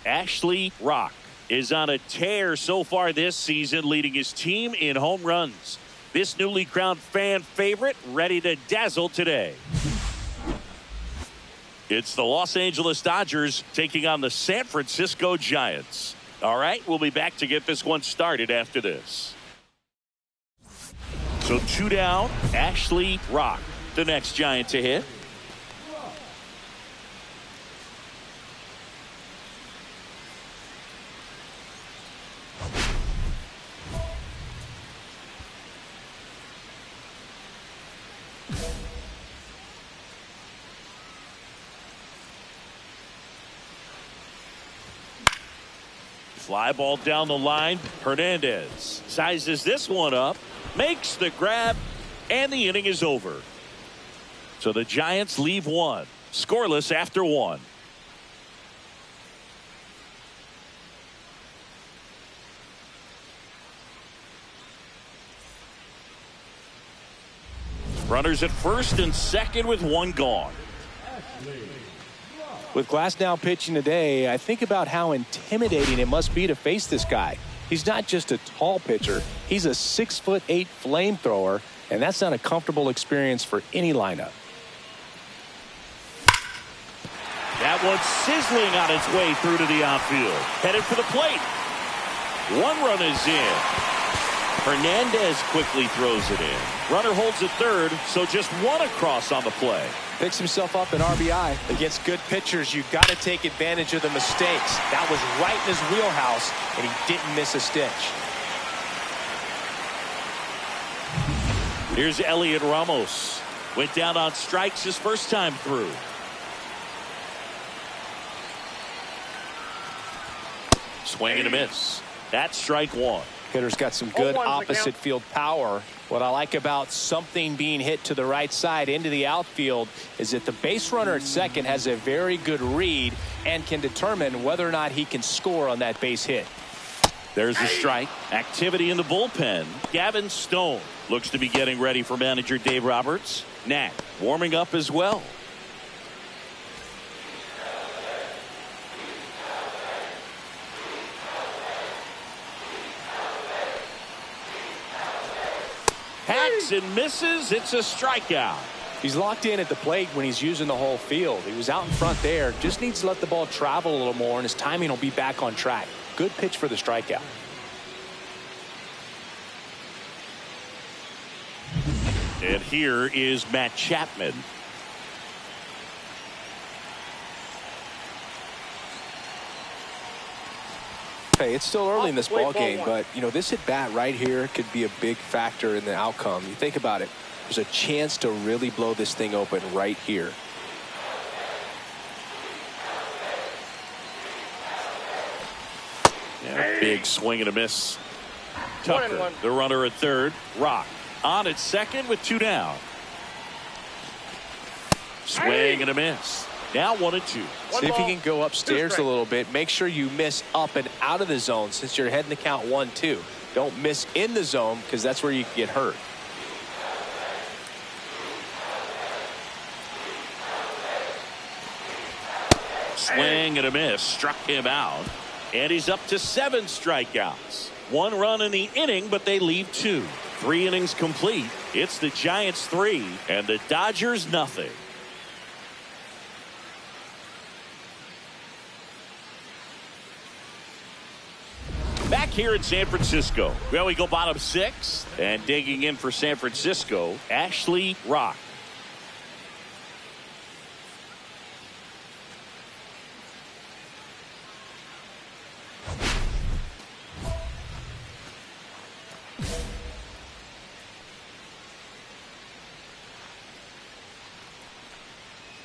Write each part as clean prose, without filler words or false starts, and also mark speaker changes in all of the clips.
Speaker 1: Ashley Rock is on a tear so far this season, leading his team in home runs. This newly crowned fan favorite ready to dazzle today. It's the Los Angeles Dodgers taking on the San Francisco Giants. All right, we'll be back to get this one started after this. So 2 down, Ashley Rock, the next Giant to hit. Fly ball down the line. Hernandez sizes this one up, makes the grab, and the inning is over. So the Giants leave one scoreless after 1. Runners at first and second with 1 gone.
Speaker 2: With Glasnow pitching today, I think about how intimidating it must be to face this guy. He's not just a tall pitcher. He's a 6'8" flamethrower, and that's not a comfortable experience for any lineup.
Speaker 1: That one's sizzling on its way through to the outfield. Headed for the plate. 1 run is in. Hernandez quickly throws it in. Runner holds at third, so just 1 across on the play.
Speaker 2: Picks himself up an RBI. Against good pitchers, you've got to take advantage of the mistakes. That was right in his wheelhouse, and he didn't miss a stitch.
Speaker 1: Here's Elliot Ramos. Went down on strikes his first time through. Swing and a miss. That's strike 1.
Speaker 2: Hitter's got some good opposite field power. What I like about something being hit to the right side into the outfield is that the base runner at second has a very good read and can determine whether or not he can score on that base hit.
Speaker 1: There's a strike. Activity in the bullpen. Gavin Stone looks to be getting ready for manager Dave Roberts. Knack warming up as well. Hacks and misses. It's a strikeout.
Speaker 2: He's locked in at the plate when he's using the whole field. He was out in front there. Just needs to let the ball travel a little more, and his timing will be back on track. Good pitch for the strikeout.
Speaker 1: And here is Matt Chapman.
Speaker 2: Hey, it's still early in this ball game, but you know, this at bat right here could be a big factor in the outcome. You think about it, there's a chance to really blow this thing open right here.
Speaker 1: Yeah, big swing and a miss. Tucker, the runner at third. Rock on at second with 2 down. Swing and a miss. Now 1 and 2.
Speaker 2: See if you can go upstairs a little bit. Make sure you miss up and out of the zone since you're heading to count 1-2. Don't miss in the zone because that's where you can get hurt.
Speaker 1: Swing and a miss. Struck him out. And he's up to 7 strikeouts. 1 run in the inning, but they leave 2. 3 innings complete. It's the Giants 3 and the Dodgers nothing. Back here in San Francisco. Well, we go bottom 6. And digging in for San Francisco, Ashley Rock.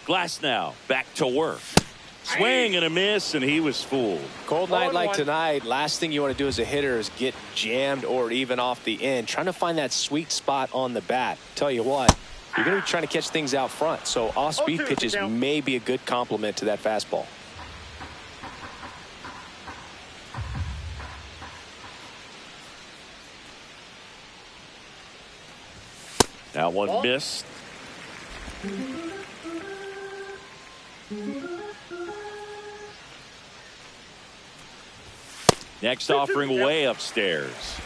Speaker 1: Glasnow back to work. Swing and a miss, and he was fooled.
Speaker 2: Cold night like tonight, last thing you want to do as a hitter is get jammed or even off the end. Trying to find that sweet spot on the bat. Tell you what, you're going to be trying to catch things out front, so off-speed pitches may be a good complement to that fastball.
Speaker 1: That one missed. Next offering way upstairs.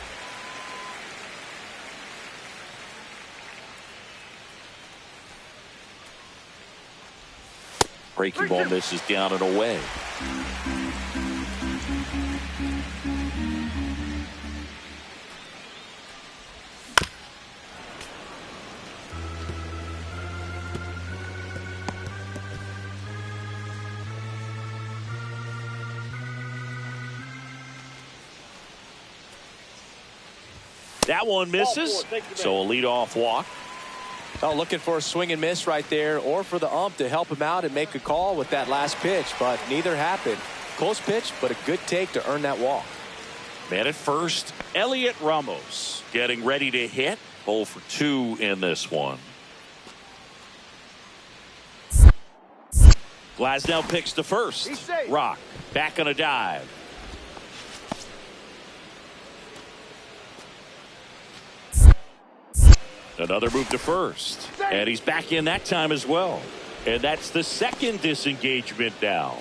Speaker 1: Breaking ball misses down and away. That one misses, so a leadoff walk.
Speaker 2: Oh, looking for a swing and miss right there, or for the ump to help him out and make a call with that last pitch, but neither happened. Close pitch, but a good take to earn that walk.
Speaker 1: Man at first, Elliot Ramos getting ready to hit. 0 for 2 in this one. Glasnow picks to first. Rock back on a dive. Another move to first, and he's back in that time as well. And that's the second disengagement now.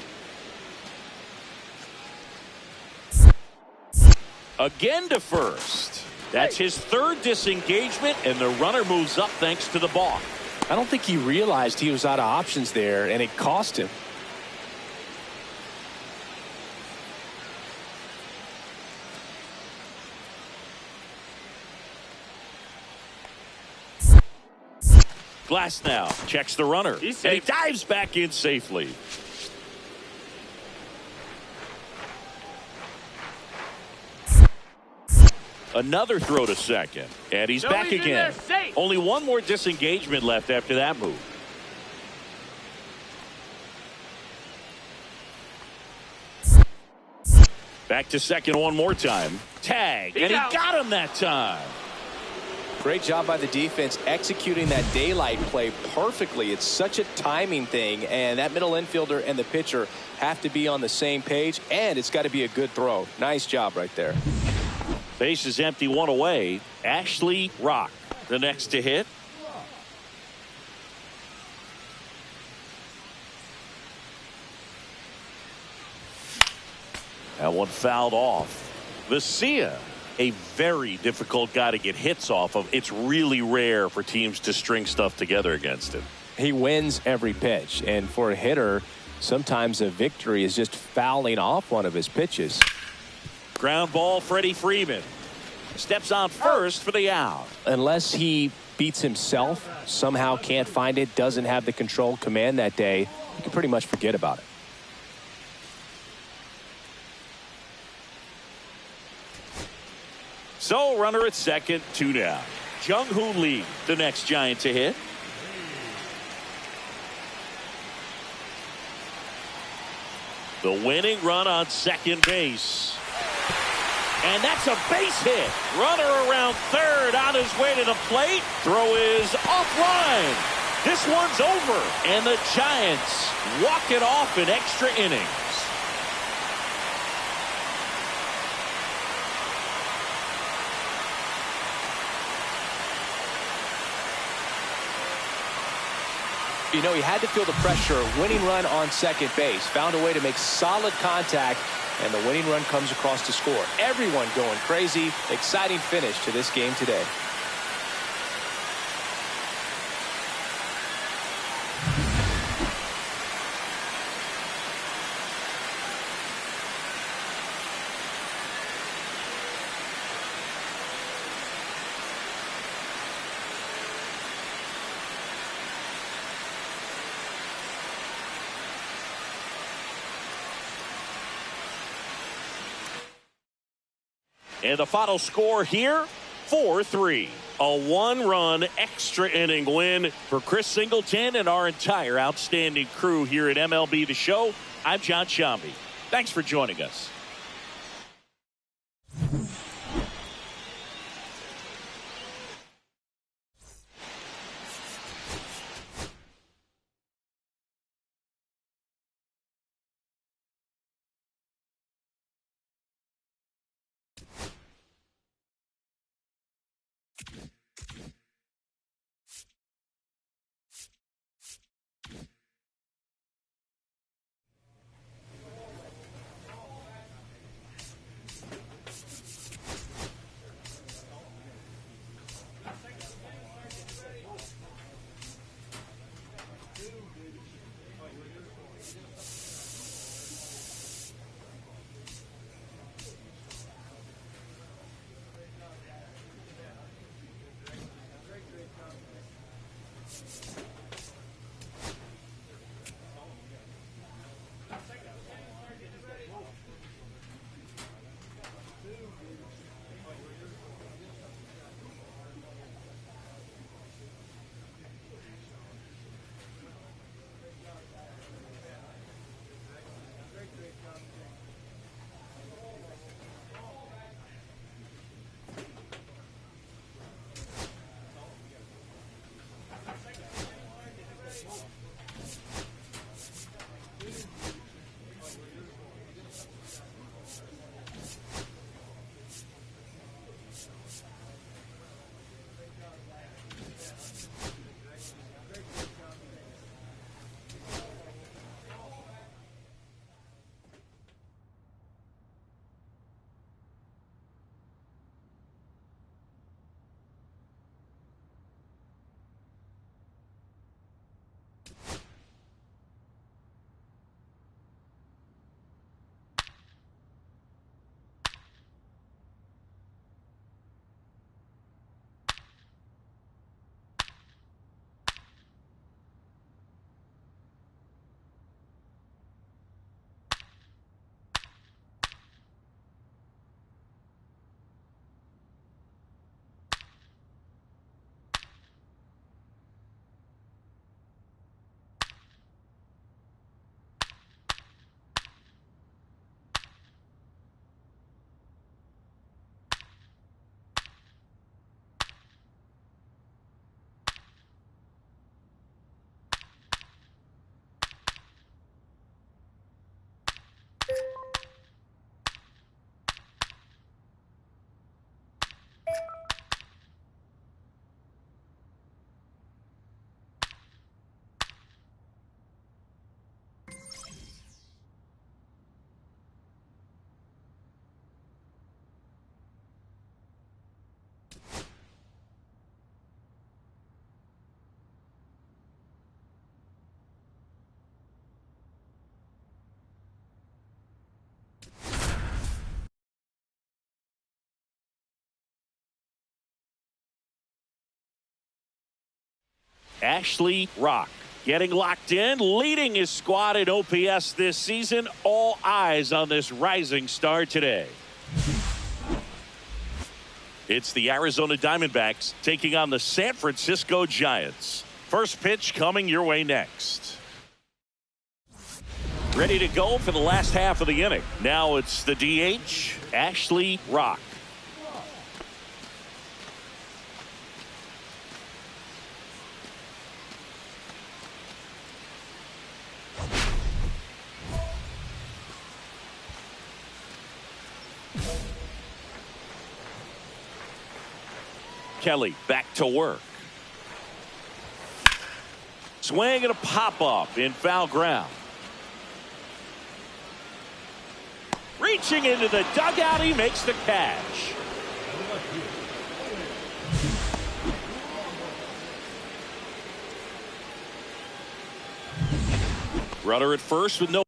Speaker 1: Again to first. That's his third disengagement, and the runner moves up thanks to the balk.
Speaker 2: I don't think he realized he was out of options there, and it cost him.
Speaker 1: Glasnow checks the runner, and he dives back in safely. Another throw to second, and he's back again. Only one more disengagement left after that move. Back to second one more time. Tag, and he got him that time.
Speaker 2: Great job by the defense executing that daylight play perfectly. It's such a timing thing, and that middle infielder and the pitcher have to be on the same page, and it's got to be a good throw. Nice job right there.
Speaker 1: Base is empty, one away. Ashley Rock, the next to hit. That one fouled off. Vesia, a very difficult guy to get hits off of. It's really rare for teams to string stuff together against him.
Speaker 2: He wins every pitch, and for a hitter, sometimes a victory is just fouling off one of his pitches.
Speaker 1: Ground ball, Freddie Freeman steps on first for the out.
Speaker 2: Unless he beats himself, somehow can't find it, doesn't have the control command that day, you can pretty much forget about it.
Speaker 1: So runner at second, 2 down. Jung-Hoo Lee, the next Giant to hit. The winning run on second base. And that's a base hit. Runner around third on his way to the plate. Throw is offline. This one's over. And the Giants walk it off in extra innings.
Speaker 2: You know, he had to feel the pressure. Winning run on second base. Found a way to make solid contact, and the winning run comes across to score. Everyone going crazy. Exciting finish to this game today.
Speaker 1: And the final score here, 4-3. A 1-run extra inning win for Chris Singleton and our entire outstanding crew here at MLB The Show. I'm John Shambi. Thanks for joining us. Ashley Rock getting locked in, leading his squad in OPS this season. All eyes on this rising star today. It's the Arizona Diamondbacks taking on the San Francisco Giants. First pitch coming your way next. Ready to go for the last half of the inning. Now it's the DH, Ashley Rock. Kelly back to work. Swing and a pop-up in foul ground. Reaching into the dugout, he makes the catch. Runner at first with no.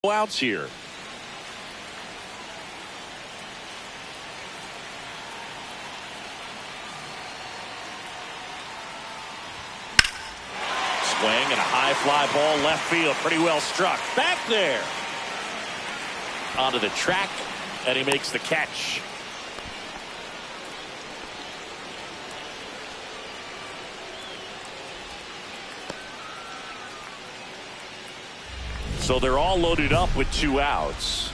Speaker 1: Outs here. Swing and a high fly ball left field, pretty well struck. Back there onto the track, and he makes the catch. So they're all loaded up with 2 outs.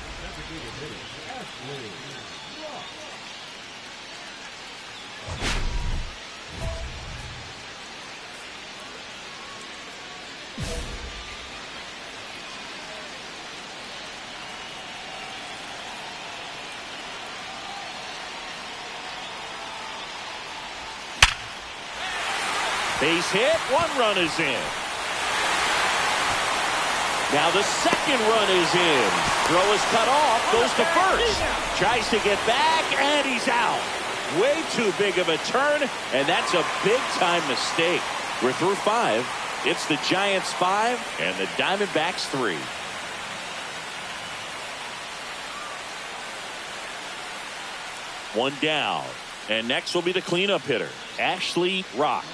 Speaker 1: Base hit, 1 run is in. Now the second run is in. Throw is cut off, goes to first. Tries to get back, and he's out. Way too big of a turn, and that's a big-time mistake. We're through 5. It's the Giants 5 and the Diamondbacks 3. One down, and next will be the cleanup hitter, Ashley Rock.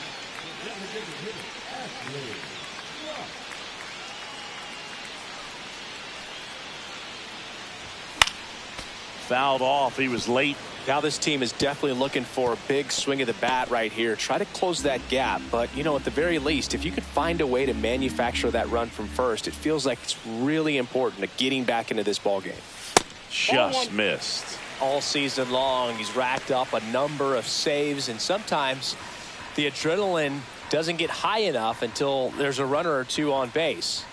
Speaker 1: Fouled off. He was late.
Speaker 2: Now this team is definitely looking for a big swing of the bat right here. Try to close that gap. But, you know, at the very least, if you could find a way to manufacture that run from first, it feels like it's really important to getting back into this ball game.
Speaker 1: Just missed.
Speaker 2: All season long, he's racked up a number of saves, and sometimes the adrenaline doesn't get high enough until there's a runner or 2 on base.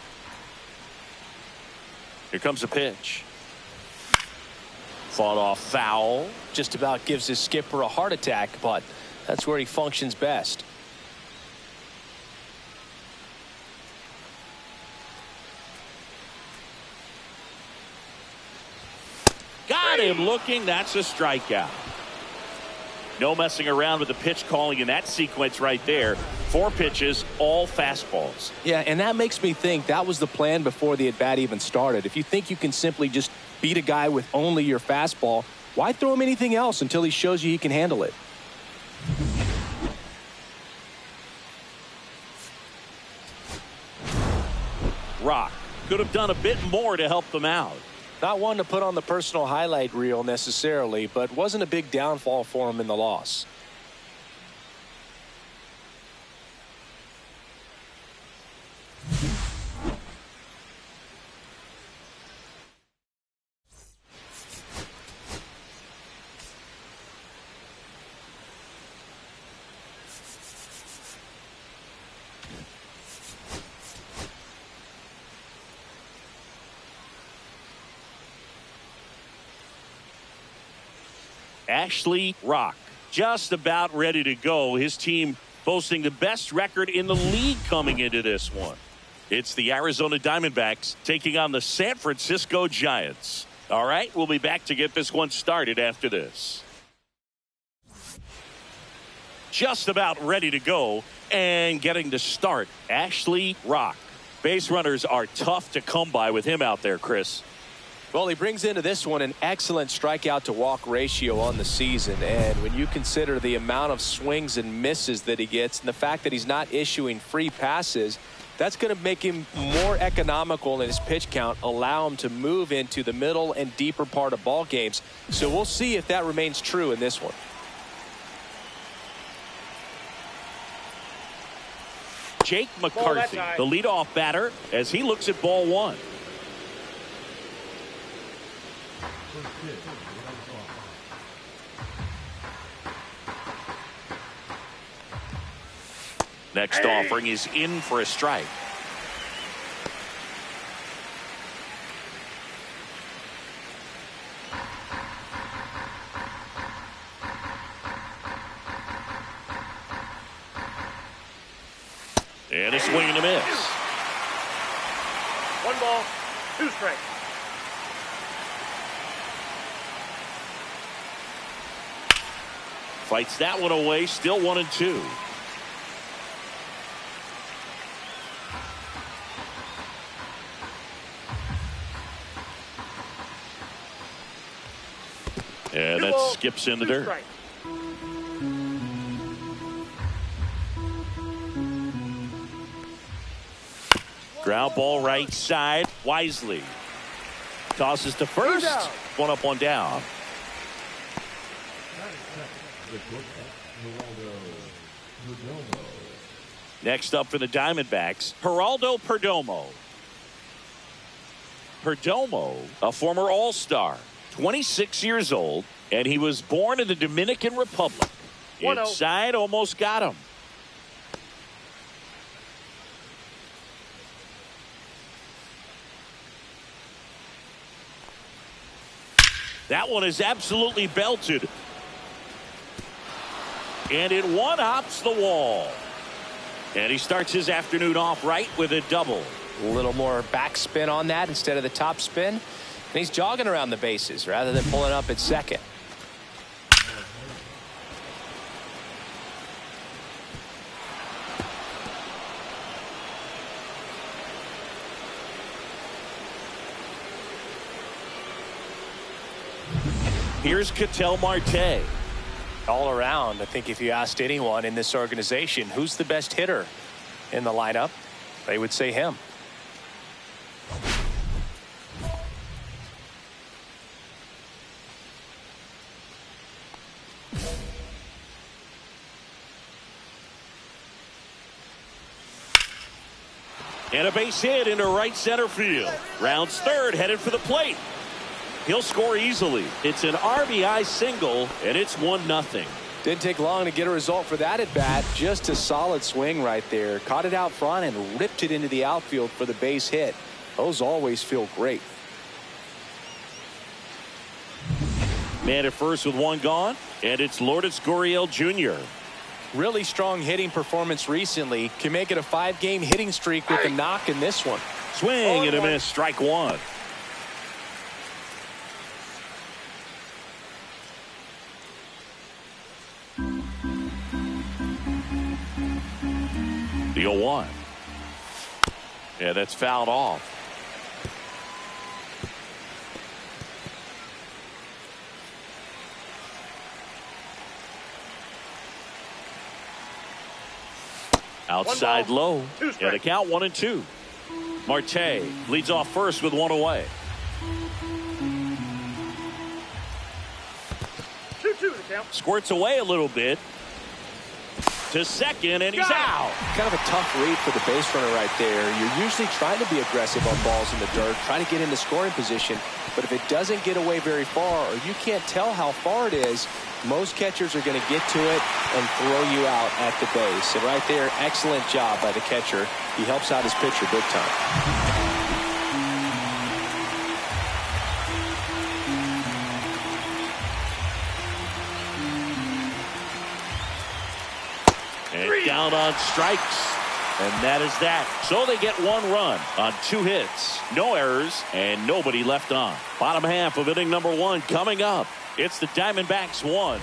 Speaker 1: Here comes a pitch. Fought off foul.
Speaker 2: Just about gives his skipper a heart attack, but that's where he functions best.
Speaker 1: Got him looking. That's a strikeout. No messing around with the pitch calling in that sequence right there. 4 pitches, all fastballs.
Speaker 2: Yeah, and that makes me think that was the plan before the at-bat even started. If you think you can simply just beat a guy with only your fastball, why throw him anything else until he shows you he can handle it?
Speaker 1: Rock could have done a bit more to help them out.
Speaker 2: Not one to put on the personal highlight reel necessarily, but wasn't a big downfall for him in the loss.
Speaker 1: Ashley Rock just about ready to go. His team boasting the best record in the league coming into this one. It's the Arizona Diamondbacks taking on the San Francisco Giants. All right, we'll be back to get this one started after this. Just about ready to go and getting to start, Ashley Rock. Base runners are tough to come by with him out there, Chris.
Speaker 2: Well, he brings into this one an excellent strikeout to walk ratio on the season. And when you consider the amount of swings and misses that he gets and the fact that he's not issuing free passes, that's going to make him more economical in his pitch count, allow him to move into the middle and deeper part of ball games. So we'll see if that remains true in this one.
Speaker 1: Jake McCarthy, the leadoff batter, as he looks at ball 1. Next offering is in for a strike. And a swing and a miss.
Speaker 3: 1 ball, 2 strikes.
Speaker 1: Fights that one away, still 1-2. And that skips in the dirt.
Speaker 3: Strike.
Speaker 1: Ground ball right side. Wisely tosses to first. One up, one down. Next up for the Diamondbacks, Geraldo Perdomo. Perdomo, a former All-Star, 26 years old, and he was born in the Dominican Republic. Inside, almost got him. That one is absolutely belted. And it one-hops the wall. And he starts his afternoon off right with a double.
Speaker 2: A little more backspin on that instead of the top spin. And he's jogging around the bases rather than pulling up at second.
Speaker 1: Here's Ketel Marte.
Speaker 2: All around, I think if you asked anyone in this organization who's the best hitter in the lineup, they would say him.
Speaker 1: And a base hit into right center field. Rounds third, headed for the plate. He'll score easily. It's an RBI single, and it's 1-0.
Speaker 2: Didn't take long to get a result for that at bat. Just a solid swing right there. Caught it out front and ripped it into the outfield for the base hit. Those always feel great.
Speaker 1: Man at first with one gone, and it's Lourdes Gurriel Jr.
Speaker 2: Really strong hitting performance recently. Can make it a 5-game hitting streak with a knock in this one.
Speaker 1: Swing and a miss, strike one. The 0-1. Yeah, that's fouled off. Outside low, and a count 1-2. Marte leads off first with one away.
Speaker 3: 2-2 the count.
Speaker 1: Squirts away a little bit to second, and he's out.
Speaker 2: Kind of a tough read for the base runner right there. You're usually trying to be aggressive on balls in the dirt, trying to get into scoring position. But if it doesn't get away very far, or you can't tell how far it is, most catchers are going to get to it and throw you out at the base. And right there, excellent job by the catcher. He helps out his pitcher big time.
Speaker 1: And down on strikes. And that is that. So they get one run on 2 hits, no errors, and nobody left on. Bottom half of inning number 1 coming up. It's the Diamondbacks 1.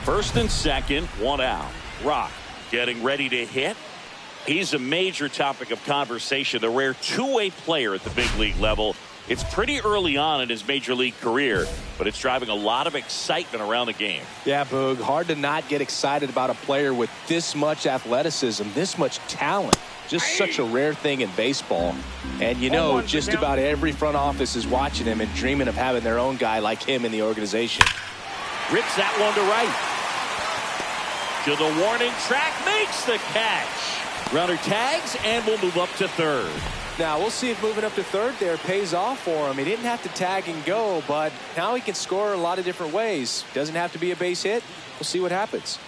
Speaker 1: First and second, 1 out. Rock getting ready to hit. He's a major topic of conversation, the rare two-way player at the big league level. It's pretty early on in his major league career, but it's driving a lot of excitement around the game.
Speaker 2: Yeah, Boog, hard to not get excited about a player with this much athleticism, this much talent. Just such a rare thing in baseball. And you know, just about every front office is watching him and dreaming of having their own guy like him in the organization.
Speaker 1: Rips that one to right. To the warning track, makes the catch. Runner tags and will move up to third.
Speaker 2: Now, we'll see if moving up to third there pays off for him. He didn't have to tag and go, but now he can score a lot of different ways. Doesn't have to be a base hit. We'll see what happens.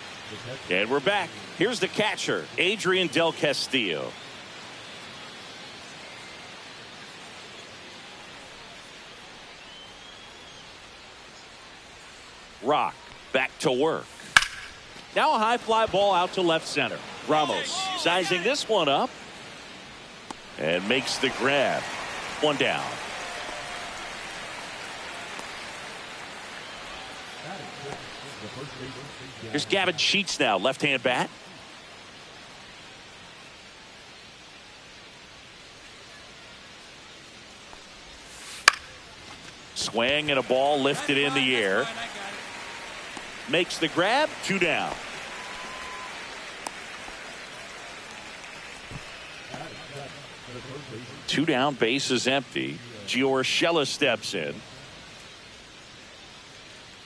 Speaker 1: And we're back. Here's the catcher, Adrian Del Castillo. Rock back to work. Now a high fly ball out to left center. Ramos sizing this one up and makes the grab. One down. Here's Gavin Sheets now, left-hand bat. Swing and a ball lifted in the air. Makes the grab, 2 down. Two down, base is empty. Gio Urshela steps in.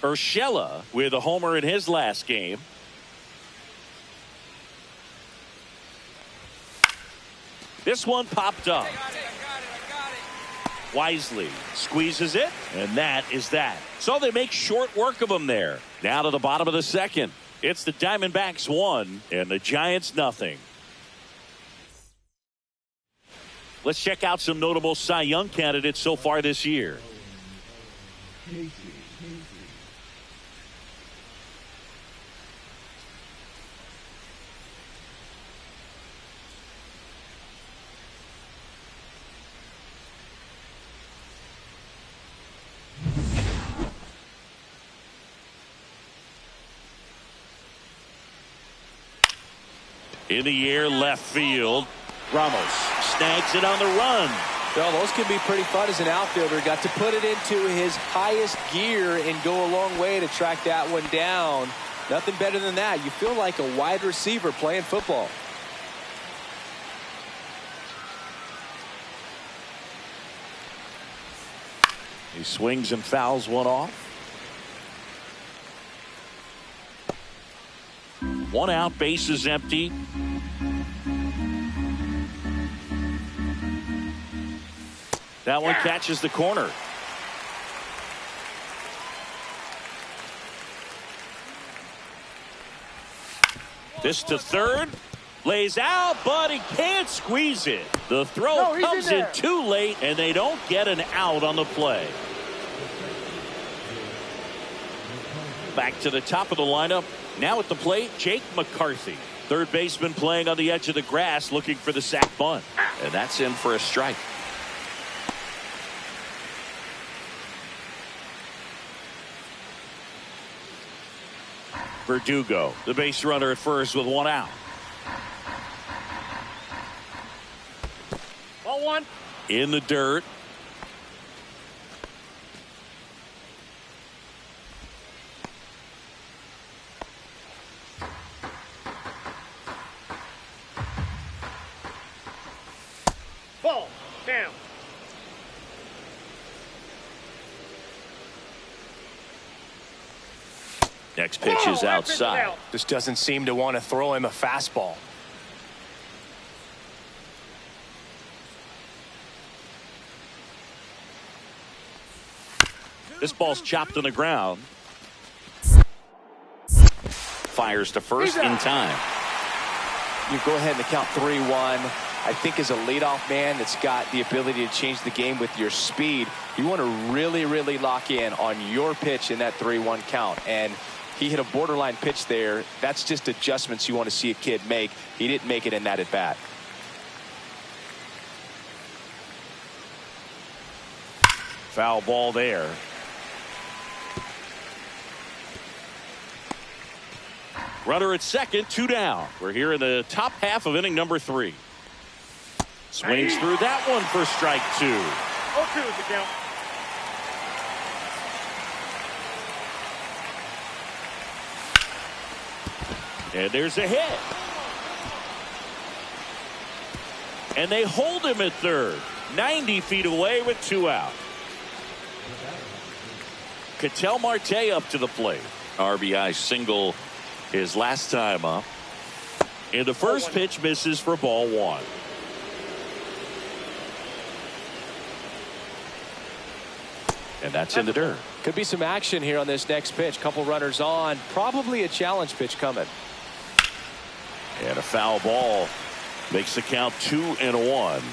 Speaker 1: Urshela with a homer in his last game. This one popped up. Wisely squeezes it, and that is that. So they make short work of him there. Now to the bottom of the second. It's the Diamondbacks 1 and the Giants nothing. Let's check out some notable Cy Young candidates so far this year. In the air, left field. Ramos snags it on the run.
Speaker 2: Well, those can be pretty fun as an outfielder. Got to put it into his highest gear and go a long way to track that one down. Nothing better than that. You feel like a wide receiver playing football.
Speaker 1: He swings and fouls one off. 1 out, base is empty. That one catches the corner. This to third. Lays out, but he can't squeeze it. The throw comes in too late, and they don't get an out on the play. back to the top of the lineup. Now at the plate, Jake McCarthy. Third baseman playing on the edge of the grass looking for the sac bunt. And that's in for a strike. Verdugo, the base runner at first with one out.
Speaker 3: Ball one.
Speaker 1: In the dirt.
Speaker 3: Ball down.
Speaker 1: Next pitch is outside.
Speaker 2: Just doesn't seem to want to throw him a fastball.
Speaker 1: This ball's chopped on the ground. Fires to first in time.
Speaker 2: You go ahead and count 3-1. I think as a leadoff man that's got the ability to change the game with your speed, you want to really, really lock in on your pitch in that 3-1 count. And he hit a borderline pitch there. That's just adjustments you want to see a kid make. He didn't make it in that at bat.
Speaker 1: Foul ball there. Runner at second, 2 down. We're here in the top half of inning number 3. Swings through that one for strike 2.
Speaker 3: 0-2 is the count.
Speaker 1: And there's a hit. And they hold him at third. 90 feet away with 2 out. Ketel Marte up to the plate. RBI single his last time up. And the first pitch misses for ball 1. And that's in the dirt.
Speaker 2: Could be some action here on this next pitch. Couple runners on. Probably a challenge pitch coming.
Speaker 1: And a foul ball makes the count 2-1.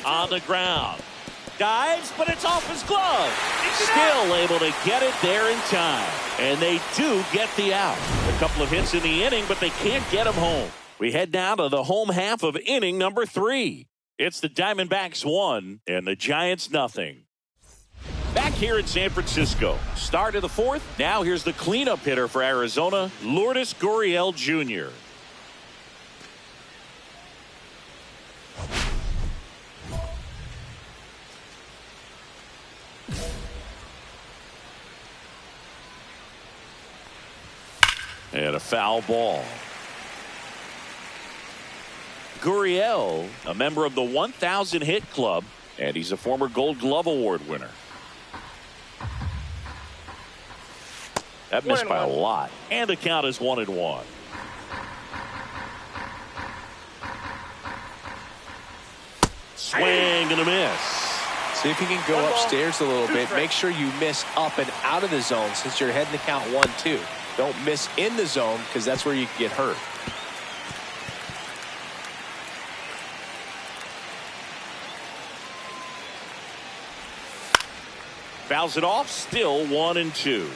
Speaker 1: On the ground. Dives, but it's off his glove. Still able to get it there in time. And they do get the out. A couple of hits in the inning, but they can't get him home. We head down to the home half of inning number 3. It's the Diamondbacks 1 and the Giants nothing. Back here in San Francisco. Start of the 4th. Now here's the cleanup hitter for Arizona, Lourdes Gurriel Jr. And a foul ball. Gurriel, a member of the 1,000 hit club, and he's a former Gold Glove Award winner. That missed by a lot. And the count is 1-1. Swing and a miss.
Speaker 2: See if you can go upstairs a little bit. Make sure you miss up and out of the zone since you're heading to count 1-2. Don't miss in the zone because that's where you can get hurt.
Speaker 1: Fouls it off. Still 1-2.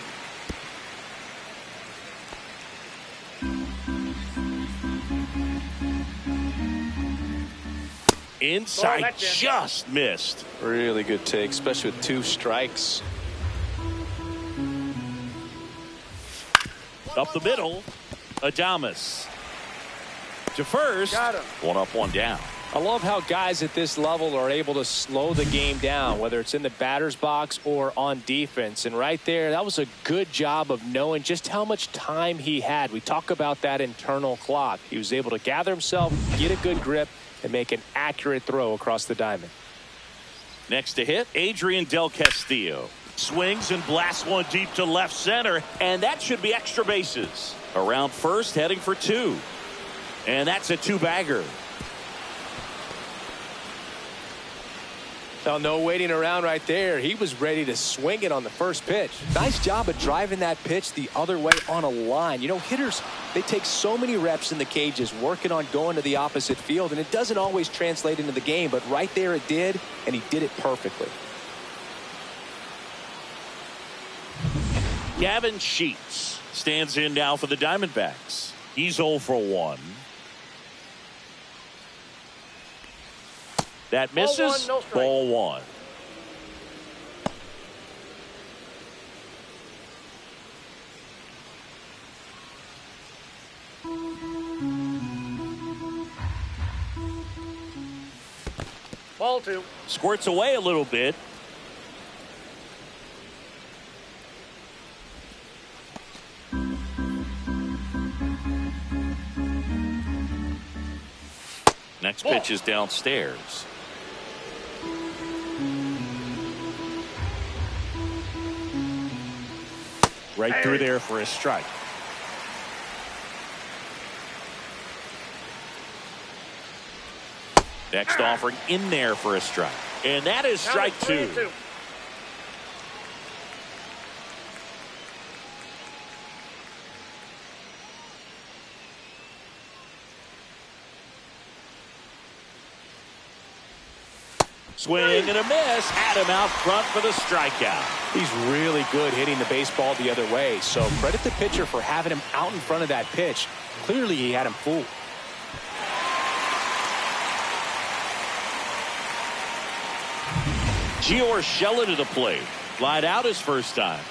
Speaker 1: Inside, just missed.
Speaker 2: Really good take, especially with 2 strikes.
Speaker 1: Up the middle, Adames to first.
Speaker 3: Got him.
Speaker 1: 1 up, 1 down.
Speaker 2: I love how guys at this level are able to slow the game down, whether it's in the batter's box or on defense. And right there, that was a good job of knowing just how much time he had. We talk about that internal clock. He was able to gather himself, get a good grip, and make an accurate throw across the diamond.
Speaker 1: Next to hit, Adrian Del Castillo. Swings and blasts one deep to left center, and that should be extra bases. Around first, heading for 2. And that's a 2-bagger.
Speaker 2: Now, no waiting around right there. He was ready to swing it on the first pitch. Nice job of driving that pitch the other way on a line. You know, hitters, they take so many reps in the cages working on going to the opposite field, and it doesn't always translate into the game, but right there it did, and he did it perfectly.
Speaker 1: Gavin Sheets stands in now for the Diamondbacks. He's 0 for 1. That misses. Ball 1.
Speaker 3: Ball 2.
Speaker 1: Squirts away a little bit. Next pitch is downstairs. Right through there for a strike. Next offering in there for a strike. And that is strike 2. Swing and a miss. Had him out front for the strikeout.
Speaker 2: He's really good hitting the baseball the other way. So credit the pitcher for having him out in front of that pitch. Clearly he had him fooled.
Speaker 1: Gio Urshela to the plate. Lied out his first time.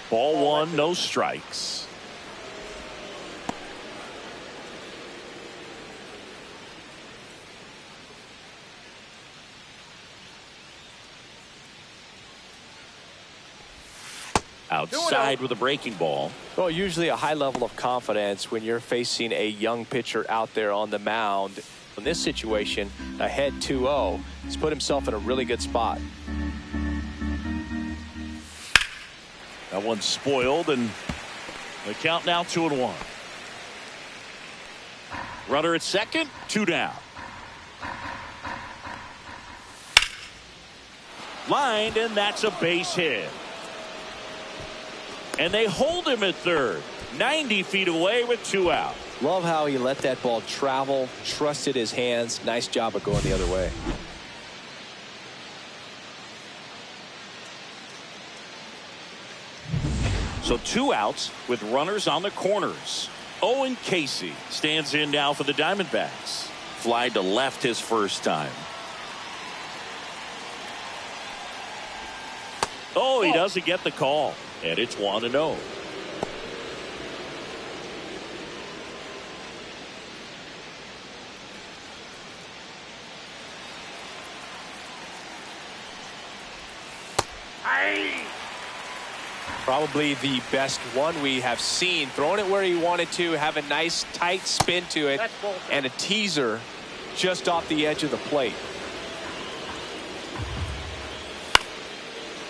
Speaker 1: Ball 1, no strikes. Outside with a breaking ball.
Speaker 2: Well, usually a high level of confidence when you're facing a young pitcher out there on the mound. In this situation, ahead 2-0, he's put himself in a really good spot.
Speaker 1: That one's spoiled, and the count now 2-1. Runner at second, 2 down. Lined, and that's a base hit. And they hold him at third, 90 feet away with 2 out.
Speaker 2: Love how he let that ball travel, trusted his hands. Nice job of going the other way.
Speaker 1: So 2 outs with runners on the corners. Owen Casey stands in now for the Diamondbacks. Fly to left his first time. Oh, he doesn't get the call. And it's 1-0.
Speaker 2: Probably the best one we have seen. Throwing it where he wanted to, have a nice tight spin to it, and a teaser just off the edge of the plate.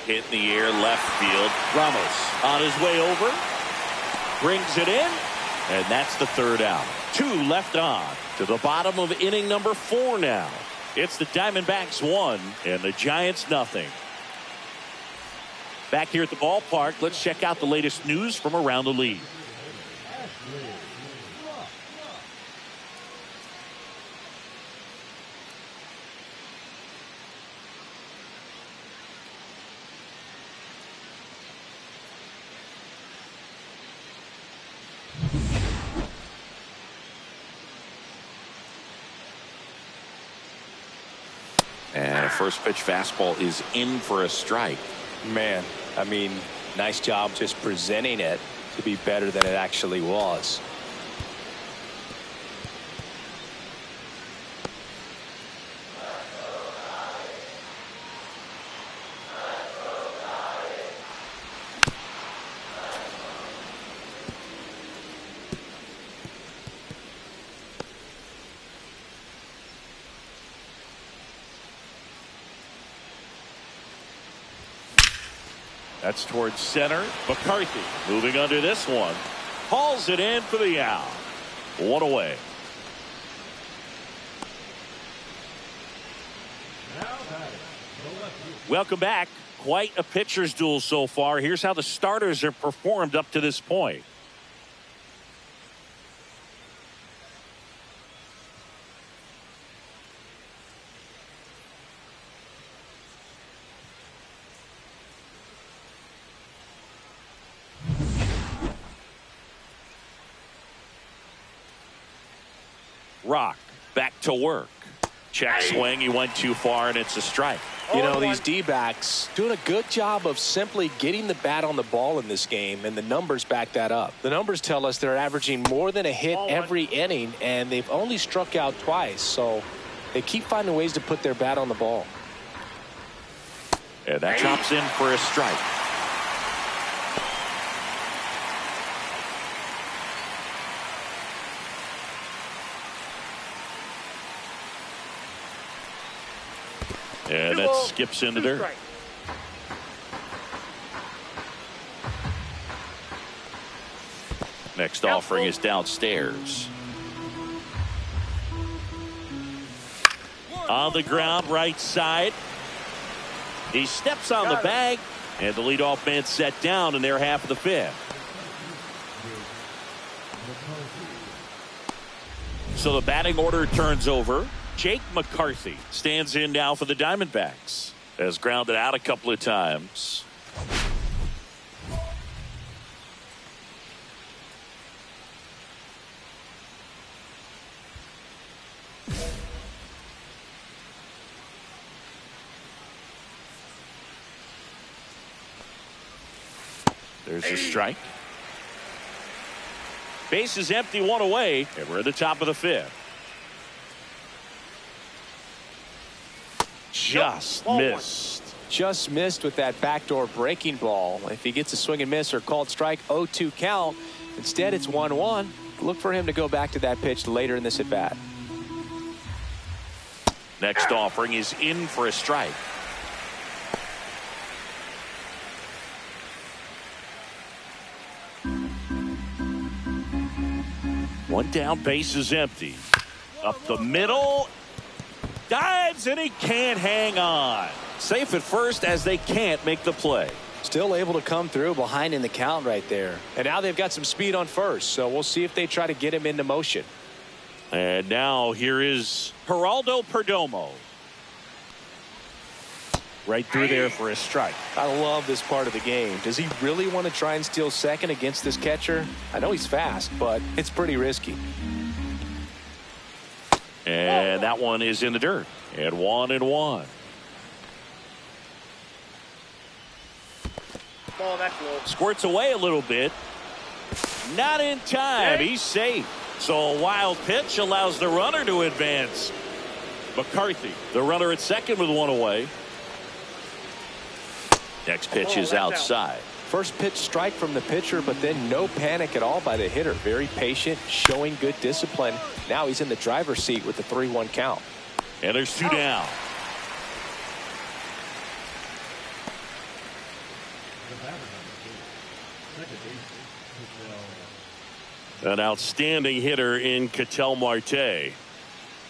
Speaker 1: Hit in the air left field. Ramos on his way over. Brings it in. And that's the 3rd out. 2 left on to the bottom of inning number 4 now. It's the Diamondbacks 1 and the Giants nothing. Back here at the ballpark, let's check out the latest news from around the league. And a first pitch fastball is in for a strike.
Speaker 2: Man, I mean, nice job just presenting it to be better than it actually was.
Speaker 1: That's towards center. McCarthy moving under this one. Hauls it in for the out. 1 away. Welcome back. Quite a pitcher's duel so far. Here's how the starters have performed up to this point. Rock back to work. Check swing. He went too far, and it's a strike.
Speaker 2: You know, these D-backs doing a good job of simply getting the bat on the ball in this game, and the numbers back that up. The numbers tell us they're averaging more than a hit every inning, and they've only struck out twice, so they keep finding ways to put their bat on the ball.
Speaker 1: And that chops in for a strike. And that skips into dirt. Next offering is downstairs. On the ground, right side. He steps on the bag, and the leadoff man set down in their half of the fifth. So the batting order turns over. Jake McCarthy stands in now for the Diamondbacks. Has grounded out a couple of times. There's a strike. Base is empty, one away, and we're at the top of the fifth.
Speaker 2: Just missed with that backdoor breaking ball. If he gets a swing and miss or called strike, 0-2 count. Instead, it's 1-1. Look for him to go back to that pitch later in this at bat.
Speaker 1: Next offering is in for a strike. One down, base is empty. Up the middle. Dives, and he can't hang on. Safe at first as they can't make the play.
Speaker 2: Still able to come through behind in the count right there. And now they've got some speed on first, so we'll see if they try to get him into motion.
Speaker 1: And now here is Geraldo Perdomo. Right through there for a strike.
Speaker 2: I love this part of the game. Does he really want to try and steal second against this catcher? I know he's fast, but it's pretty risky.
Speaker 1: And that one is in the dirt. And 1-1. Squirts away a little bit. Not in time. He's safe. So a wild pitch allows the runner to advance. McCarthy, the runner at second with one away. Next pitch is outside.
Speaker 2: First pitch strike from the pitcher, but then no panic at all by the hitter. Very patient, showing good discipline. Now he's in the driver's seat with the 3-1 count.
Speaker 1: And there's two down. An outstanding hitter in Ketel Marte.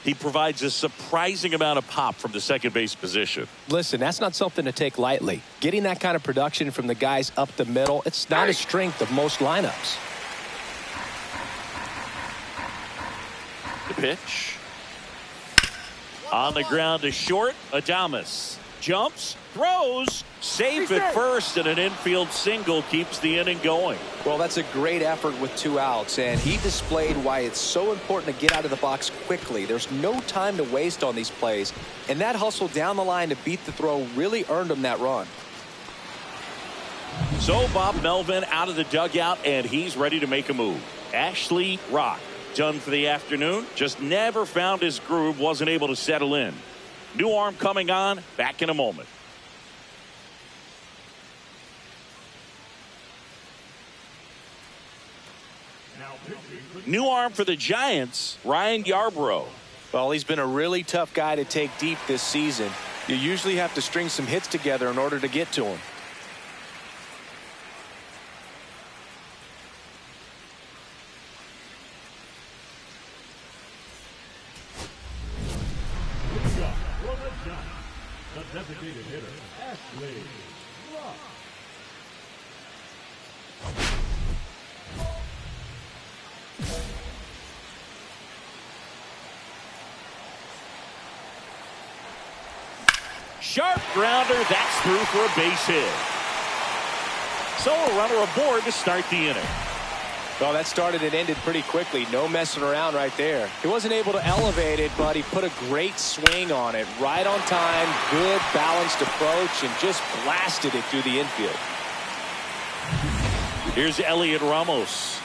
Speaker 1: He provides a surprising amount of pop from the second base position.
Speaker 2: Listen, that's not something to take lightly. Getting that kind of production from the guys up the middle, it's not a strength of most lineups.
Speaker 1: The pitch. On the ground to short. Adames jumps, throws, safe at first, and an infield single keeps the inning going.
Speaker 2: Well, that's a great effort with 2 outs, and he displayed why it's so important to get out of the box quickly. There's no time to waste on these plays, and that hustle down the line to beat the throw really earned him that run.
Speaker 1: So Bob Melvin out of the dugout, and he's ready to make a move. Ashley Rock done for the afternoon. Just never found his groove, wasn't able to settle in. New arm coming on, back in a moment. New arm for the Giants, Ryan Yarbrough.
Speaker 2: Well, he's been a really tough guy to take deep this season. You usually have to string some hits together in order to get to him.
Speaker 4: Designated hitter, Ashley Rock.
Speaker 1: Sharp grounder, that's through for a base hit. So a runner aboard to start the inning.
Speaker 2: Well, that started and ended pretty quickly. No messing around right there. He wasn't able to elevate it, but he put a great swing on it. Right on time, good balanced approach, and just blasted it through the infield.
Speaker 1: Here's Elliot Ramos.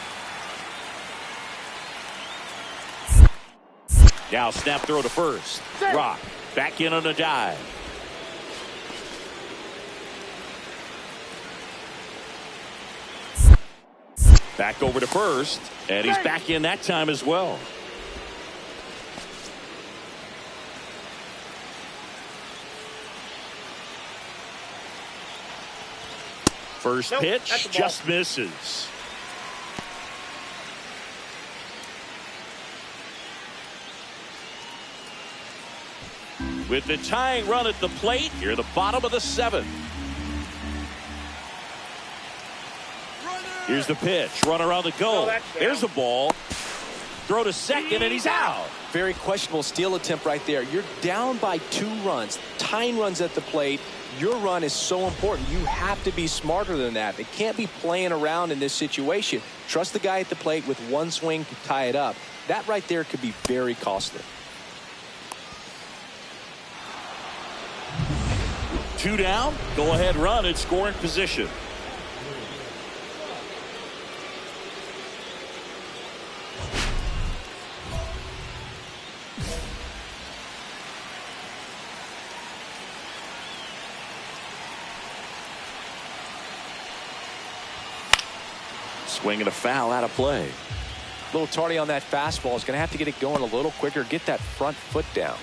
Speaker 1: Now snap throw to first. Rock back in on a dive. Back over to first, and he's back in that time as well. First pitch just misses. With the tying run at the plate, here the bottom of the seventh. Here's the pitch. Runner on the go. There's the ball. Throw to second, and he's out.
Speaker 2: Very questionable steal attempt right there. You're down by 2 runs. Tying runs at the plate. Your run is so important. You have to be smarter than that. It can't be playing around in this situation. Trust the guy at the plate with 1 swing to tie it up. That right there could be very costly.
Speaker 1: 2 down. Go ahead run in scoring position. Swinging a foul out of play.
Speaker 2: A little tardy on that fastball. Is going to have to get it going a little quicker. Get that front foot down.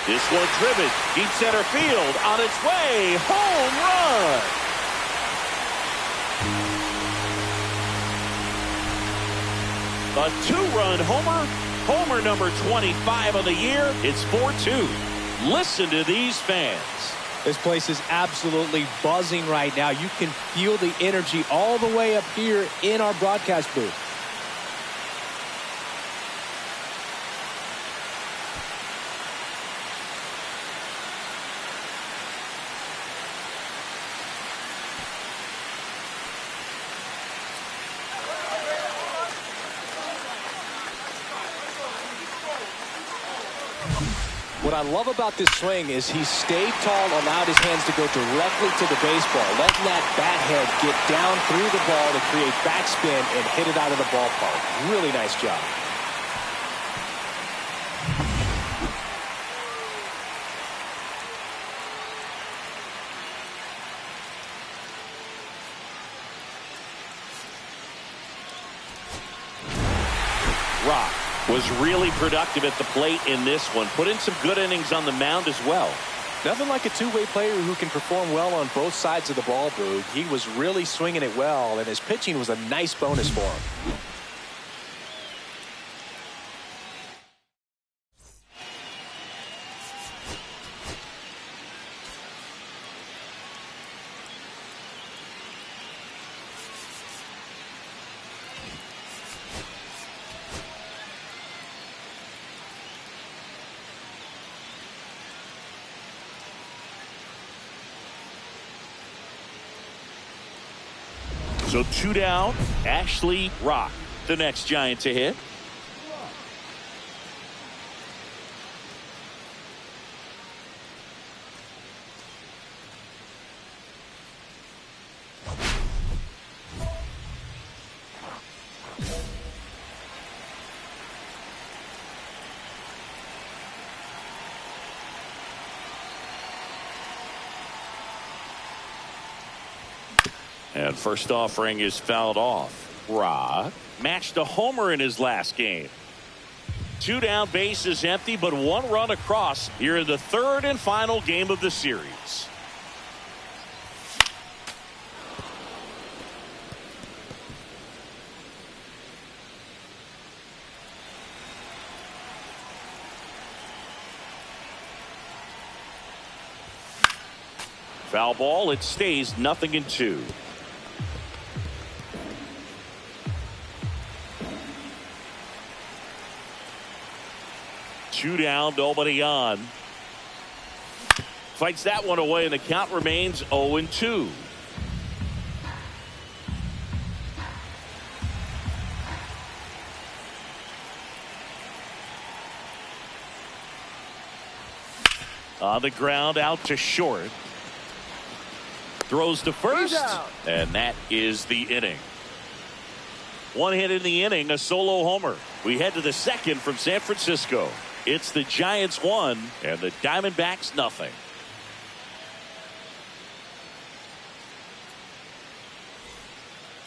Speaker 1: This one driven deep center field on its way. Home run. A 2-run homer. Homer number 25 of the year. It's 4-2. Listen to these fans.
Speaker 2: This place is absolutely buzzing right now. You can feel the energy all the way up here in our broadcast booth. What I love about this swing is he stayed tall, allowed his hands to go directly to the baseball, letting that bat head get down through the ball to create backspin and hit it out of the ballpark. Really nice job.
Speaker 1: Rock was really productive at the plate in this one. Put in some good innings on the mound as well.
Speaker 2: Nothing like a two-way player who can perform well on both sides of the ball, Boog. He was really swinging it well, and his pitching was a nice bonus for him.
Speaker 1: So 2 down. Ashley Rock, the next Giant to hit. And first offering is fouled off. Rock matched a homer in his last game. 2 down, bases empty, but 1 run across here in the 3rd and final game of the series. Foul ball. It stays 0-2. Two down, nobody on. Fights that one away, and the count remains 0-2. On the ground, out to short. Throws to first, and that is the inning. One hit in the inning, a solo homer. We head to the second from San Francisco. It's the Giants 1 and the Diamondbacks nothing.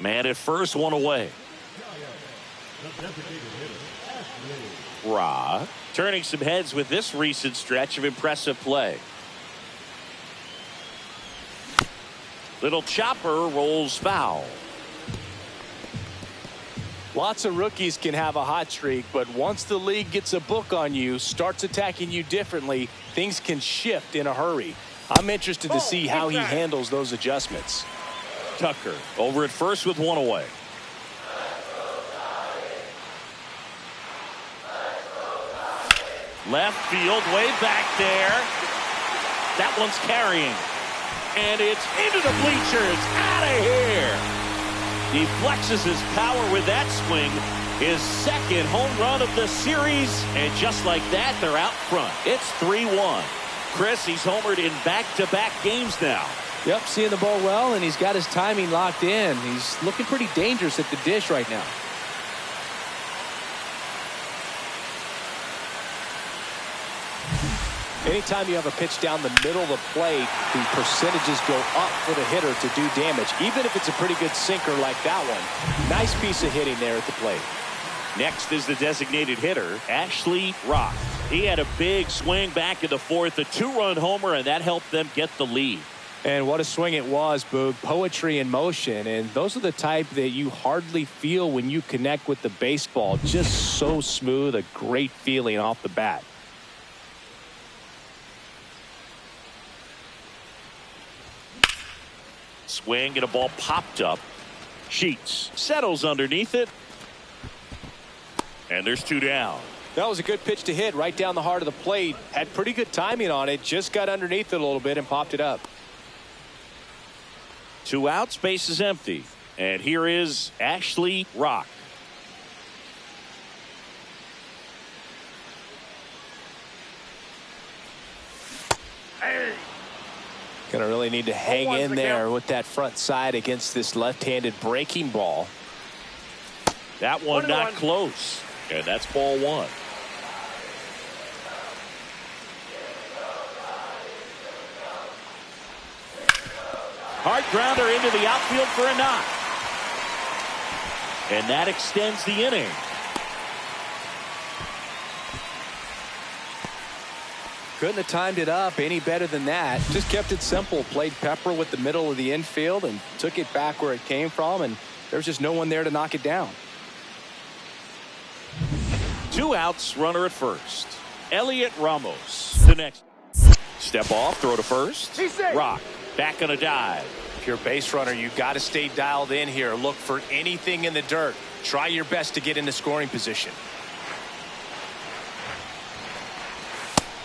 Speaker 1: Man at first, one away. Ra turning some heads with this recent stretch of impressive play. Little chopper rolls foul.
Speaker 2: Lots of rookies can have a hot streak, but once the league gets a book on you, starts attacking you differently, things can shift in a hurry. I'm interested to see how he handles those adjustments.
Speaker 1: Tucker over at first with one away. Left field, way back there. That one's carrying. And it's into the bleachers. Out of here. He flexes his power with that swing. His second home run of the series. And just like that, they're out front. It's 3-1. Chris, he's homered in back-to-back games now.
Speaker 2: Yep, seeing the ball well, and he's got his timing locked in. He's looking pretty dangerous at the dish right now. Anytime you have a pitch down the middle of the plate, the percentages go up for the hitter to do damage, even if it's a pretty good sinker like that one. Nice piece of hitting there at the plate.
Speaker 1: Next is the designated hitter, Ashley Rock. He had a big swing back in the fourth, a two-run homer, and that helped them get the lead.
Speaker 2: And what a swing it was, Boog. Poetry in motion. And those are the type that you hardly feel when you connect with the baseball. Just so smooth, a great feeling off the bat.
Speaker 1: Swing and a ball popped up. Sheets settles underneath it. And there's two down.
Speaker 2: That was a good pitch to hit right down the heart of the plate. Had pretty good timing on it. Just got underneath it a little bit and popped it up.
Speaker 1: 2 outs, base is empty. And here is Ashley Rock.
Speaker 2: Gonna really need to hang in there with that front side against this left-handed breaking ball.
Speaker 1: That one not close. And that's ball one. Hard grounder into the outfield for a knock. And that extends the inning.
Speaker 2: Couldn't have timed it up any better than that. Just kept it simple. Played pepper with the middle of the infield and took it back where it came from. And there's just no one there to knock it down.
Speaker 1: 2 outs, runner at first. Elliot Ramos. The next. Step off, throw to first. Rock back on a dive.
Speaker 2: If you're a base runner, you've got to stay dialed in here. Look for anything in the dirt. Try your best to get into scoring position.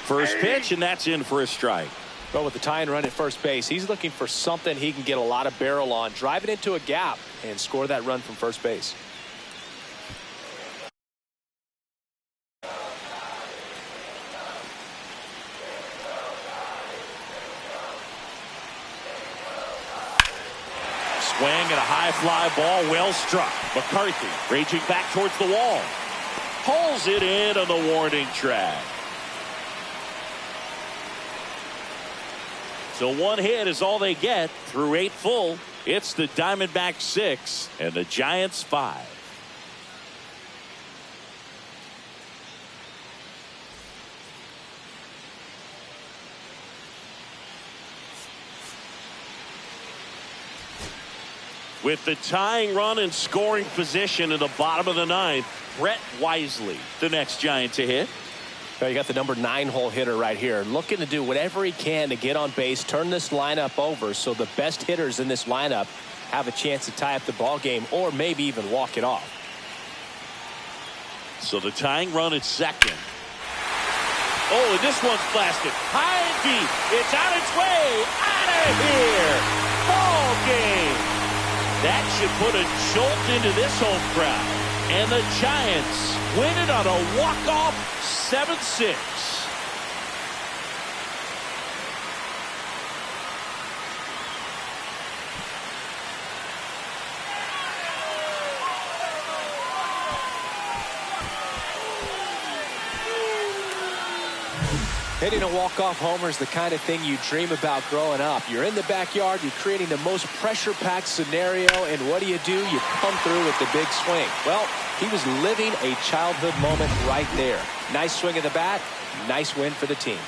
Speaker 1: First pitch, and that's in for a strike.
Speaker 2: But with the tying run at first base, he's looking for something he can get a lot of barrel on. Drive it into a gap and score that run from first base.
Speaker 1: Swing and a high fly ball, well struck. McCarthy raging back towards the wall. Pulls it in on the warning track. So one hit is all they get through 8 full. It's the Diamondbacks 6 and the Giants 5. With the tying run and scoring position in the bottom of the 9th, Brett Wisely, the next Giant to hit.
Speaker 2: You got the number 9 hole hitter right here, looking to do whatever he can to get on base, turn this lineup over so the best hitters in this lineup have a chance to tie up the ball game or maybe even walk it off.
Speaker 1: So the tying run at second. Oh, and this one's blasted. High and deep. It's on its way. Out of here. Ball game. That should put a jolt into this home crowd. And the Giants win it on a walk-off 7-6.
Speaker 2: Hitting a walk-off homer is the kind of thing you dream about growing up. You're in the backyard, you're creating the most pressure-packed scenario, and what do? You come through with the big swing. Well, he was living a childhood moment right there. Nice swing of the bat, nice win for the team.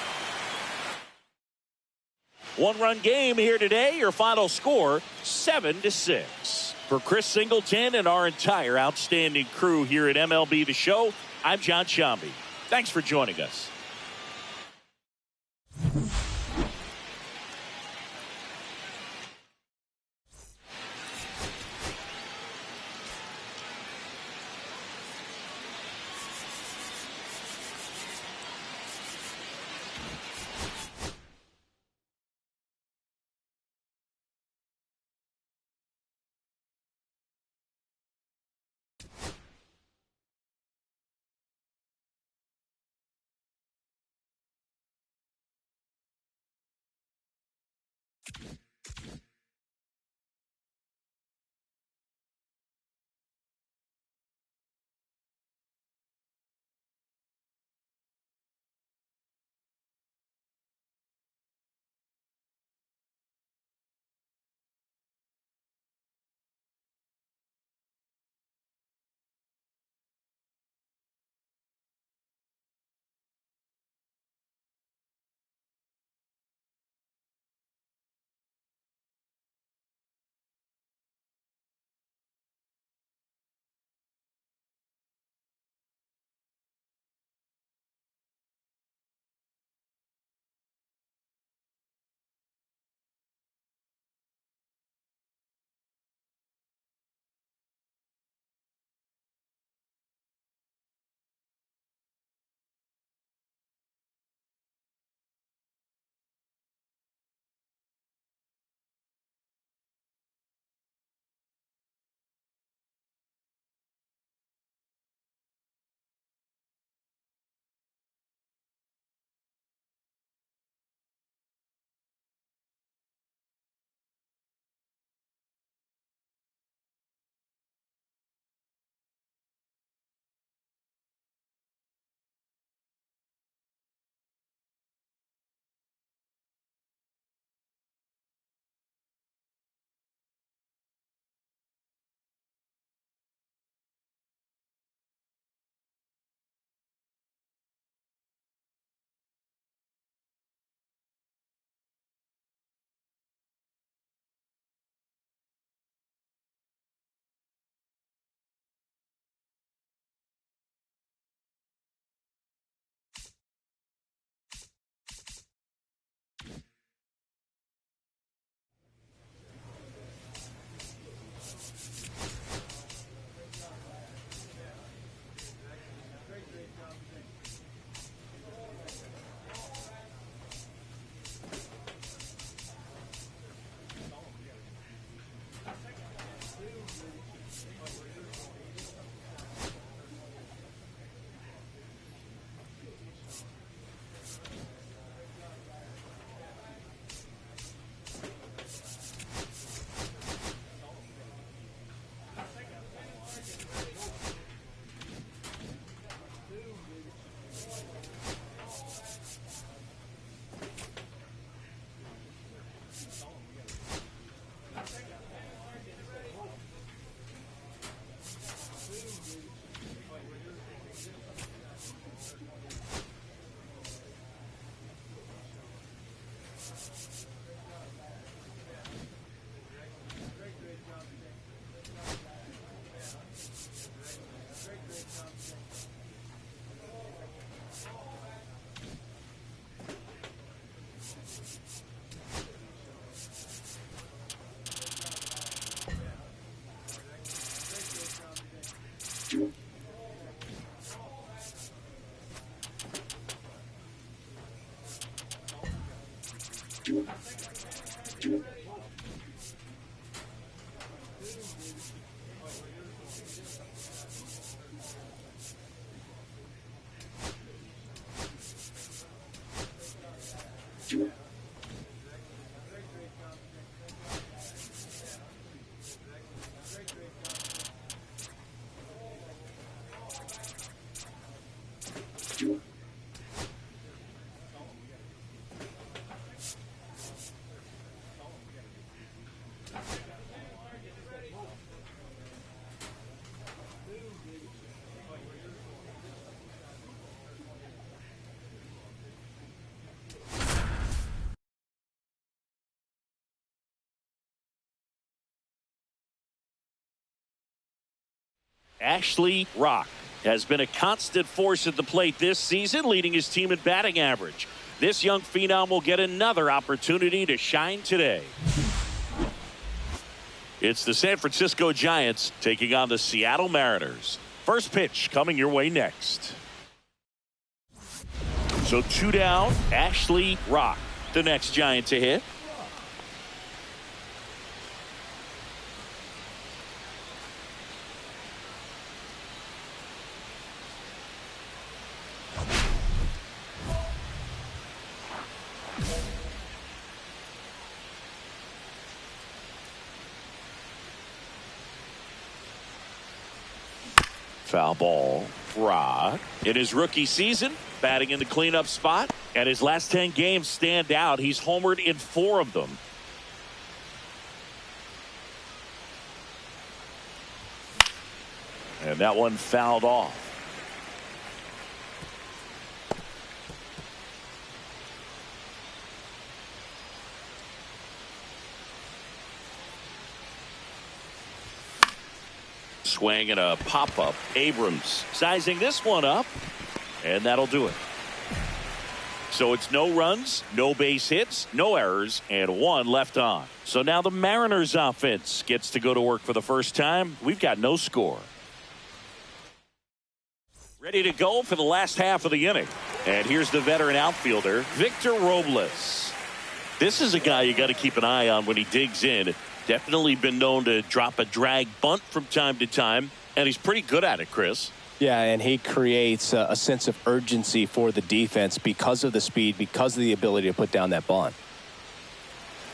Speaker 1: One-run game here today. Your final score, 7-6. For Chris Singleton and our entire outstanding crew here at MLB The Show, I'm John Shambi. Thanks for joining us. Ashley Rock has been a constant force at the plate this season, leading his team in batting average. This young phenom will get another opportunity to shine today. It's the San Francisco Giants taking on the Seattle Mariners. First pitch coming your way next. So 2 down, Ashley Rock, the next Giant to hit. Foul ball. Rock in his rookie season, batting in the cleanup spot, and his last 10 games stand out. He's homered in 4 of them. And that one fouled off. Swing and a pop-up. Abrams sizing this one up, and that'll do it. So it's no runs, no base hits, no errors, and 1 left on. So now the Mariners offense gets to go to work for the first time. We've got no score. Ready to go for the last half of the inning. And here's the veteran outfielder, Victor Robles. This is a guy you got to keep an eye on when he digs in. Definitely been known to drop a drag bunt from time to time, and he's pretty good at it, Chris.
Speaker 2: Yeah, and he creates a sense of urgency for the defense because of the speed, because of the ability to put down that bunt.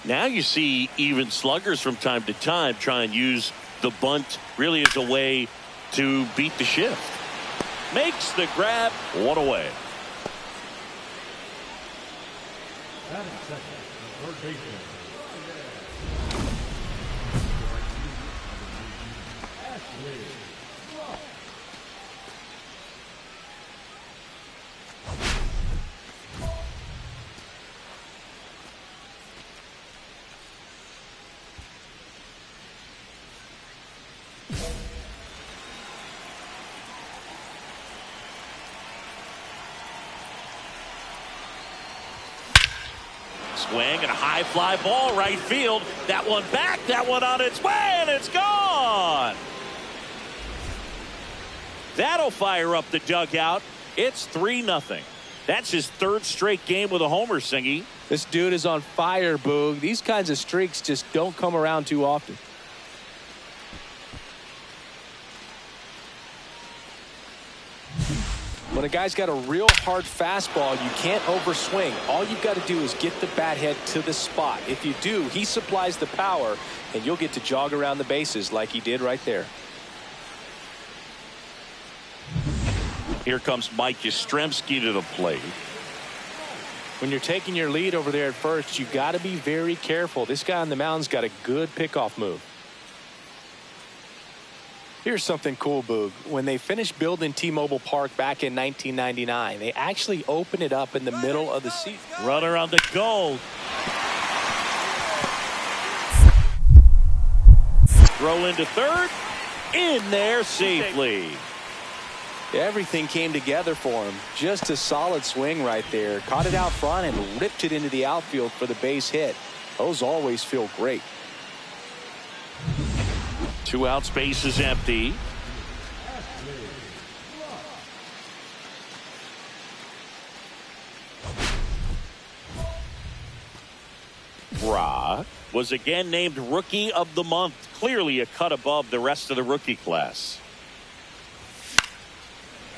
Speaker 1: Now you see even sluggers from time to time try and use the bunt really as a way to beat the shift. Makes the grab, 1 away.
Speaker 4: Batting second, third baseman.
Speaker 1: Swing and a high fly ball right field. That one back, that one on its way, and it's gone. That'll fire up the dugout. It's 3-0. That's his 3rd straight game with a homer, Singy.
Speaker 2: This dude is on fire, Boog. These kinds of streaks just don't come around too often. When a guy's got a real hard fastball, you can't overswing. All you've got to do is get the bat head to the spot. If you do, he supplies the power, and you'll get to jog around the bases like he did right there.
Speaker 1: Here comes Mike Yastrzemski to the plate.
Speaker 2: When you're taking your lead over there at first, you got to be very careful. This guy on the mound's got a good pickoff move. Here's something cool, Boog. When they finished building T-Mobile Park back in 1999, they actually opened it up in the middle of the season.
Speaker 1: Runner on the goal. Throw into third. In there safely.
Speaker 2: Everything came together for him. Just a solid swing right there. Caught it out front and ripped it into the outfield for the base hit. Those always feel great.
Speaker 1: 2 outs, base is empty. Rock was again named Rookie of the Month. Clearly a cut above the rest of the rookie class.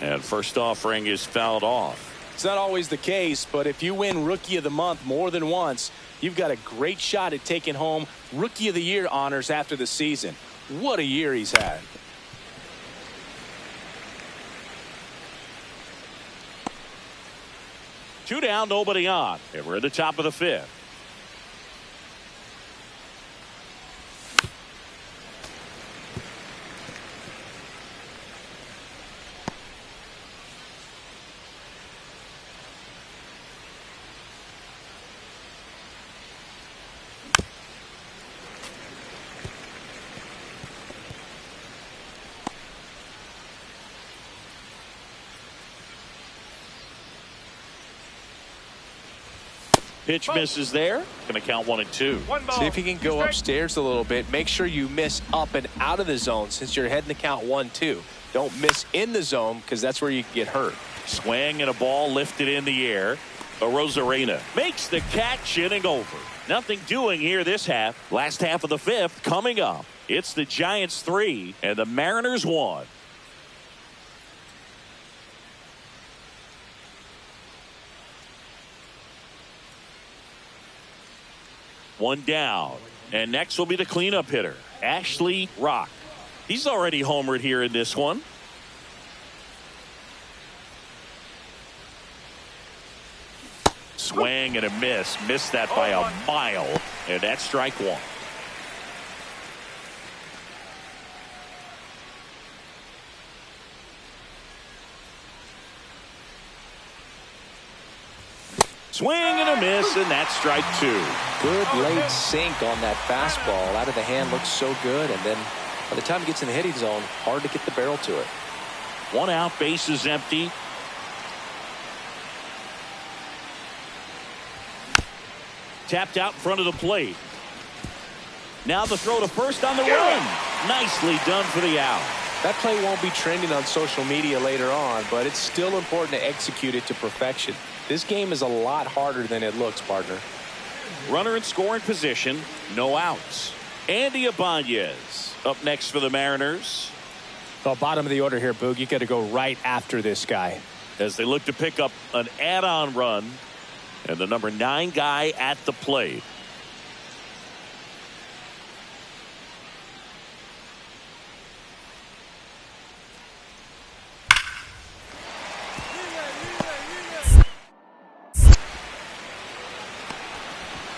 Speaker 1: And first offering is fouled off.
Speaker 2: It's not always the case, but if you win Rookie of the Month more than once, you've got a great shot at taking home Rookie of the Year honors after the season. What a year he's had.
Speaker 1: Two down, nobody on. And we're at the top of the fifth. Pitch misses there. Going to count 1 and 2.
Speaker 2: See if you can go upstairs a little bit. Make sure you miss up and out of the zone since you're heading to count 1-2. Don't miss in the zone because that's where you can get hurt.
Speaker 1: Swing and a ball lifted in the air. Rosarena makes the catch, inning over. Nothing doing here this half. Last half of the fifth coming up. It's the Giants 3 and the Mariners 1. One down. And next will be the cleanup hitter, Ashley Rock. He's already homered here in this one. Swing and a miss. Missed that by a mile. And that's strike 1. Swing and a miss, and that's strike 2.
Speaker 2: Good late sink on that fastball. Out of the hand looks so good, and then by the time it gets in the hitting zone, hard to get the barrel to it.
Speaker 1: 1 out, base is empty. Tapped out in front of the plate. Now the throw to first on the run. Nicely done for the out.
Speaker 2: That play won't be trending on social media later on, but it's still important to execute it to perfection. This game is a lot harder than it looks, partner.
Speaker 1: Runner in scoring position, no outs. Andy Ibanez up next for the Mariners.
Speaker 2: Well, bottom of the order here, Boog. You got to go right after this guy.
Speaker 1: As they look to pick up an add-on run. And the number 9 guy at the plate.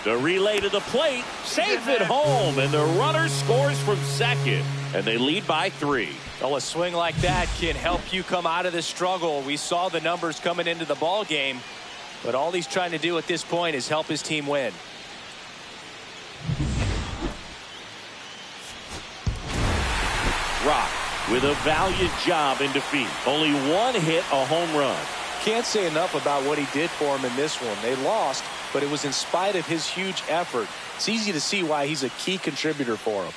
Speaker 1: The relay to the plate, safe at home, and the runner scores from second, and they lead by 3.
Speaker 2: Well, a swing like that can help you come out of the struggle. We saw the numbers coming into the ball game, but all he's trying to do at this point is help his team win.
Speaker 1: Rock with a valiant job in defeat. Only 1 hit, a home run.
Speaker 2: Can't say enough about what he did for him in this one. They lost, but it was in spite of his huge effort. It's easy to see why he's a key contributor for him.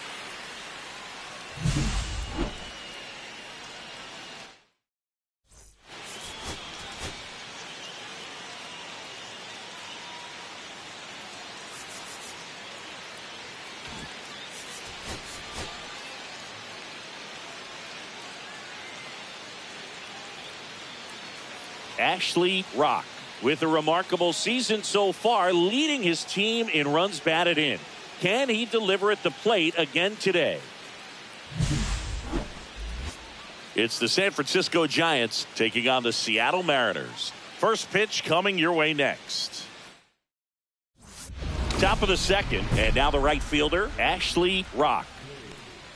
Speaker 1: Ashley Rock with a remarkable season so far, leading his team in runs batted in. Can he deliver at the plate again today? It's the San Francisco Giants taking on the Seattle Mariners. First pitch coming your way next. Top of the second, and now the right fielder, Ashley Rock.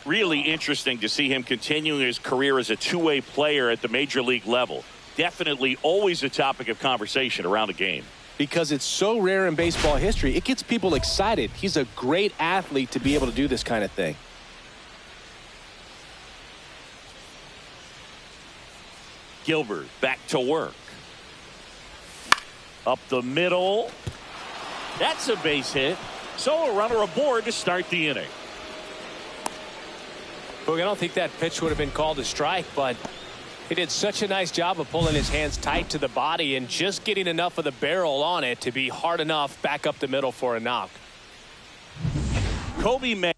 Speaker 1: Really interesting to see him continuing his career as a two-way player at the major league level. Definitely always a topic of conversation around the game.
Speaker 2: Because it's so rare in baseball history, it gets people excited. He's a great athlete to be able to do this kind of thing.
Speaker 1: Gilbert back to work. Up the middle. That's a base hit. So a runner aboard to start the inning.
Speaker 2: Look, I don't think that pitch would have been called a strike, but he did such a nice job of pulling his hands tight to the body and just getting enough of the barrel on it to be hard enough back up the middle for a knock.
Speaker 1: Kobe May.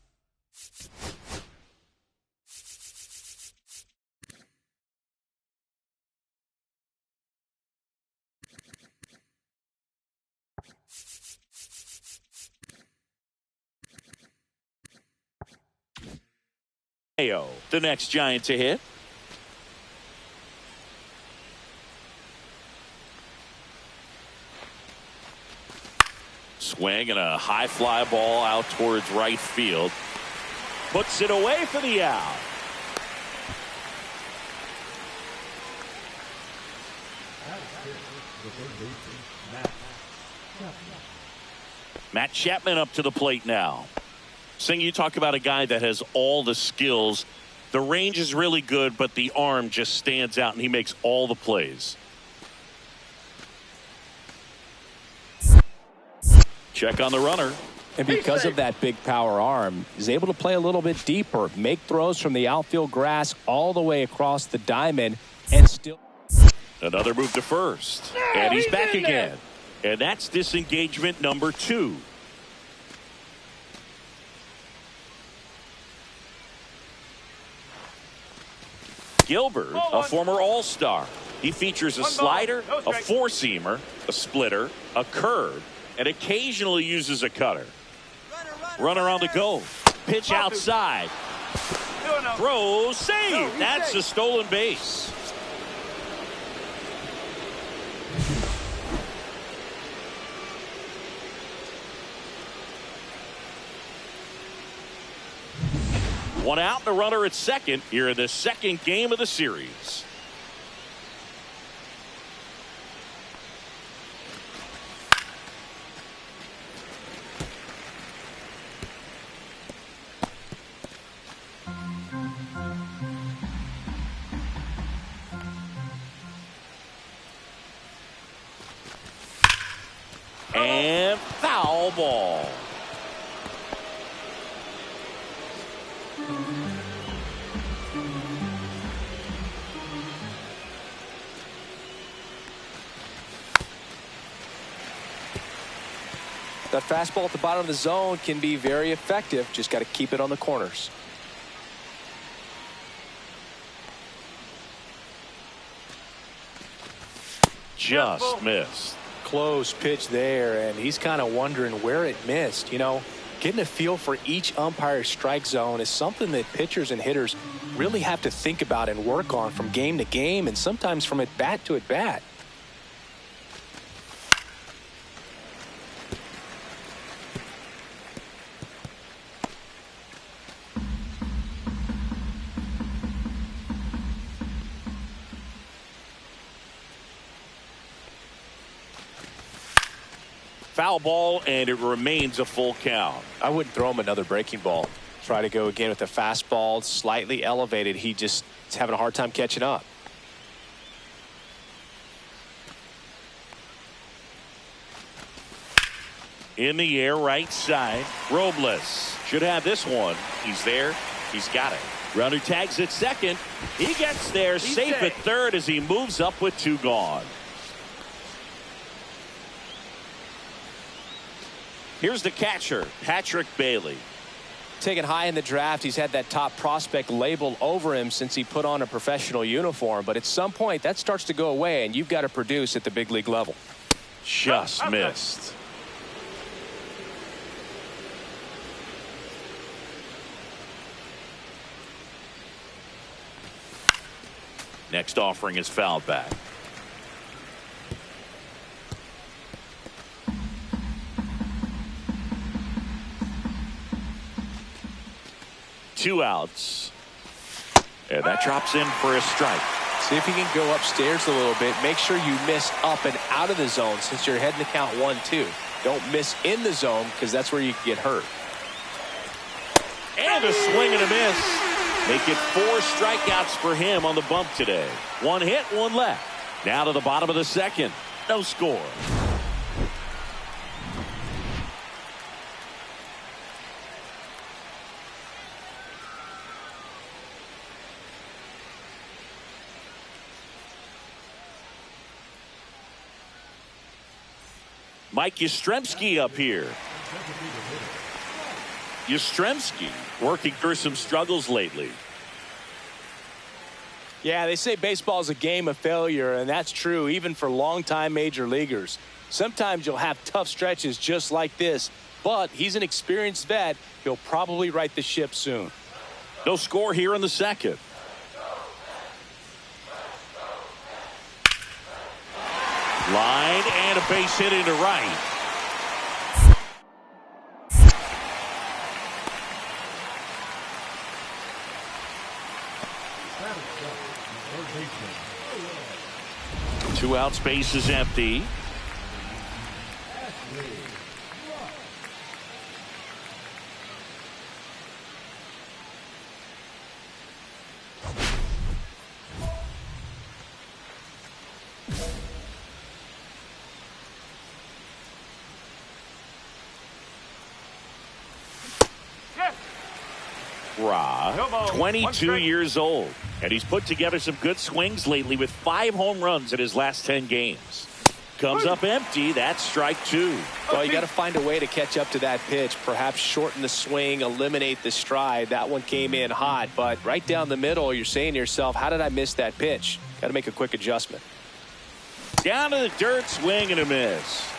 Speaker 1: The next Giant to hit. Swing and a high fly ball out towards right field. Puts it away for the out. Matt Chapman up to the plate now. Sing, you talk about a guy that has all the skills. The range is really good, but the arm just stands out, and he makes all the plays. Check on the runner.
Speaker 2: And because of that big power arm, he's able to play a little bit deeper, make throws from the outfield grass all the way across the diamond, and still.
Speaker 1: Another move to first. And he's back again. And that's disengagement number 2. Gilbert, a former All-Star. He features a slider, a four-seamer, a splitter, a curve, and occasionally uses a cutter. Runner on the go. Pitch outside. Throw, save. That's a stolen base. One out and a runner at second here in the second game of the series. And foul ball.
Speaker 2: That fastball at the bottom of the zone can be very effective. Just got to keep it on the corners.
Speaker 1: Just missed.
Speaker 2: Close pitch there, and he's kind of wondering where it missed. You know, getting a feel for each umpire's strike zone is something that pitchers and hitters really have to think about and work on from game to game, and sometimes from at bat to at bat.
Speaker 1: Foul ball, and it remains a full count.
Speaker 2: I wouldn't throw him another breaking ball. Try to go again with the fastball, slightly elevated. He just is having a hard time catching up.
Speaker 1: In the air, right side. Robles should have this one. He's there. He's got it. Runner tags at second. He gets there, safe at third as he moves up with 2 gone. Here's the catcher, Patrick Bailey.
Speaker 2: Taken high in the draft, he's had that top prospect label over him since he put on a professional uniform. But at some point, that starts to go away, and you've got to produce at the big league level.
Speaker 1: Just missed. Next offering is fouled back. Two outs. And that drops in for a strike.
Speaker 2: See if you can go upstairs a little bit. Make sure you miss up and out of the zone since you're heading to count 1-2. Don't miss in the zone because that's where you can get hurt.
Speaker 1: And a swing and a miss. Make it 4 strikeouts for him on the bump today. 1 hit, 1 left. Now to the bottom of the second. No score. Mike Yastrzemski up here. Yastrzemski working through some struggles lately.
Speaker 2: Yeah, they say baseball is a game of failure, and that's true even for longtime major leaguers. Sometimes you'll have tough stretches just like this, but he's an experienced vet. He'll probably right the ship soon.
Speaker 1: No score here in the second. Line and a base hit into right. Two outs, base is empty. Ra, 22 years old, and he's put together some good swings lately with 5 home runs in his last 10 games. Comes up empty. That's strike 2.
Speaker 2: Well, you got to find a way to catch up to that pitch. Perhaps shorten the swing, eliminate the stride. That one came in hot, but right down the middle, you're saying to yourself, how did I miss that pitch? Got to make a quick adjustment.
Speaker 1: Down to the dirt, swing and a miss.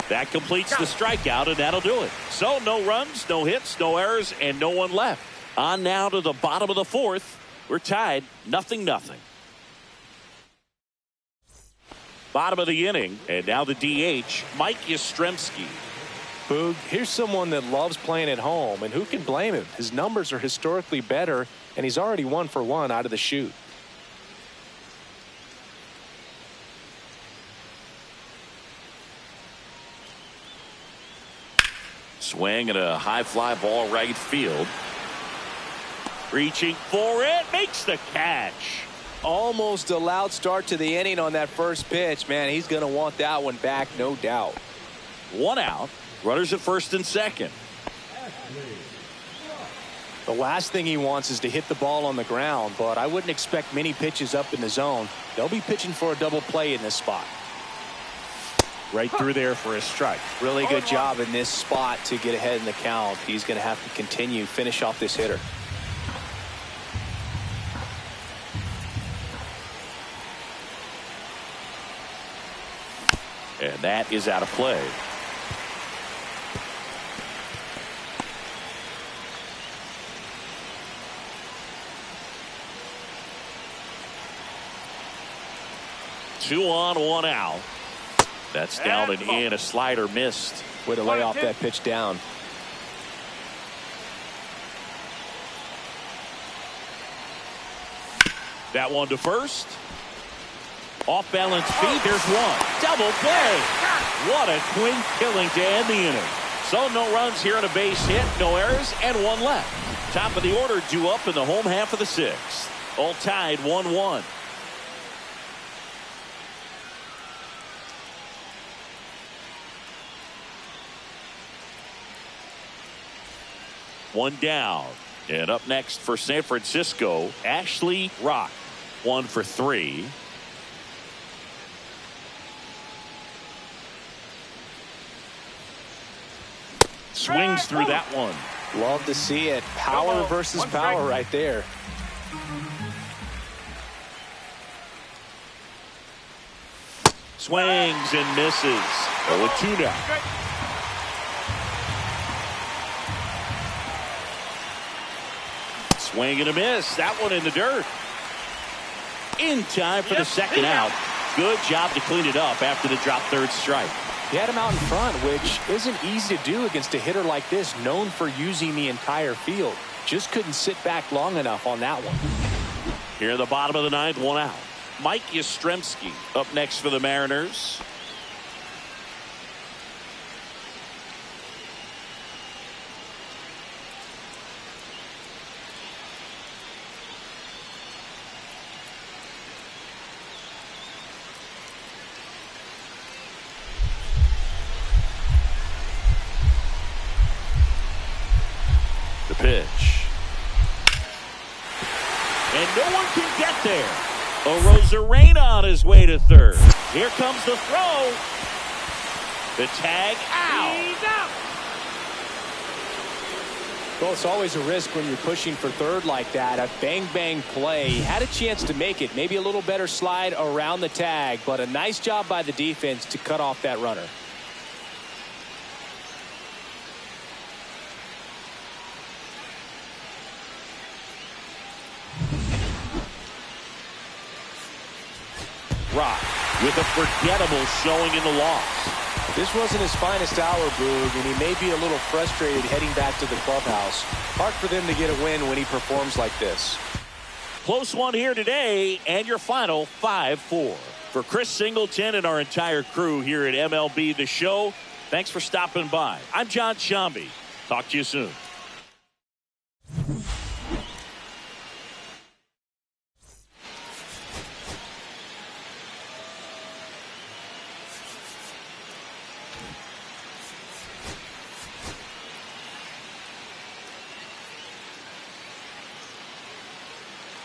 Speaker 1: That completes the strikeout, and that'll do it. So no runs, no hits, no errors, and no one left. On now to the bottom of the 4th. We're tied, 0-0. Bottom of the inning, and now the DH, Mike Yastrzemski.
Speaker 2: Boog, here's someone that loves playing at home, and who can blame him? His numbers are historically better, and he's already 1 for 1 out of the chute.
Speaker 1: Swing and a high fly ball right field. Reaching for it, makes the catch.
Speaker 2: Almost a loud start to the inning on that first pitch. Man, he's going to want that one back, no doubt.
Speaker 1: 1 out. Runners at first and second.
Speaker 2: The last thing he wants is to hit the ball on the ground, but I wouldn't expect many pitches up in the zone. They'll be pitching for a double play in this spot.
Speaker 1: Right through there for a strike.
Speaker 2: Really good job in this spot to get ahead in the count. He's going to have to continue, finish off this hitter.
Speaker 1: And that is out of play. Two on, 1 out. That's down and in. A slider missed.
Speaker 2: Way to lay off that pitch down.
Speaker 1: That one to first. Off balance feet. There's one. Double play. What a clean killing to end the inning. So no runs here on a base hit. No errors and 1 left. Top of the order due up in the home half of the 6th. All tied 1-1. One down. And up next for San Francisco, Ashley Rock. 1 for 3. Swings through that one.
Speaker 2: Love to see it. Power versus power right there.
Speaker 1: Swings and misses. 0-2 now. Swing and a miss. That one in the dirt. In time for the second out. Good job to clean it up after the drop third strike.
Speaker 2: He had him out in front, which isn't easy to do against a hitter like this, known for using the entire field. Just couldn't sit back long enough on that one.
Speaker 1: Here in the bottom of the 9th, 1 out. Mike Yastrzemski up next for the Mariners. Pitch. And no one can get there. Arozarena on his way to third. Here comes the throw. The tag out.
Speaker 2: Well, it's always a risk when you're pushing for third like that. A bang-bang play. Had a chance to make it. Maybe a little better slide around the tag, but a nice job by the defense to cut off that runner.
Speaker 1: Rock with a forgettable showing in the loss.
Speaker 2: This wasn't his finest hour, Boog, and he may be a little frustrated heading back to the clubhouse. Hard for them to get a win when he performs like this.
Speaker 1: Close one here today, and your final 5-4. For Chris Singleton and our entire crew here at MLB The Show, thanks for stopping by. I'm John Shambi. Talk to you soon.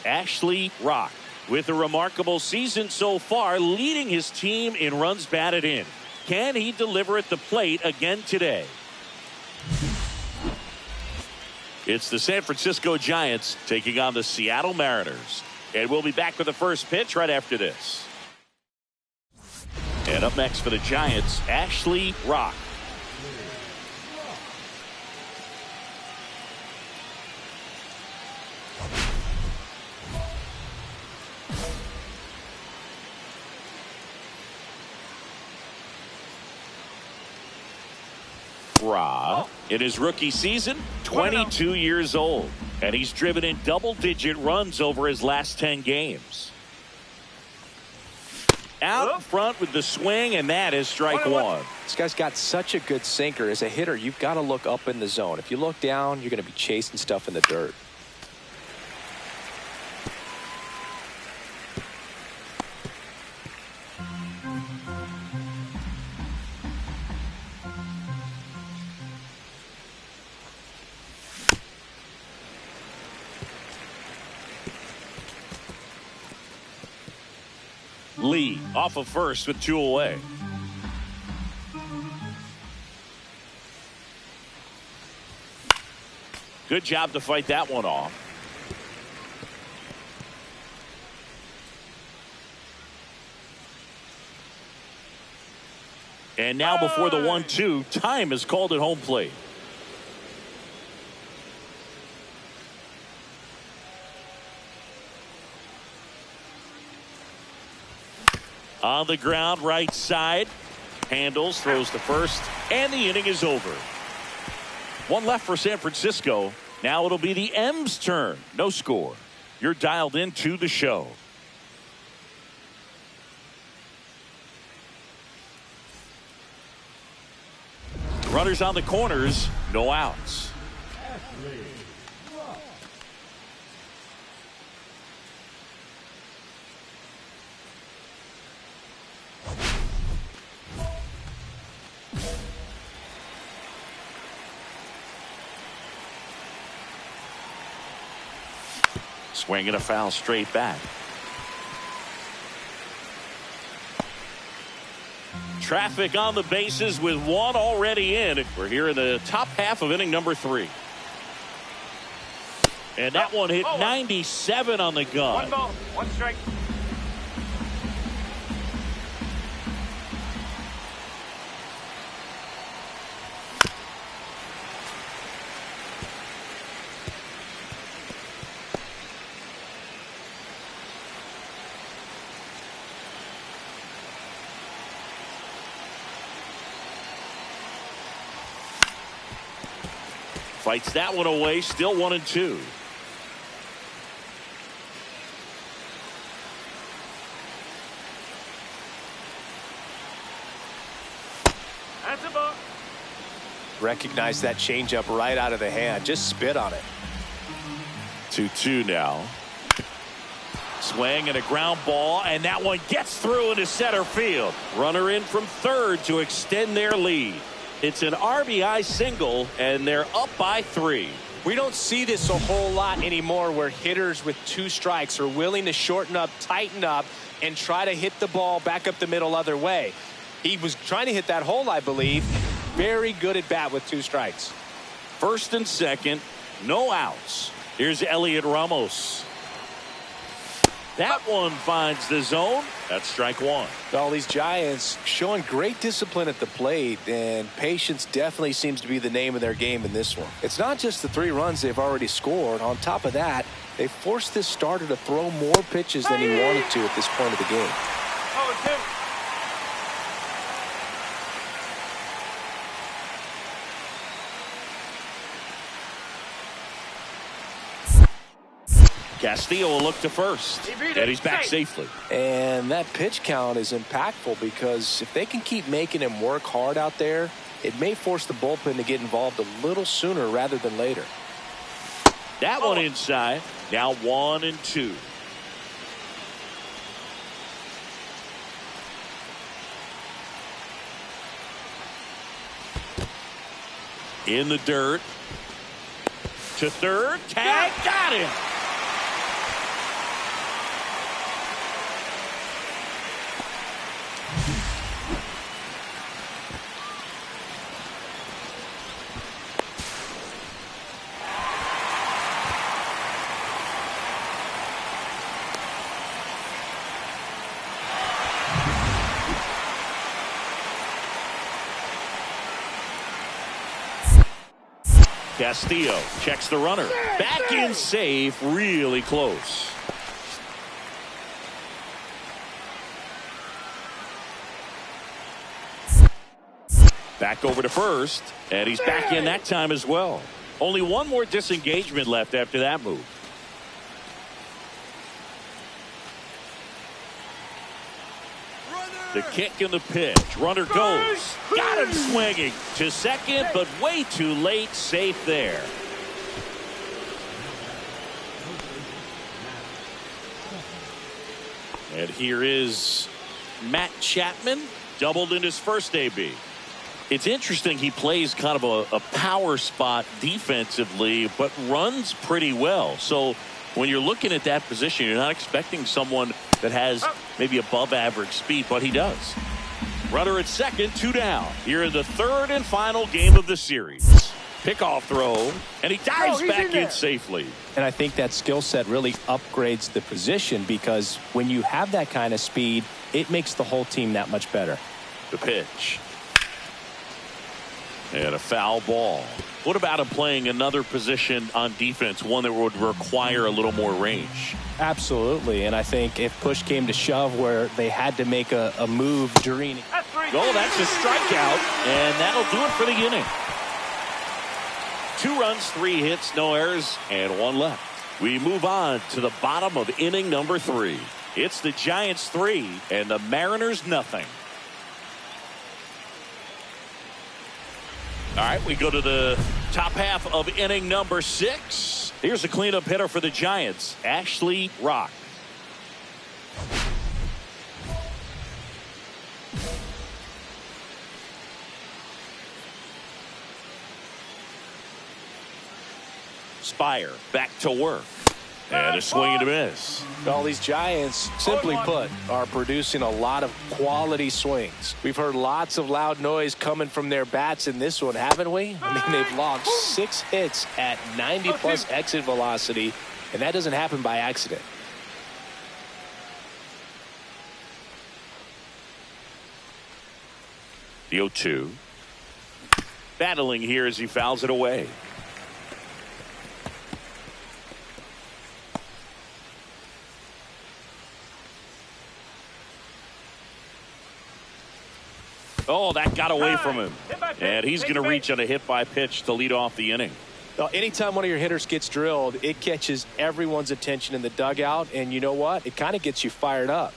Speaker 1: Ashley Rock with a remarkable season so far, leading his team in runs batted in. Can he deliver at the plate again today? It's the San Francisco Giants taking on the Seattle Mariners. And we'll be back with the first pitch right after this. And up next for the Giants, Ashley Rock. Rock, in his rookie season, 22 years old, and he's driven in double-digit runs over his last 10 games. Out in front with the swing, and that is strike one.
Speaker 2: This guy's got such a good sinker. As a hitter, you've got to look up in the zone. If you look down, you're going to be chasing stuff in the dirt.
Speaker 1: Lee off of first with 2 away. Good job to fight that one off. And now before the 1-2, time is called at home plate. On the ground, right side. Handles, throws to first, and the inning is over. One left for San Francisco. Now it'll be the M's turn. No score. You're dialed into the show. Runners on the corners, no outs. Swing and a foul straight back. Traffic on the bases with one already in. We're here in the top half of inning number 3. And that one hit 97 on the gun.
Speaker 3: 1 ball, 1 strike.
Speaker 1: Fights that one away, still 1-2.
Speaker 3: That's a ball.
Speaker 2: Recognize that changeup right out of the hand. Just spit on it.
Speaker 1: 2-2 now. Swing and a ground ball, and that one gets through into center field. Runner in from third to extend their lead. It's an RBI single, and they're up by 3.
Speaker 2: We don't see this a whole lot anymore where hitters with 2 strikes are willing to shorten up, tighten up, and try to hit the ball back up the middle other way. He was trying to hit that hole, I believe. Very good at bat with 2 strikes.
Speaker 1: First and second, no outs. Here's Elliot Ramos. That one finds the zone. That's strike one.
Speaker 2: All these Giants showing great discipline at the plate, and patience definitely seems to be the name of their game in this one. It's not just the 3 runs they've already scored. On top of that, they forced this starter to throw more pitches than he wanted to at this point of the game.
Speaker 3: Oh, 2.
Speaker 1: Castillo will look to first, and he's back safely.
Speaker 2: And that pitch count is impactful because if they can keep making him work hard out there, it may force the bullpen to get involved a little sooner rather than later.
Speaker 1: That one inside. Now 1-2. In the dirt. To third. Tag. Got him. Castillo checks the runner. Back in safe, really close. Back over to first, and he's back in that time as well. Only one more disengagement left after that move. The kick and the pitch. Runner goes. Got him swinging to second, but way too late. Safe there. And here is Matt Chapman, doubled in his first AB. It's interesting, he plays kind of a power spot defensively, but runs pretty well. So when you're looking at that position, you're not expecting someone that has maybe above average speed, but he does. Runner at second, 2 down. Here in the third and final game of the series. Pickoff throw, and he dives back in safely.
Speaker 2: And I think that skill set really upgrades the position because when you have that kind of speed, it makes the whole team that much better.
Speaker 1: The pitch. And a foul ball. What about him playing another position on defense, one that would require a little more range?
Speaker 2: Absolutely, and I think if push came to shove where they had to make a move during...
Speaker 1: Oh, that's a strikeout, and that'll do it for the inning. 2 runs, 3 hits, no errors, and 1 left. We move on to the bottom of inning number 3. It's the Giants 3 and the Mariners nothing. All right, we go to the top half of inning number 6. Here's a cleanup hitter for the Giants, Ashley Rock. Spire back to work. And a swing and a miss.
Speaker 2: All these Giants, simply put, are producing a lot of quality swings. We've heard lots of loud noise coming from their bats in this one, haven't we? I mean, they've logged 6 hits at 90+ exit velocity, and that doesn't happen by accident.
Speaker 1: The 0-2. Battling here as he fouls it away. Oh, that got away from him. And he's going to reach on a hit-by pitch to lead off the inning.
Speaker 2: Well, anytime one of your hitters gets drilled, it catches everyone's attention in the dugout. And you know what? It kind of gets you fired up.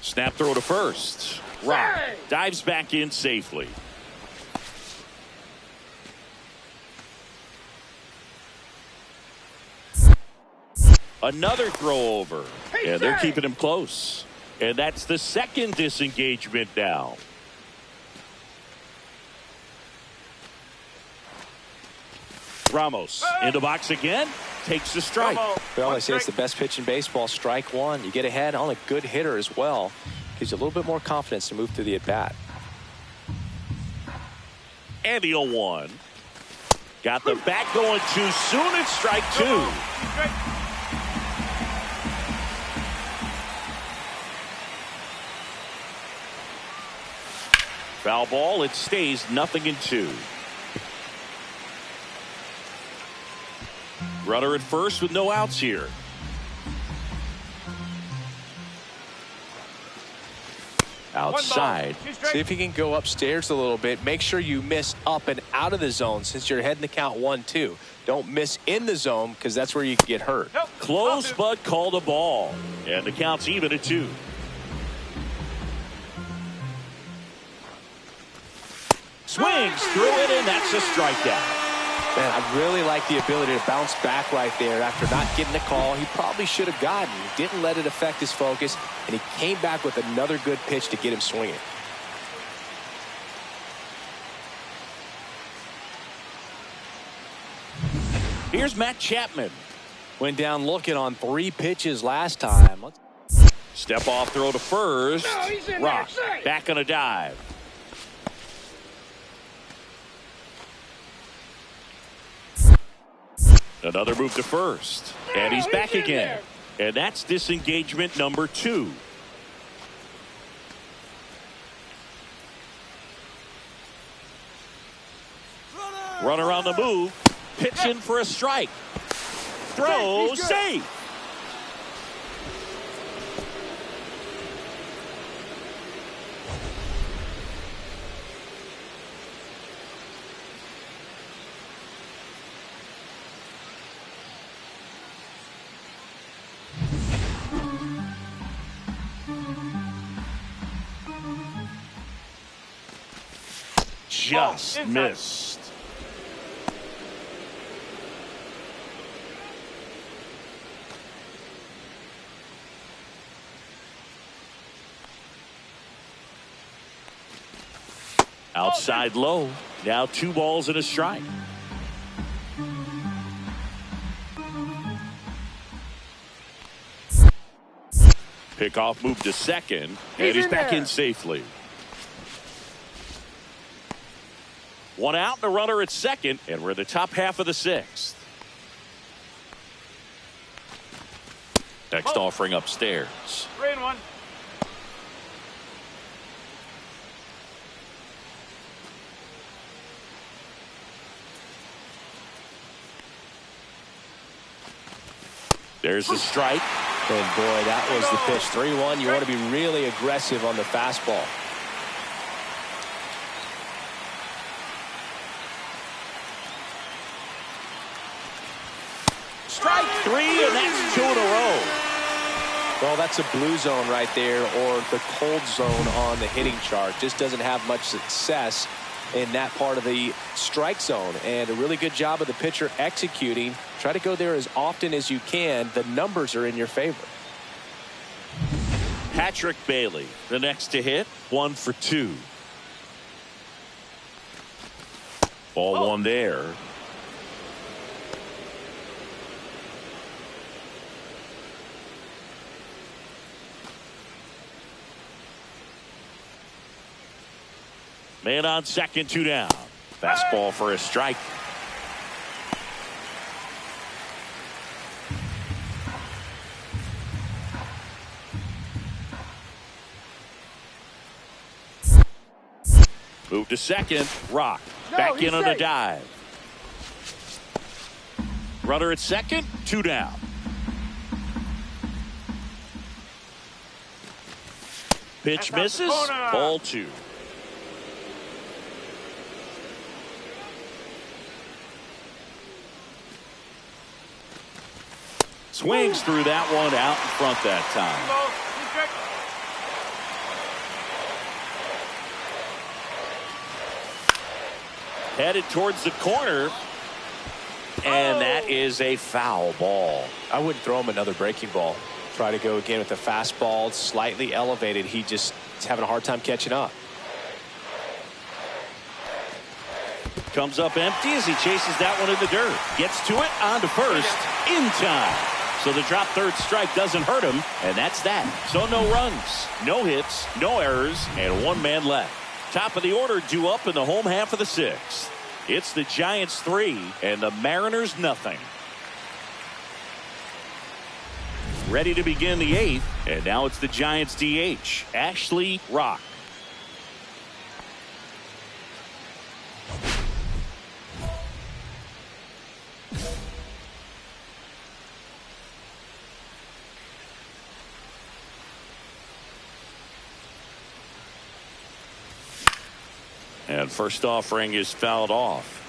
Speaker 1: Snap throw to first. Rock dives back in safely. Another throw over. And they're keeping him close. And that's the second disengagement now. Ramos in the box again. Takes the strike.
Speaker 2: Well, I say it's the best pitch in baseball. Strike one. You get ahead on a good hitter as well. Gives you a little bit more confidence to move through the at-bat.
Speaker 1: And the 0-1. Got the bat going too soon. It's strike two. Foul ball. It stays 0-2. Runner at first with no outs here. Outside.
Speaker 2: See if he can go upstairs a little bit. Make sure you miss up and out of the zone since you're heading the count 1-2. Don't miss in the zone because that's where you can get hurt.
Speaker 1: Nope. Close, but called a ball. And the count's even at 2. Swings through it, and that's a strikeout.
Speaker 2: Man, I really like the ability to bounce back right there after not getting a call he probably should have gotten. He didn't let it affect his focus, and he came back with another good pitch to get him swinging.
Speaker 1: Here's Matt Chapman.
Speaker 2: Went down looking on 3 pitches last time.
Speaker 1: Step off throw to first.
Speaker 3: No,
Speaker 1: Rock back on a dive. Another move to first. And he's back again. And that's disengagement number 2. Runner on the move. Pitching for a strike. Throw, safe. Just missed. Outside low. Now 2 balls and a strike. Pickoff move to second. And he's back in safely. 1 out and a runner at second, and we're in the top half of the 6th. Next offering upstairs.
Speaker 3: 3-1.
Speaker 1: There's the strike.
Speaker 2: And boy, that was the pitch. 3-1. You want to be really aggressive on the fastball.
Speaker 1: Strike 3, and that's 2 in a row.
Speaker 2: Well, that's a blue zone right there, or the cold zone on the hitting chart. Just doesn't have much success in that part of the strike zone. And a really good job of the pitcher executing. Try to go there as often as you can. The numbers are in your favor.
Speaker 1: Patrick Bailey, the next to hit, 1 for 2. Ball 1 there. Man on second, 2 down. Fastball for a strike. Move to second. Rock back in on a dive. Runner at second, 2 down. Pitch misses. Ball 2. Swings through that one out in front that time. Headed towards the corner. And that is a foul ball.
Speaker 2: I wouldn't throw him another breaking ball. Try to go again with the fastball, slightly elevated. He just is having a hard time catching up. Comes up empty as he chases that one in the dirt. Gets to it, on to first, in time.
Speaker 1: So the drop third strike doesn't hurt him, and that's that. So no runs, no hits, no errors, and one man left. Top of the order due up in the home half of the sixth. It's the Giants 3 and the Mariners nothing. Ready to begin the eighth, and now it's the Giants DH, Ashley Rock. And first offering is fouled off.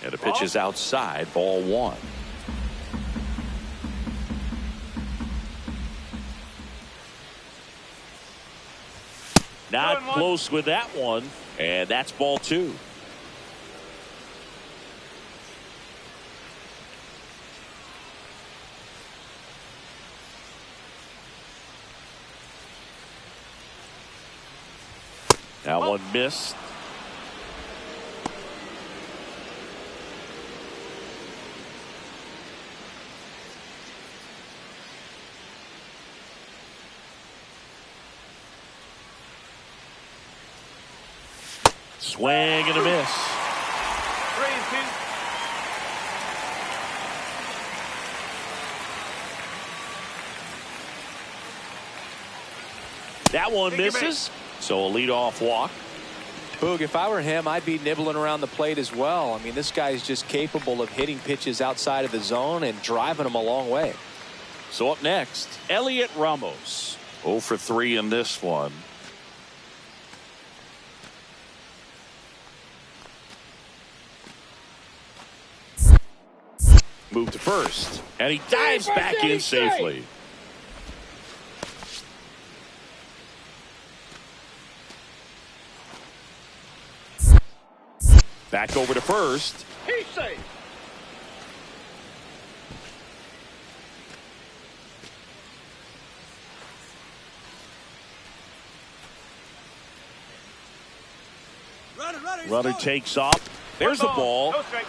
Speaker 1: And the pitch is outside, ball one. Not close with that one, and that's ball two. That one missed. Swing and a miss.
Speaker 3: 3-2.
Speaker 1: That one misses. So a leadoff walk.
Speaker 2: Boog, if I were him, I'd be nibbling around the plate as well. I mean, this guy's just capable of hitting pitches outside of the zone and driving them a long way.
Speaker 1: So up next, Elliot Ramos. 0 for 3 in this one. Move to first, and he dives back in safely. Back over to first.
Speaker 3: He's safe.
Speaker 1: Runner takes off. There's the ball.
Speaker 3: No strike.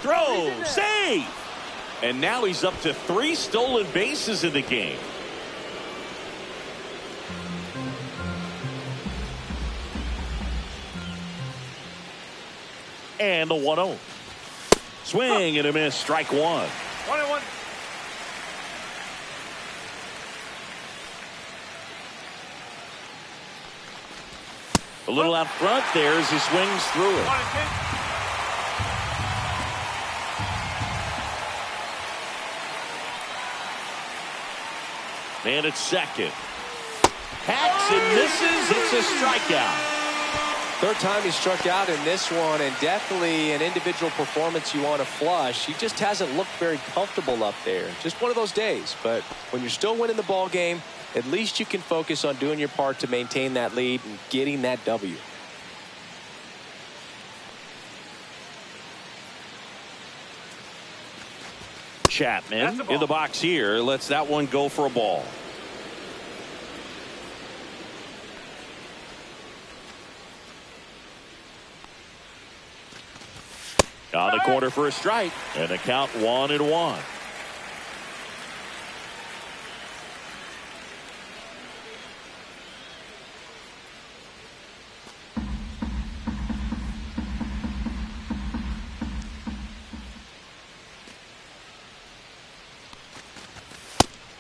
Speaker 1: Throw, save, and now he's up to 3 stolen bases in the game. And the 1-0. Swing and a miss, strike one.
Speaker 3: 1-1.
Speaker 1: A little out front there as he swings through it.
Speaker 3: 1-2.
Speaker 1: Man at second. Hacks and misses. It's a strikeout.
Speaker 2: Third time he struck out in this one, and definitely an individual performance you want to flush. He just hasn't looked very comfortable up there. Just one of those days. But when you're still winning the ball game, at least you can focus on doing your part to maintain that lead and getting that W.
Speaker 1: Chapman in the box here. Lets that one go for a ball. On the corner for a strike, and the count 1-1.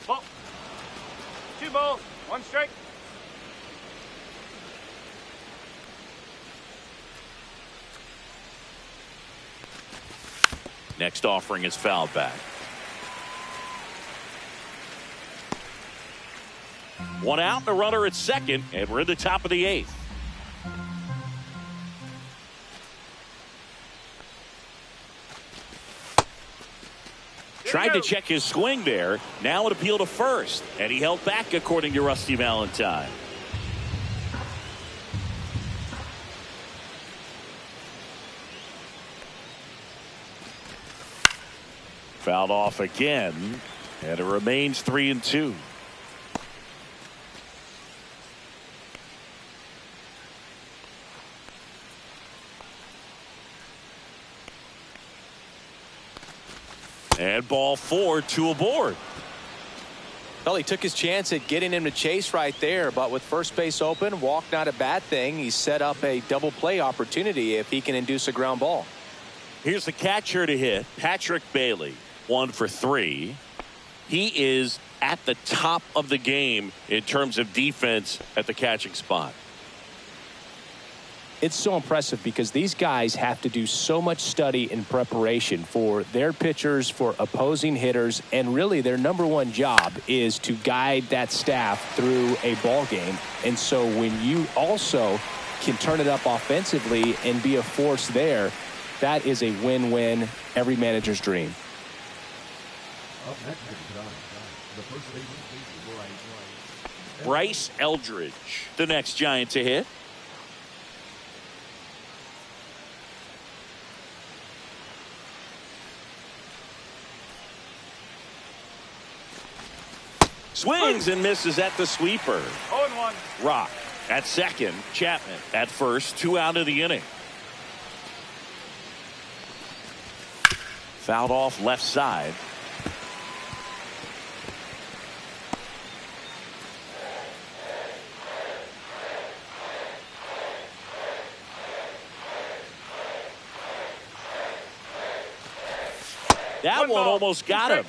Speaker 3: Ball. 2 balls, 1 strike.
Speaker 1: Next offering is fouled back. 1 out, the runner at second, and we're in the top of the 8th. Tried to check his swing there. Now an appeal to first, and he held back according to Rusty Valentine. Fouled off again, and it remains 3-2. And ball 4, 2 aboard.
Speaker 2: Well, he took his chance at getting him to chase right there, but with first base open, walk not a bad thing. He set up a double play opportunity if he can induce a ground ball.
Speaker 1: Here's the catcher to hit, Patrick Bailey, 1 for 3. He is at the top of the game in terms of defense at the catching spot.
Speaker 2: It's so impressive because these guys have to do so much study and preparation for their pitchers, for opposing hitters, and really their number one job is to guide that staff through a ball game. And so when you also can turn it up offensively and be a force there, that is a win-win, every manager's dream.
Speaker 4: Up next is the first baseman,
Speaker 1: Bryce Eldridge, the next Giant to hit. Swings and misses at the sweeper.
Speaker 3: 0-1.
Speaker 1: Rock at second. Chapman at first. 2 out of the inning. Fouled off left side. That one almost got him.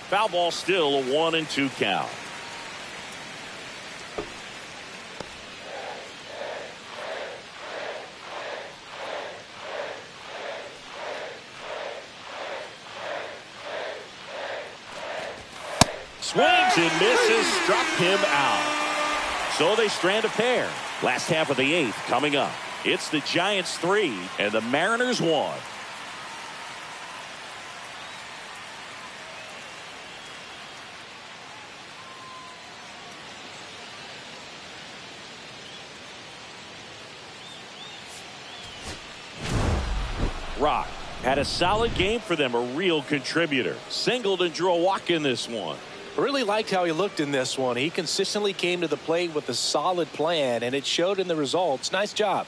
Speaker 1: Foul ball, still a 1-2 count. Swings and misses, struck him out. So they strand a pair. Last half of the 8th coming up. It's the Giants 3 and the Mariners 1. Rock had a solid game for them, a real contributor. Singled and drew a walk in this one.
Speaker 2: I really liked how he looked in this one. He consistently came to the plate with a solid plan, and it showed in the results. Nice job.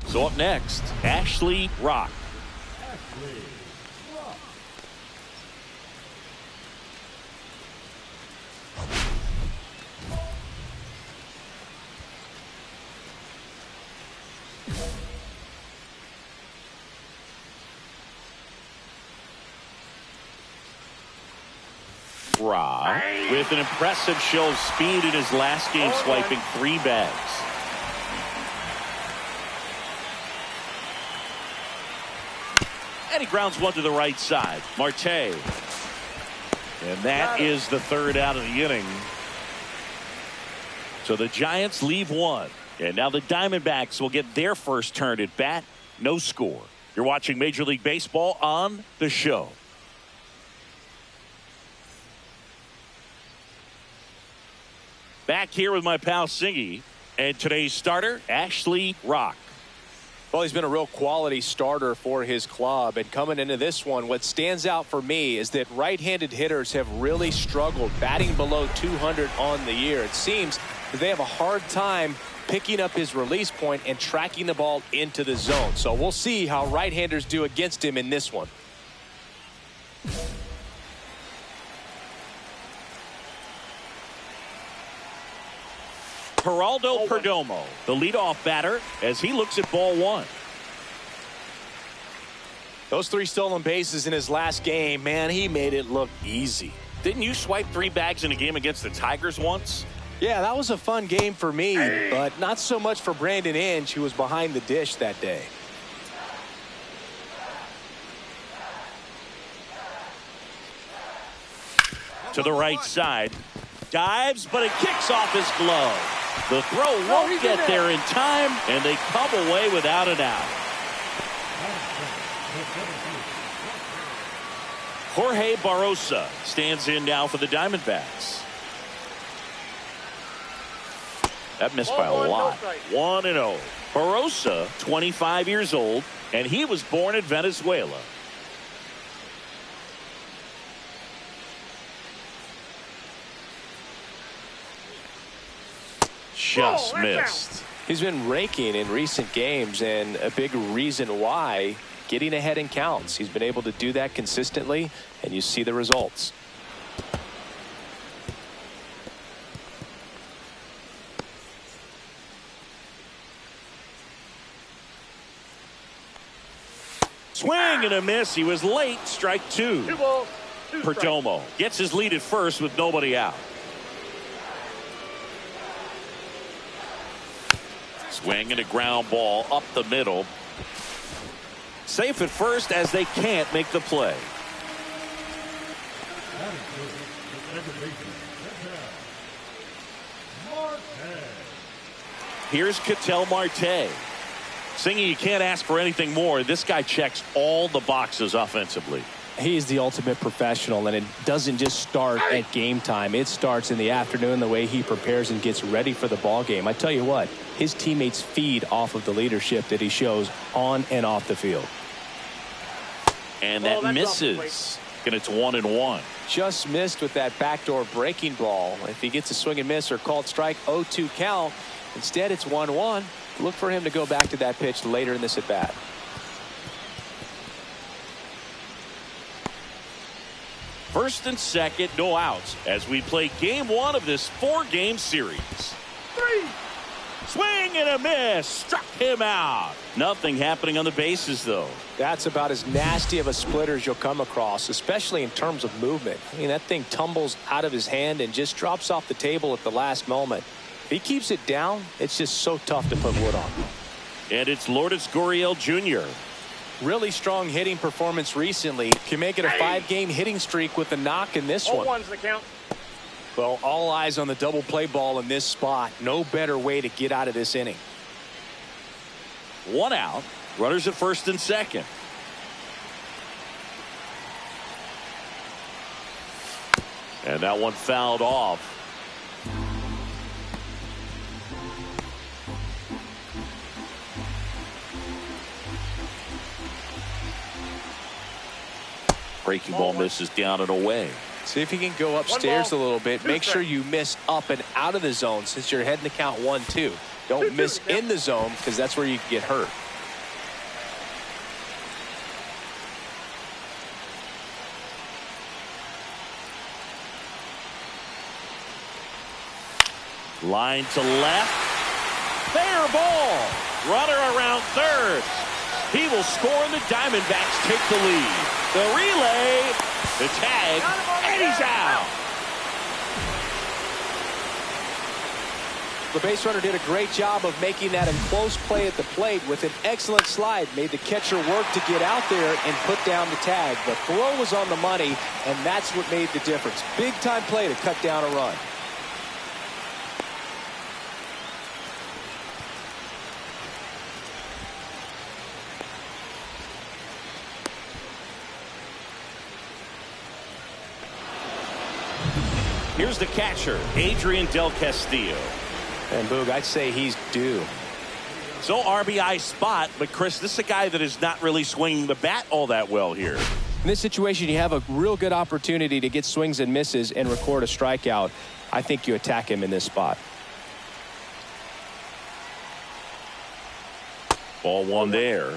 Speaker 1: So up next, Ashley Rock. Rock with an impressive show of speed in his last game, swiping 3 bags. And he grounds one to the right side. Marte. And that is the 3rd out of the inning. So the Giants leave 1. And now the Diamondbacks will get their first turn at bat. No score. You're watching Major League Baseball on The Show. Back here with my pal Singy. And today's starter, Ashley Rock.
Speaker 2: Well, he's been a real quality starter for his club. And coming into this one, what stands out for me is that right-handed hitters have really struggled batting below 200 on the year. It seems that they have a hard time picking up his release point and tracking the ball into the zone. So we'll see how right-handers do against him in this one.
Speaker 1: Geraldo Perdomo, the leadoff batter, as he looks at ball 1.
Speaker 2: Those 3 stolen bases in his last game, man, he made it look easy.
Speaker 1: Didn't you swipe 3 bags in a game against the Tigers once?
Speaker 2: Yeah, that was a fun game for me, but not so much for Brandon Inge, who was behind the dish that day.
Speaker 1: To the right side. Dives, but it kicks off his glove. The throw won't get there in time, and they come away without an out. Jorge Barrosa stands in now for the Diamondbacks. That missed by a lot. 1-0. Barrosa, 25 years old, and he was born in Venezuela. Just missed.
Speaker 2: He's been raking in recent games, and a big reason why, getting ahead in counts. He's been able to do that consistently, and you see the results.
Speaker 1: Swing and a miss. He was late. Strike 2.
Speaker 3: 2 balls, 2 strikes.
Speaker 1: Perdomo gets his lead at first with nobody out. Swing and a ground ball up the middle. Safe at first as they can't make the play. Here's Ketel Marte. Singy, you can't ask for anything more. This guy checks all the boxes offensively.
Speaker 2: He's the ultimate professional, and it doesn't just start at game time. It starts in the afternoon, the way he prepares and gets ready for the ball game. I tell you what, his teammates feed off of the leadership that he shows on and off the field.
Speaker 1: And that misses. And it's 1-1.
Speaker 2: Just missed with that backdoor breaking ball. If he gets a swing and miss or called strike, 0-2 count. Instead, it's 1-1. Look for him to go back to that pitch later in this at bat.
Speaker 1: First and second, no outs as we play game 1 of this 4-game series. 3. Swing and a miss. Struck him out. Nothing happening on the bases, though.
Speaker 2: That's about as nasty of a splitter as you'll come across, especially in terms of movement. I mean, that thing tumbles out of his hand and just drops off the table at the last moment. If he keeps it down, it's just so tough to put wood on.
Speaker 1: And it's Lourdes Gurriel Jr.
Speaker 2: Really strong hitting performance recently. Can make it a 5-game hitting streak with a knock in this one.
Speaker 3: 0-1's the count.
Speaker 2: Well, all eyes on the double play ball in this spot. No better way to get out of this inning.
Speaker 1: 1 out. Runners at first and second. And that one fouled off. Breaking ball misses down and away.
Speaker 2: See if he can go upstairs a little bit. Make sure you miss up and out of the zone since you're heading the count 1-2. Don't miss in the zone because that's where you can get hurt.
Speaker 1: Line to left. Fair ball. Runner around third. He will score and the Diamondbacks take the lead. The relay, the tag, and he's out.
Speaker 2: The base runner did a great job of making that a close play at the plate with an excellent slide. Made the catcher work to get out there and put down the tag. The throw was on the money, and that's what made the difference. Big time play to cut down a run.
Speaker 1: Here's the catcher, Adrian Del Castillo.
Speaker 2: And Boog, I'd say he's due.
Speaker 1: So RBI spot, but Chris, this is a guy that is not really swinging the bat all that well here.
Speaker 2: In this situation, you have a real good opportunity to get swings and misses and record a strikeout. I think you attack him in this spot.
Speaker 1: Ball 1 there.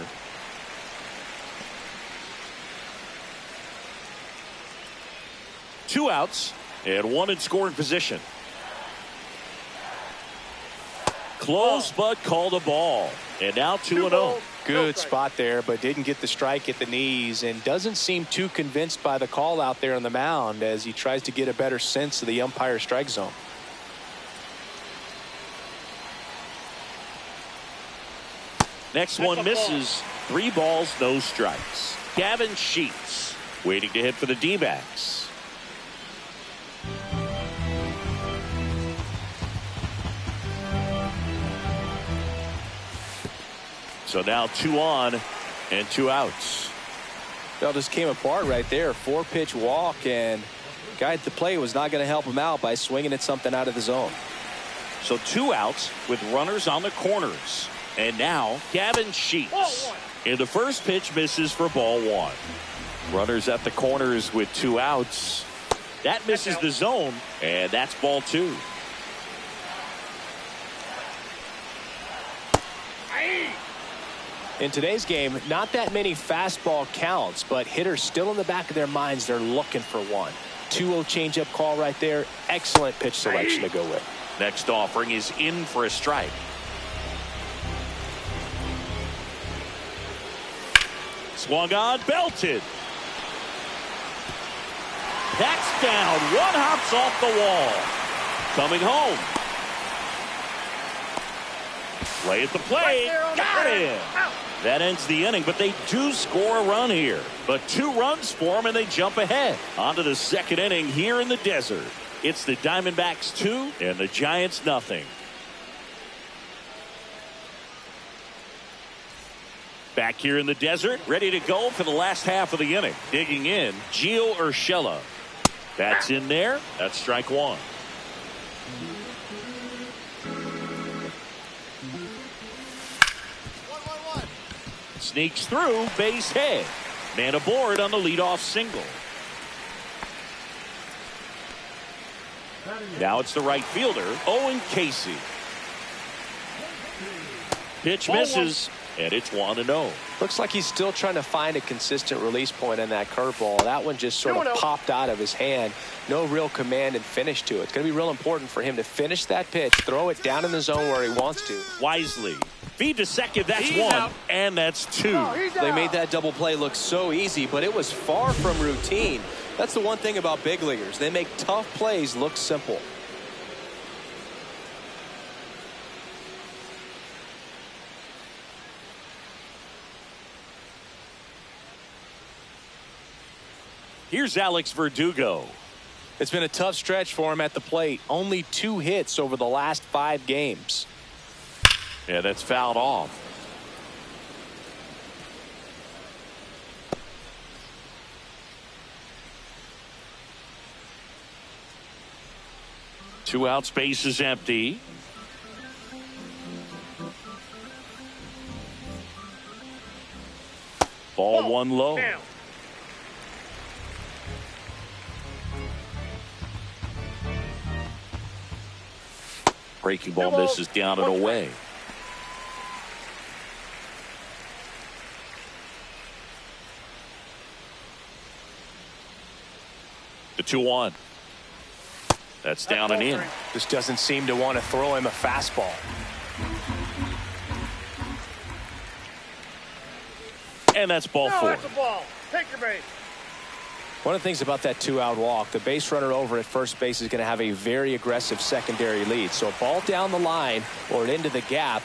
Speaker 1: Two outs and 1 in scoring position. Close, but called a ball. And now 2-0.
Speaker 2: Good spot there, but didn't get the strike at the knees and doesn't seem too convinced by the call out there on the mound as he tries to get a better sense of the umpire strike zone.
Speaker 1: Next one misses. 3 balls, no strikes. Gavin Sheets waiting to hit for the D-backs. So now 2 on and 2 outs.
Speaker 2: Well, just came apart right there. 4-pitch walk, and guy at the plate was not going to help him out by swinging at something out of the zone.
Speaker 1: So 2 outs with runners on the corners. And now Gavin Sheets. And the first pitch misses for ball 1. Runners at the corners with 2 outs. That misses the zone, and that's ball 2.
Speaker 2: In today's game, not that many fastball counts, but hitters still in the back of their minds, they're looking for one. 2-0 changeup call right there. Excellent pitch selection to go with.
Speaker 1: Next offering is in for a strike. Swung on, belted. That's down. 1 hops off the wall. Coming home. Play at the plate. Got him. That ends the inning, but they do score a run here. But 2 runs for them, and they jump ahead. On to the second inning here in the desert. It's the Diamondbacks 2 and the Giants nothing. Back here in the desert, ready to go for the last half of the inning. Digging in, Gio Urshela. That's in there. That's strike one. Sneaks through, base hit. Man aboard on the leadoff single. Now it's the right fielder, Owen Casey. Pitch misses, and it's 1-0.
Speaker 2: Looks like he's still trying to find a consistent release point on that curveball. That one just sort of popped out of his hand. No real command and finish to it. It's going to be real important for him to finish that pitch, throw it down in the zone where he wants to.
Speaker 1: Wisely. Feed to second, that's one, out. And that's two.
Speaker 5: They made that double play look so easy, but it was far from routine. That's the one thing about big leaguers. They make tough plays look simple.
Speaker 1: Here's Alex Verdugo.
Speaker 2: It's been a tough stretch for him at the plate. Only 2 hits over the last 5 games.
Speaker 1: Yeah, that's fouled off. Two out, space is empty. Ball one low.
Speaker 3: Down.
Speaker 1: Breaking ball misses down and away. The 2-1. That's down and in.
Speaker 2: Just doesn't seem to want to throw him a fastball.
Speaker 1: And that's ball 4.
Speaker 3: That's a ball. Take your base.
Speaker 2: One of the things about that 2-out walk, the base runner over at first base is going to have a very aggressive secondary lead. So a ball down the line or into the gap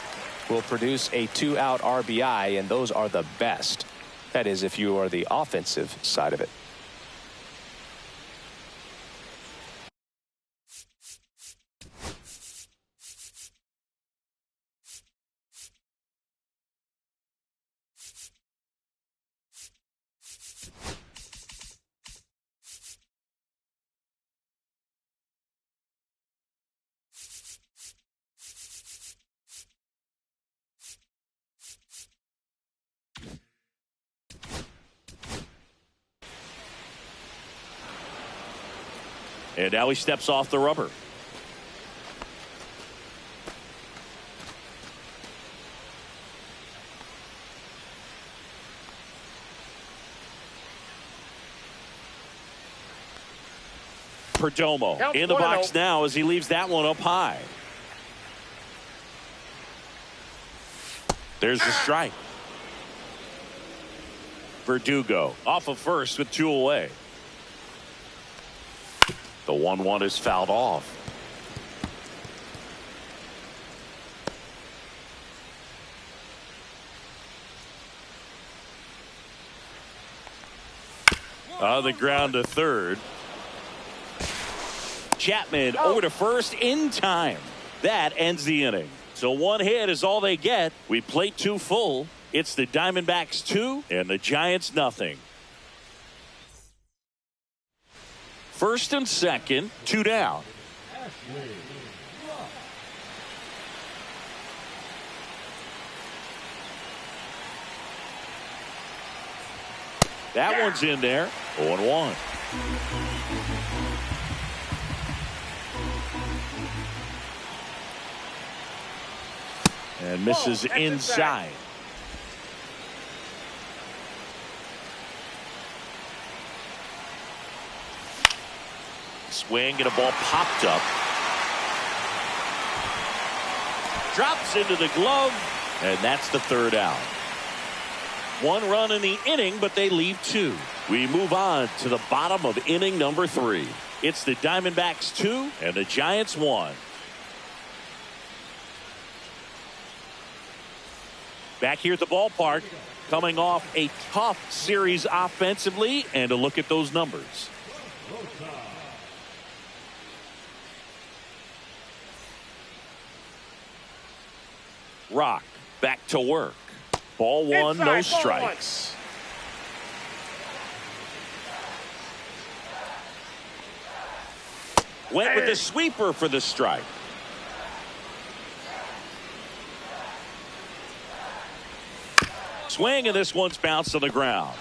Speaker 2: will produce a 2-out RBI, and those are the best. That is, if you are the offensive side of it.
Speaker 1: And now he steps off the rubber. Perdomo in the box now as he leaves that one up high. There's the strike. Verdugo off of first with 2 away. The 1-1 is fouled off. On the ground to third. Chapman over to first in time. That ends the inning. So 1 hit is all they get. We played 2 full. It's the Diamondbacks 2 and the Giants nothing. First and second, 2 down. That one's in there. 0-1. And misses inside. Swing and a ball popped up. Drops into the glove, and that's the 3rd out. 1 run in the inning, but they leave 2. We move on to the bottom of inning number 3. It's the Diamondbacks 2 and the Giants 1. Back here at the ballpark, coming off a tough series offensively, and a look at those numbers. Rock back to work. Ball one, no
Speaker 3: Inside, ball
Speaker 1: strikes. Went with the sweeper for the strike. Swing, and this one's bounced on the ground.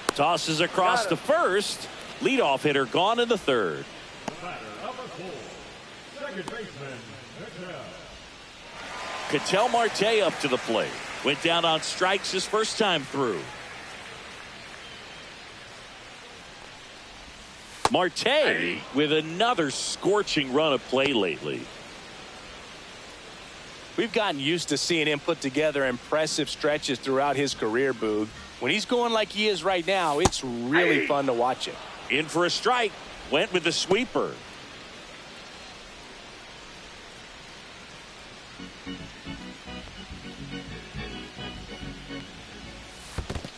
Speaker 1: Tosses across to first. Leadoff hitter gone in the third. Ketel Marte up to the plate. Went down on strikes his first time through. Marte with another scorching run of play lately.
Speaker 2: We've gotten used to seeing him put together impressive stretches throughout his career, Boog. When he's going like he is right now, it's really fun to watch him.
Speaker 1: In for a strike. Went with the sweeper.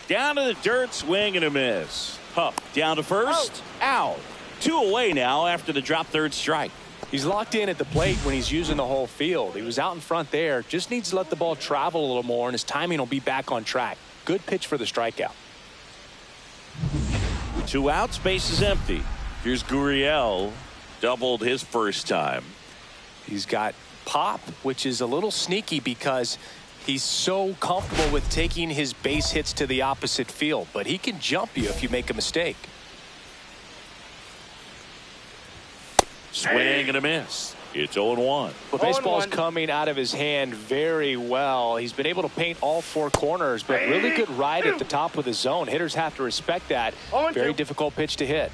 Speaker 1: Down to the dirt, swing and a miss. Hupp down to first, out. 2 away now after the drop third strike.
Speaker 2: He's locked in at the plate when he's using the whole field. He was out in front there. Just needs to let the ball travel a little more, and his timing will be back on track. Good pitch for the strikeout.
Speaker 1: 2 outs, base is empty. Here's Gurriel. Doubled his first time.
Speaker 2: He's got pop, which is a little sneaky because he's so comfortable with taking his base hits to the opposite field, but he can jump you if you make a mistake.
Speaker 1: Swing and a miss. It's 0-1.
Speaker 2: Well, baseball's coming out of his hand very well. He's been able to paint all 4 corners, but really good ride at the top of the zone. Hitters have to respect that. Very difficult pitch to hit.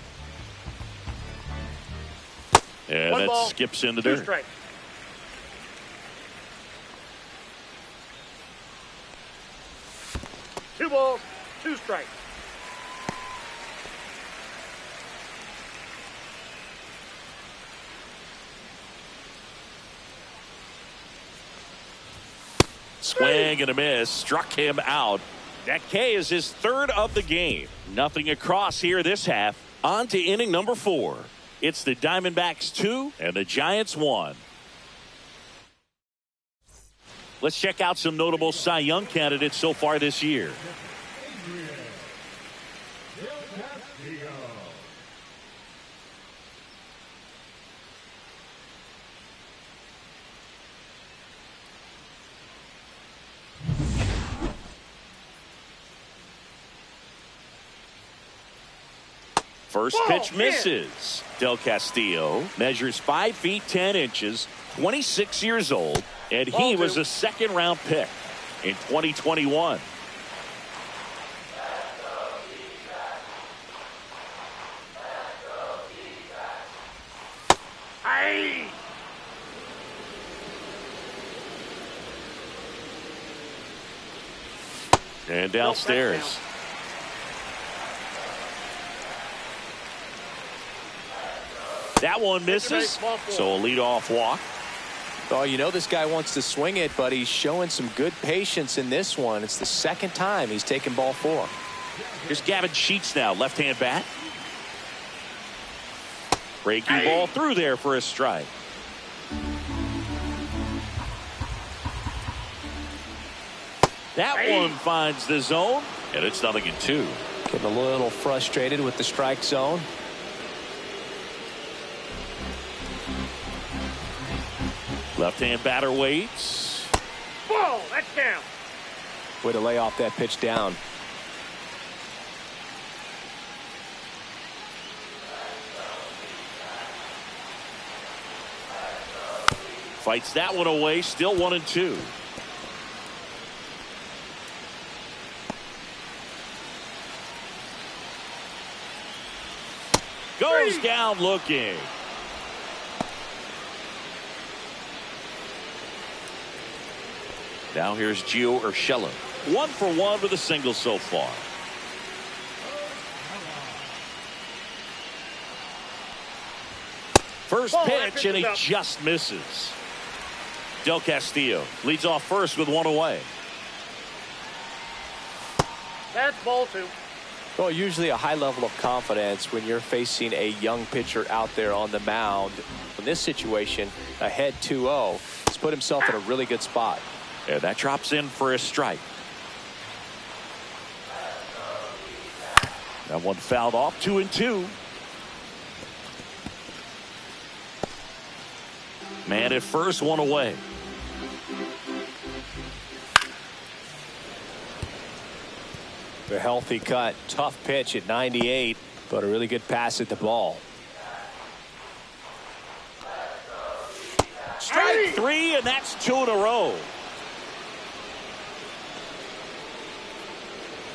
Speaker 1: And that skips in the dirt.
Speaker 3: Strike. 2 balls, 2 strikes.
Speaker 1: Swing and a miss. Struck him out. That K is his 3rd of the game. Nothing across here this half. On to inning number 4. It's the Diamondbacks 2 and the Giants 1. Let's check out some notable Cy Young candidates so far this year. First pitch misses. Del Castillo measures 5 feet 10 inches, 26 years old, and he was a 2nd-round pick in 2021. And downstairs. That one misses, so a leadoff walk.
Speaker 2: Oh, you know this guy wants to swing it, but he's showing some good patience in this one. It's the 2nd time he's taken ball 4.
Speaker 1: Here's Gavin Sheets now, left-hand bat. Breaking ball through there for a strike. That one finds the zone, and it's 0-2.
Speaker 2: Getting a little frustrated with the strike zone.
Speaker 1: Left-hand batter waits.
Speaker 3: Ball, that's down.
Speaker 2: Way to lay off that pitch down.
Speaker 1: Fights that one away, still 1-2. Goes down looking. Now here's Gio Urshela. 1 for 1 with a single so far. First pitch, and he just misses. Del Castillo leads off first with 1 away.
Speaker 3: That's ball 2.
Speaker 2: Well, usually a high level of confidence when you're facing a young pitcher out there on the mound. In this situation, ahead 2-0, he's put himself in a really good spot.
Speaker 1: And that drops in for a strike. That one fouled off, 2-2. Man at first, one away.
Speaker 2: A healthy cut, tough pitch at 98, but a really good pass at the ball.
Speaker 1: Strike three, and that's 2 in a row.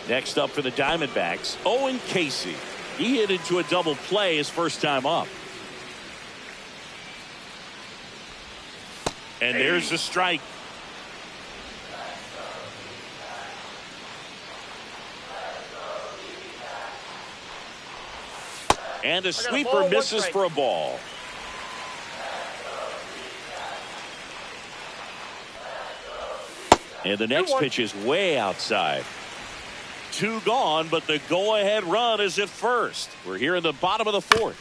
Speaker 1: Next up for the Diamondbacks, Owen Casey. He hit into a double play his first time up. And there's the strike. And a sweeper misses for a ball. And the next pitch is way outside. 2 gone, but the go-ahead run is at first. We're here in the bottom of the 4th.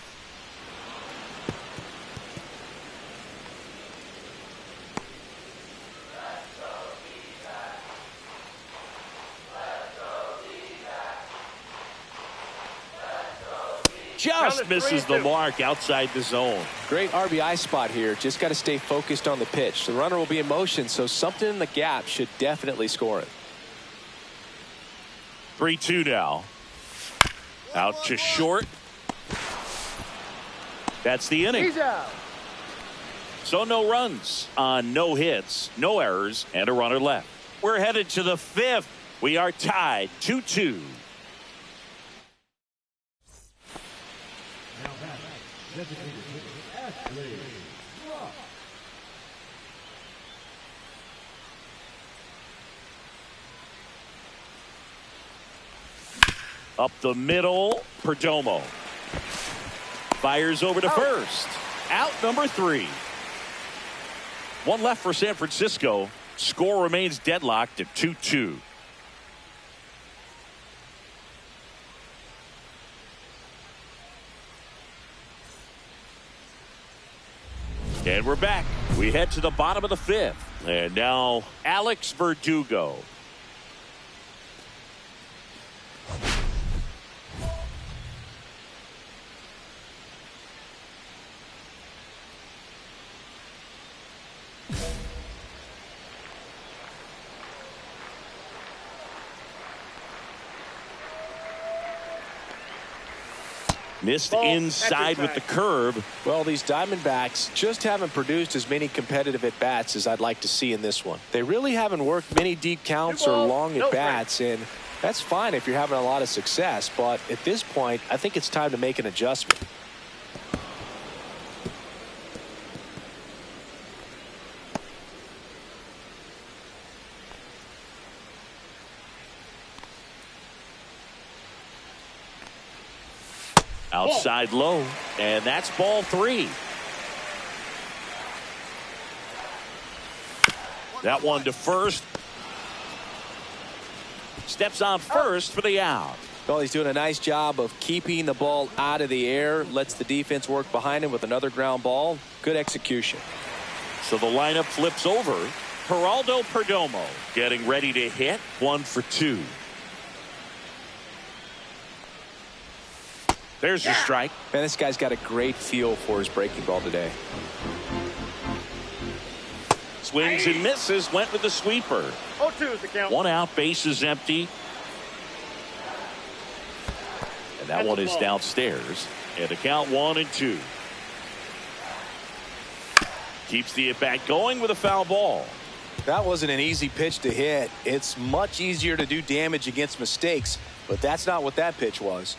Speaker 1: Just misses the mark outside the zone.
Speaker 2: Great RBI spot here. Just got to stay focused on the pitch. The runner will be in motion, so something in the gap should definitely score it.
Speaker 1: 3-2 now. Out to short. That's the inning.
Speaker 3: He's out.
Speaker 1: So no runs on no hits, no errors, and a runner left. We're headed to the 5th. We are tied 2-2. Up the middle, Perdomo. Fires over to first. Out number 3. One left for San Francisco. Score remains deadlocked at 2-2. And we're back. We head to the bottom of the 5th. And now Alex Verdugo. Missed inside with the curve.
Speaker 2: Well, these Diamondbacks just haven't produced as many competitive at-bats as I'd like to see in this one. They really haven't worked many deep counts or long at-bats, and that's fine if you're having a lot of success. But at this point, I think it's time to make an adjustment.
Speaker 1: Outside low, and that's ball 3. That one to first. Steps on first for the out.
Speaker 2: Well, he's doing a nice job of keeping the ball out of the air. Lets the defense work behind him with another ground ball. Good execution.
Speaker 1: So the lineup flips over. Geraldo Perdomo getting ready to hit. 1 for 2. There's your strike.
Speaker 2: Man, this guy's got a great feel for his breaking ball today.
Speaker 1: Swings and misses. Went with the sweeper.
Speaker 3: 0-2 is the count.
Speaker 1: 1 out, base is empty. And that one is downstairs. And the count 1-2. Keeps the at-bat going with a foul ball.
Speaker 2: That wasn't an easy pitch to hit. It's much easier to do damage against mistakes, but that's not what that pitch was.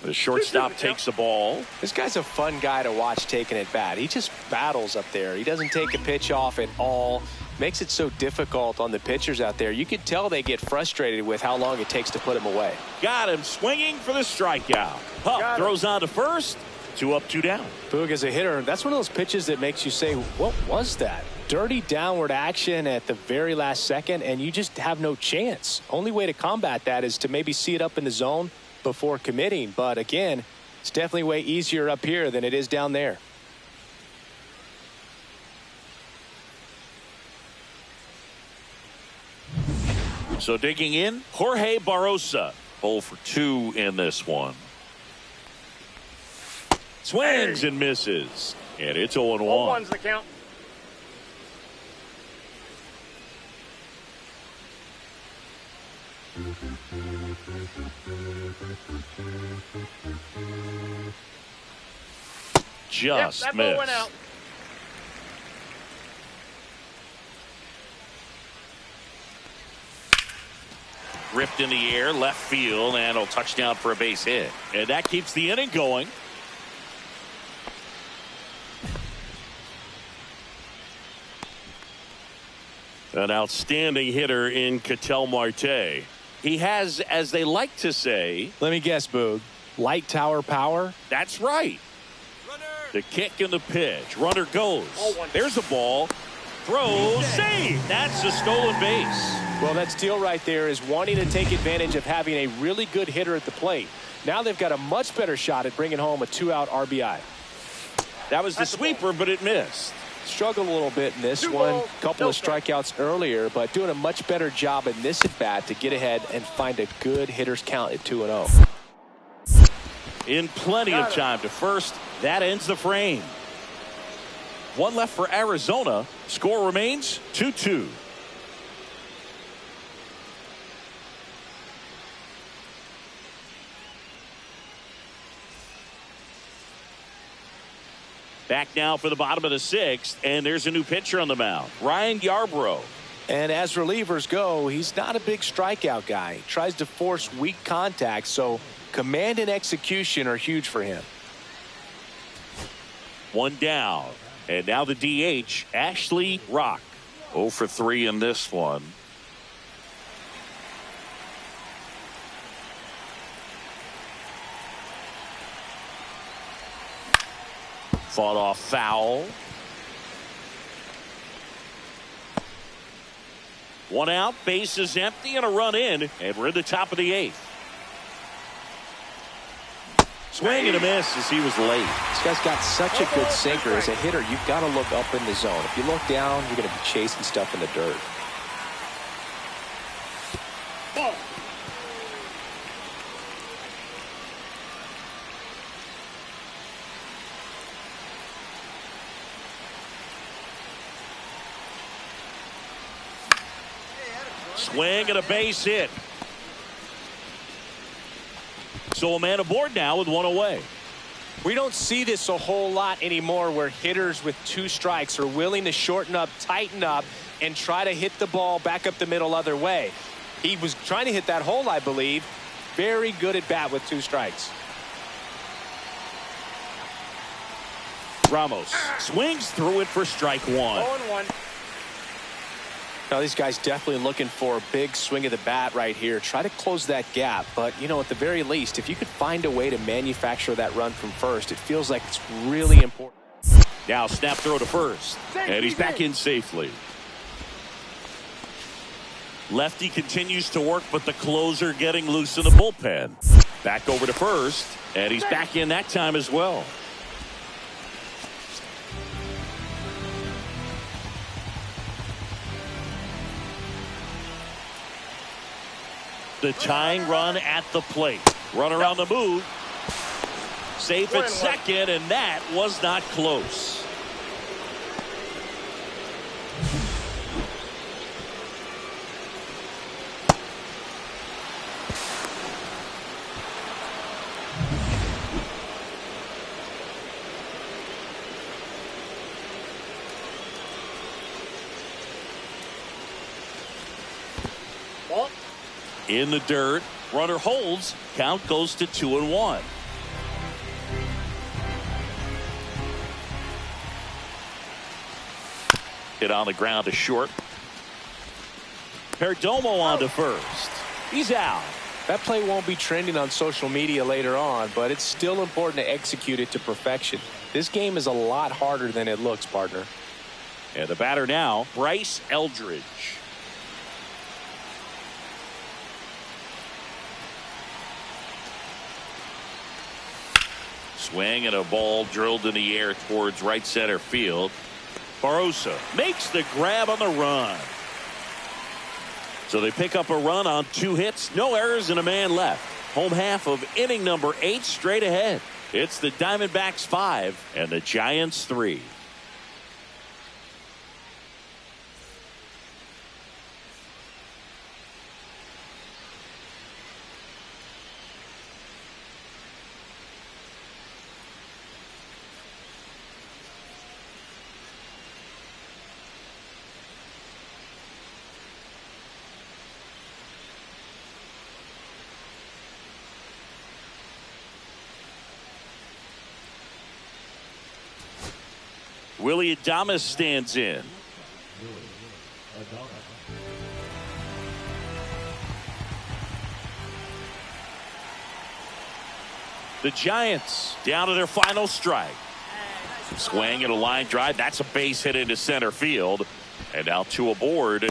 Speaker 1: The shortstop takes the ball.
Speaker 2: This guy's a fun guy to watch taking at bat. He just battles up there. He doesn't take a pitch off at all. Makes it so difficult on the pitchers out there. You could tell they get frustrated with how long it takes to put him away.
Speaker 1: Got him swinging for the strikeout. Pup throws on to first. 2 up, 2 down.
Speaker 2: Boog as a hitter, that's one of those pitches that makes you say, what was that? Dirty downward action at the very last second, and you just have no chance. Only way to combat that is to maybe see it up in the zone before committing. But again, it's definitely way easier up here than it is down there.
Speaker 1: So digging in, Jorge Barrosa, 0 for 2 in this one. Swings and misses, and it's 0-1.
Speaker 3: 0-1's the count.
Speaker 1: Just
Speaker 3: that
Speaker 1: missed.
Speaker 3: ball went out.
Speaker 1: Ripped in the air, left field, and a touchdown for a base hit. And that keeps the inning going. An outstanding hitter in Ketel Marte. He has, as they like to say...
Speaker 2: Let me guess, Boog. Light tower power?
Speaker 1: That's right. The kick and the pitch. Runner goes. There's a ball. Throws. Save. That's a stolen base.
Speaker 2: Well, that steal right there is wanting to take advantage of having a really good hitter at the plate. Now they've got a much better shot at bringing home a 2-out RBI.
Speaker 1: That was the sweeper, but it missed.
Speaker 2: Struggled a little bit in this one. Couple of strikeouts earlier, but doing a much better job in this at-bat to get ahead and find a good hitter's count at 2-0.
Speaker 1: In plenty of time to first. That ends the frame. One left for Arizona. Score remains 2-2. Back now for the bottom of the sixth, and there's a new pitcher on the mound, Ryan Yarbrough.
Speaker 2: And as relievers go, he's not a big strikeout guy. He tries to force weak contact, so command and execution are huge for him.
Speaker 1: One down, and now the DH, Ashley Rock. 0 for 3 in this one. Fought off foul. One out, base is empty, and a run in, and we're in the top of the eighth. Swing and a miss as he was late.
Speaker 2: This guy's got such a good sinker. As a hitter, you've got to look up in the zone. If you look down, you're going to be chasing stuff in the dirt.
Speaker 1: Swing and a base hit. So a man aboard now with one away.
Speaker 2: We don't see this a whole lot anymore where hitters with 2 strikes are willing to shorten up, tighten up, and try to hit the ball back up the middle other way. He was trying to hit that hole, I believe. Very good at bat with 2 strikes.
Speaker 1: Ramos swings through it for strike 1.
Speaker 3: 0-1.
Speaker 2: Now, these guys definitely looking for a big swing of the bat right here. Try to close that gap. But, you know, at the very least, if you could find a way to manufacture that run from first, it feels like it's really important.
Speaker 1: Now snap throw to first. And he's back in safely. Lefty continues to work, but the closer getting loose in the bullpen. Back over to first. And he's back in that time as well. The tying run at the plate. Runner on the move. Safe at second, and that was not close. In the dirt, runner holds, count goes to 2-1. Hit on the ground to short. Perdomo on to first. He's out.
Speaker 2: That play won't be trending on social media later on, but it's still important to execute it to perfection. This game is a lot harder than it looks, partner.
Speaker 1: And the batter now, Bryce Eldridge. Swing and a ball drilled in the air towards right center field. Barrosa makes the grab on the run. So they pick up a run on 2 hits, no errors, and a man left. Home half of inning number 8 straight ahead. It's the Diamondbacks 5 and the Giants 3. Willie Adames stands in. The Giants down to their final strike. Swing and a line drive. That's a base hit into center field. And now 2 aboard.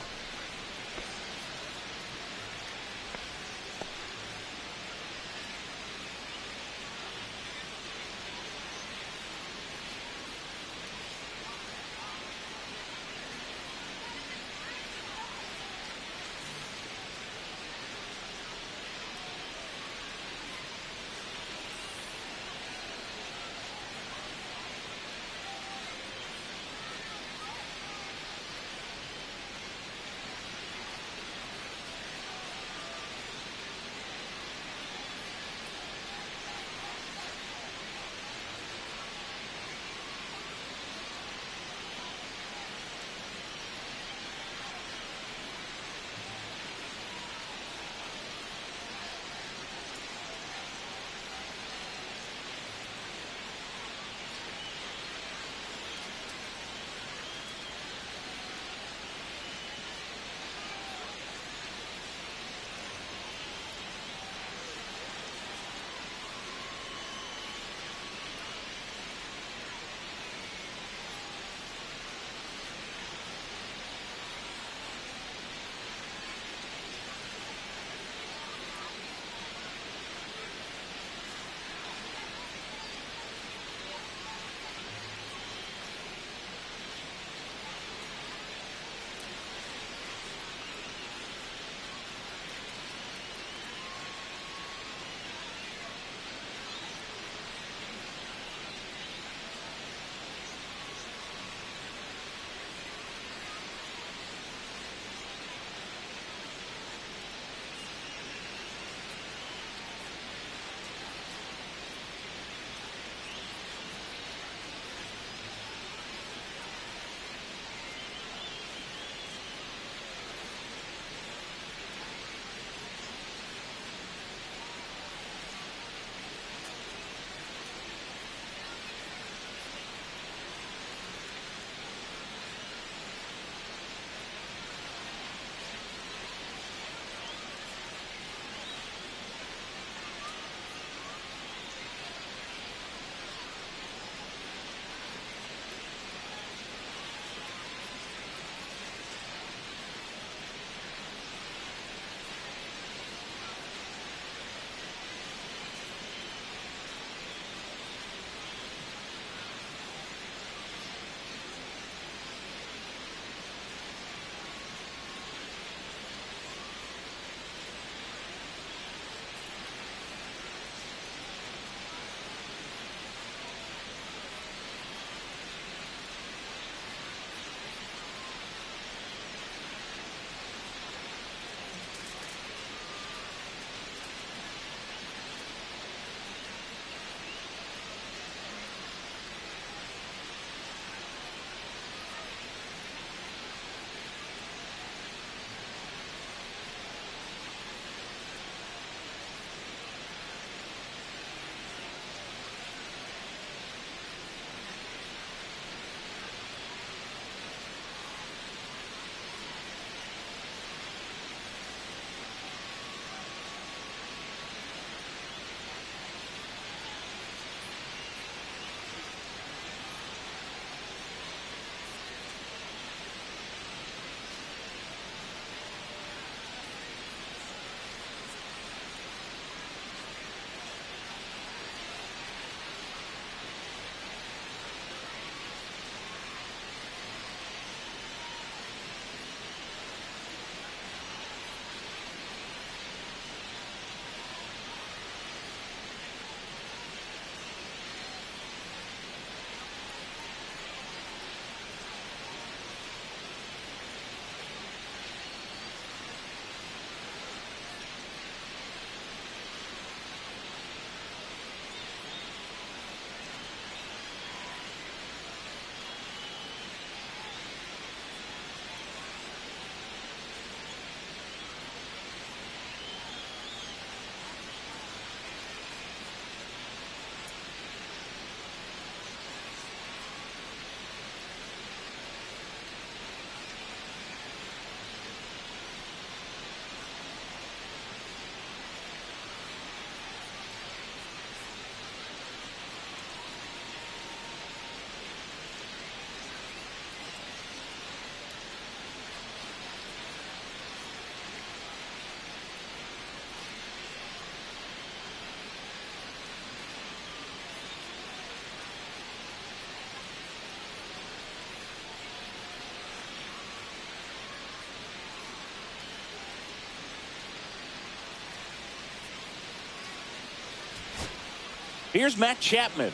Speaker 1: Here's Matt Chapman.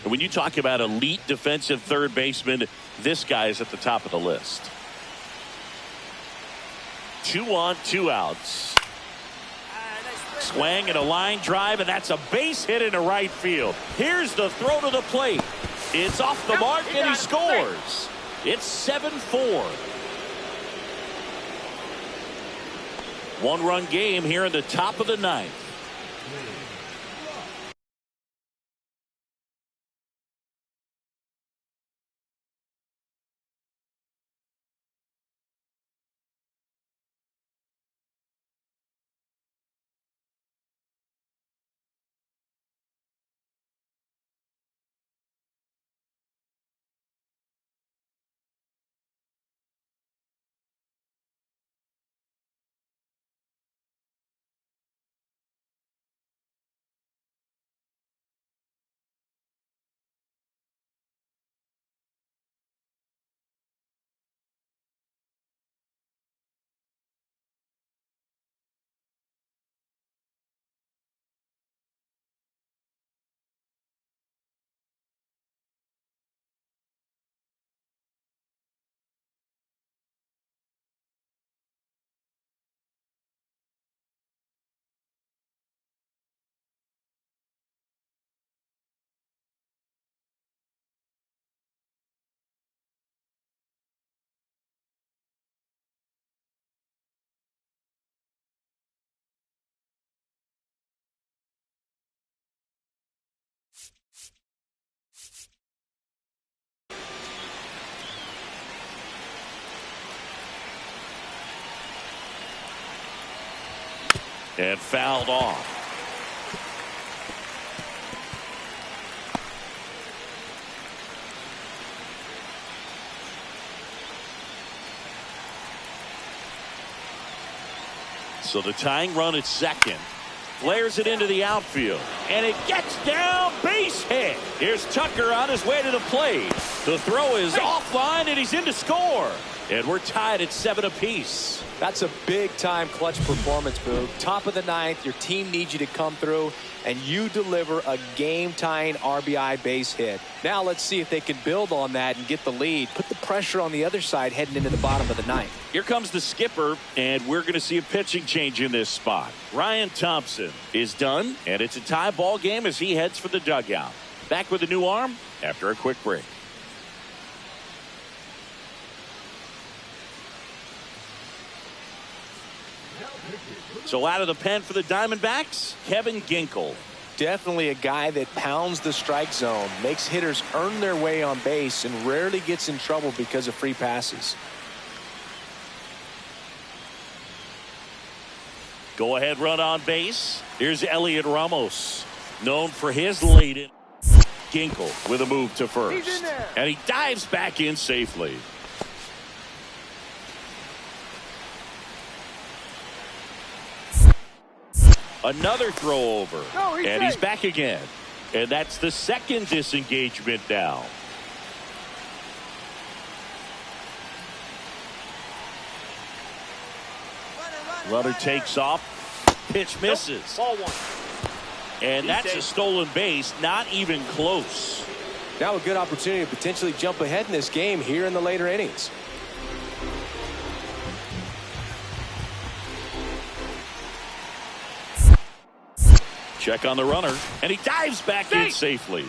Speaker 1: And when you talk about elite defensive third baseman, this guy is at the top of the list. 2 on, 2 outs. Swing and a line drive, and that's a base hit into right field. Here's the throw to the plate. It's off the mark, and he scores. It's 7-4. 1-run game here in the top of the 9th. And fouled off. So the tying run at second. Flares it into the outfield. And it gets down, base hit. Here's Tucker on his way to the plate. The throw is offline, and he's in to score. And we're tied at 7 apiece.
Speaker 2: That's a big-time clutch performance, Boog. Top of the 9th, your team needs you to come through, and you deliver a game-tying RBI base hit. Now let's see if they can build on that and get the lead. Put the pressure on the other side heading into the bottom of the 9th.
Speaker 1: Here comes the skipper, and we're going to see a pitching change in this spot. Ryan Thompson is done, and it's a tie ball game as he heads for the dugout. Back with a new arm after a quick break. So out of the pen for the Diamondbacks, Kevin Ginkel.
Speaker 2: Definitely a guy that pounds the strike zone, makes hitters earn their way on base, and rarely gets in trouble because of free passes.
Speaker 1: Go ahead run on base. Here's Elliot Ramos, known for his late in. Ginkel with a move to first. And he dives back in safely. Another throw over. And he's back again. And that's the second disengagement now. Runner takes off. Pitch misses.
Speaker 3: Ball 1.
Speaker 1: And that's a stolen base. Not even close.
Speaker 2: Now a good opportunity to potentially jump ahead in this game here in the later innings.
Speaker 1: Check on the runner, and he dives back in safely.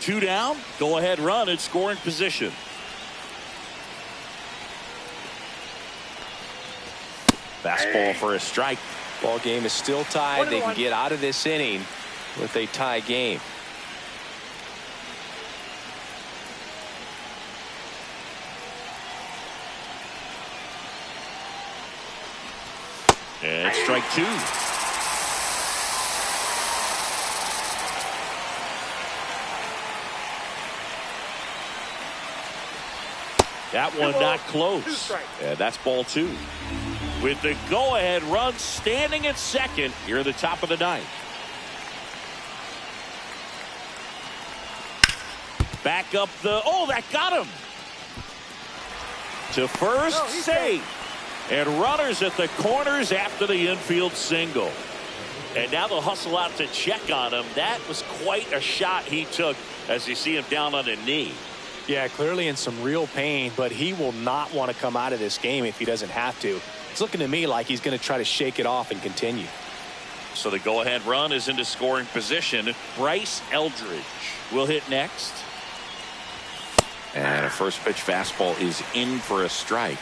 Speaker 1: 2 down, go ahead run in scoring position. Fastball for a strike.
Speaker 2: Ball game is still tied. They can get out of this inning with a tie game.
Speaker 1: And strike 2. That one not close. And that's ball 2. With the go-ahead run standing at second here at the top of the 9th. Back up the, oh, that got him. To first, safe. And runners at the corners after the infield single. And now they'll hustle out to check on him. That was quite a shot he took as you see him down on a knee.
Speaker 2: Yeah, clearly in some real pain, but he will not want to come out of this game if he doesn't have to. It's looking to me like he's going to try to shake it off and continue.
Speaker 1: So the go-ahead run is into scoring position. Bryce Eldridge will hit next. And a first pitch fastball is in for a strike.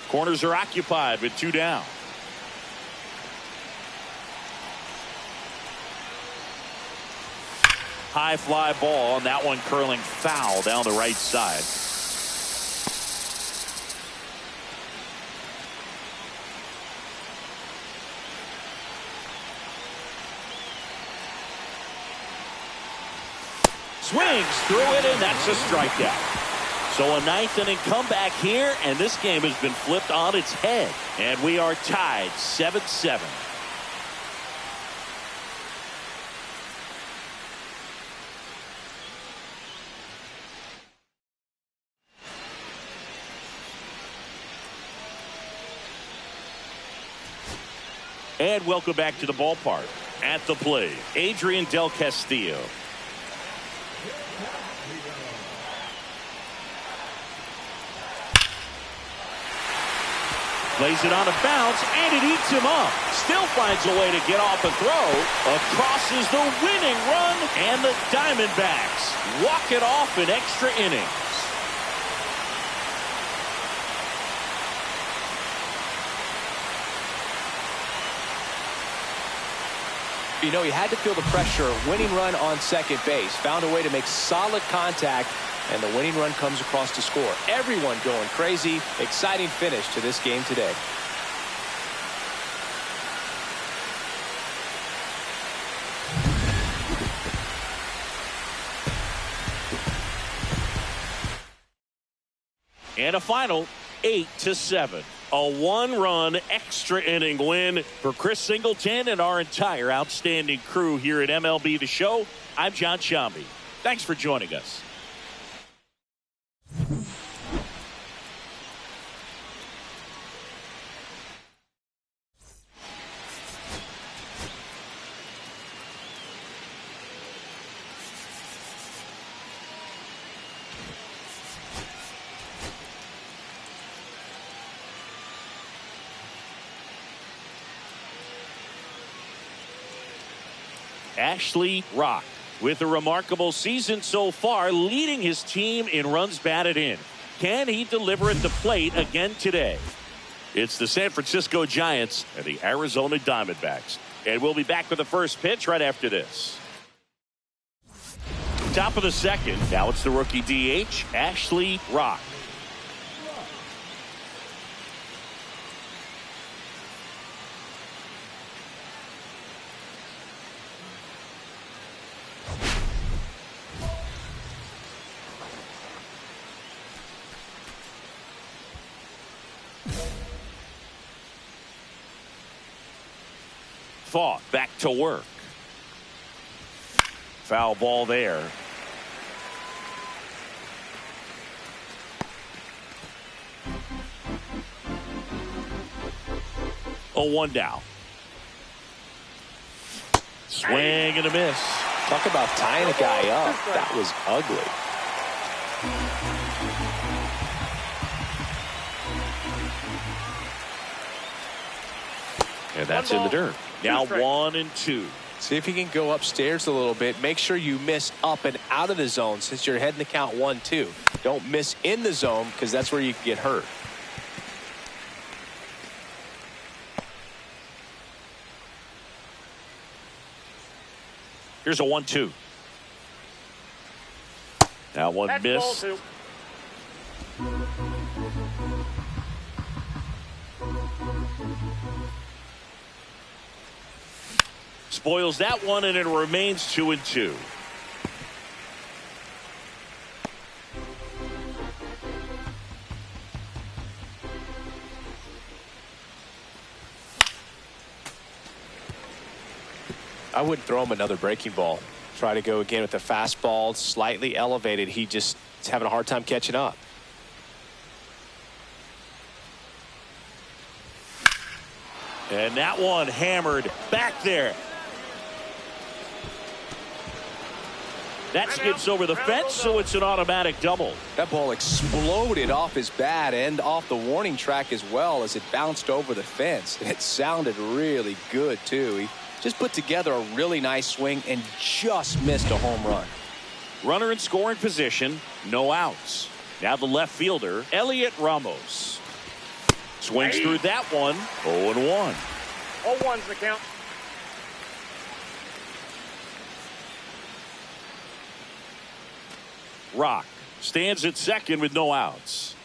Speaker 1: Corners are occupied with 2 down. High fly ball, and that one curling foul down the right side. Swings through it, and that's a strikeout. So a 9th inning comeback here, and this game has been flipped on its head. And we are tied 7-7. And welcome back to the ballpark. At the plate, Adrian Del Castillo. Plays it on a bounce, and it eats him up. Still finds a way to get off a throw. Across is the winning run, and the Diamondbacks walk it off in extra innings.
Speaker 2: You know, he had to feel the pressure. Winning run on second base. Found a way to make solid contact, and the winning run comes across to score. Everyone going crazy. Exciting finish to this game today.
Speaker 1: And a final 8-7. A 1-run extra inning win for Chris Singleton and our entire outstanding crew here at MLB The Show. I'm John Shambi. Thanks for joining us. Ashley Rock with a remarkable season so far, leading his team in runs batted in. Can he deliver at the plate again today? It's the San Francisco Giants and the Arizona Diamondbacks. And we'll be back with the first pitch right after this. Top of the second. Now it's the rookie DH, Ashley Rock. Thought back to work. Foul ball there. Oh, 1 down. Swing and a miss.
Speaker 2: Talk about tying a guy up. That was ugly.
Speaker 1: And that's in the dirt. Now 1-2.
Speaker 2: See if you can go upstairs a little bit. Make sure you miss up and out of the zone since you're heading the count 1-2. Don't miss in the zone because that's where you can get hurt.
Speaker 1: Here's a 1-2. Now one missed. Spoils that one, and it remains 2-2.
Speaker 2: I wouldn't throw him another breaking ball. Try to go again with the fastball, slightly elevated. He just is having a hard time catching up.
Speaker 1: And that one hammered back there. That skips over the fence, so it's an automatic double.
Speaker 2: That ball exploded off his bat and off the warning track as well as it bounced over the fence. And it sounded really good, too. He just put together a really nice swing and just missed a home run.
Speaker 1: Runner in scoring position, no outs. Now the left fielder, Elliot Ramos. Swings through that one, 0-1.
Speaker 3: 0-1's the count.
Speaker 1: Rock stands at second with no outs.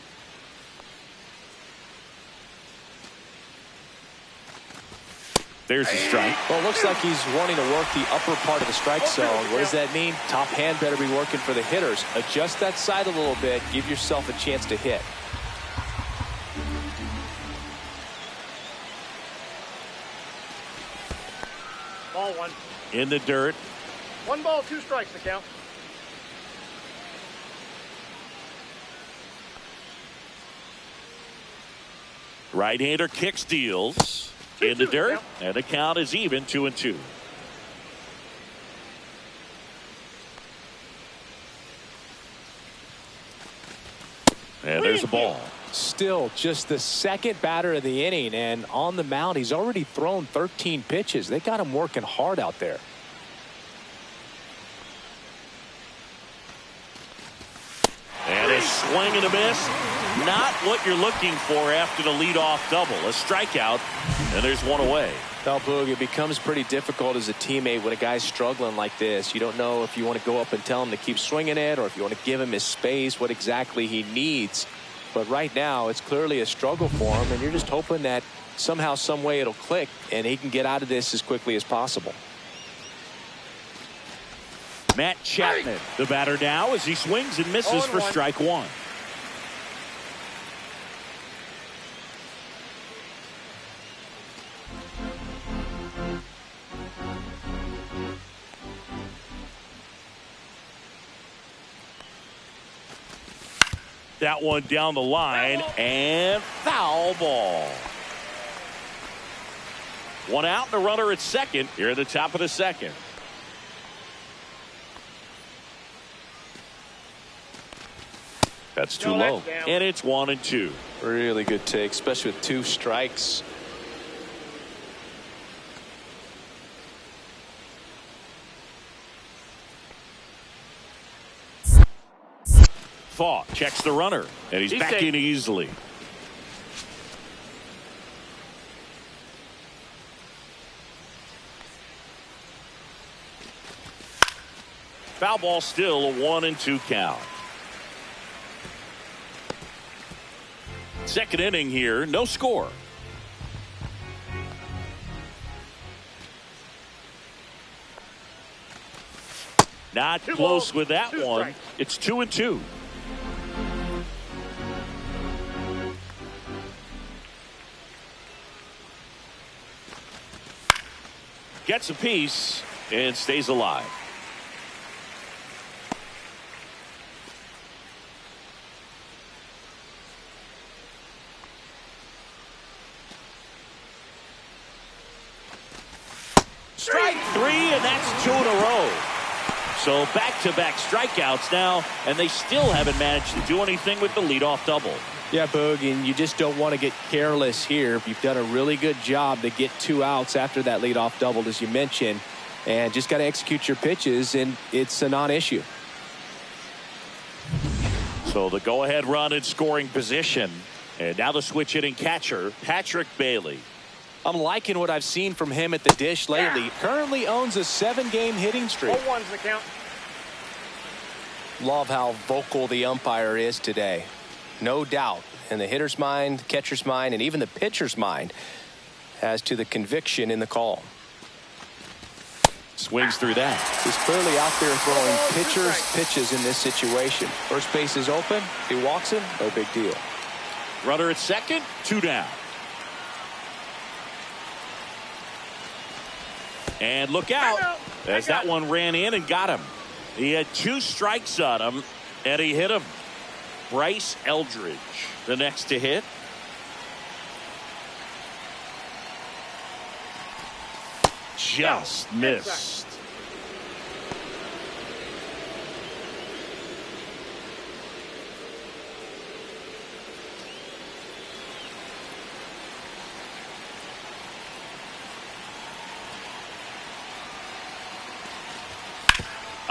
Speaker 1: There's a strike.
Speaker 2: Well, it looks like he's wanting to work the upper part of the strike zone. What does that mean? Top hand better be working for the hitters. Adjust that side a little bit. Give yourself a chance to hit.
Speaker 3: Ball one.
Speaker 1: In the dirt.
Speaker 3: 1 ball, 2 strikes the count.
Speaker 1: Right-hander kick steals. In the dirt, and the count is even, 2-2. And there's a ball.
Speaker 2: Still just the second batter of the inning, and on the mound, he's already thrown 13 pitches. They got him working hard out there.
Speaker 1: And a swing and a miss. Not what you're looking for after the leadoff double. A strikeout, and there's one away.
Speaker 2: Now, Boog, it becomes pretty difficult as a teammate when a guy's struggling like this. You don't know if you want to go up and tell him to keep swinging it or if you want to give him his space, what exactly he needs. But right now, it's clearly a struggle for him, and you're just hoping that somehow, some way it'll click, and he can get out of this as quickly as possible.
Speaker 1: Matt Chapman, the batter now, as he swings and misses for strike one. That one down the line, and foul ball. One out and a runner at second here at the top of the second. That's too low, and it's 1-2.
Speaker 2: Really good take, especially with 2 strikes.
Speaker 1: Thaw checks the runner, and he's back in easily. Foul ball, still a 1-2 count. Second inning here, no score. Not close with that one. It's 2-2. Gets a piece and stays alive. Strike 3, and that's 2 in a row. So back-to-back strikeouts now, and they still haven't managed to do anything with the leadoff double.
Speaker 2: Yeah, Boog, and you just don't want to get careless here. You've done a really good job to get 2 outs after that leadoff double, as you mentioned, and just got to execute your pitches, and it's a non-issue.
Speaker 1: So the go-ahead run in scoring position, and now the switch hitting catcher, Patrick Bailey.
Speaker 2: I'm liking what I've seen from him at the dish lately. Currently owns a 7-game hitting streak.
Speaker 3: 0-1's the count.
Speaker 2: Love how vocal the umpire is today. No doubt in the hitter's mind, catcher's mind, and even the pitcher's mind as to the conviction in the call.
Speaker 1: Swings through that.
Speaker 2: He's clearly out there throwing pitches in this situation. First base is open. He walks him. No big deal.
Speaker 1: Runner at second, 2 down. And look out as that one ran in and got him. He had 2 strikes on him, and he hit him. Bryce Eldridge, the next to hit. just missed.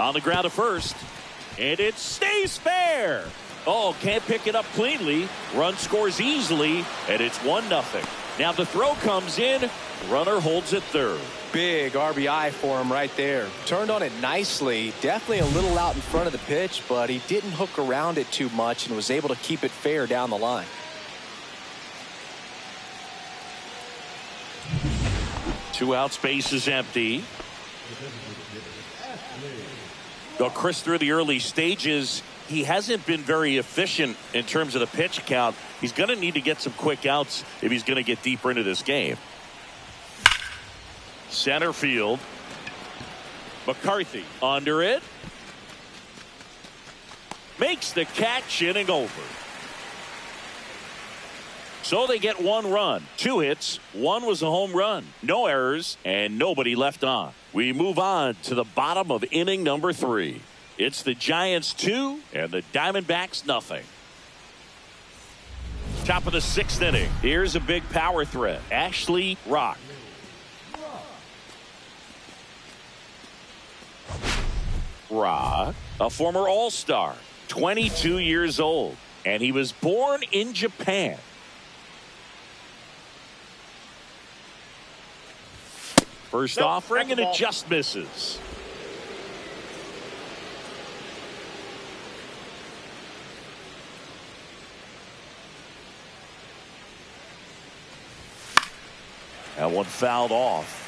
Speaker 1: On the ground to first, and it stays fair. Oh, can't pick it up cleanly. Run scores easily, and it's 1-0. Now the throw comes in. Runner holds it third.
Speaker 2: Big RBI for him right there. Turned on it nicely. Definitely a little out in front of the pitch, but he didn't hook around it too much and was able to keep it fair down the line.
Speaker 1: 2 outs, base is empty. Though Chris, through the early stages, he hasn't been very efficient in terms of the pitch count. He's going to need to get some quick outs if he's going to get deeper into this game. Center field. McCarthy under it. Makes the catch, inning over. So they get 1 run, 2 hits, 1 was a home run, no errors, and nobody left on. We move on to the bottom of inning number 3. It's the Giants 2 and the Diamondbacks nothing. Top of the 6th inning. Here's a big power threat. Ashley Rock. Rock, a former All-Star, 22 years old, and he was born in Japan. First offering, and it just misses. That one fouled off.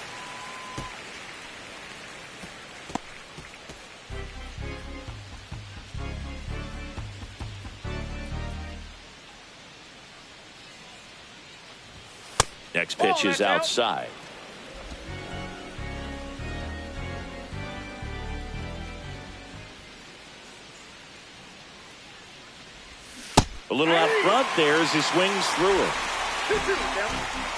Speaker 1: Next pitch is outside. A little out front there as he swings through it.
Speaker 3: 2-2,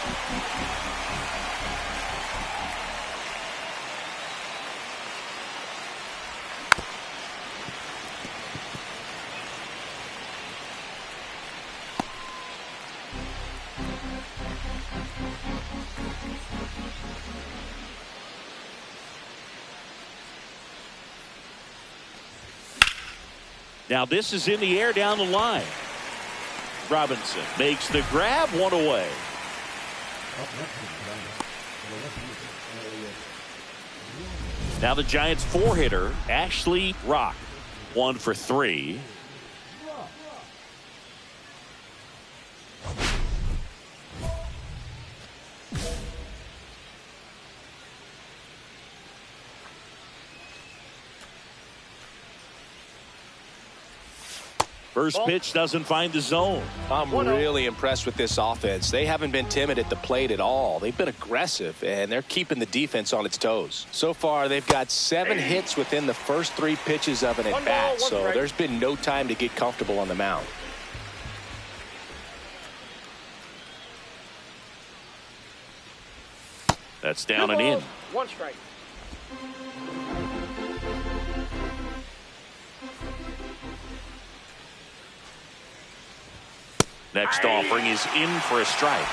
Speaker 1: Now this is in the air down the line. Robinson makes the grab, 1 away. Now the Giants 4-hitter, Ashley Rock, 1 for 3. First pitch doesn't find the zone.
Speaker 2: I'm really impressed with this offense. They haven't been timid at the plate at all. They've been aggressive, and they're keeping the defense on its toes. So far, they've got 7 hits within the first 3 pitches of an at-bat, so there's been no time to get comfortable on the mound.
Speaker 1: That's down and in.
Speaker 3: 1 strike.
Speaker 1: Next offering is in for a strike.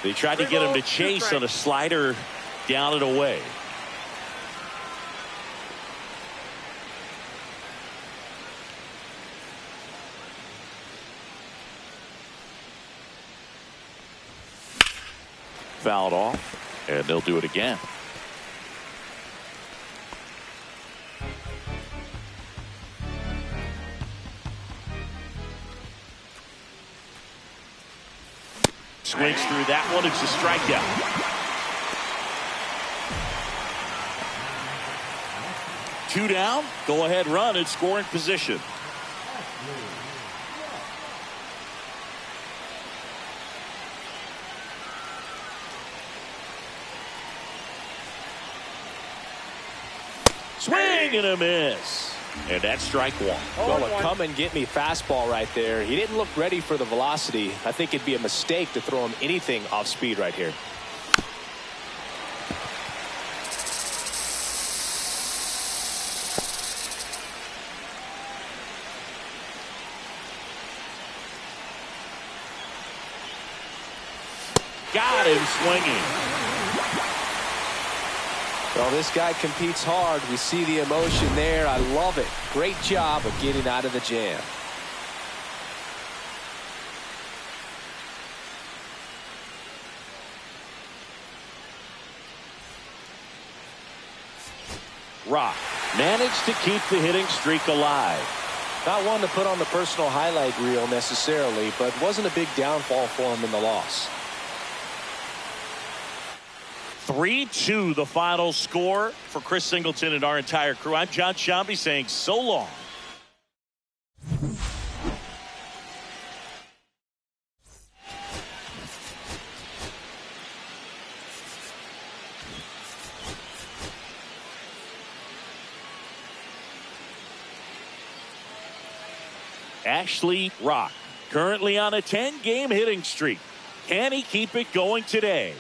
Speaker 1: They tried to get him to chase on a slider down and away. Fouled off, and they'll do it again. Swings through that one. It's a strikeout. Two down. Go ahead run in scoring position. Swing and a miss. And that's strike one.
Speaker 2: Well, a come and get me fastball right there. He didn't look ready for the velocity. I think it'd be a mistake to throw him anything off speed right here.
Speaker 1: Got him swinging.
Speaker 2: Well, this guy competes hard. We see the emotion there. I love it. Great job of getting out of the jam.
Speaker 1: Rock managed to keep the hitting streak alive.
Speaker 2: Not one to put on the personal highlight reel necessarily, but wasn't a big downfall for him in the loss.
Speaker 1: 3-2 the final score for Chris Singleton and our entire crew. I'm John Shambi saying so long. Ashley Rock currently on a 10-game hitting streak. Can he keep it going today?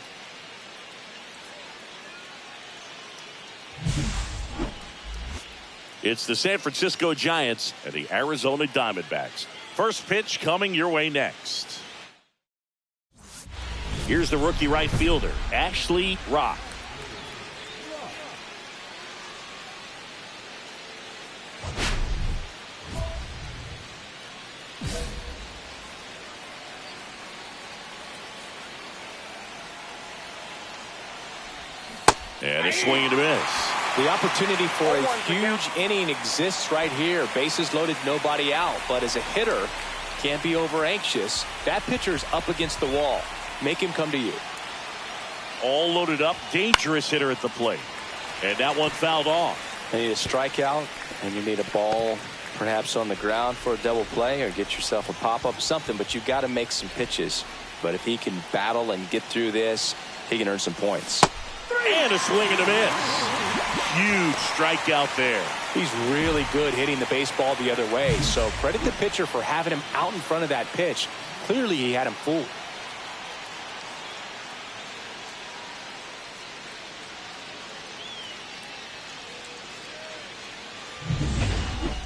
Speaker 1: It's the San Francisco Giants and the Arizona Diamondbacks. First pitch coming your way next. Here's the rookie right fielder, Ashley Rock. And a swing and a miss.
Speaker 2: The opportunity for a huge inning exists right here. Bases loaded, nobody out. But as a hitter, can't be over anxious. That pitcher's up against the wall. Make him come to you.
Speaker 1: All loaded up, dangerous hitter at the plate. And that one fouled off.
Speaker 2: You need a strikeout, and you need a ball perhaps on the ground for a double play, or get yourself a pop-up, something. But you've got to make some pitches. But if he can battle and get through this, he can earn some points.
Speaker 1: And a swing and a miss. Huge strikeout there.
Speaker 2: He's really good hitting the baseball the other way, so credit the pitcher for having him out in front of that pitch. Clearly he had him fooled.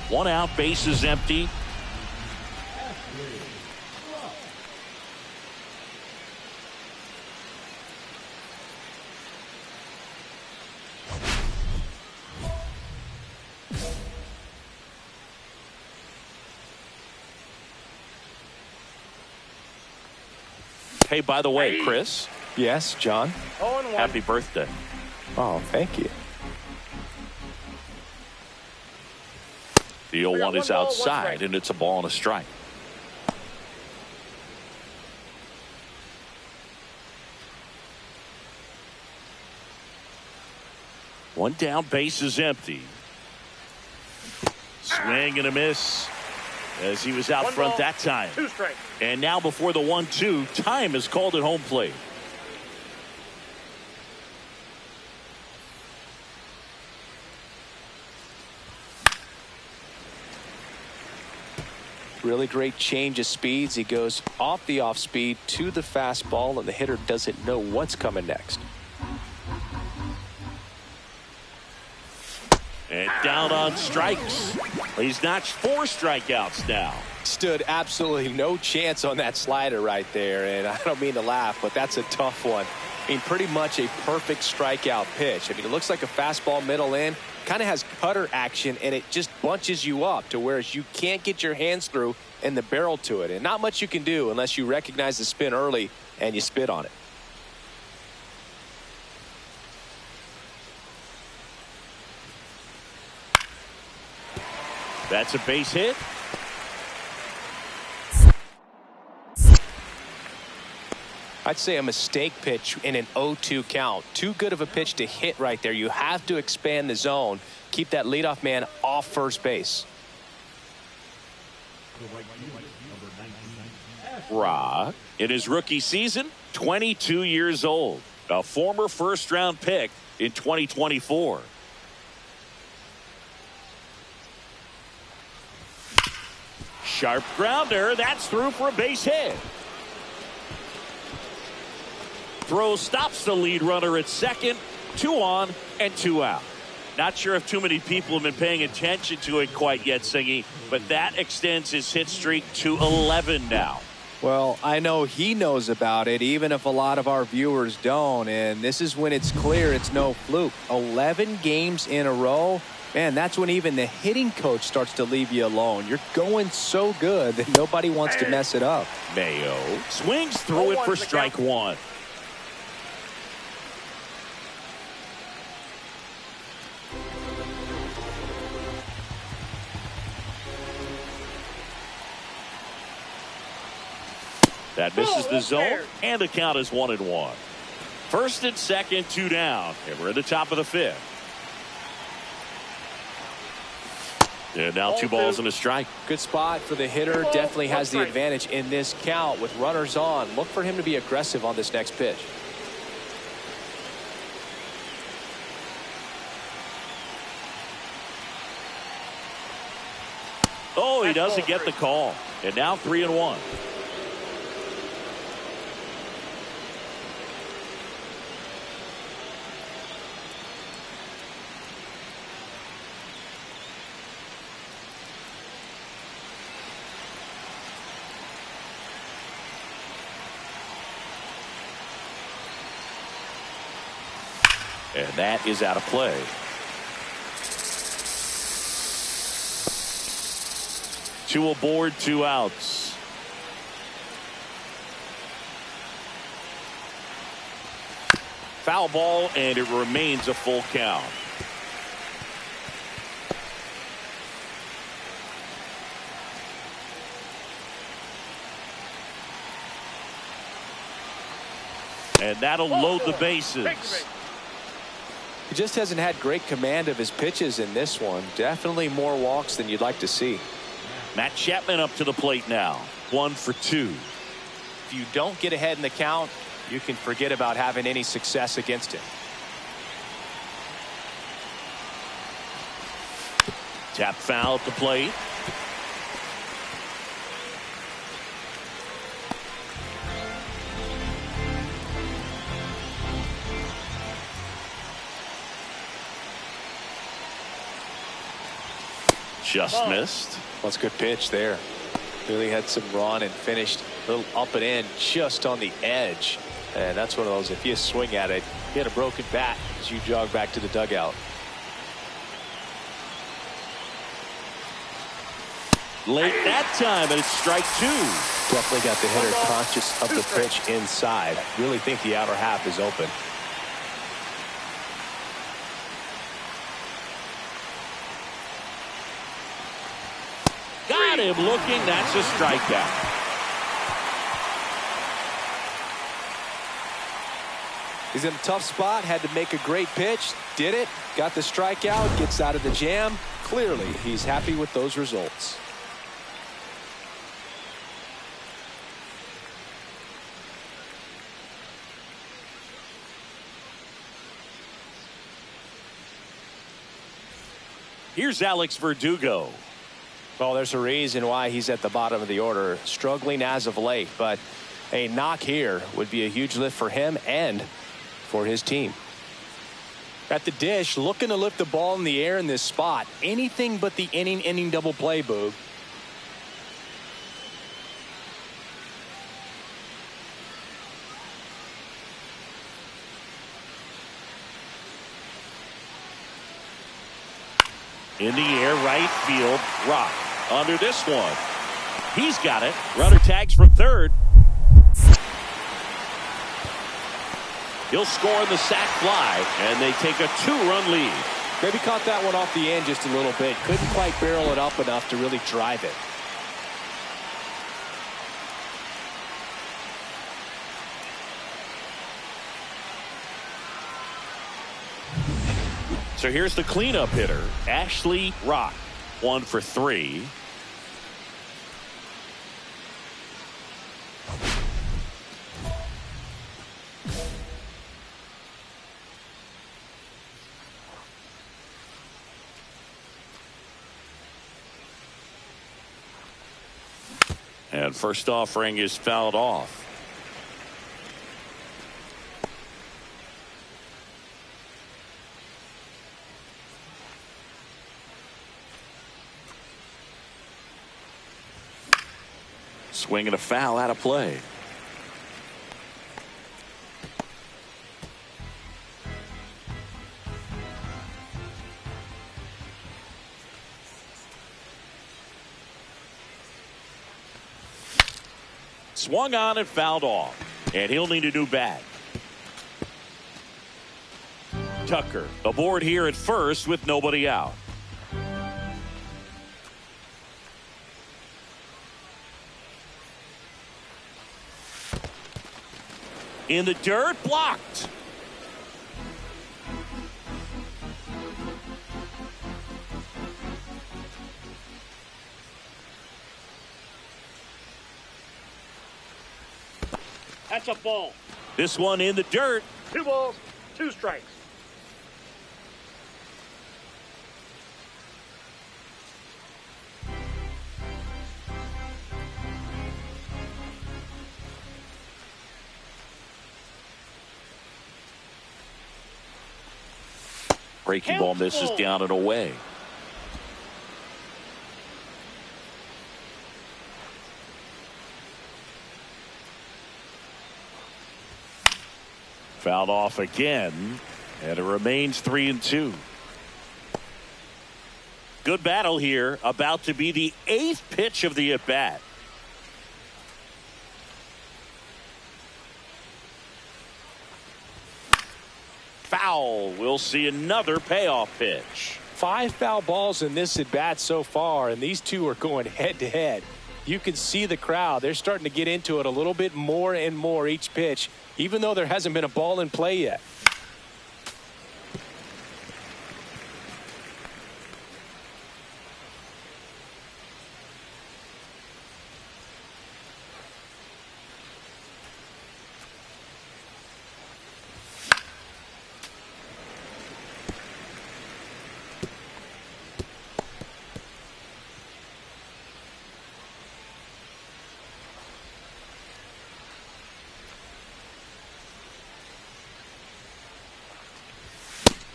Speaker 1: One out, bases empty. Hey, by the way, Chris.
Speaker 2: Yes, John.
Speaker 3: 0-1.
Speaker 1: Happy birthday.
Speaker 2: Oh, thank you.
Speaker 1: The 0-1 is outside, and it's a ball and a strike. One down, base is empty. Swing and a miss as he was out front that time.
Speaker 3: 2 strikes.
Speaker 1: And now before the 1-2, time is called at home plate.
Speaker 2: Really great change of speeds. He goes off the off speed to the fastball, and the hitter doesn't know what's coming next.
Speaker 1: And down on strikes. He's notched 4 strikeouts now.
Speaker 2: Stood absolutely no chance on that slider right there, and I don't mean to laugh, but that's a tough one. I mean, pretty much a perfect strikeout pitch. I mean, it looks like a fastball middle in, kind of has cutter action, and it just bunches you up to where you can't get your hands through and the barrel to it, and not much you can do unless you recognize the spin early and you spit on it.
Speaker 1: That's a base hit.
Speaker 2: I'd say a mistake pitch in an 0-2 count. Too good of a pitch to hit right there. You have to expand the zone. Keep that leadoff man off first base.
Speaker 1: Rock, in his rookie season, 22 years old. A former first-round pick in 2024. Sharp grounder. That's through for a base hit. Throw stops the lead runner at second. 2 on and 2 out. Not sure if too many people have been paying attention to it quite yet, Singy, but that extends his hit streak to 11 now.
Speaker 2: Well, I know he knows about it, even if a lot of our viewers don't. And this is when it's clear it's no fluke. 11 games in a row. Man, that's when even the hitting coach starts to leave you alone. You're going so good that nobody wants to mess it up.
Speaker 1: Mayo swings through it for strike 1. That misses the zone, and the count is 1-1. First and second, 2 down, and we're at the top of the 5th. And now 2 balls and a strike.
Speaker 2: Good spot for the hitter. Definitely has the advantage in this count with runners on. Look for him to be aggressive on this next pitch.
Speaker 1: Oh, he doesn't get the call. And now 3-1. And that is out of play. Two aboard, 2 outs. Foul ball, and it remains a full count. And that'll load the bases.
Speaker 2: He just hasn't had great command of his pitches in this one. Definitely more walks than you'd like to see.
Speaker 1: Matt Chapman up to the plate now. 1 for 2.
Speaker 2: If you don't get ahead in the count, you can forget about having any success against him.
Speaker 1: Tap foul at the plate. Just missed.
Speaker 2: Well, it's a good pitch there. Really had some run and finished a little up and in just on the edge. And that's one of those, if you swing at it, you get a broken bat as you jog back to the dugout.
Speaker 1: Late that time, and it's strike 2.
Speaker 2: Definitely got the hitter conscious of the pitch inside. Really think the outer half is open.
Speaker 1: Got him looking. That's a strikeout.
Speaker 2: He's in a tough spot. Had to make a great pitch. Did it. Got the strikeout. Gets out of the jam. Clearly, he's happy with those results.
Speaker 1: Here's Alex Verdugo.
Speaker 2: Well, there's a reason why he's at the bottom of the order. Struggling as of late, but a knock here would be a huge lift for him and for his team. At the dish, looking to lift the ball in the air in this spot. Anything but the inning double play, Boog.
Speaker 1: In the air, right field, Rock. Under this one. He's got it. Runner tags from third. He'll score on the sac fly, and they take a 2-run lead.
Speaker 2: Maybe caught that one off the end just a little bit. Couldn't quite barrel it up enough to really drive it.
Speaker 1: So here's the cleanup hitter, Ashley Rock. 1 for 3. And first offering is fouled off. Swing and a foul out of play. Swung on and fouled off. And he'll need a new bat. Tucker aboard here at first with nobody out. In the dirt, blocked.
Speaker 3: That's a ball.
Speaker 1: This one in the dirt.
Speaker 3: 2 balls, 2 strikes.
Speaker 1: Breaking ball misses down and away. Fouled off again, and it remains 3-2. Good battle here, about to be the 8th pitch of the at-bat. Foul. We'll see another payoff pitch.
Speaker 2: 5 foul balls in this at-bat so far, and these two are going head-to-head. You can see the crowd. They're starting to get into it a little bit more and more each pitch, even though there hasn't been a ball in play yet.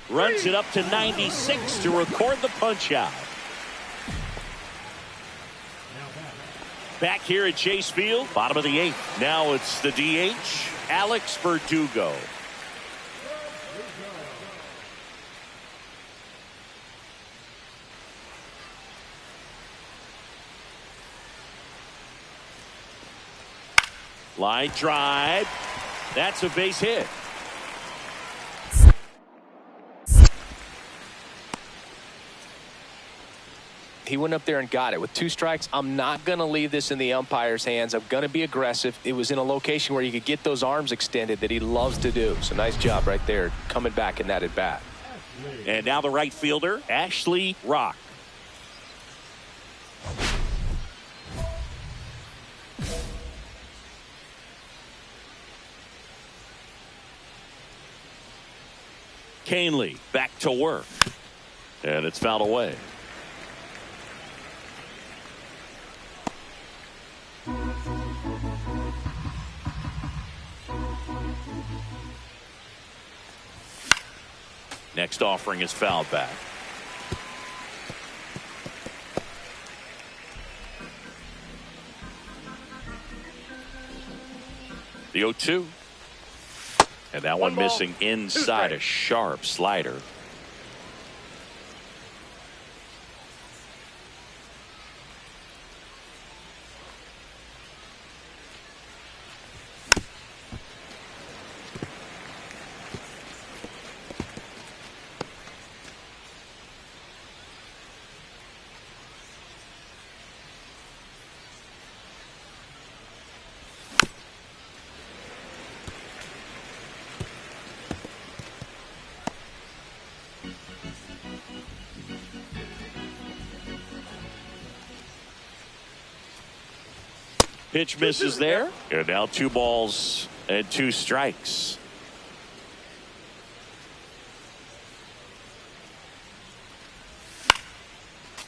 Speaker 1: Runs it up to 96 to record the punch out. Back here at Chase Field, bottom of the 8th. Now it's the DH, Alex Verdugo. Line drive. That's a base hit.
Speaker 2: He went up there and got it with 2 strikes. I'm not going to leave this in the umpire's hands. I'm going to be aggressive. It was in a location where you could get those arms extended that he loves to do. So nice job right there coming back in that at bat.
Speaker 1: And now the right fielder, Ashley Rock. Canely back to work. And it's fouled away. Next offering is fouled back. The 0-2. And that one missing inside a sharp slider. Pitch misses there. And now 2 balls and 2 strikes.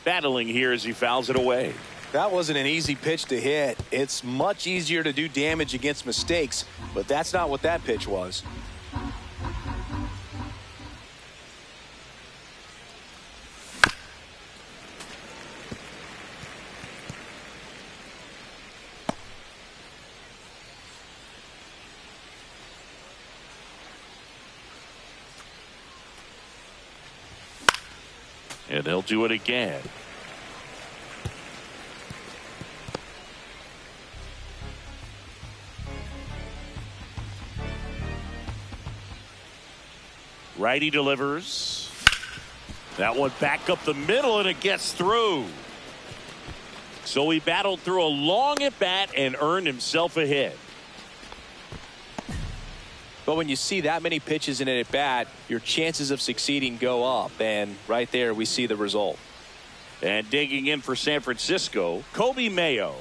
Speaker 1: Battling here as he fouls it away.
Speaker 2: That wasn't an easy pitch to hit. It's much easier to do damage against mistakes, but that's not what that pitch was.
Speaker 1: And they'll do it again. Righty delivers. That one back up the middle, and it gets through. So he battled through a long at bat and earned himself a hit.
Speaker 2: But when you see that many pitches in an at bat, your chances of succeeding go up, and right there we see the result.
Speaker 1: And digging in for San Francisco, Kobe Mayo.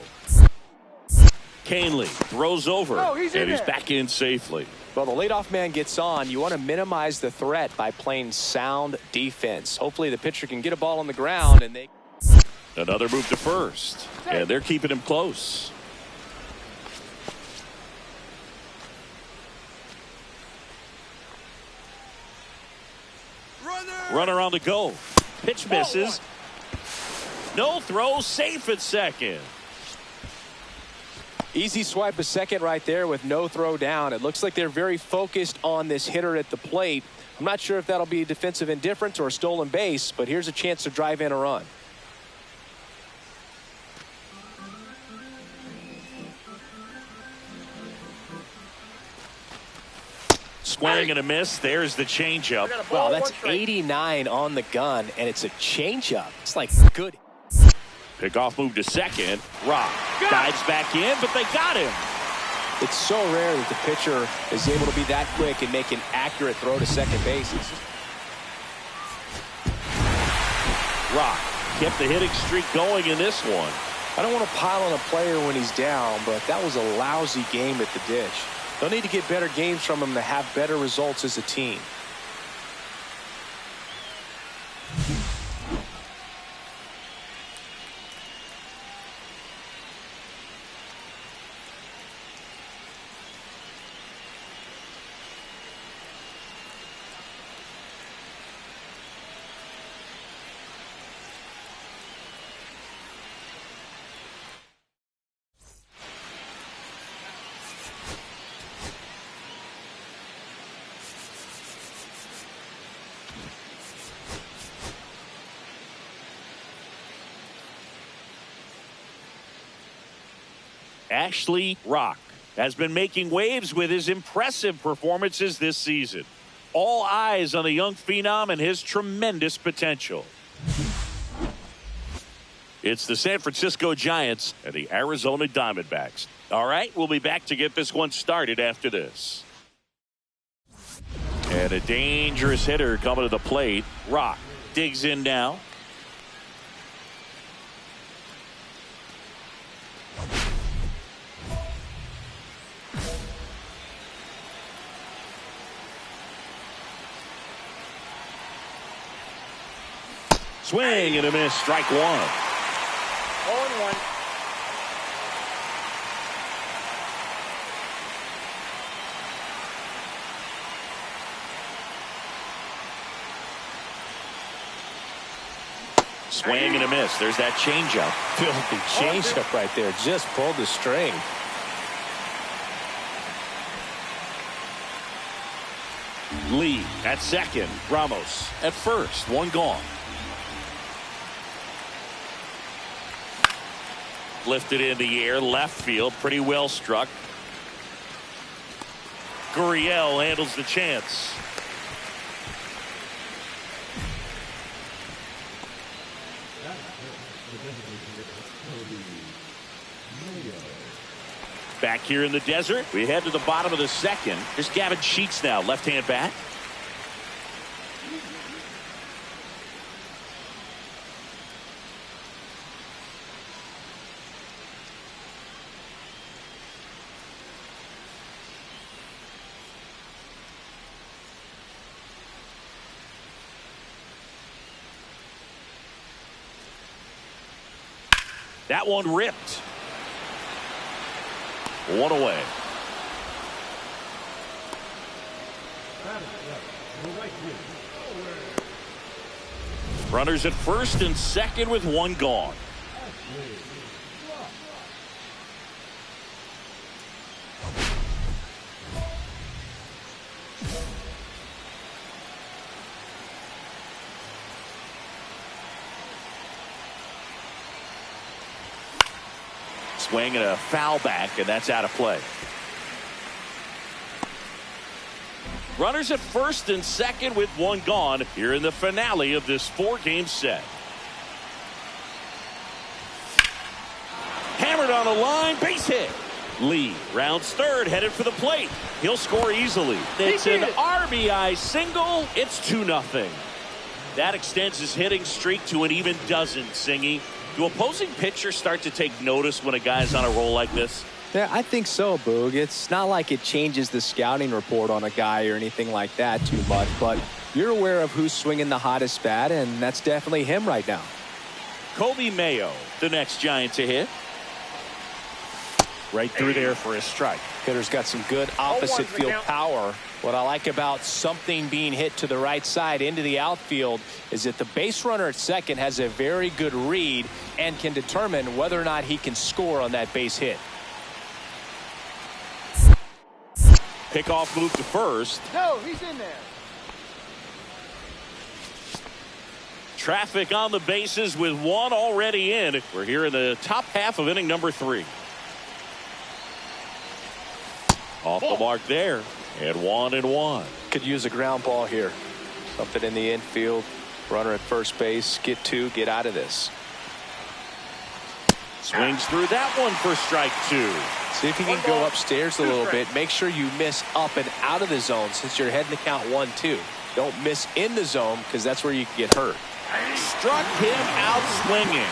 Speaker 1: Canely throws over, and he's back in safely.
Speaker 2: Well, the leadoff man gets on. You want to minimize the threat by playing sound defense. Hopefully the pitcher can get a ball on the ground, and they...
Speaker 1: Another move to first, and they're keeping him close. Runner on the go. Pitch misses. No throw, safe at second.
Speaker 2: Easy swipe of second right there with no throw down. It looks like they're very focused on this hitter at the plate. I'm not sure if that'll be defensive indifference or a stolen base, but here's a chance to drive in a run.
Speaker 1: Swing and a miss. There's the changeup.
Speaker 2: Wow, that's 89 on the gun, and it's a changeup. It's like good.
Speaker 1: Pickoff move to second. Rock dives back in, but they got him.
Speaker 2: It's so rare that the pitcher is able to be that quick and make an accurate throw to second base.
Speaker 1: Rock kept the hitting streak going in this one.
Speaker 2: I don't want to pile on a player when he's down, but that was a lousy game at the dish. They'll need to get better games from him to have better results as a team.
Speaker 1: Ashley Rock has been making waves with his impressive performances this season. All eyes on the young phenom and his tremendous potential. It's the San Francisco Giants and the Arizona Diamondbacks. All right, we'll be back to get this one started after this. And a dangerous hitter coming to the plate. Rock digs in now. Swing and a miss, strike one.
Speaker 3: 0-1.
Speaker 1: Swing and a miss. There's that changeup.
Speaker 2: Filthy changeup right there. Just pulled the string.
Speaker 1: Lee at second. Ramos at first. One gone. Lifted in the air, left field, pretty well struck. Gurriel handles the chance. Back here in the desert, we head to the bottom of the second. Here's Gavin Sheets now, left-hand bat. That one ripped. One away. Runners at first and second with one gone. Swing and a foul back, and that's out of play. Runners at first and second with one gone here in the finale of this 4-game set. Hammered on a line, base hit. Lee rounds third, headed for the plate. He'll score easily. It's an RBI single. It's 2-0. That extends his hitting streak to an even dozen, Singy. Do opposing pitchers start to take notice when a guy's on a roll like this?
Speaker 2: Yeah, I think so, Boog. It's not like it changes the scouting report on a guy or anything like that too much, but you're aware of who's swinging the hottest bat, and that's definitely him right now.
Speaker 1: Kobe Mayo, the next Giant to hit. Right through there for a strike.
Speaker 2: Hitter's got some good opposite field power. What I like about something being hit to the right side into the outfield is that the base runner at second has a very good read and can determine whether or not he can score on that base hit.
Speaker 1: Pickoff move to first.
Speaker 3: No, he's in there.
Speaker 1: Traffic on the bases with one already in. We're here in the top half of inning number 3. Off the mark there. And 1-1.
Speaker 2: Could use a ground ball here. Something in the infield. Runner at first base. Get 2. Get out of this.
Speaker 1: Swings through that one for strike 2.
Speaker 2: See if you can go upstairs a little bit. Make sure you miss up and out of the zone since you're heading to count 1-2. Don't miss in the zone because that's where you can get hurt.
Speaker 1: Struck him out swinging.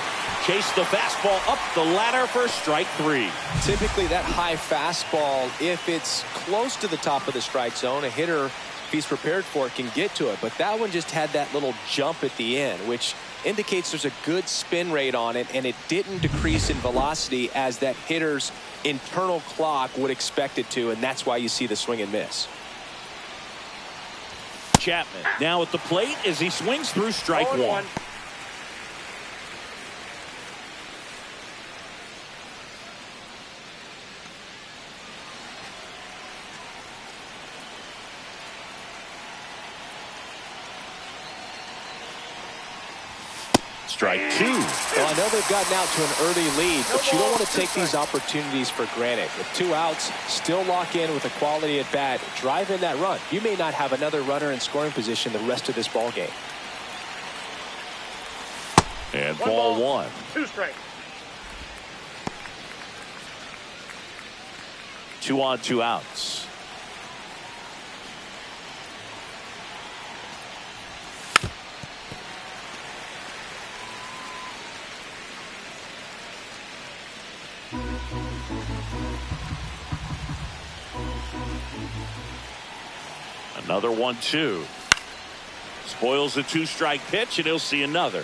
Speaker 1: Chased the fastball up the ladder for strike 3.
Speaker 2: Typically that high fastball, if it's close to the top of the strike zone, a hitter, if he's prepared for it, can get to it. But that one just had that little jump at the end, which indicates there's a good spin rate on it, and it didn't decrease in velocity as that hitter's internal clock would expect it to, and that's why you see the swing and miss.
Speaker 1: Chapman now at the plate as he swings through strike 1. Strike 2.
Speaker 2: Well, I know they've gotten out to an early lead, but you don't want to take these opportunities for granted. With 2 outs, still lock in with a quality at bat, drive in that run. You may not have another runner in scoring position the rest of this ball game.
Speaker 1: And ball 1.
Speaker 3: 2 strikes.
Speaker 1: 2 on, 2 outs. Another 1-2. Spoils the 2-strike pitch, and he'll see another.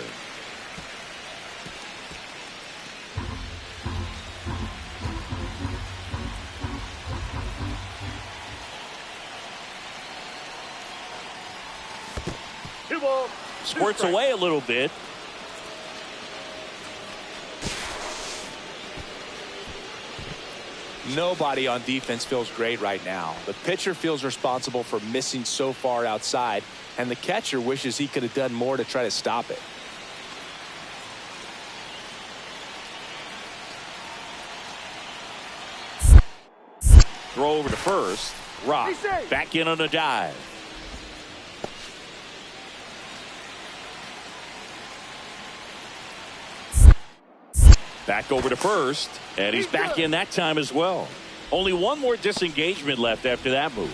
Speaker 1: Squirts away a little bit.
Speaker 2: Nobody on defense feels great right now. The pitcher feels responsible for missing so far outside, and the catcher wishes he could have done more to try to stop it.
Speaker 1: Throw over to first. Rock back in on a dive. Back over to first, and he's back in that time as well. Only one more disengagement left after that move.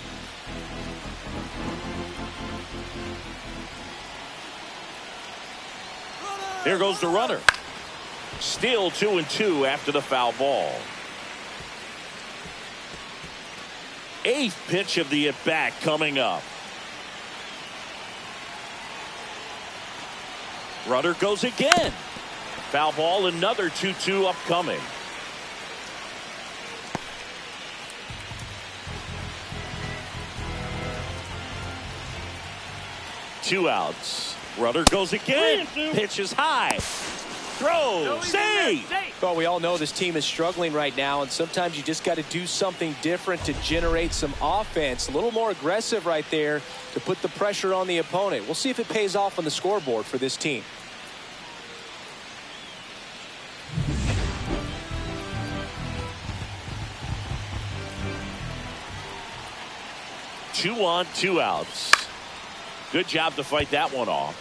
Speaker 1: Here goes the runner. Still 2-2 after the foul ball. 8th pitch of the at-bat coming up. Runner goes again. Foul ball, another 2-2 upcoming. Two outs. Runner goes again. Pitch is high. Throw. Save.
Speaker 2: Well, we all know this team is struggling right now, and sometimes you just got to do something different to generate some offense. A little more aggressive right there to put the pressure on the opponent. We'll see if it pays off on the scoreboard for this team.
Speaker 1: 2 on, 2 outs. Good job to fight that one off.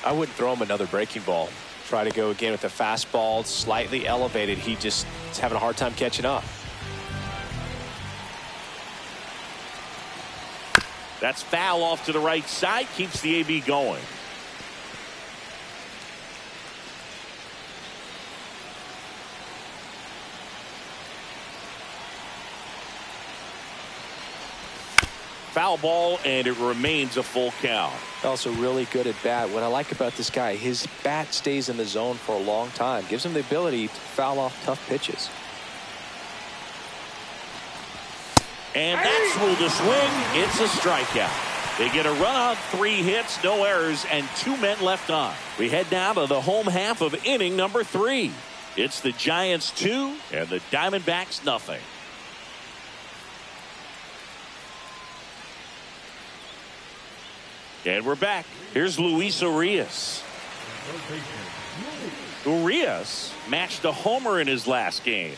Speaker 2: I wouldn't throw him another breaking ball. Try to go again with a fastball, slightly elevated. He just is having a hard time catching up.
Speaker 1: That's foul off to the right side. Keeps the AB going. Foul ball, and it remains a full count.
Speaker 2: Also really good at bat. What I like about this guy, his bat stays in the zone for a long time. Gives him the ability to foul off tough pitches.
Speaker 1: And that's through the swing. It's a strikeout. They get a run on 3 hits, no errors, and 2 men left on. We head now to the home half of inning number 3. It's the Giants 2 and the Diamondbacks nothing. And we're back. Here's Luis Urias. Urias matched a homer in his last game.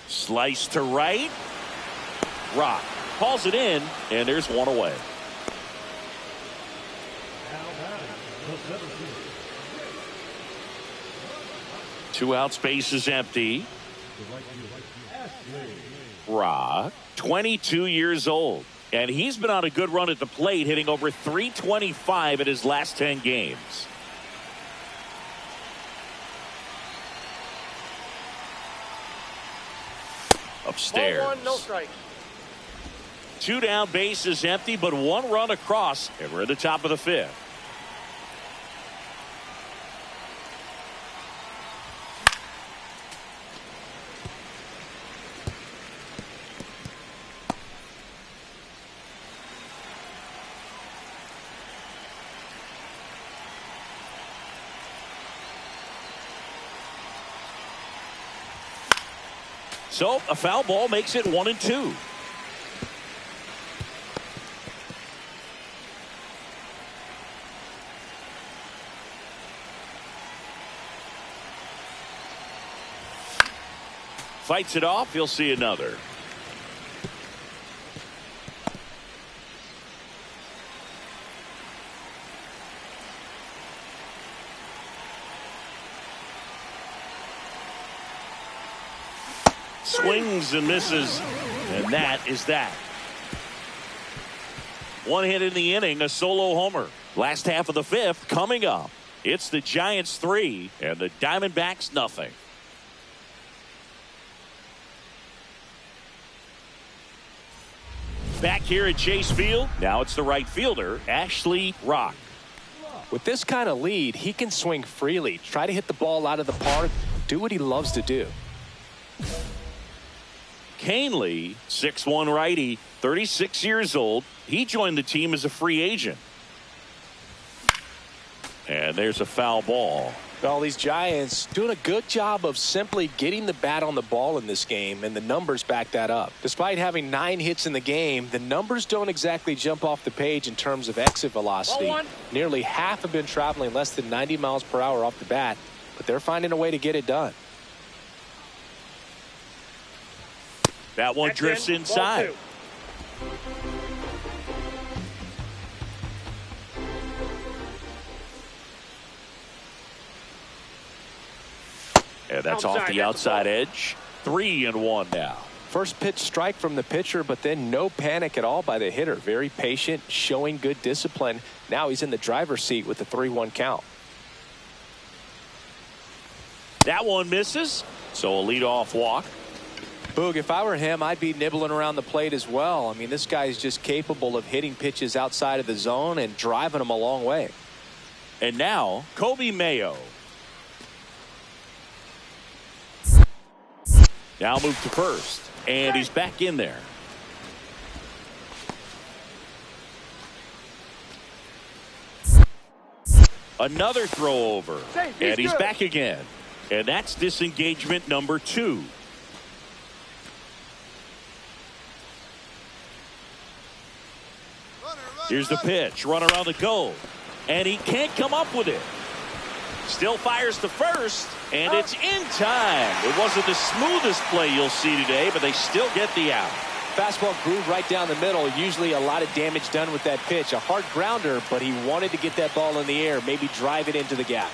Speaker 1: Slice to right. Rock calls it in, and there's one away. Two out, space is empty. Rock, 22 years old, and he's been on a good run at the plate, hitting over .325 in his last 10 games. Upstairs.
Speaker 3: 1, no strike.
Speaker 1: 2 down, base is empty, but 1 run across, and we're at the top of the 5th. So a foul ball makes it 1-2. Fights it off. He'll see another. Swings and misses, and that is that. 1 hit in the inning, a solo homer. Last half of the 5th coming up. It's the Giants 3 and the Diamondbacks nothing. Back here at Chase Field, now it's the right fielder, Ashley Rock.
Speaker 2: With this kind of lead, he can swing freely, try to hit the ball out of the park, do what he loves to do.
Speaker 1: Canely, 6'1" righty, 36 years old. He joined the team as a free agent. And there's a foul ball.
Speaker 2: Well, these Giants doing a good job of simply getting the bat on the ball in this game, and the numbers back that up. Despite having 9 hits in the game, the numbers don't exactly jump off the page in terms of exit velocity. Nearly half have been traveling less than 90 miles per hour off the bat, but they're finding a way to get it done.
Speaker 1: That one drifts inside. And that's off the outside edge. 3-1 now.
Speaker 2: First pitch strike from the pitcher, but then no panic at all by the hitter. Very patient, showing good discipline. Now he's in the driver's seat with the 3-1 count.
Speaker 1: That one misses, so a leadoff walk.
Speaker 2: Boog, if I were him, I'd be nibbling around the plate as well. I mean, this guy's just capable of hitting pitches outside of the zone and driving them a long way.
Speaker 1: And now, Kobe Mayo. Now move to first, and he's back in there. Another throw over, and he's back again. And that's disengagement number 2. Here's the pitch, runner on the go, and he can't come up with it. Still fires to first, and it's in time. It wasn't the smoothest play you'll see today, but they still get the out.
Speaker 2: Fastball groove right down the middle. Usually a lot of damage done with that pitch. A hard grounder, but he wanted to get that ball in the air, maybe drive it into the gap.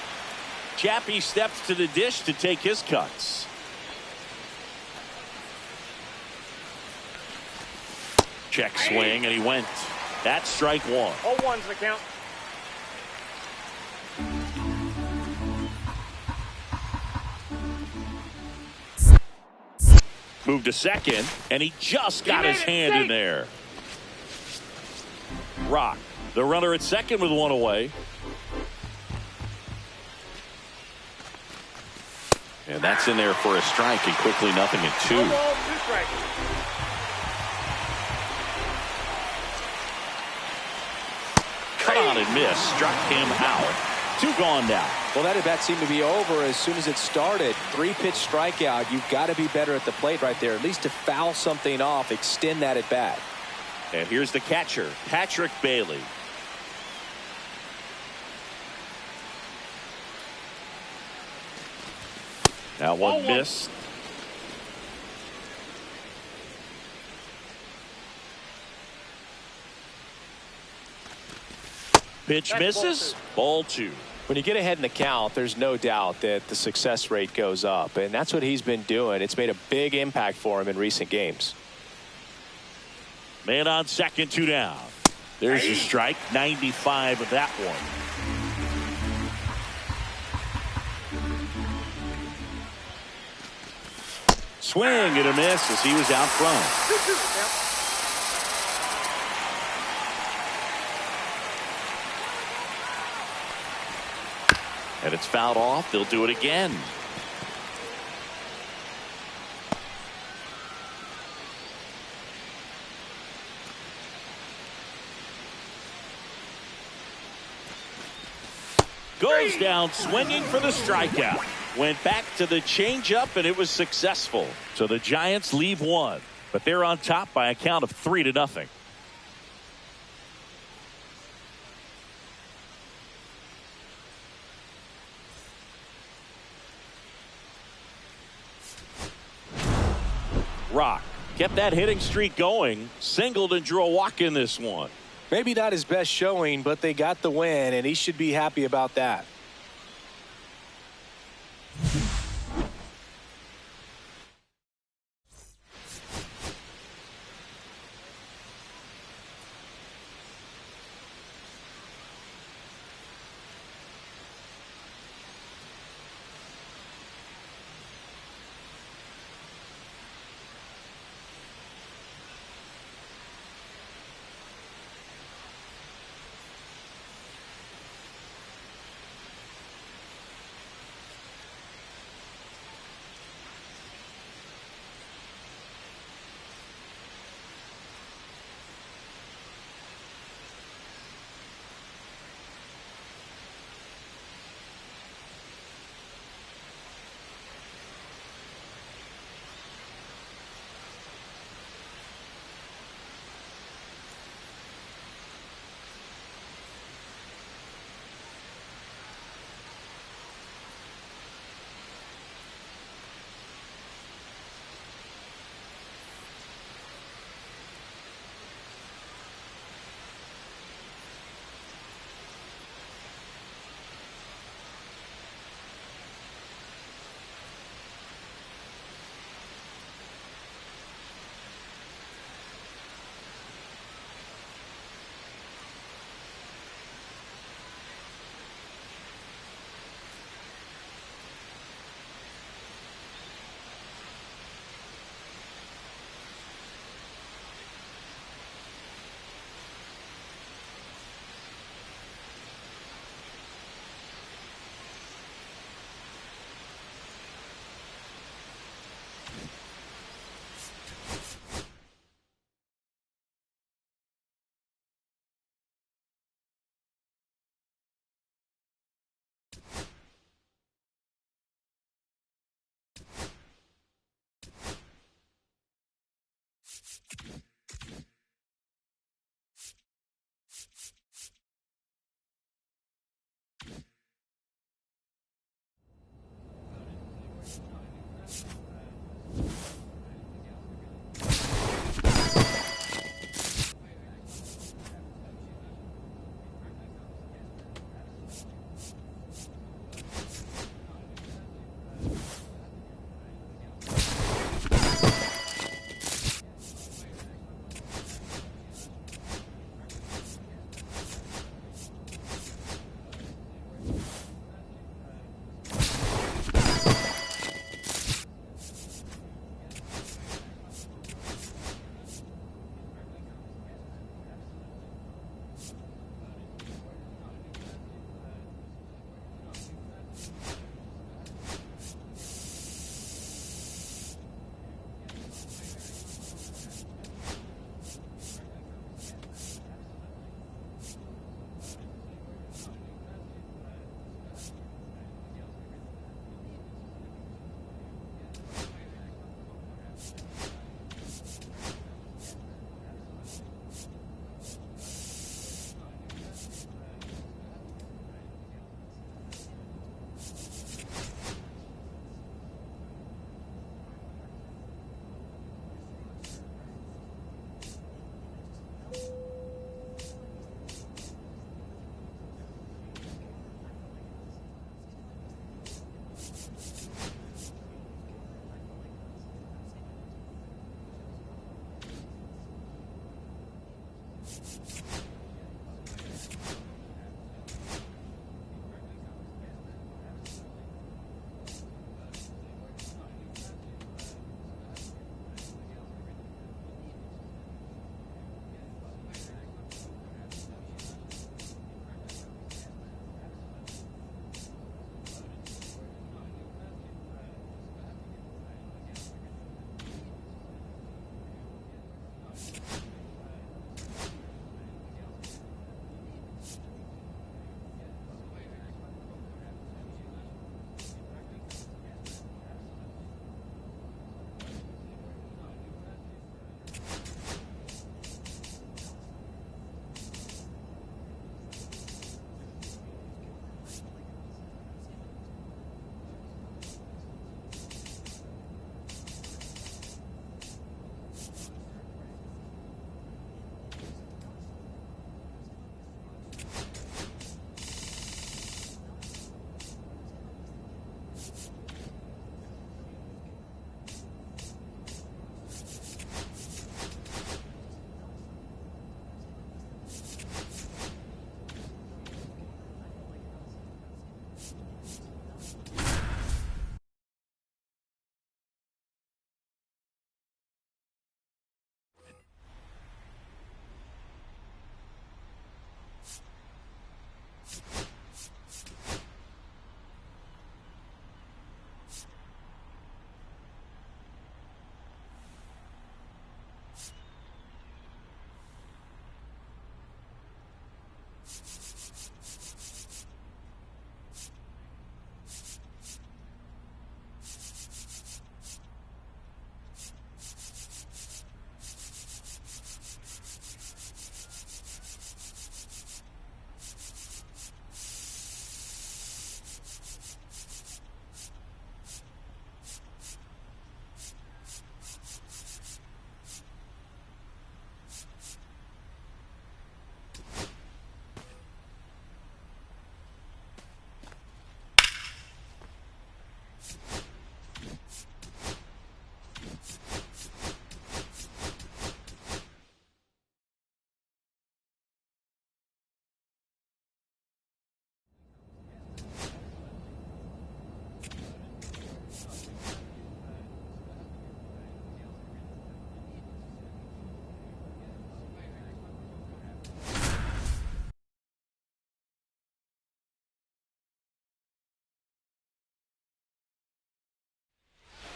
Speaker 1: Chappie steps to the dish to take his cuts. Check swing, and he went. That's strike 1.
Speaker 3: 0-1's the count.
Speaker 1: Moved to second, and he just got his hand in there. Rock, the runner at second with 1 away. And that's in there for a strike, and quickly 0-2.
Speaker 3: 2 strikes.
Speaker 1: Cut on and miss. Struck him out. 2 gone now.
Speaker 2: Well, that at bat seemed to be over as soon as it started. 3-pitch strikeout. You've got to be better at the plate right there, at least to foul something off, extend that at bat.
Speaker 1: And here's the catcher, Patrick Bailey. Now one miss. Pitch misses. Ball 2.
Speaker 2: When you get ahead in the count, there's no doubt that the success rate goes up, and that's what he's been doing. It's made a big impact for him in recent games.
Speaker 1: Man on second, 2 down. There's your strike. 95 of that one. Swing and a miss as he was out front. And it's fouled off. They'll do it again. Goes down swinging for the strikeout. Went back to the changeup, and it was successful. So the Giants leave 1, but they're on top by a count of 3-0. Rock kept that hitting streak going, singled and drew a walk in this one.
Speaker 2: Maybe not his best showing, but they got the win, and he should be happy about that.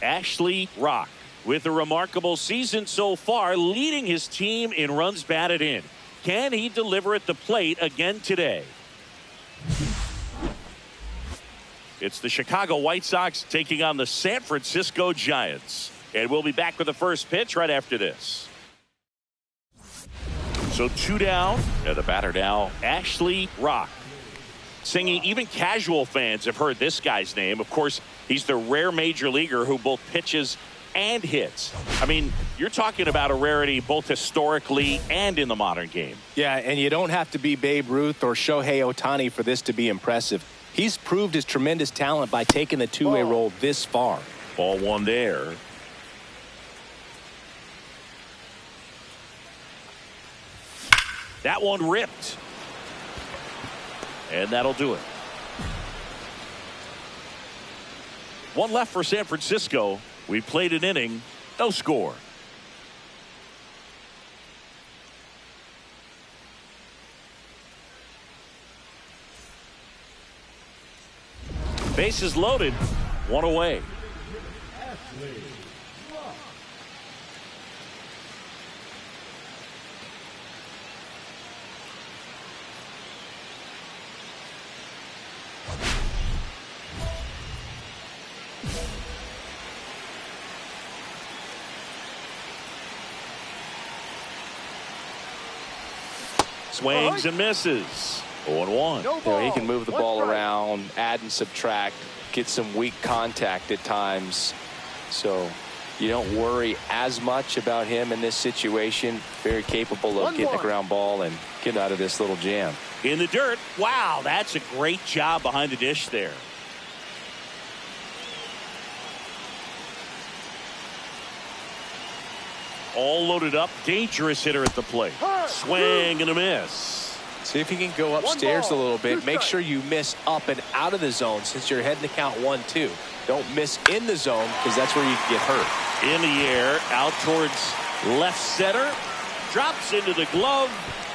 Speaker 1: Ashley Rock, with a remarkable season so far, leading his team in runs batted in. Can he deliver at the plate again today? It's the Chicago White Sox taking on the San Francisco Giants. And we'll be back with the first pitch right after this. So 2 down, and the batter now, Ashley Rock. Singing, even casual fans have heard this guy's name. Of course, he's the rare major leaguer who both pitches and hits. I mean, you're talking about a rarity both historically and in the modern game.
Speaker 2: Yeah, and you don't have to be Babe Ruth or Shohei Ohtani for this to be impressive. He's proved his tremendous talent by taking the two-way role this far.
Speaker 1: Ball 1 there. That one ripped. And that'll do it. 1 left for San Francisco. We played an inning, no score. Bases loaded, 1 away. Swings and misses. 0-1.
Speaker 2: You know, he can move the ball around, add and subtract, get some weak contact at times. So you don't worry as much about him in this situation. Very capable of getting a ground ball and getting out of this little jam.
Speaker 1: In the dirt. Wow, that's a great job behind the dish there. All loaded up. Dangerous hitter at the plate. Swing and a miss.
Speaker 2: See if you can go upstairs a little bit. Make sure you miss up and out of the zone since you're heading to count 1-2. Don't miss in the zone because that's where you can get hurt.
Speaker 1: In the air, out towards left center. Drops into the glove.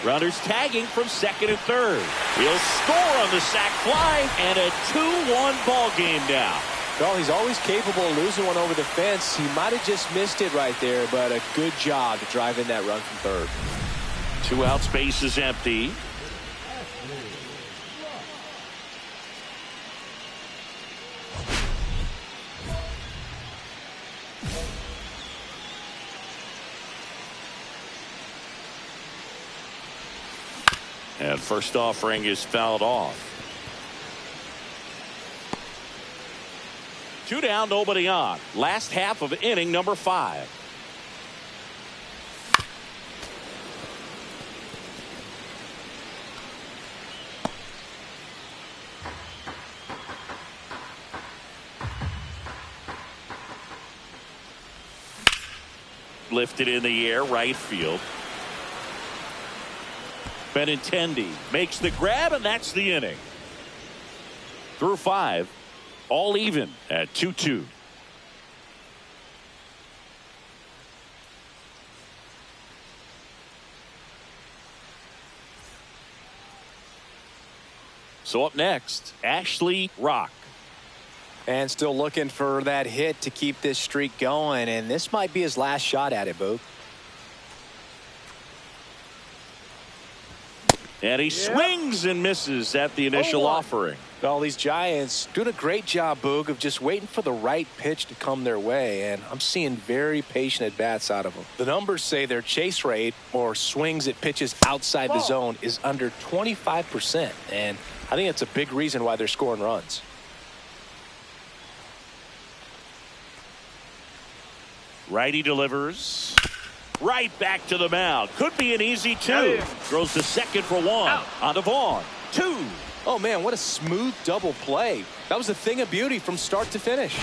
Speaker 1: Runners tagging from second and third. He'll score on the sac fly, and a 2-1 ball game now.
Speaker 2: Well, he's always capable of losing one over the fence. He might have just missed it right there, but a good job to drive in that run from third.
Speaker 1: 2 outs, base is empty. And first offering is fouled off. 2 down, nobody on. Last half of inning number 5. Lifted in the air, right field. Benintendi makes the grab, and that's the inning. Through 5. All even at 2-2. So up next, Ashley Rock.
Speaker 2: And still looking for that hit to keep this streak going, and this might be his last shot at it, Boog.
Speaker 1: And he swings and misses at the initial offering.
Speaker 2: Well, these Giants doing a great job, Boog, of just waiting for the right pitch to come their way, and I'm seeing very patient at-bats out of them. The numbers say their chase rate, or swings at pitches outside the zone, is under 25%, and I think that's a big reason why they're scoring runs.
Speaker 1: Righty delivers. Right back to the mound. Could be an easy 2. Throws to second for 1. On to Vaughn. 2.
Speaker 2: Oh, man, what a smooth double play. That was a thing of beauty from start to finish.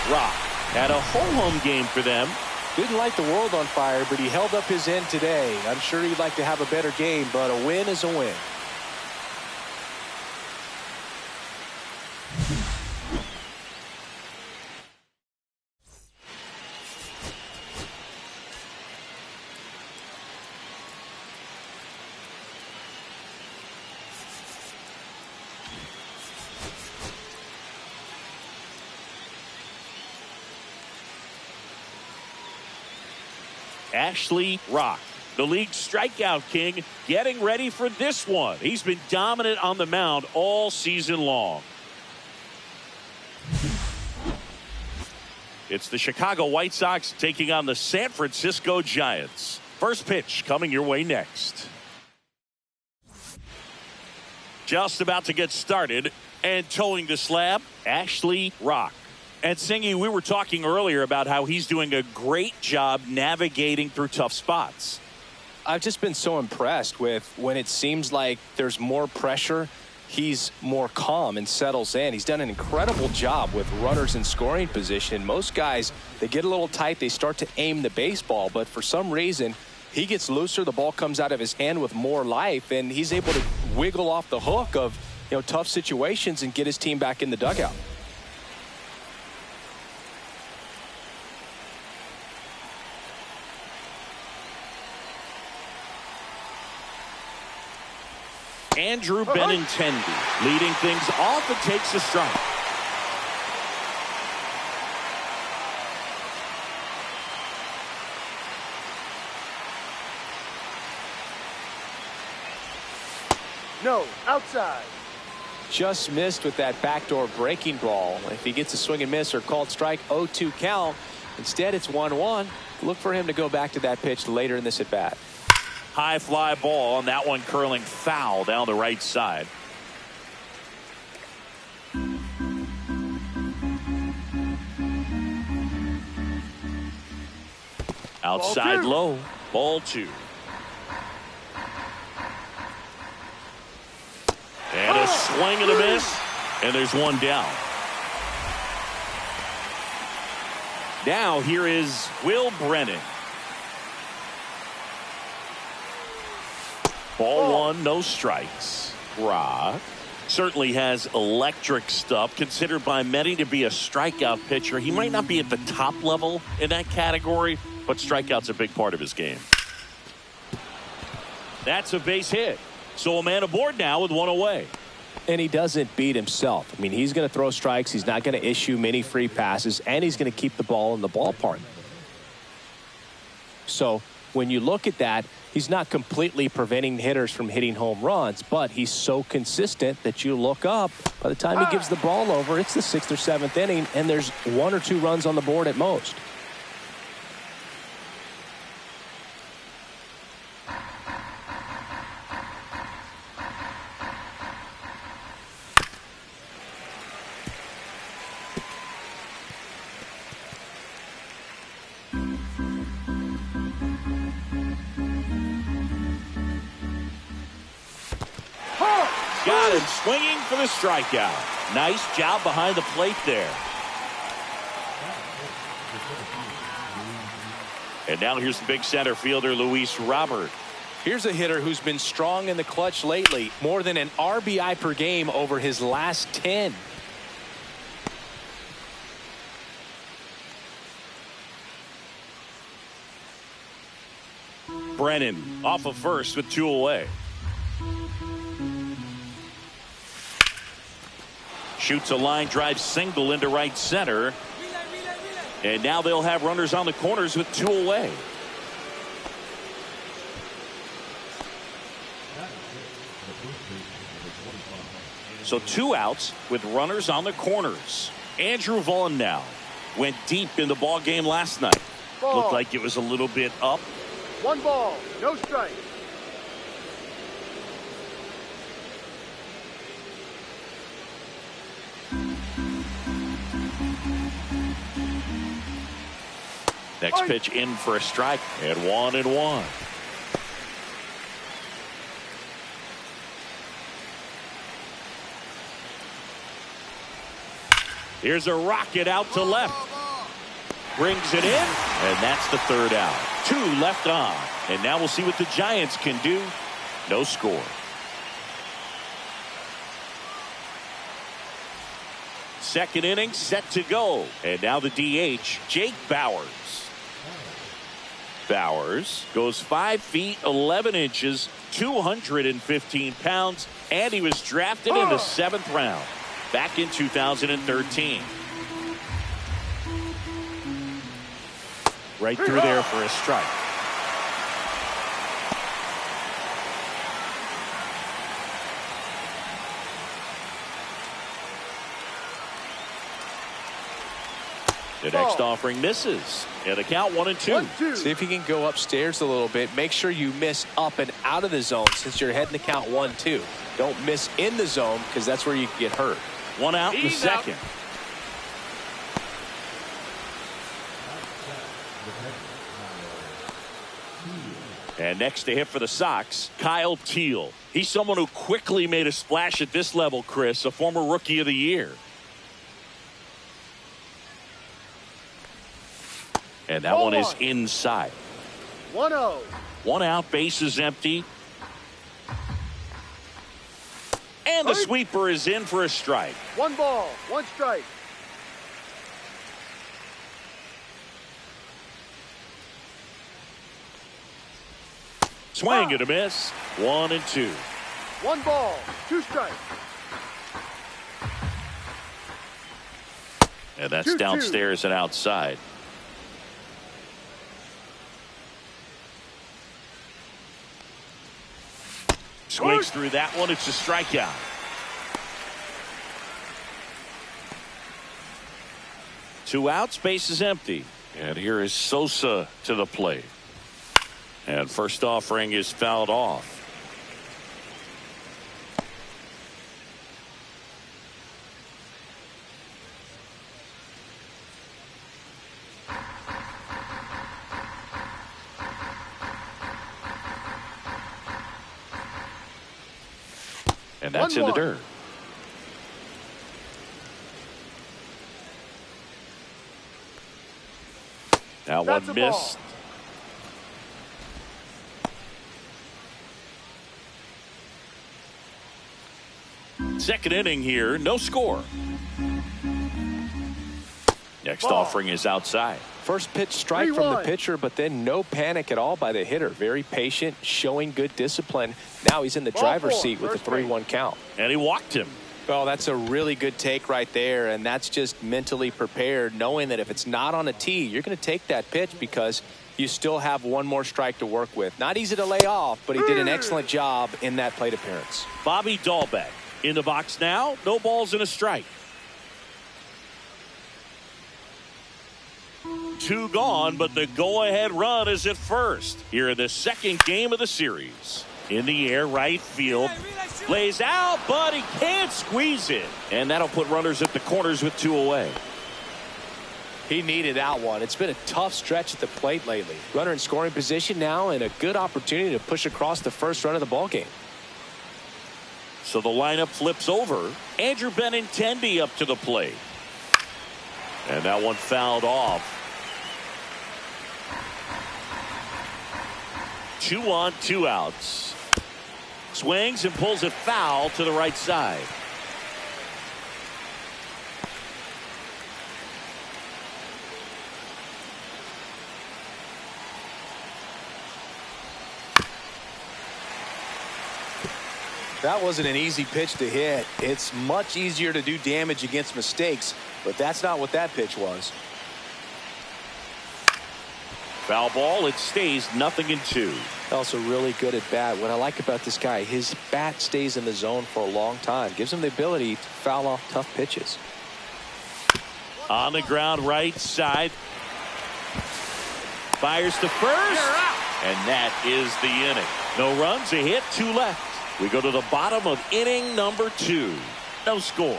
Speaker 1: Rock had a home game for them.
Speaker 2: Didn't light the world on fire, but he held up his end today. I'm sure he'd like to have a better game, but a win is a win.
Speaker 1: Ashley Rock, the league strikeout king, getting ready for this one. He's been dominant on the mound all season long. It's the Chicago White Sox taking on the San Francisco Giants. First pitch coming your way next. Just about to get started, and towing the slab, Ashley Rock. And Singy, we were talking earlier about how he's doing a great job navigating through tough spots.
Speaker 2: I've just been so impressed with when it seems like there's more pressure, he's more calm and settles in. He's done an incredible job with runners in scoring position. Most guys, they get a little tight, they start to aim the baseball, but for some reason, he gets looser, the ball comes out of his hand with more life, and he's able to wiggle off the hook of, tough situations and get his team back in the dugout.
Speaker 1: Andrew Benintendi leading things off and takes a strike.
Speaker 3: No, outside.
Speaker 2: Just missed with that backdoor breaking ball. If he gets a swing and miss or called strike, 0-2 count. Instead, it's 1-1. Look for him to go back to that pitch later in this at bat.
Speaker 1: High fly ball, and that one curling foul down the right side. Outside low, ball 2. And a swing and a miss, and there's one down. Now here is Will Brennan. Ball 1, no strikes. Rock certainly has electric stuff, considered by many to be a strikeout pitcher. He might not be at the top level in that category, but strikeout's a big part of his game. That's a base hit. So a man aboard now with one away.
Speaker 2: And he doesn't beat himself. I mean, he's going to throw strikes. He's not going to issue many free passes, and he's going to keep the ball in the ballpark. So when you look at that, he's not completely preventing hitters from hitting home runs, but he's so consistent that you look up. By the time he gives the ball over, it's the 6th or 7th inning, and there's 1 or 2 runs on the board at most.
Speaker 1: Got him swinging for the strikeout. Nice job behind the plate there. And now here's the big center fielder, Luis Robert.
Speaker 2: Here's a hitter who's been strong in the clutch lately. More than an RBI per game over his last 10.
Speaker 1: Brennan off of first with 2 away. Shoots a line drive single into right center. And now they'll have runners on the corners with 2 away. So 2 outs with runners on the corners. Andrew Vaughn now went deep in the ball game last night. Looked like it was a little bit up.
Speaker 3: 1 ball, no strike.
Speaker 1: Next pitch in for a strike, and 1-1. Here's a rocket out to left. Brings it in, and that's the 3rd out. 2 left on, and now we'll see what the Giants can do. No score. Second inning set to go, and now the DH, Jake Bauers. Bauers goes 5 feet 11 inches, 215 pounds, and he was drafted in the 7th round back in 2013. Right through there for a strike. The next offering misses. And the count 1-2.
Speaker 3: 1-2.
Speaker 2: See if you can go upstairs a little bit. Make sure you miss up and out of the zone since you're heading to count 1-2. Don't miss in the zone because that's where you can get hurt.
Speaker 1: One out in the second. And next to hit for the Sox, Kyle Teal. He's someone who quickly made a splash at this level, Chris, a former Rookie of the Year. And that one is inside.
Speaker 3: 1-0.
Speaker 1: One out, base is empty. And the sweeper is in for a strike.
Speaker 3: 1 ball, 1 strike.
Speaker 1: Swing and a miss. 1-2.
Speaker 3: 1 ball, 2 strikes.
Speaker 1: And that's downstairs and outside. Swings through that one. It's a strikeout. Two outs, base is empty. And here is Sosa to the plate. And first offering is fouled off. And that's in the dirt. That one missed. Second inning here, no score. Next offering is outside.
Speaker 2: First pitch strike from the pitcher, but then no panic at all by the hitter. Very patient, showing good discipline. Now he's in the driver's seat with the 3-1 count.
Speaker 1: And he walked him.
Speaker 2: Well, that's a really good take right there, and that's just mentally prepared, knowing that if it's not on a tee, you're going to take that pitch because you still have one more strike to work with. Not easy to lay off, but he did an excellent job in that plate appearance.
Speaker 1: Bobby Dahlbeck in the box now. No balls and a strike. 2 gone, but the go-ahead run is at first here in the second game of the series. In the air, right field. Lays out, but he can't squeeze it. And that'll put runners at the corners with 2 away.
Speaker 2: He needed that one. It's been a tough stretch at the plate lately. Runner in scoring position now and a good opportunity to push across the first run of the ballgame.
Speaker 1: So the lineup flips over. Andrew Benintendi up to the plate. And that one fouled off. 2 on, 2 outs. Swings and pulls it foul to the right side.
Speaker 2: That wasn't an easy pitch to hit. It's much easier to do damage against mistakes, but that's not what that pitch was.
Speaker 1: Foul ball. It stays 0-2.
Speaker 2: Also really good at bat. What I like about this guy, his bat stays in the zone for a long time. Gives him the ability to foul off tough pitches.
Speaker 1: On the ground, right side. Fires to first. And that is the inning. No runs, a hit, 2 left. We go to the bottom of inning number 2. No score.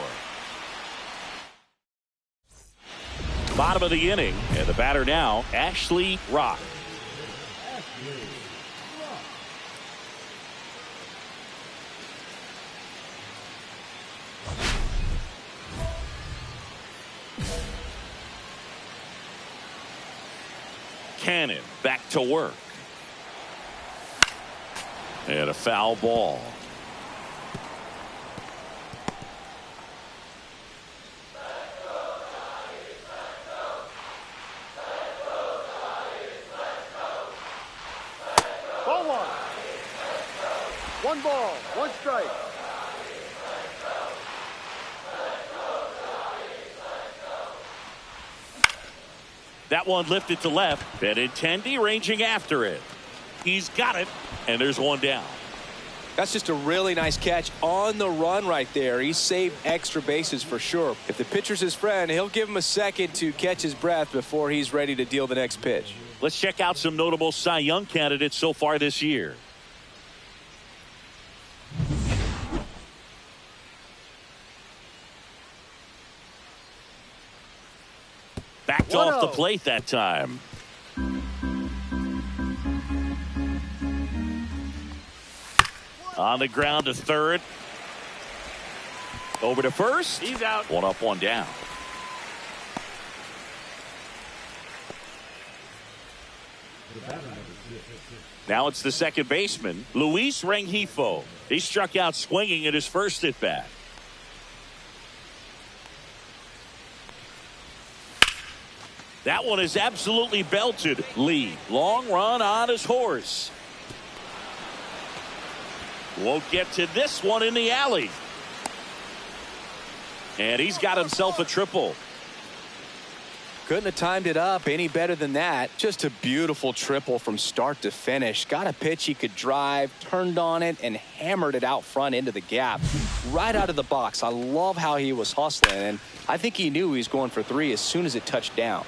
Speaker 1: Bottom of the inning, and the batter now, Ashley Rock. Cannon back to work. And a foul ball.
Speaker 3: Ball 1. 1 ball, 1 strike.
Speaker 1: That one lifted to left. Benintendi ranging after it. He's got it, and there's one down.
Speaker 5: That's just a really nice catch on the run right there. He saved extra bases for sure. If the pitcher's his friend, he'll give him a second to catch his breath before he's ready to deal the next pitch.
Speaker 1: Let's check out some notable Cy Young candidates so far this year. Backed off the plate that time. On the ground to third. Over to first.
Speaker 3: He's out.
Speaker 1: One up, one down. Now it's the second baseman, Luis Rengifo. He struck out swinging at his first at bat. That one is absolutely belted. Lee, long run on his horse. Won't get to this one in the alley. And he's got himself a triple.
Speaker 5: Couldn't have timed it up any better than that. Just a beautiful triple from start to finish. Got a pitch he could drive, turned on it, and hammered it out front into the gap. Right out of the box. I love how he was hustling, and I think he knew he was going for three as soon as it touched down.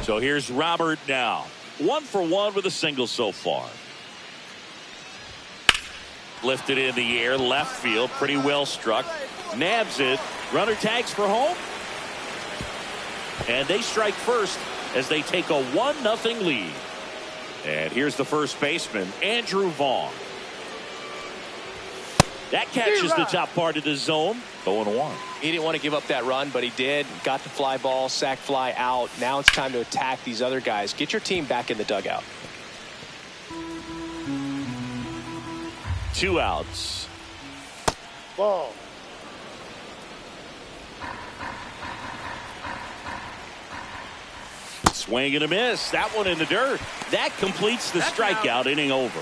Speaker 1: So here's Robert now. 1 for 1 with a single so far. Lifted in the air, left field, pretty well struck. Nabs it. Runner tags for home. And they strike first as they take a 1-0 lead. And here's the first baseman, Andrew Vaughn. That catches the top part of the zone. 0-1.
Speaker 2: He didn't want to give up that run, but he did. Got the fly ball, sac fly out. Now it's time to attack these other guys. Get your team back in the dugout.
Speaker 1: 2 outs.
Speaker 3: Ball.
Speaker 1: Swing and a miss. That one in the dirt. That completes the strikeout. Inning over.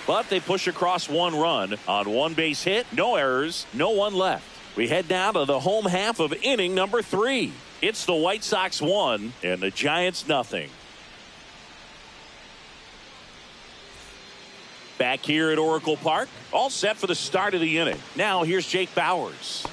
Speaker 1: But they push across 1 run on 1 base hit. No errors. No one left. We head now to the home half of inning number 3. It's the White Sox 1 and the Giants 0. Back here at Oracle Park. All set for the start of the inning. Now here's Jake Bauers.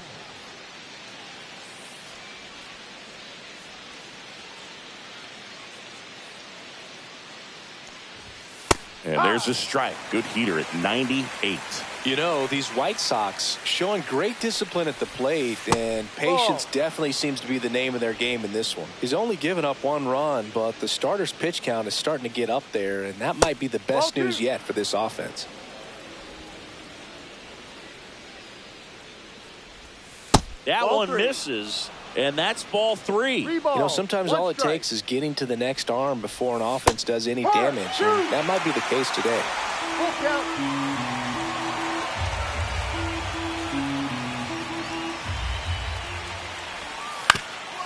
Speaker 1: And there's a strike. Good heater at 98.
Speaker 2: You know, these White Sox showing great discipline at the plate, and patience definitely seems to be the name of their game in this one. He's only given up 1 run, but the starter's pitch count is starting to get up there, and that might be the best news yet for this offense.
Speaker 1: That one misses, and that's ball 3.
Speaker 2: You know, sometimes all it takes is getting to the next arm before an offense does any damage, and that might be the case today.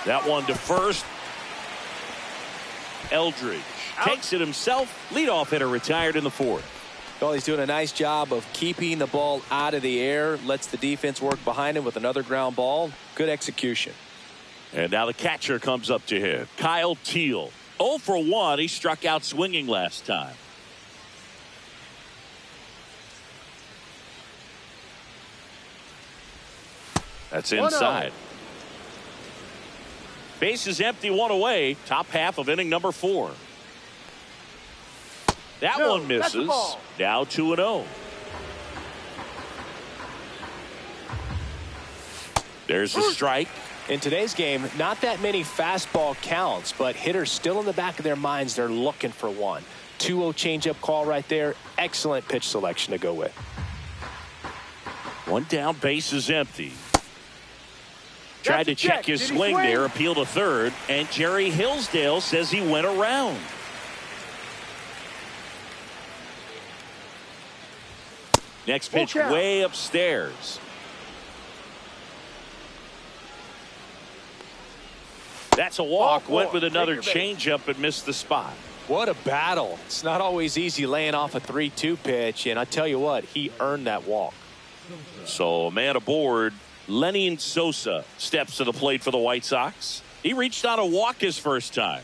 Speaker 1: That one to first. Eldridge takes it himself. Leadoff hitter retired in the 4th.
Speaker 5: Well, he's doing a nice job of keeping the ball out of the air. Lets the defense work behind him with another ground ball. Good execution.
Speaker 1: And now the catcher comes up to hit. Kyle Teal. 0 for 1. He struck out swinging last time. That's inside. Base is empty, 1 away. Top half of inning number 4. That one misses. Now 2-0. There's a strike.
Speaker 2: In today's game, not that many fastball counts, but hitters still in the back of their minds, they're looking for one. 2-0 changeup call right there. Excellent pitch selection to go with.
Speaker 1: 1 down, base is empty. Tried to check his swing there, appeal to third, and Jerry Hillsdale says he went around. Next pitch way upstairs. That's a walk. Went with another changeup and missed the spot.
Speaker 2: What a battle. It's not always easy laying off a 3-2 pitch, and I tell you what, he earned that walk.
Speaker 1: So a man aboard. Lenny Sosa steps to the plate for the White Sox. He reached on a walk his first time.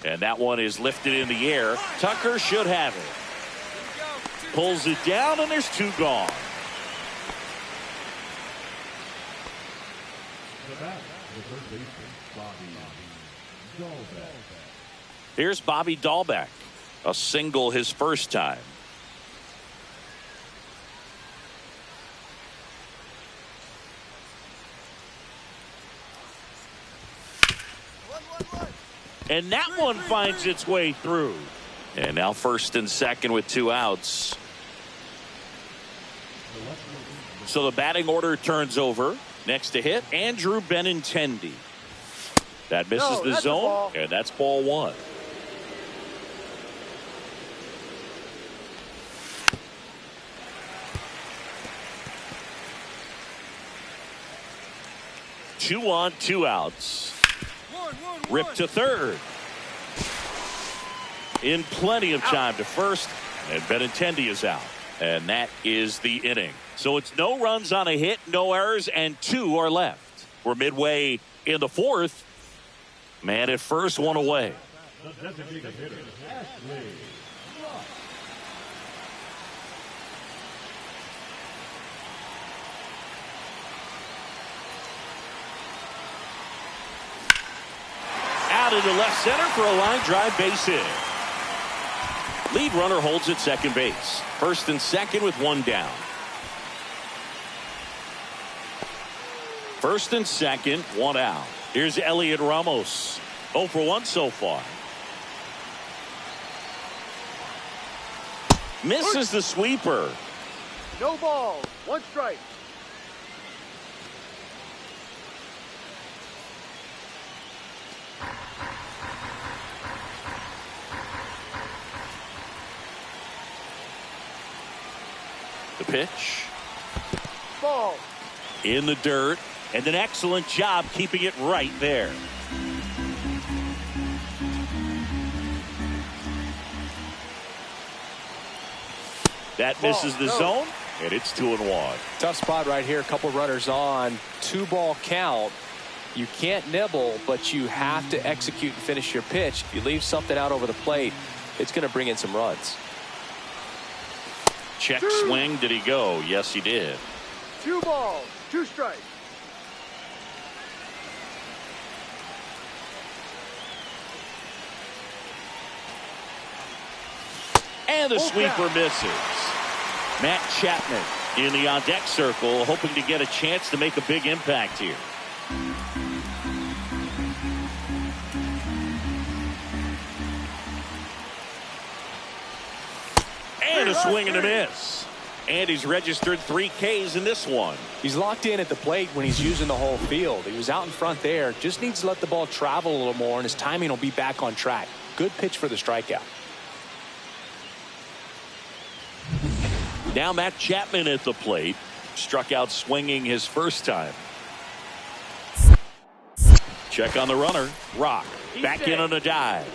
Speaker 1: And that one is lifted in the air. Tucker should have it. Pulls it down, and there's two gone. Here's Bobby Dahlbeck. A single his first time. And that one finds its way through. And now first and second with two outs. So the batting order turns over. Next to hit, Andrew Benintendi. That misses the zone, and that's ball one. Two on, two outs. Rip to third. In plenty of time to first, and Benintendi is out. And that is the inning. So it's no runs on a hit, no errors, and two are left. We're midway in the fourth. Man at first, one away. Out into left center for a line drive base hit. Lead runner holds at second base. First and second with one down. First and second, one out. Here's Elliot Ramos. 0 for 1 so far. Misses the sweeper.
Speaker 3: No ball. One strike.
Speaker 1: The pitch.
Speaker 3: Ball.
Speaker 1: In the dirt. And an excellent job keeping it right there. That misses the zone, and it's 2-1.
Speaker 2: Tough spot right here. A couple runners on. 2-ball count. You can't nibble, but you have to execute and finish your pitch. If you leave something out over the plate, it's going to bring in some runs.
Speaker 1: Check swing. Did he go? Yes, he did.
Speaker 3: 2 balls, 2 strikes.
Speaker 1: And the sweeper misses. Matt Chapman in the on-deck circle, hoping to get a chance to make a big impact here. And a swing and a miss. And he's registered 3 Ks in this one.
Speaker 2: He's locked in at the plate when he's using the whole field. He was out in front there. Just needs to let the ball travel a little more, and his timing will be back on track. Good pitch for the strikeout.
Speaker 1: Now Matt Chapman at the plate. Struck out swinging his first time. Check on the runner. Rock. Back in on a dive.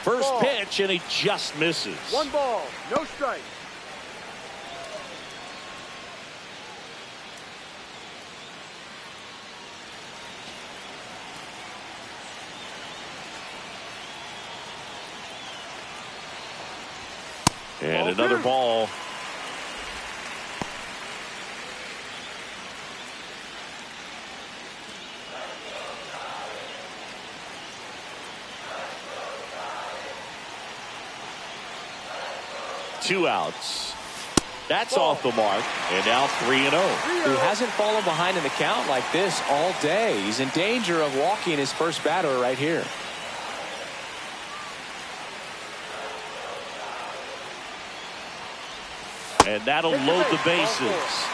Speaker 1: First pitch, and he just misses.
Speaker 3: 1 ball, no strike.
Speaker 1: And another ball. Two outs. That's off the mark. And now 3-0.
Speaker 2: He hasn't fallen behind in the count like this all day. He's in danger of walking his first batter right here.
Speaker 1: And that'll load the bases.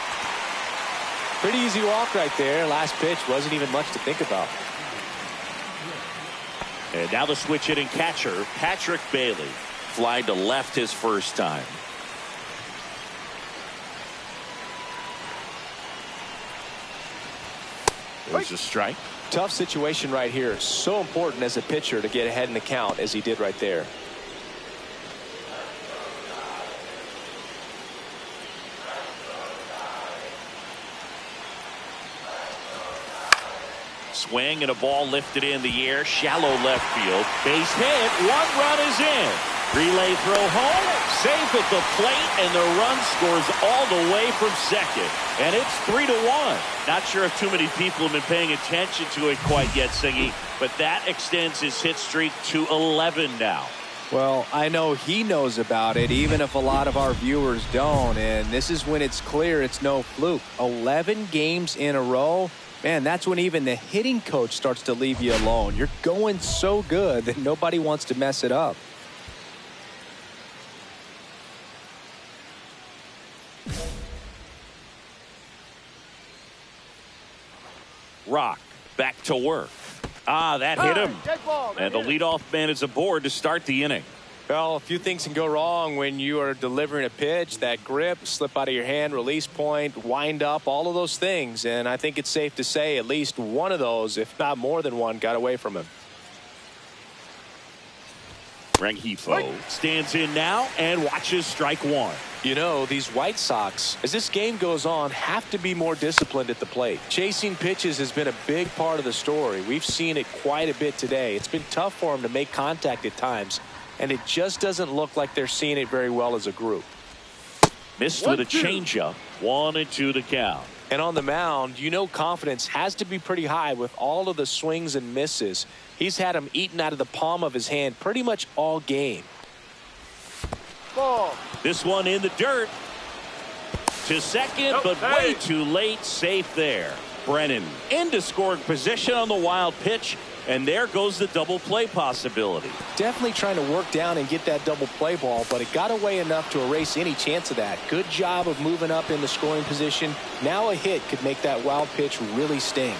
Speaker 2: Pretty easy walk right there. Last pitch wasn't even much to think about.
Speaker 1: And now the switch hitting catcher, Patrick Bailey. Fly to left his first time. There's a strike.
Speaker 2: Tough situation right here. So important as a pitcher to get ahead in the count as he did right there.
Speaker 1: Swing and a ball lifted in the air, shallow left field, base hit, 1 run is in. Relay throw home, safe at the plate, and the run scores all the way from second. And it's 3-1. Not sure if too many people have been paying attention to it quite yet, Singy, but that extends his hit streak to 11 now.
Speaker 5: Well, I know he knows about it, even if a lot of our viewers don't. And this is when it's clear it's no fluke. 11 games in a row. Man, that's when even the hitting coach starts to leave you alone. You're going so good that nobody wants to mess it up.
Speaker 1: Rock back to work. That hit him. And the leadoff man is aboard to start the inning.
Speaker 2: Well, a few things can go wrong when you are delivering a pitch. That grip, slip out of your hand, release point, wind up, all of those things. And I think it's safe to say at least one of those, if not more than one, got away from him.
Speaker 1: Rengifo stands in now and watches strike 1.
Speaker 2: You know, these White Sox, as this game goes on, have to be more disciplined at the plate. Chasing pitches has been a big part of the story. We've seen it quite a bit today. It's been tough for them to make contact at times. And it just doesn't look like they're seeing it very well as a group.
Speaker 1: Missed with a changeup. 1-2 to count.
Speaker 2: And on the mound, you know confidence has to be pretty high with all of the swings and misses. He's had them eaten out of the palm of his hand pretty much all game.
Speaker 3: Ball.
Speaker 1: This one in the dirt. To second, but way too late. Safe there. Brennan into scoring position on the wild pitch. And there goes the double play possibility.
Speaker 2: Definitely trying to work down and get that double play ball, but it got away enough to erase any chance of that. Good job of moving up in the scoring position. Now a hit could make that wild pitch really sting.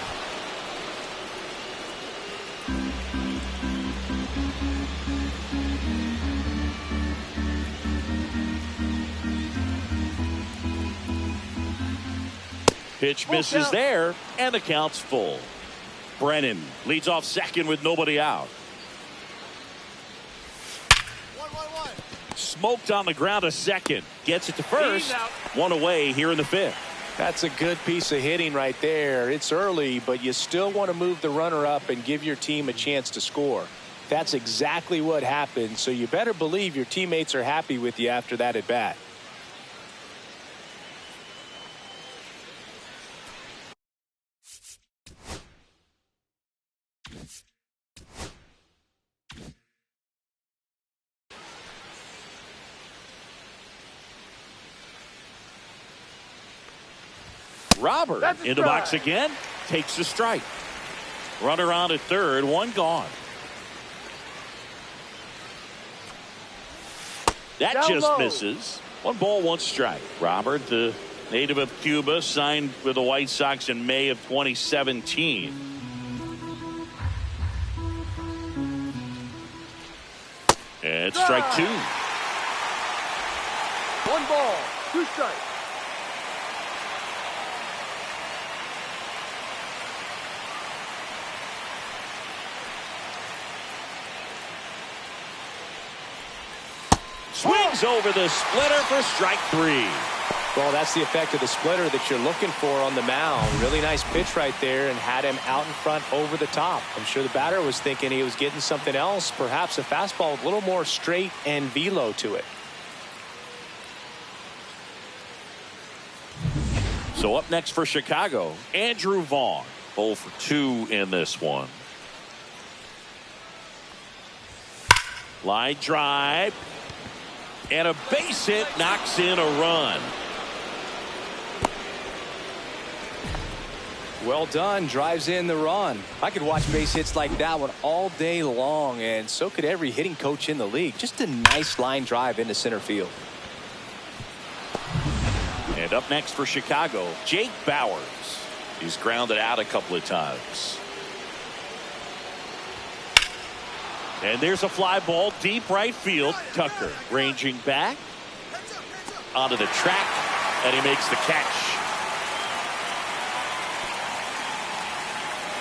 Speaker 1: Pitch misses there, and the count's full. Brennan leads off second with nobody out.
Speaker 3: 1-1-1.
Speaker 1: Smoked on the ground to second. Gets it to first. 1 away here in the 5th.
Speaker 2: That's a good piece of hitting right there. It's early, but you still want to move the runner up and give your team a chance to score. That's exactly what happened, so you better believe your teammates are happy with you after that at bat.
Speaker 1: Robert in the box again, takes the strike. Runner on at third, 1 gone. That just misses. 1 ball, 1 strike. Robert, the native of Cuba, signed with the White Sox in May of 2017. And strike 2.
Speaker 3: 1 ball, 2 strikes.
Speaker 1: Swings over the splitter for strike 3.
Speaker 2: Well, that's the effect of the splitter that you're looking for on the mound. Really nice pitch right there and had him out in front over the top. I'm sure the batter was thinking he was getting something else, perhaps a fastball with a little more straight and velo to it.
Speaker 1: So up next for Chicago, Andrew Vaughn. 0 for 2 in this one. Line drive. And a base hit knocks in a run.
Speaker 5: Well done. Drives in the run. I could watch base hits like that one all day long, and so could every hitting coach in the league. Just a nice line drive into center field.
Speaker 1: And up next for Chicago, Jake Bowers. He's grounded out a couple of times. And there's a fly ball deep right field. Tucker ranging back onto the track, and he makes the catch.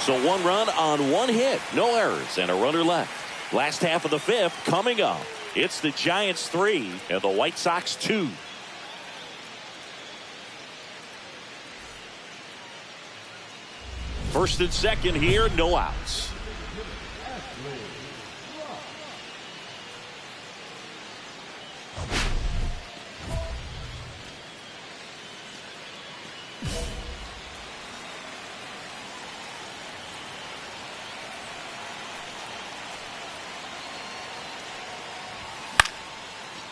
Speaker 1: So 1 run on 1 hit, no errors, and a runner left. Last half of the 5th coming up. It's the Giants 3 and the White Sox 2. First and second here, no outs.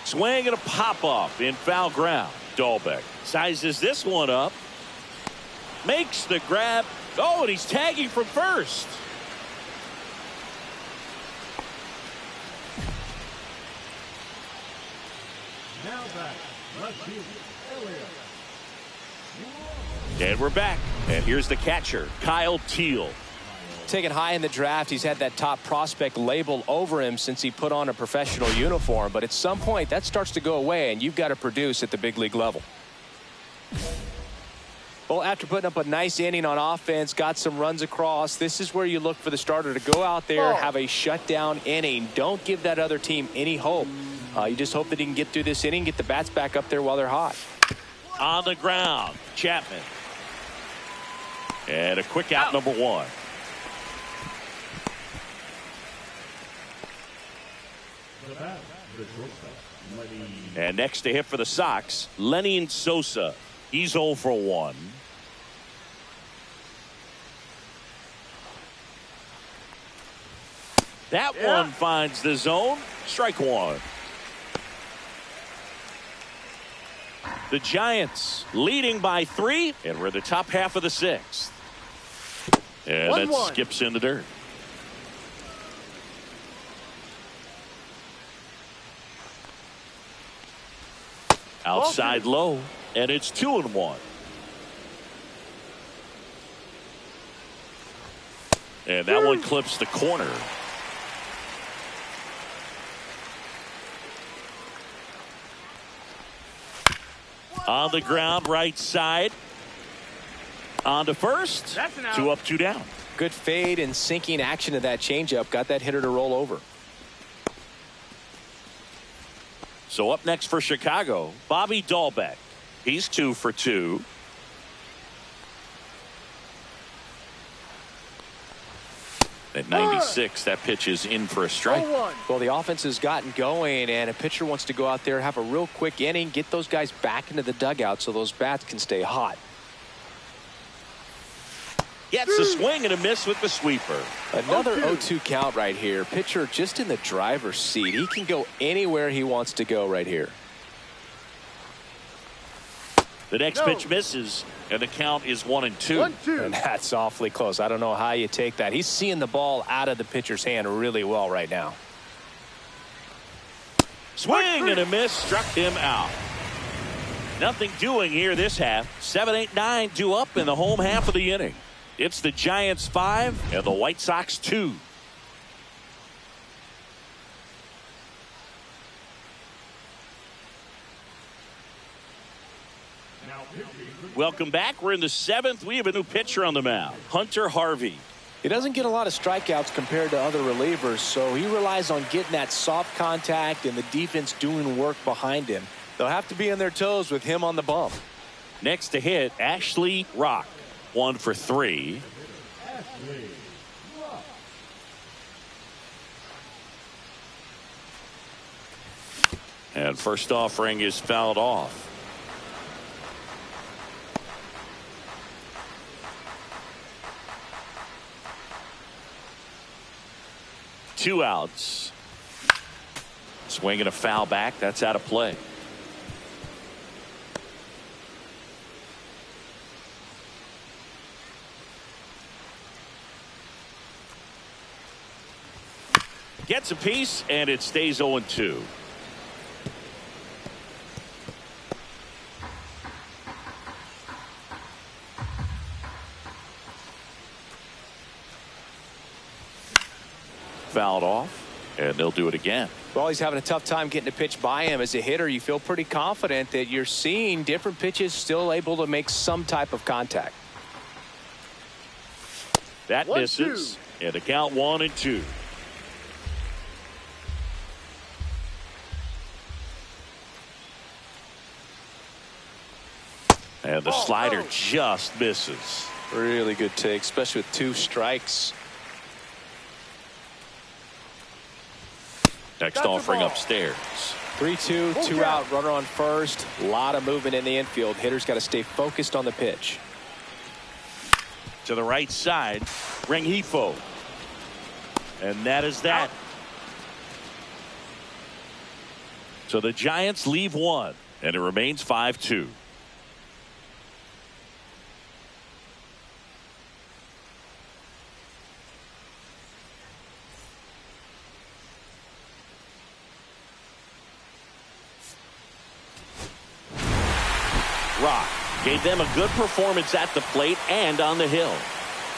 Speaker 1: Swing and a pop-off in foul ground. Dahlbeck sizes this one up. Makes the grab. Oh, and he's tagging from first.
Speaker 4: Now back.
Speaker 1: And we're back. And here's the catcher, Kyle Teal.
Speaker 2: Taken high in the draft, he's had that top prospect label over him since he put on a professional uniform. But at some point, that starts to go away, and you've got to produce at the big league level. Well, after putting up a nice inning on offense, got some runs across, this is where you look for the starter to go out there, have a shutdown inning. Don't give that other team any hope. You just hope that he can get through this inning, get the bats back up there while they're hot.
Speaker 1: On the ground, Chapman. And a quick out, number 1. And next to hit for the Sox, Lenny Sosa. He's 0 for 1. That one finds the zone. Strike 1. The Giants leading by 3, and we're the top half of the 6th. And that skips in the dirt. Outside low, and it's 2-1. And that one clips the corner. On the ground, right side. On to first. 2 up, 2 down.
Speaker 2: Good fade and sinking action of that changeup. Got that hitter to roll over.
Speaker 1: So up next for Chicago, Bobby Dahlbeck. He's 2 for 2. At 96, that pitch is in for a strike.
Speaker 2: Well, the offense has gotten going, and a pitcher wants to go out there, have a real quick inning, get those guys back into the dugout so those bats can stay hot.
Speaker 1: Gets a swing and a miss with the sweeper.
Speaker 2: Another 0-2 count right here. Pitcher just in the driver's seat. He can go anywhere he wants to go right here.
Speaker 1: The next pitch misses, and the count is 1-2.
Speaker 2: And that's awfully close. I don't know how you take that. He's seeing the ball out of the pitcher's hand really well right now.
Speaker 1: Swing and a miss, struck him out. Nothing doing here this half. 7, 8, 9 due up in the home half of the inning. It's the Giants 5 and the White Sox 2. Welcome back. We're in the 7th. We have a new pitcher on the mound, Hunter Harvey.
Speaker 2: He doesn't get a lot of strikeouts compared to other relievers, so he relies on getting that soft contact and the defense doing work behind him. They'll have to be on their toes with him on the bump.
Speaker 1: Next to hit, Ashley Rock, 1 for 3. And first offering is fouled off. Two outs. Swing and a foul back. That's out of play. Gets a piece, and it stays 0-2. Fouled off, and they'll do it again.
Speaker 2: Well, he's having a tough time getting a pitch by him. As a hitter, you feel pretty confident that you're seeing different pitches still able to make some type of contact.
Speaker 1: That
Speaker 3: 1-2.
Speaker 1: misses. And the count 1-2. And the slider just misses.
Speaker 2: Really good take, especially with 2 strikes.
Speaker 1: Next offering upstairs.
Speaker 2: 3-2, 2 out, runner on first. A lot of movement in the infield. Hitter's got to stay focused on the pitch.
Speaker 1: To the right side, Rengifo. And that is that. So the Giants leave 1, and it remains 5-2. Rock gave them a good performance at the plate and on the hill.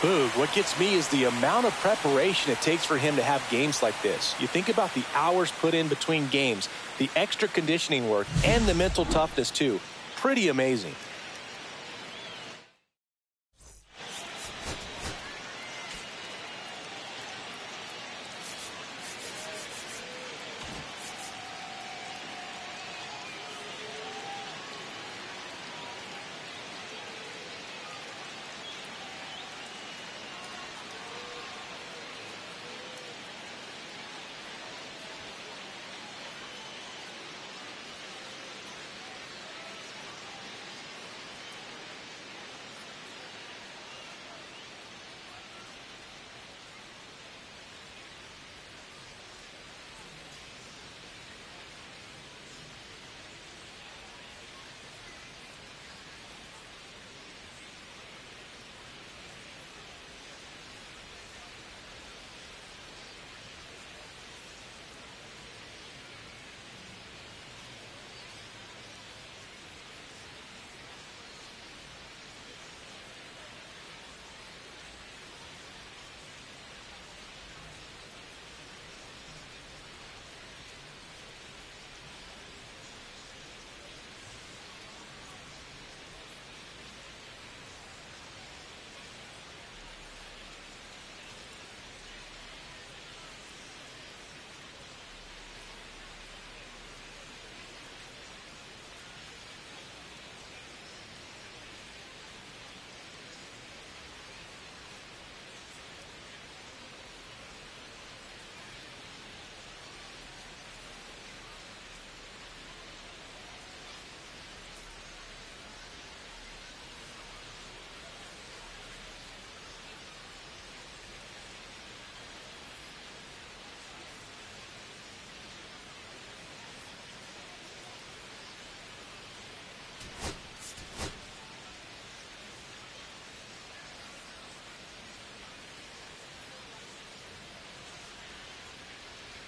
Speaker 2: Boog, what gets me is the amount of preparation it takes for him to have games like this. You think about the hours put in between games, the extra conditioning work, and the mental toughness too. Pretty amazing.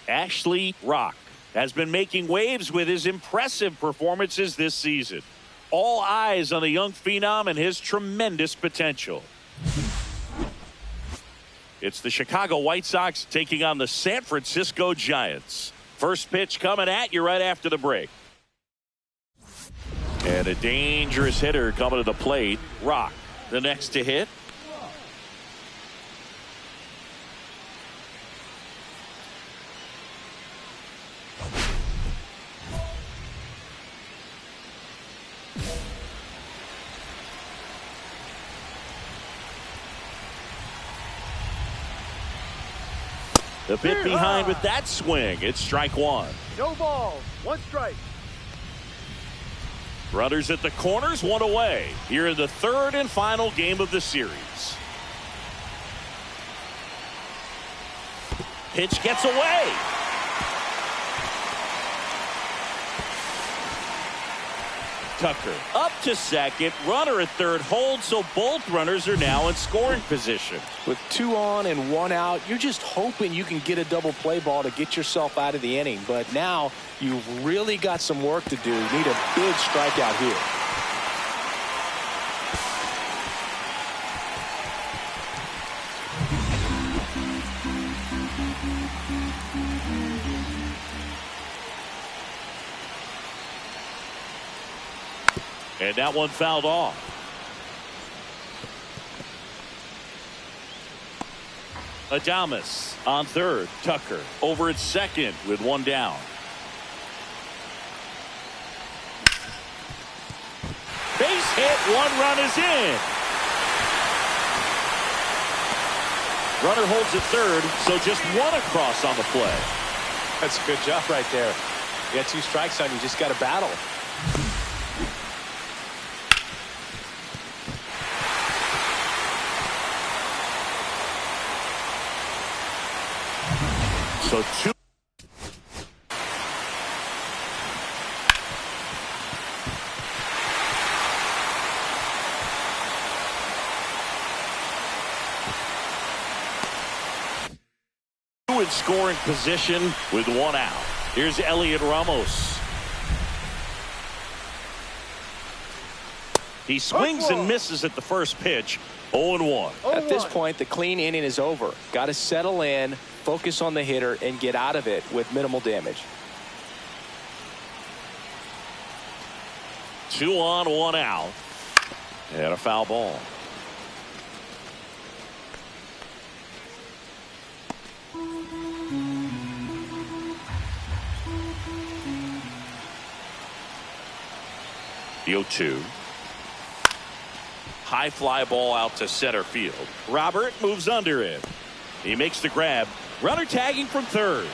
Speaker 1: Ashley Rock has been making waves with his impressive performances this season. All eyes on the young phenom and his tremendous potential. It's the Chicago White Sox taking on the San Francisco Giants. First pitch coming at you right after the break. And a dangerous hitter coming to the plate. Rock, the next to hit. The bit behind with that swing. It's strike 1.
Speaker 3: No ball. 1 strike.
Speaker 1: Runners at the corners, 1 away. Here in the 3rd and final game of the series. Pitch gets away. Tucker up to second. Runner at third holds, so both runners are now in scoring position.
Speaker 2: With 2 on and 1 out, you're just hoping you can get a double play ball to get yourself out of the inning. But now you've really got some work to do. You need a big strikeout here.
Speaker 1: And that one fouled off. Adames on third. Tucker over at second with one down. Base hit. One run is in. Runner holds at third, so just one across on the play.
Speaker 2: That's a good job right there. You got 2 strikes on you, just got to battle.
Speaker 1: So 2. In scoring position with one out. Here's Elliot Ramos. He swings and misses at the first pitch. 0-1.
Speaker 2: At this point, the clean inning is over. Got to settle in, focus on the hitter, and get out of it with minimal damage.
Speaker 1: 2 on, 1 out. And a foul ball. The 0-2. High fly ball out to center field. Robert moves under it. He makes the grab. Runner tagging from third.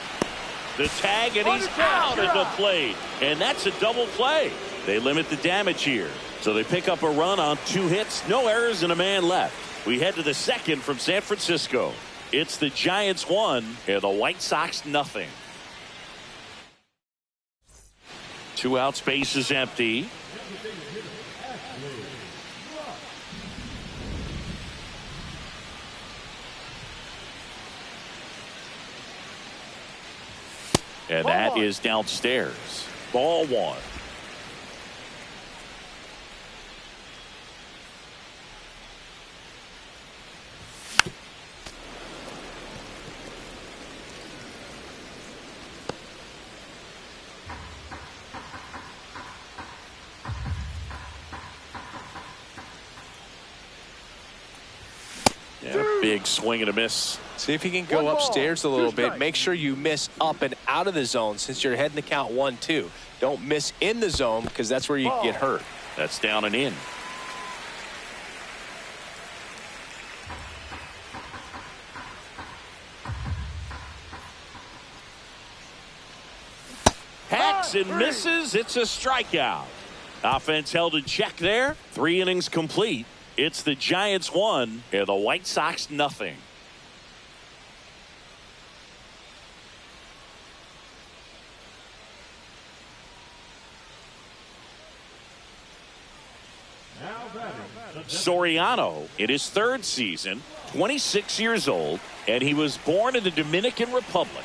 Speaker 1: The tag, and he's out at the plate. And that's a double play. They limit the damage here. So they pick up a run on 2 hits, no errors, and a man left. We head to the second from San Francisco. It's the Giants 1 and the White Sox nothing. 2 outs, base is empty. And that is downstairs. Ball 1. Big swing and a miss.
Speaker 2: See if you can go upstairs a little bit. Make sure you miss up and out of the zone since you're heading the count 1-2. Don't miss in the zone because that's where you get hurt.
Speaker 1: That's down and in. Hacks and misses. It's a strikeout. Offense held in check there. 3 innings complete. It's the Giants 1 and the White Sox nothing. Soriano in his 3rd season, 26 years old, and he was born in the Dominican Republic.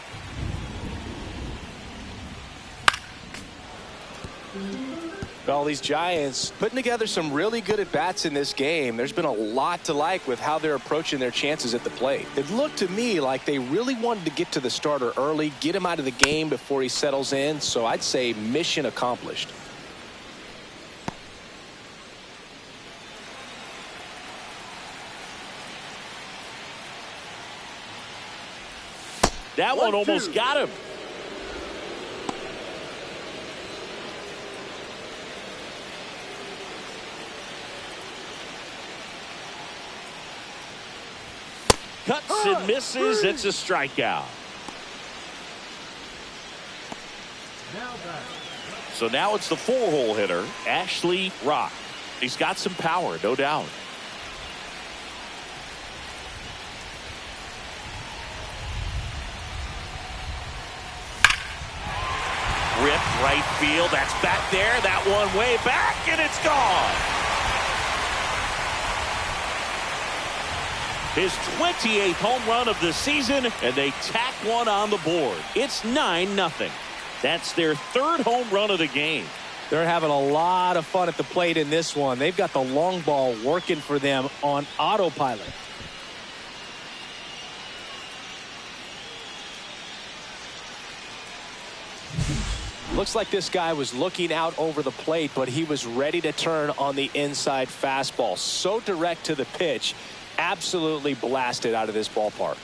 Speaker 2: All these Giants putting together some really good at-bats in this game. There's been a lot to like with how they're approaching their chances at the plate. It looked to me like they really wanted to get to the starter early, get him out of the game before he settles in. So I'd say mission accomplished.
Speaker 1: That one almost got him. Cuts and misses. It's a strikeout. So now it's the 4-hole hitter, Ashley Rock. He's got some power, no doubt. Ripped right field. That's back there. That one way back, and it's gone. His 28th home run of the season, and they tack one on the board. It's 9-0. That's their 3rd home run of the game.
Speaker 2: They're having a lot of fun at the plate in this one. They've got the long ball working for them on autopilot. Looks like this guy was looking out over the plate, but he was ready to turn on the inside fastball. So direct to the pitch. Absolutely blasted out of this ballpark.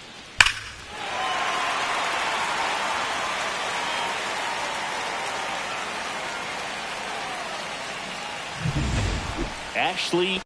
Speaker 1: Ashley.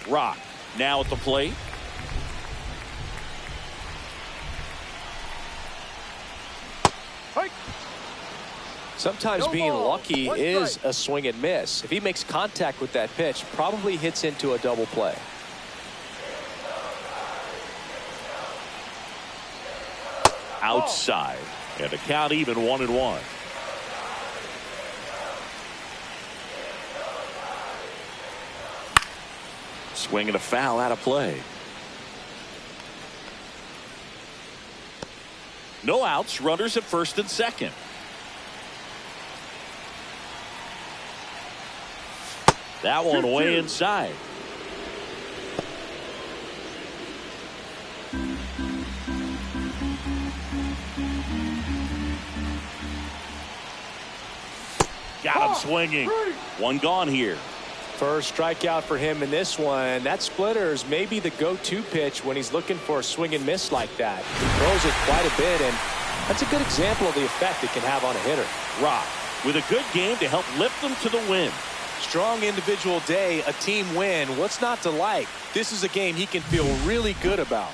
Speaker 1: Rock now at the plate.
Speaker 2: Sometimes being lucky is a swing and miss. If he makes contact with that pitch, probably hits into a double play.
Speaker 1: Outside, and the count even 1-1. Swing and a foul out of play. No outs, runners at first and second. That one way inside. Got him swinging. One gone here.
Speaker 2: First strikeout for him in this one. That splitter is maybe the go-to pitch when he's looking for a swing and miss like that. He throws it quite a bit, and that's a good example of the effect it can have on a hitter.
Speaker 1: Rock with a good game to help lift them to the win.
Speaker 2: Strong individual day, a team win. What's not to like? This is a game he can feel really good about.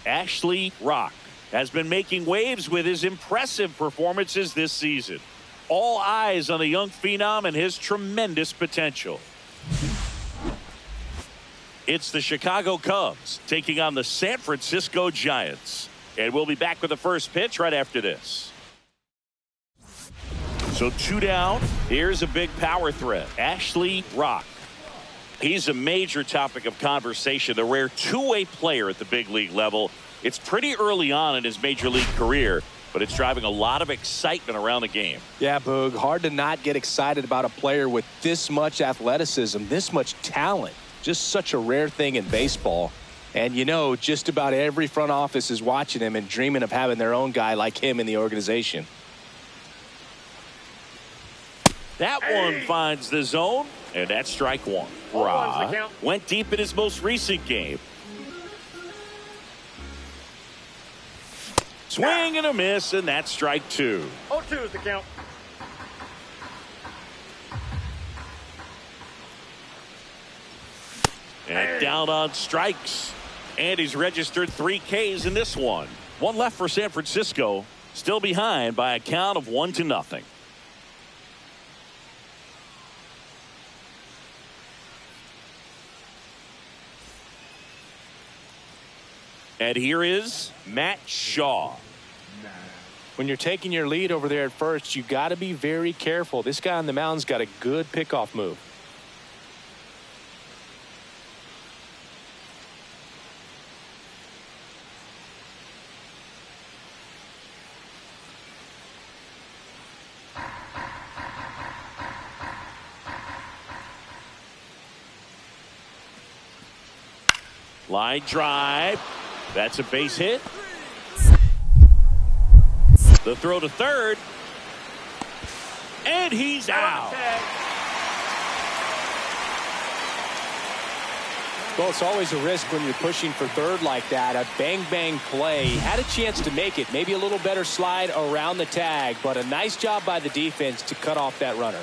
Speaker 1: Ashley Rock has been making waves with his impressive performances this season. All eyes on the young phenom and his tremendous potential. It's the Chicago Cubs taking on the San Francisco Giants. And we'll be back with the first pitch right after this. So 2 down. Here's a big power threat. Ashley Rock. He's a major topic of conversation, the rare two-way player at the big league level. It's pretty early on in his major league career, but it's driving a lot of excitement around the game.
Speaker 2: Yeah, Boog, hard to not get excited about a player with this much athleticism, this much talent. Just such a rare thing in baseball. And you know, just about every front office is watching him and dreaming of having their own guy like him in the organization.
Speaker 1: That one finds the zone, and that's strike one. Rock went deep in his most recent game. Swing and a miss, and that's strike two.
Speaker 3: 0-2 is the count.
Speaker 1: And down on strikes. And he's registered 3 Ks in this one. One left for San Francisco. Still behind by a count of 1-0. And here is Matt Shaw.
Speaker 2: When you're taking your lead over there at first, you got to be very careful. This guy on the mound's got a good pickoff move.
Speaker 1: Line drive. That's a base hit. The throw to third. And he's out.
Speaker 2: Well, it's always a risk when you're pushing for third like that. A bang-bang play. Had a chance to make it. Maybe a little better slide around the tag, but a nice job by the defense to cut off that runner.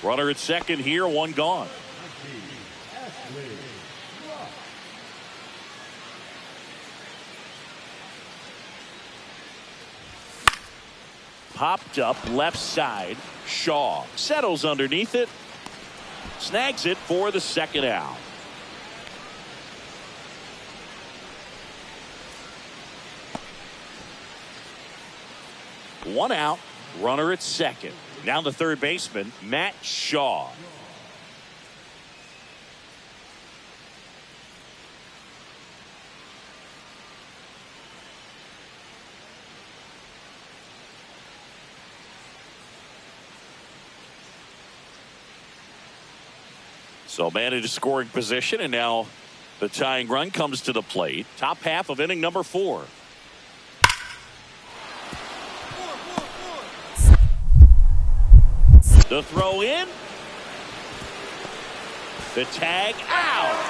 Speaker 1: Runner at second here, one gone. Popped up left side. Shaw settles underneath it. Snags it for the second out. One out. Runner at second. Now the third baseman, Matt Shaw. So man in scoring position, and now the tying run comes to the plate. Top half of inning number 4. The throw in. The tag out.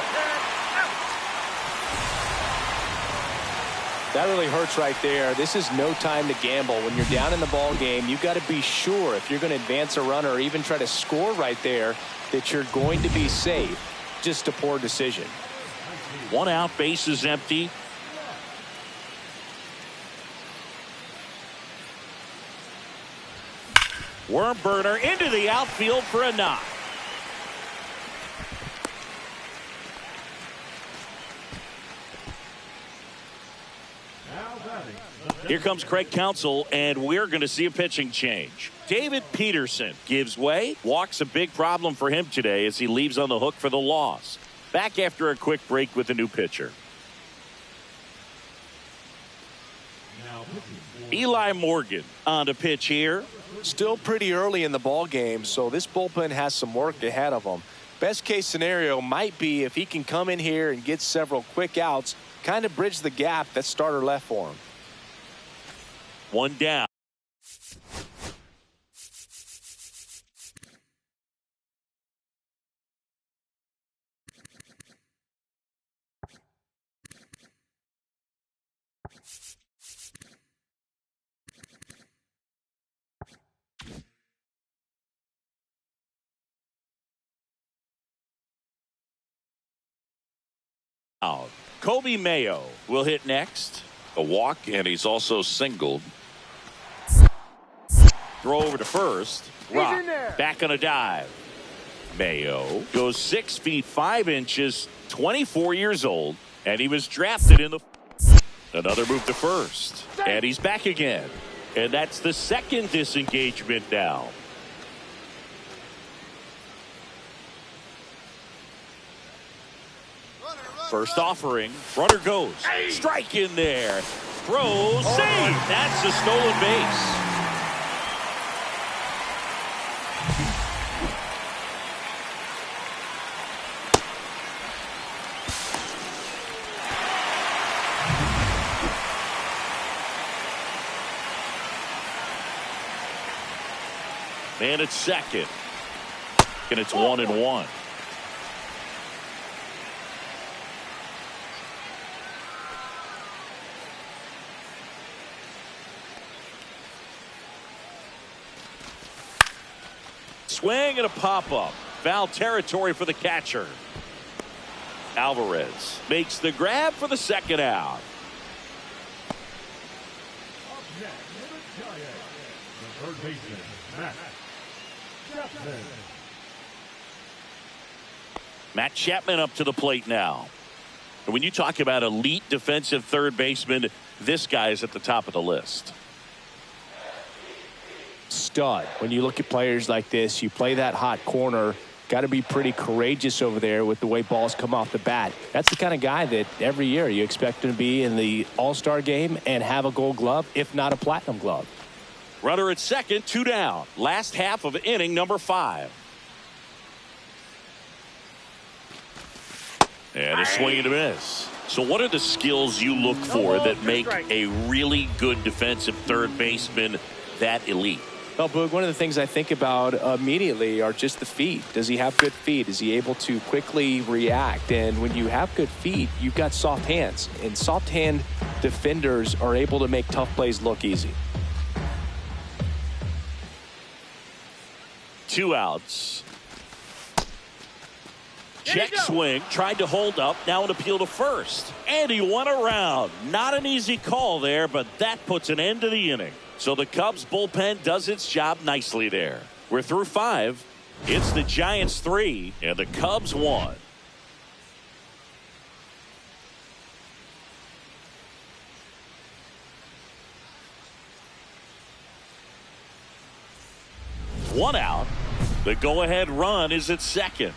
Speaker 2: That really hurts right there. This is no time to gamble. When you're down in the ball game, you've got to be sure if you're going to advance a runner or even try to score right there that you're going to be safe. Just a poor decision.
Speaker 1: One out, base is empty. Worm burner into the outfield for a knock. Here comes Craig Counsell, and we're going to see a pitching change. David Peterson gives way. Walk's a big problem for him today as he leaves on the hook for the loss. Back after a quick break with a new pitcher. Eli Morgan on to pitch here.
Speaker 2: Still pretty early in the ball game, so this bullpen has some work ahead of them. Best case scenario might be if he can come in here and get several quick outs, kind of bridge the gap that starter left for him.
Speaker 1: One down. out. Kobe Mayo will hit next.
Speaker 6: A walk, and he's also singled.
Speaker 1: Throw over to first. Rock back on a dive. Mayo goes 6 feet 5 inches, 24 years old, and he was drafted in the. Another move to first, and he's back again, and that's the second disengagement now. First offering, runner goes, strike in there, throws, save. That's a stolen base. Man at second, and it's 1-1. Swing and a pop-up. Foul territory for the catcher. Alvarez makes the grab for the second out.
Speaker 4: Up next, the Giants, the third baseman,
Speaker 1: Matt Chapman up to the plate now. And when you talk about elite defensive third baseman, this guy is at the top of the list.
Speaker 2: Stud. When you look at players like this, you play that hot corner, got to be pretty courageous over there with the way balls come off the bat. That's the kind of guy that every year you expect him to be in the All-Star game and have a Gold Glove, if not a Platinum Glove.
Speaker 1: Runner at second, 2 down. Last half of inning number 5. And a swing and a miss. So what are the skills you look for that make a really good defensive third baseman that elite?
Speaker 2: Well, Boog, one of the things I think about immediately are just the feet. Does he have good feet? Is he able to quickly react? And when you have good feet, you've got soft hands. And soft hand defenders are able to make tough plays look easy.
Speaker 1: 2 outs. Check swing, tried to hold up, now an appeal to first. And he went around. Not an easy call there, but that puts an end to the inning. So the Cubs bullpen does its job nicely there. We're through 5. It's the Giants 3 and the Cubs 1. One out. The go-ahead run is at second.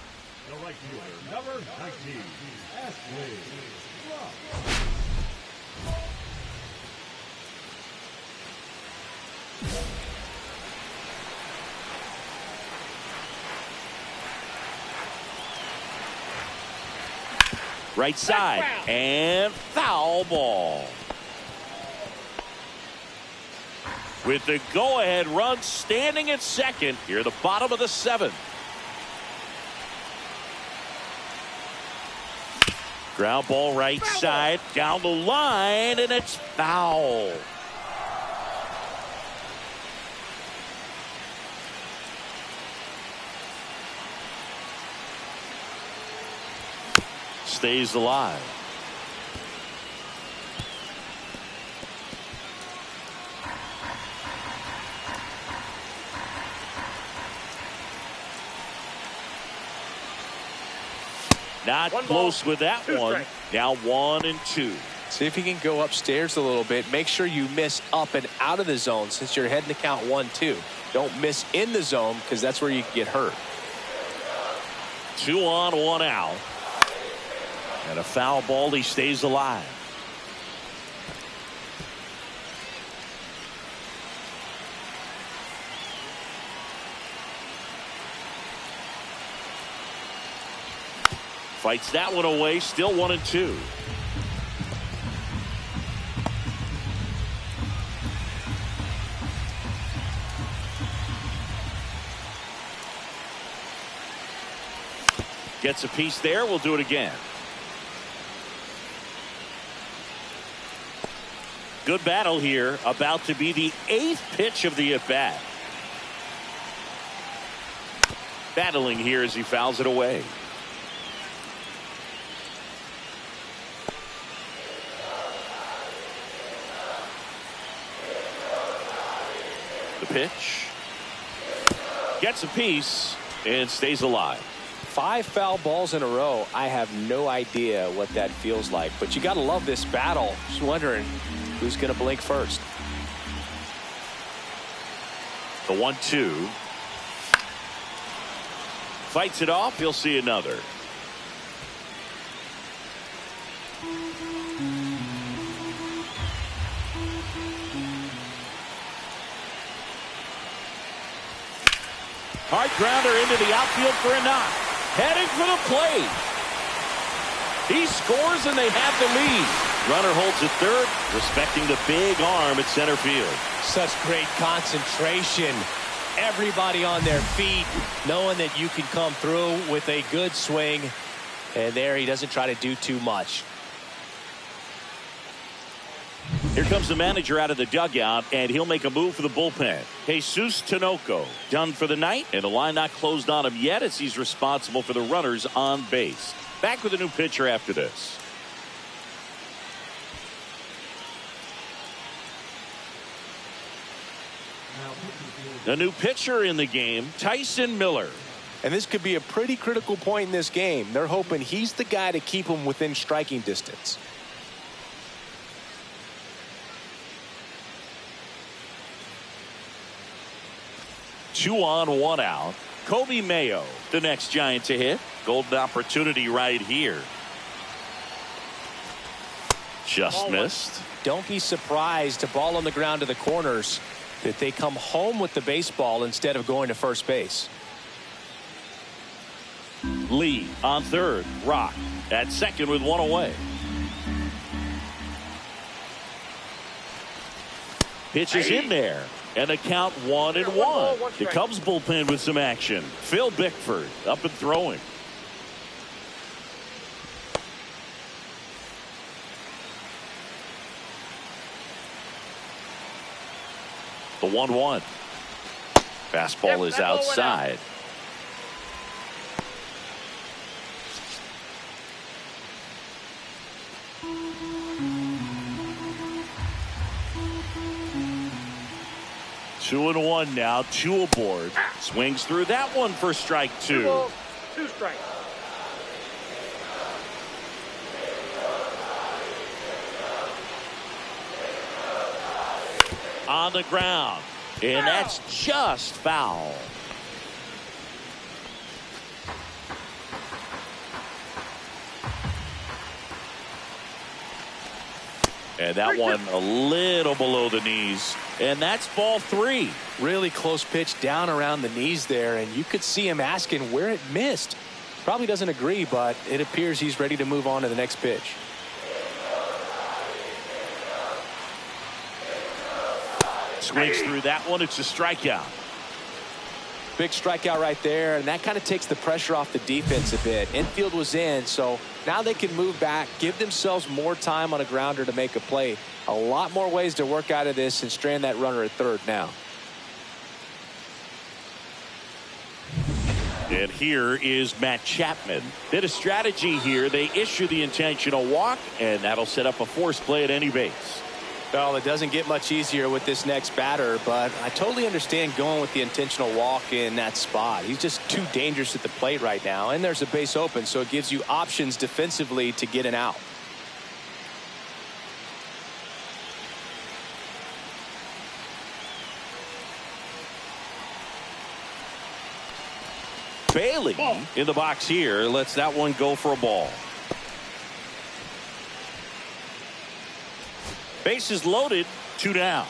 Speaker 4: The right fielder, number 19, Ashley.
Speaker 1: Right side and foul ball. With the go-ahead run standing at second here at the bottom of the 7th. Ground ball right side down the line, and it's foul. Stays alive. Not close with that one. Now 1-2.
Speaker 2: See if you can go upstairs a little bit. Make sure you miss up and out of the zone since you're heading to count 1-2. Don't miss in the zone because that's where you can get hurt.
Speaker 1: 2 on, 1 out. And a foul ball, he stays alive. Fights that one away, still 1-2. Gets a piece there, we'll do it again. Good battle here, about to be the 8th pitch of the at-bat. Battling here as he fouls it away. The pitch. Gets a piece and stays alive.
Speaker 2: 5 foul balls in a row. I have no idea what that feels like, but you got to love this battle. Just wondering who's going to blink first.
Speaker 1: The 1-2. Fights it off. He'll see another. Hard grounder into the outfield for a knock. Heading for the plate. He scores and they have the lead. Runner holds at third, respecting the big arm at center field.
Speaker 2: Such great concentration. Everybody on their feet, knowing that you can come through with a good swing. And there he doesn't try to do too much.
Speaker 1: Here comes the manager out of the dugout, and he'll make a move for the bullpen. Jesus Tinoco done for the night, and the line not closed on him yet as he's responsible for the runners on base. Back with a new pitcher after this. The new pitcher in the game, Tyson Miller.
Speaker 2: And this could be a pretty critical point in this game. They're hoping he's the guy to keep them within striking distance.
Speaker 1: Two on, one out. Kobe Mayo, the next Giant to hit. Golden opportunity right here. Just missed.
Speaker 2: Don't be surprised to ball on the ground to the corners that they come home with the baseball instead of going to first base.
Speaker 1: Lee on third. Rock at second with one away. Pitch is in there. And the count 1-1. The Cubs bullpen with some action. Phil Bickford up and throwing. The 1-1. Fastball is outside. Two and one now, 2 aboard. Swings through that one for strike 2.
Speaker 3: 2 strikes.
Speaker 1: On the ground, and that's just foul. And that one a little below the knees. And that's ball 3.
Speaker 2: Really close pitch down around the knees there. And you could see him asking where it missed. Probably doesn't agree, but it appears he's ready to move on to the next pitch.
Speaker 1: Swings through that one. It's a strikeout.
Speaker 2: Big strikeout right there, and that kind of takes the pressure off the defense a bit. Infield was in, so now they can move back, give themselves more time on a grounder to make a play. A lot more ways to work out of this and strand that runner at third now.
Speaker 1: And here is Matt Chapman. Did a strategy here. They issue the intentional walk, and that'll set up a force play at any base.
Speaker 2: Well, it doesn't get much easier with this next batter, but I totally understand going with the intentional walk in that spot. He's just too dangerous at the plate right now, and there's a base open, so it gives you options defensively to get an out.
Speaker 1: Bailey in the box here lets that one go for a ball. Bases loaded, 2 down.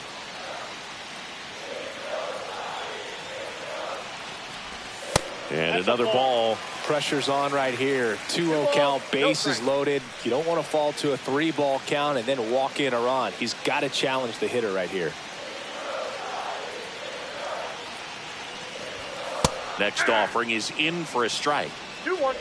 Speaker 1: And another ball.
Speaker 2: Pressure's on right here. 2-0 count, bases loaded. You don't want to fall to a 3-ball count and then walk in a run. He's got to challenge the hitter right here.
Speaker 1: Next offering is in for a strike.
Speaker 3: 2-1.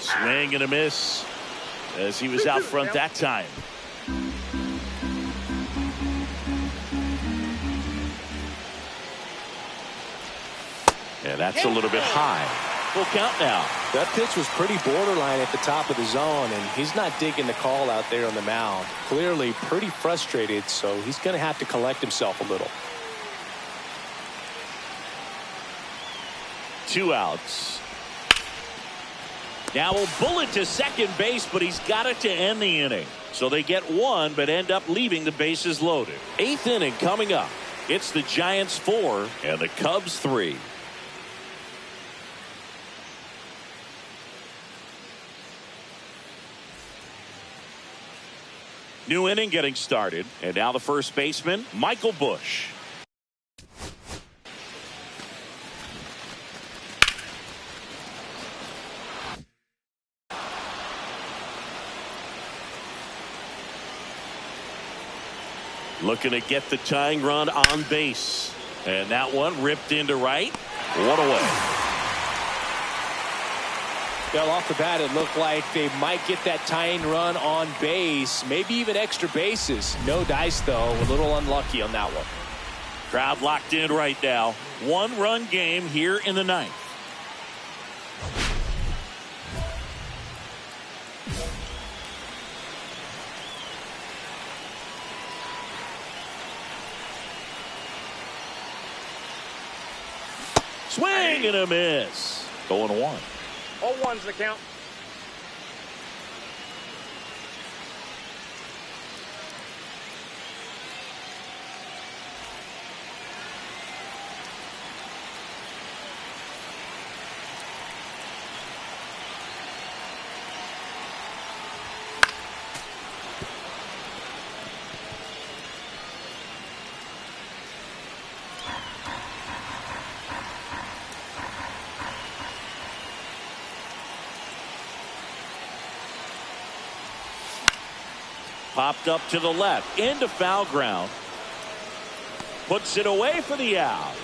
Speaker 1: Swing and a miss as he was out front that time. And that's a little bit high. Full count now.
Speaker 2: That pitch was pretty borderline at the top of the zone, and he's not digging the call out there on the mound. Clearly pretty frustrated, so he's going to have to collect himself a little.
Speaker 1: 2 outs. Now will bullet to second base, but he's got it to end the inning. So they get 1, but end up leaving the bases loaded. 8th inning coming up. It's the Giants 4 and the Cubs 3. New inning getting started, and now the first baseman, Michael Busch. Looking to get the tying run on base. And that one ripped into right. What a way.
Speaker 2: Well, off the bat, it looked like they might get that tying run on base, maybe even extra bases. No dice, though. A little unlucky on that one.
Speaker 1: Crowd locked in right now. 1-run game here in the 9th. Swing and a miss. 0-1.
Speaker 3: 0-1's the count.
Speaker 1: Popped up to the left, into foul ground. Puts it away for the out.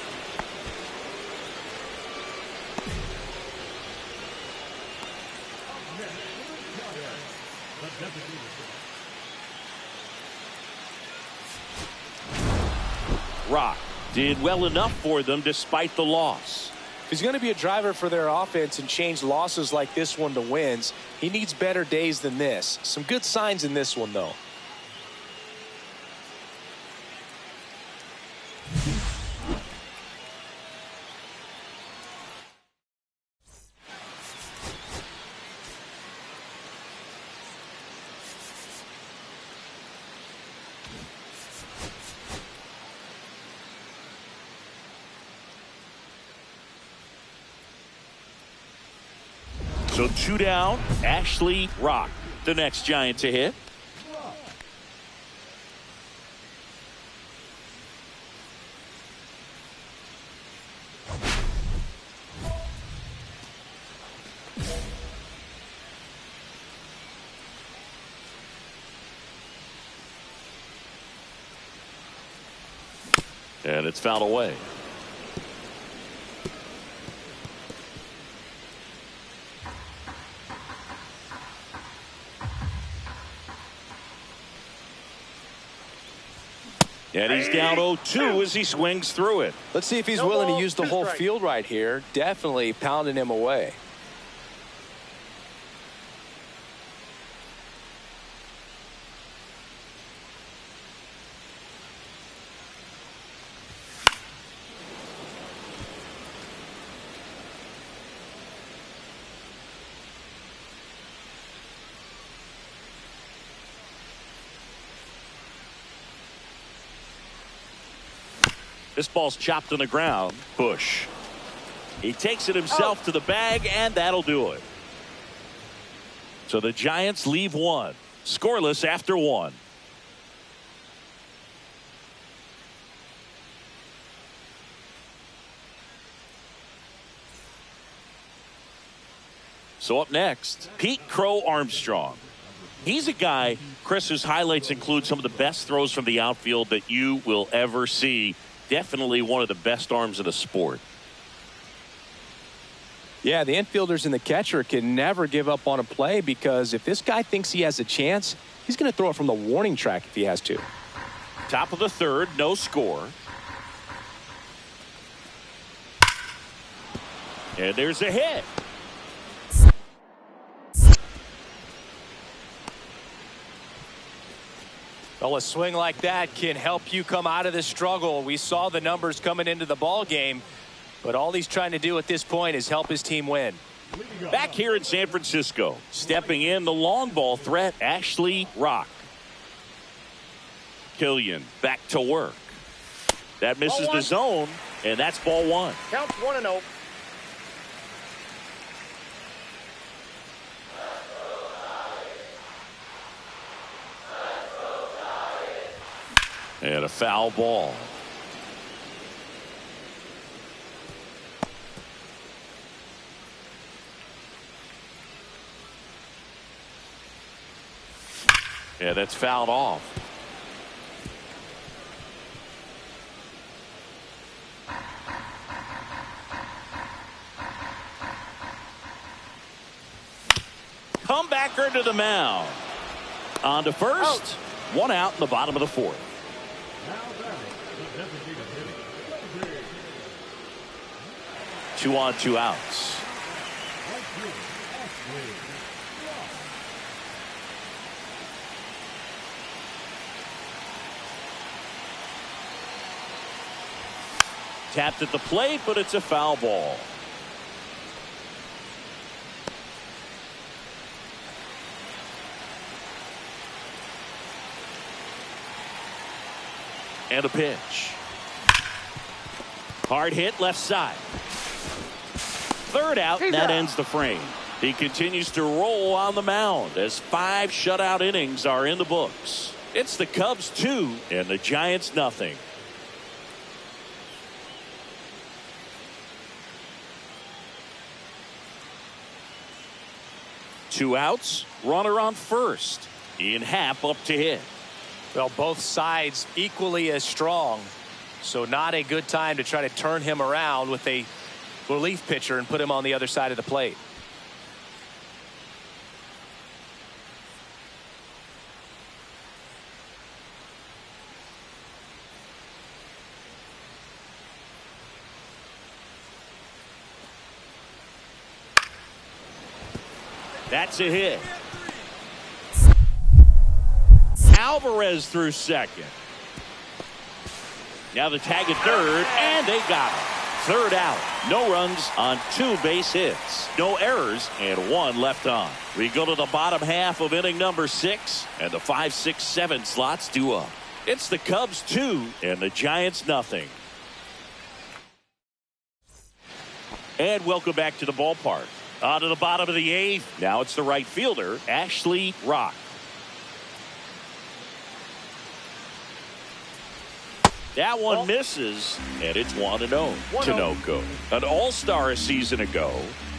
Speaker 1: Rock did well enough for them despite the loss.
Speaker 2: If he's going to be a driver for their offense and change losses like this one to wins, he needs better days than this. Some good signs in this one, though.
Speaker 1: So 2 down, Ashley Rock, the next Giant to hit. And it's fouled away. And he's down 0-2 as he swings through it.
Speaker 2: Let's see if he's willing to use the whole field right here. Definitely pounding him away.
Speaker 1: This ball's chopped on the ground. Busch. He takes it himself to the bag, and that'll do it. So the Giants leave 1. Scoreless after 1. So up next, Pete Crow Armstrong. He's a guy, Chris, whose highlights include some of the best throws from the outfield that you will ever see. Definitely one of the best arms of the sport.
Speaker 2: Yeah, the infielders and the catcher can never give up on a play, because if this guy thinks he has a chance, he's going to throw it from the warning track if he has to.
Speaker 1: Top of the 3rd, no score. And there's a hit.
Speaker 2: Well, a swing like that can help you come out of this struggle. We saw the numbers coming into the ball game, but all he's trying to do at this point is help his team win.
Speaker 1: Back here in San Francisco, stepping in the long ball threat, Ashley Rock. Killian back to work. That misses the zone, and that's ball one.
Speaker 3: Counts 1-0.
Speaker 1: And a foul ball. Yeah, that's fouled off. Comebacker to the mound. On to first. One out in the bottom of the fourth. Two on, two outs. Tapped at the plate, but it's a foul ball. And a pitch. Hard hit left side. Third out, and that ends the frame. He continues to roll on the mound as 5 shutout innings are in the books. It's the Cubs 2 and the Giants nothing. Two outs, runner on first. Ian Happ up to hit.
Speaker 2: Well, both sides equally as strong, so not a good time to try to turn him around with a relief pitcher and put him on the other side of the plate.
Speaker 1: That's a hit. Alvarez through second. Now the tag at third, and they got him. Third out. No runs on 2 base hits. No errors, and 1 left on. We go to the bottom half of inning number 6, and the 5, 6, 7 slots due up. It's the Cubs 2 and the Giants nothing. And welcome back to the ballpark. On to the bottom of the 8th. Now it's the right fielder, Ashley Rock. That one misses, and it's 1-0. Tinoco, an all-star a season ago,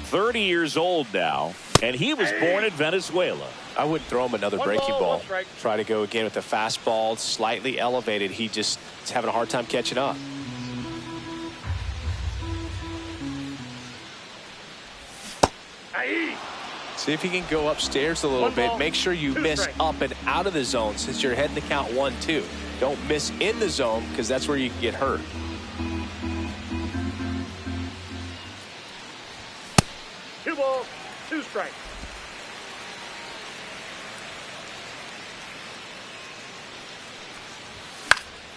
Speaker 1: 30 years old now, and he was born in Venezuela.
Speaker 2: I wouldn't throw him another breaking ball. Try to go again with the fastball, slightly elevated. He just is having a hard time catching up. See if you can go upstairs a little bit. Make sure you miss up and out of the zone since you're heading to count 1-2. Don't miss in the zone because that's where you can get hurt.
Speaker 3: Two balls, 2 strikes.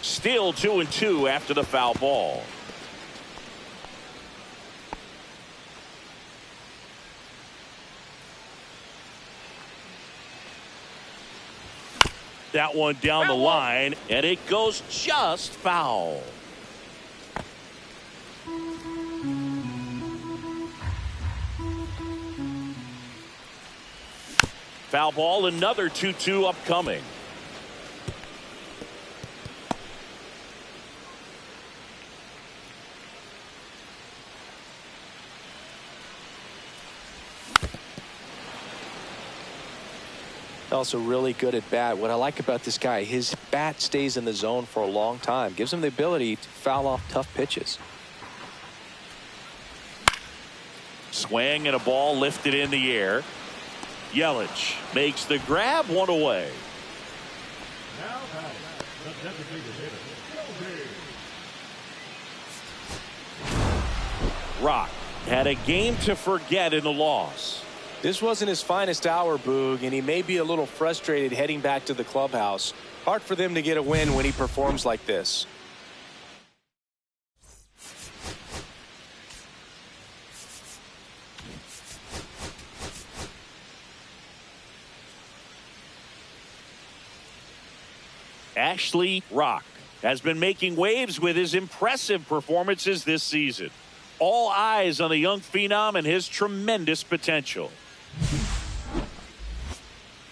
Speaker 1: Still 2-2 after the foul ball. That one down the line, and it goes just foul. Foul ball, another 2-2 upcoming.
Speaker 2: Also really good at bat. What I like about this guy, his bat stays in the zone for a long time. Gives him the ability to foul off tough pitches.
Speaker 1: Swing and a ball lifted in the air. Yelich makes the grab, 1 away.
Speaker 4: Now batting, the designated hitter,
Speaker 1: Rock had a game to forget in the loss.
Speaker 2: This wasn't his finest hour, Boog, and he may be a little frustrated heading back to the clubhouse. Hard for them to get a win when he performs like this.
Speaker 1: Ashley Rock has been making waves with his impressive performances this season. All eyes on the young phenom and his tremendous potential.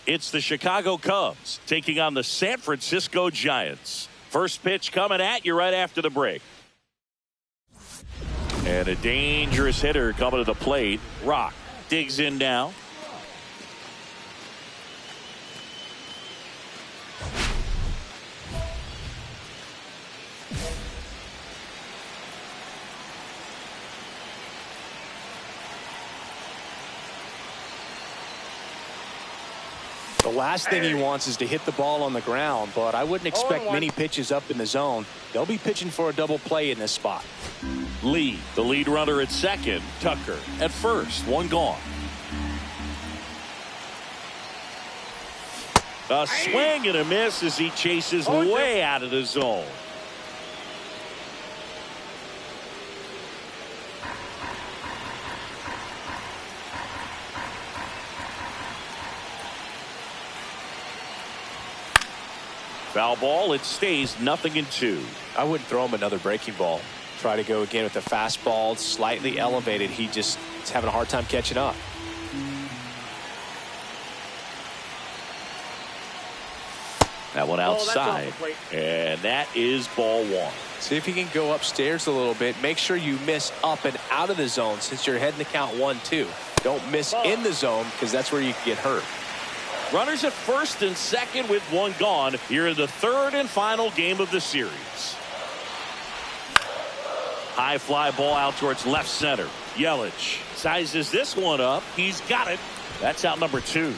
Speaker 1: It's the Chicago Cubs taking on the San Francisco Giants. First pitch coming at you right after the break. And a dangerous hitter coming to the plate. Rock digs in now.
Speaker 2: The last thing he wants is to hit the ball on the ground, but I wouldn't expect many pitches up in the zone. They'll be pitching for a double play in this spot.
Speaker 1: Lee, the lead runner at second. Tucker at first. One gone. A swing and a miss as he chases way out of the zone. Foul ball. It stays 0-2.
Speaker 2: I wouldn't throw him another breaking ball. Try to go again with the fastball, slightly elevated. He just is having a hard time catching up.
Speaker 1: That one outside. And that is ball one.
Speaker 2: See if he can go upstairs a little bit. Make sure you miss up and out of the zone since you're heading to count 1-2. Don't miss in the zone because that's where you can get hurt.
Speaker 1: Runners at first and second with one gone here in the third and final game of the series. High fly ball out towards left center. Yelich sizes this one up. He's got it. That's out number 2.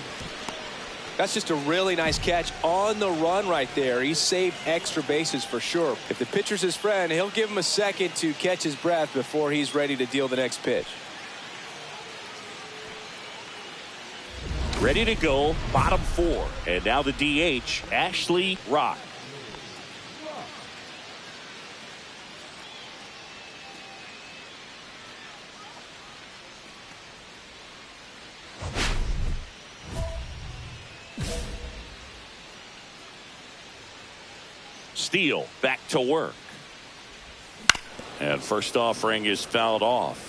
Speaker 2: That's just a really nice catch on the run right there. He saved extra bases for sure. If the pitcher's his friend, he'll give him a second to catch his breath before he's ready to deal the next pitch.
Speaker 1: Ready to go, bottom 4. And now the DH, Ashley Rock. Steele back to work. And first offering is fouled off.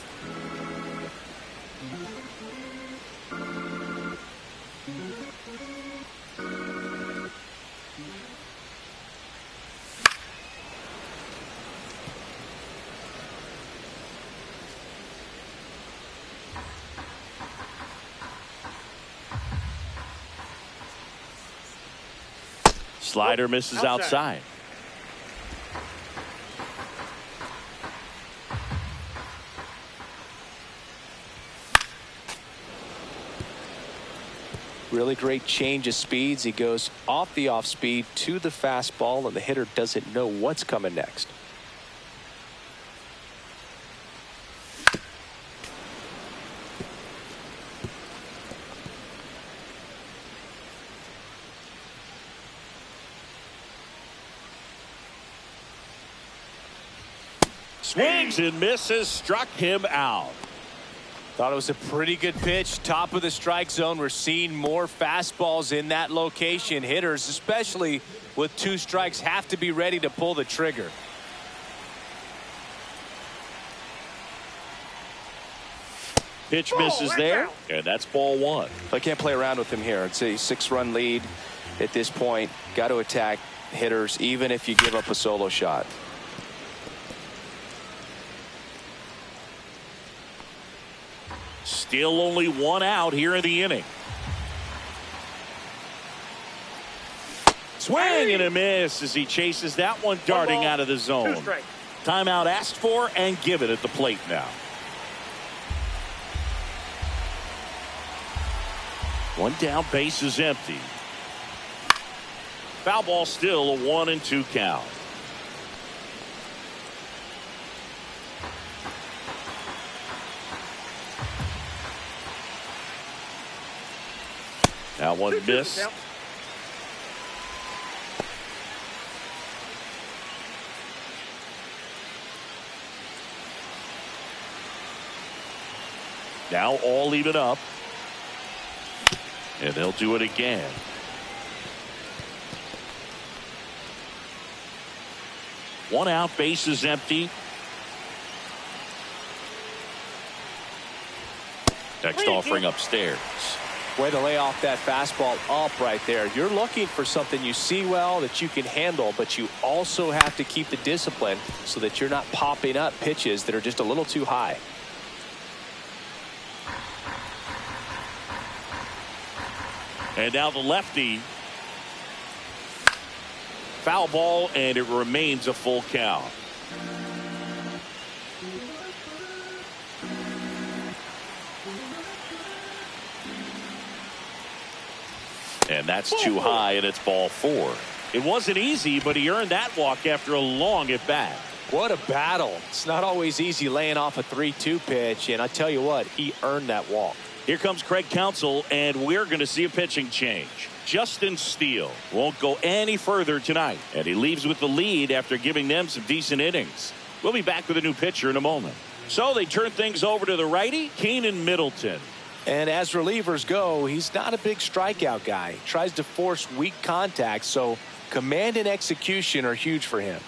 Speaker 1: Slider misses outside.
Speaker 2: Really great change of speeds. He goes off the off speed to the fastball, and the hitter doesn't know what's coming next.
Speaker 1: Swings and misses, struck him out.
Speaker 2: Thought it was a pretty good pitch. Top of the strike zone. We're seeing more fastballs in that location. Hitters, especially with 2 strikes, have to be ready to pull the trigger.
Speaker 1: Pitch misses there, and that's ball 1.
Speaker 2: I can't play around with him here. It's a 6-run lead at this point. Got to attack hitters, even if you give up a solo shot.
Speaker 1: Still only 1 out here in the inning. Swing and a miss as he chases that one darting out of the zone. Timeout asked for and given at the plate now. One down, base is empty. Foul ball, still a 1-2 count.
Speaker 6: That one missed. Now all even up. And they'll do it again. One out, bases empty. Next offering upstairs.
Speaker 2: Way to lay off that fastball up right there. You're looking for something you see well that you can handle, but you also have to keep the discipline so that you're not popping up pitches that are just a little too high.
Speaker 1: And now the lefty. Foul ball, and it remains a full count. And that's too high, and it's ball 4. It wasn't easy, but he earned that walk after a long at bat.
Speaker 2: What a battle. It's not always easy laying off a 3-2 pitch, and I tell you what, he earned that walk.
Speaker 1: Here comes Craig Counsell, and we're going to see a pitching change. Justin Steele won't go any further tonight, and he leaves with the lead after giving them some decent innings. We'll be back with a new pitcher in a moment. So they turn things over to the righty, Keenan Middleton.
Speaker 2: And as relievers go, he's not a big strikeout guy. He tries to force weak contact, so command and execution are huge for him.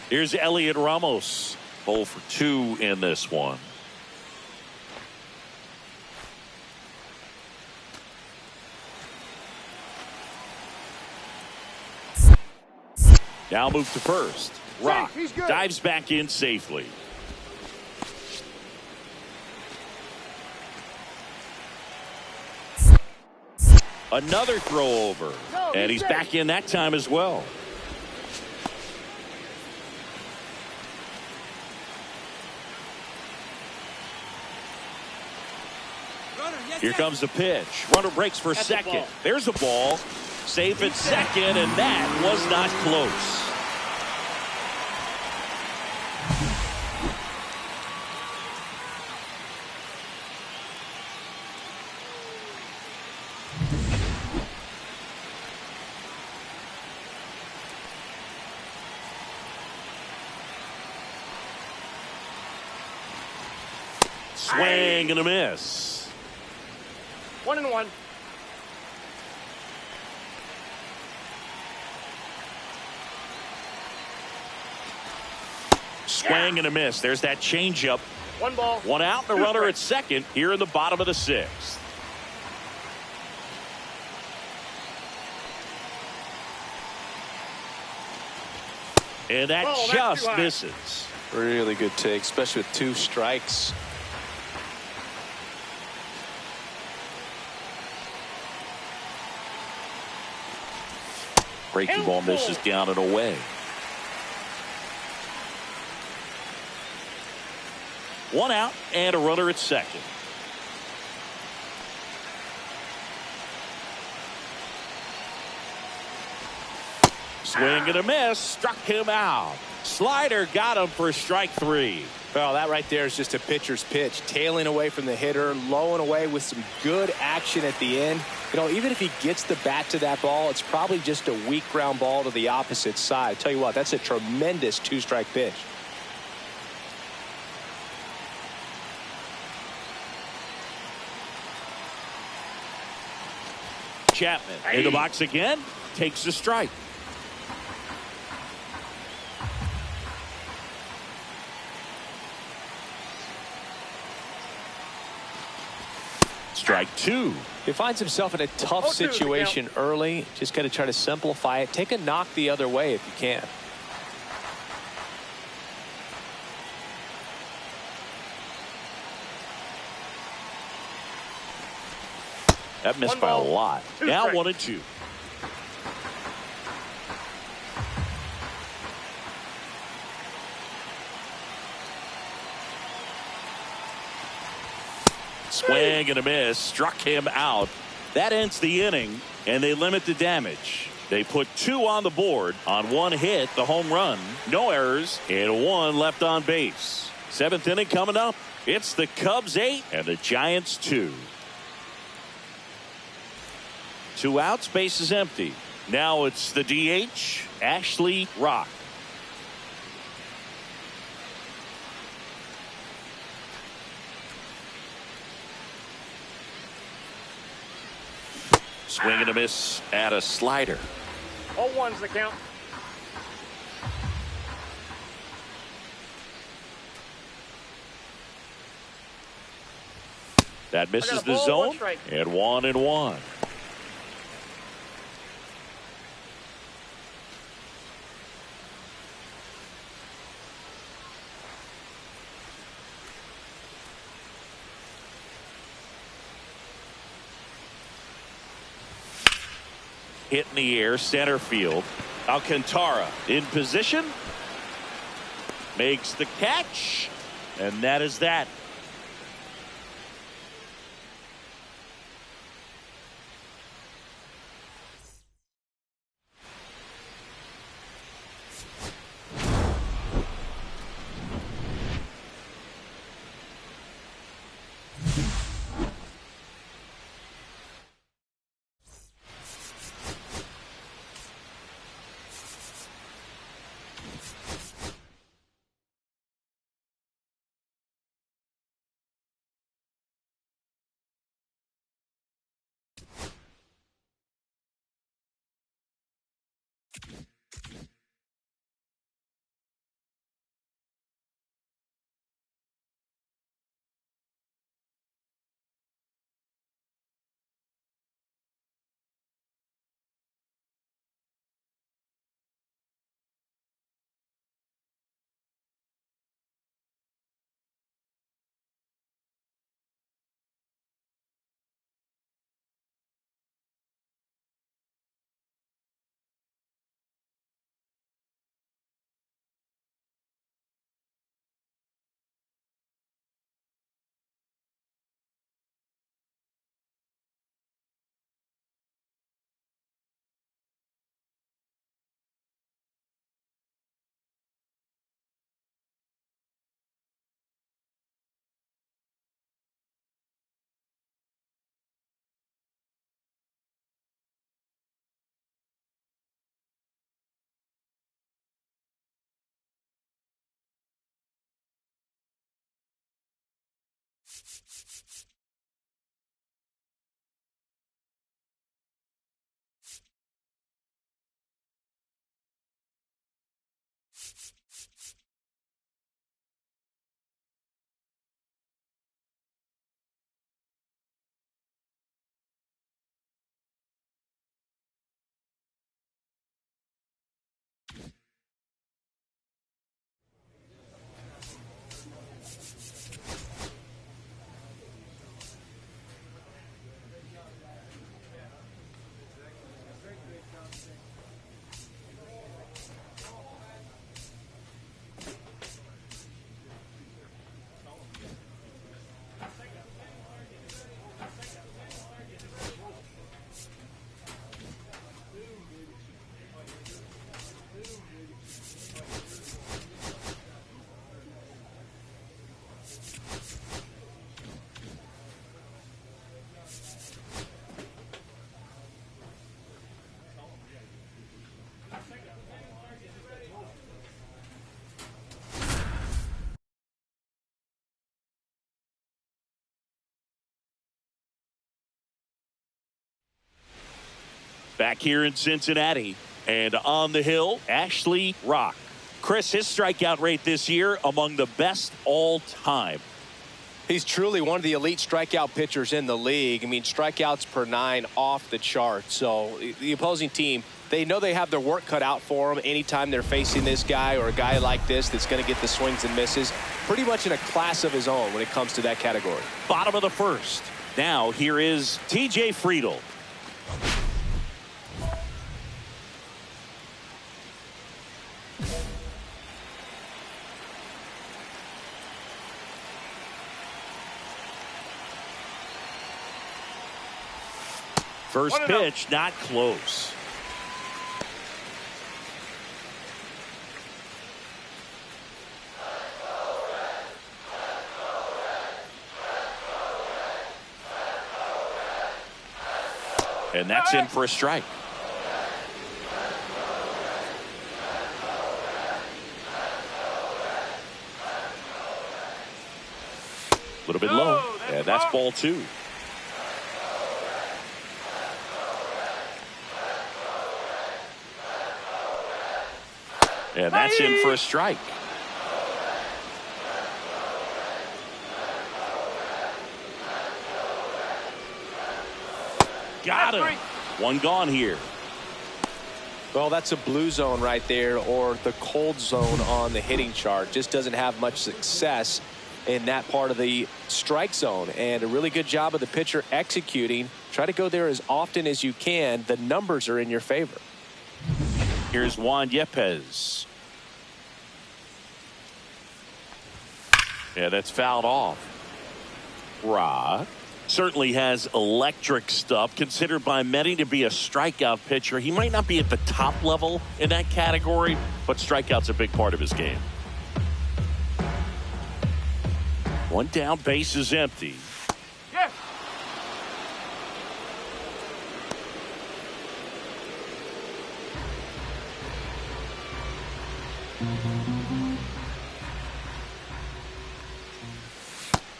Speaker 1: Here's Elliot Ramos. 0 for 2 in this one. Now move to first. Rock dives back in safely. Another throw over. And he's back in that time as well. Here comes the pitch. Runner breaks for second. There's a ball. Safe at second, and that was not close. Swing and a miss.
Speaker 3: 1-1.
Speaker 1: Swing and a miss. There's that changeup.
Speaker 3: 1 ball.
Speaker 1: 1 out and a runner at second here in the bottom of the 6th. And that just misses.
Speaker 2: Really good take, especially with 2 strikes.
Speaker 1: Breaking ball misses down and away. 1 out and a runner at second. Swing and a miss. Struck him out. Slider got him for strike 3.
Speaker 2: Well, that right there is just a pitcher's pitch. Tailing away from the hitter, low and away with some good action at the end. You know, even if he gets the bat to that ball, it's probably just a weak ground ball to the opposite side. I tell you what, that's a tremendous 2-strike pitch.
Speaker 1: Chapman in the box again. Takes a strike. Strike 2.
Speaker 2: He finds himself in a tough situation early. Just got to try to simplify it. Take a knock the other way if you can.
Speaker 1: That missed by a lot. Now 1-2. Swing and a miss. Struck him out. That ends the inning, and they limit the damage. They put 2 on the board on 1 hit, the home run. No errors, and 1 left on base. 7th inning coming up. It's the Cubs 8 and the Giants 2. 2 outs, base is empty. Now it's the DH, Ashley Rock. Swing and a miss at a slider.
Speaker 3: 0-1's the count.
Speaker 1: That misses the zone, and 1-1. Hit in the air, center field. Alcantara in position. Makes the catch. And that is that. Back here in Cincinnati and on the hill, Ashley Rock. Chris, his strikeout rate this year among the best all time.
Speaker 5: He's truly one of the elite strikeout pitchers in the league. I mean, strikeouts per 9 off the chart. So the opposing team, they know they have their work cut out for them anytime they're facing this guy or a guy like this that's going to get the swings and misses. Pretty much in a class of his own when it comes to that category.
Speaker 1: Bottom of the first. Now here is TJ Friedl. First pitch, not close.
Speaker 6: And that's in for a strike. A little bit low, and that's ball 2. And that's in for a strike. Got him. One gone here.
Speaker 2: Well, that's a blue zone right there, or the cold zone on the hitting chart. Just doesn't have much success in that part of the strike zone, and a really good job of the pitcher executing. Try to go there as often as you can. The numbers are in your favor.
Speaker 6: Here's Juan Yepes. Yeah, that's fouled off. Ra certainly has electric stuff, considered by many to be a strikeout pitcher. He might not be at the top level in that category, but strikeout's a big part of his game. One down, base is empty.
Speaker 3: Yes.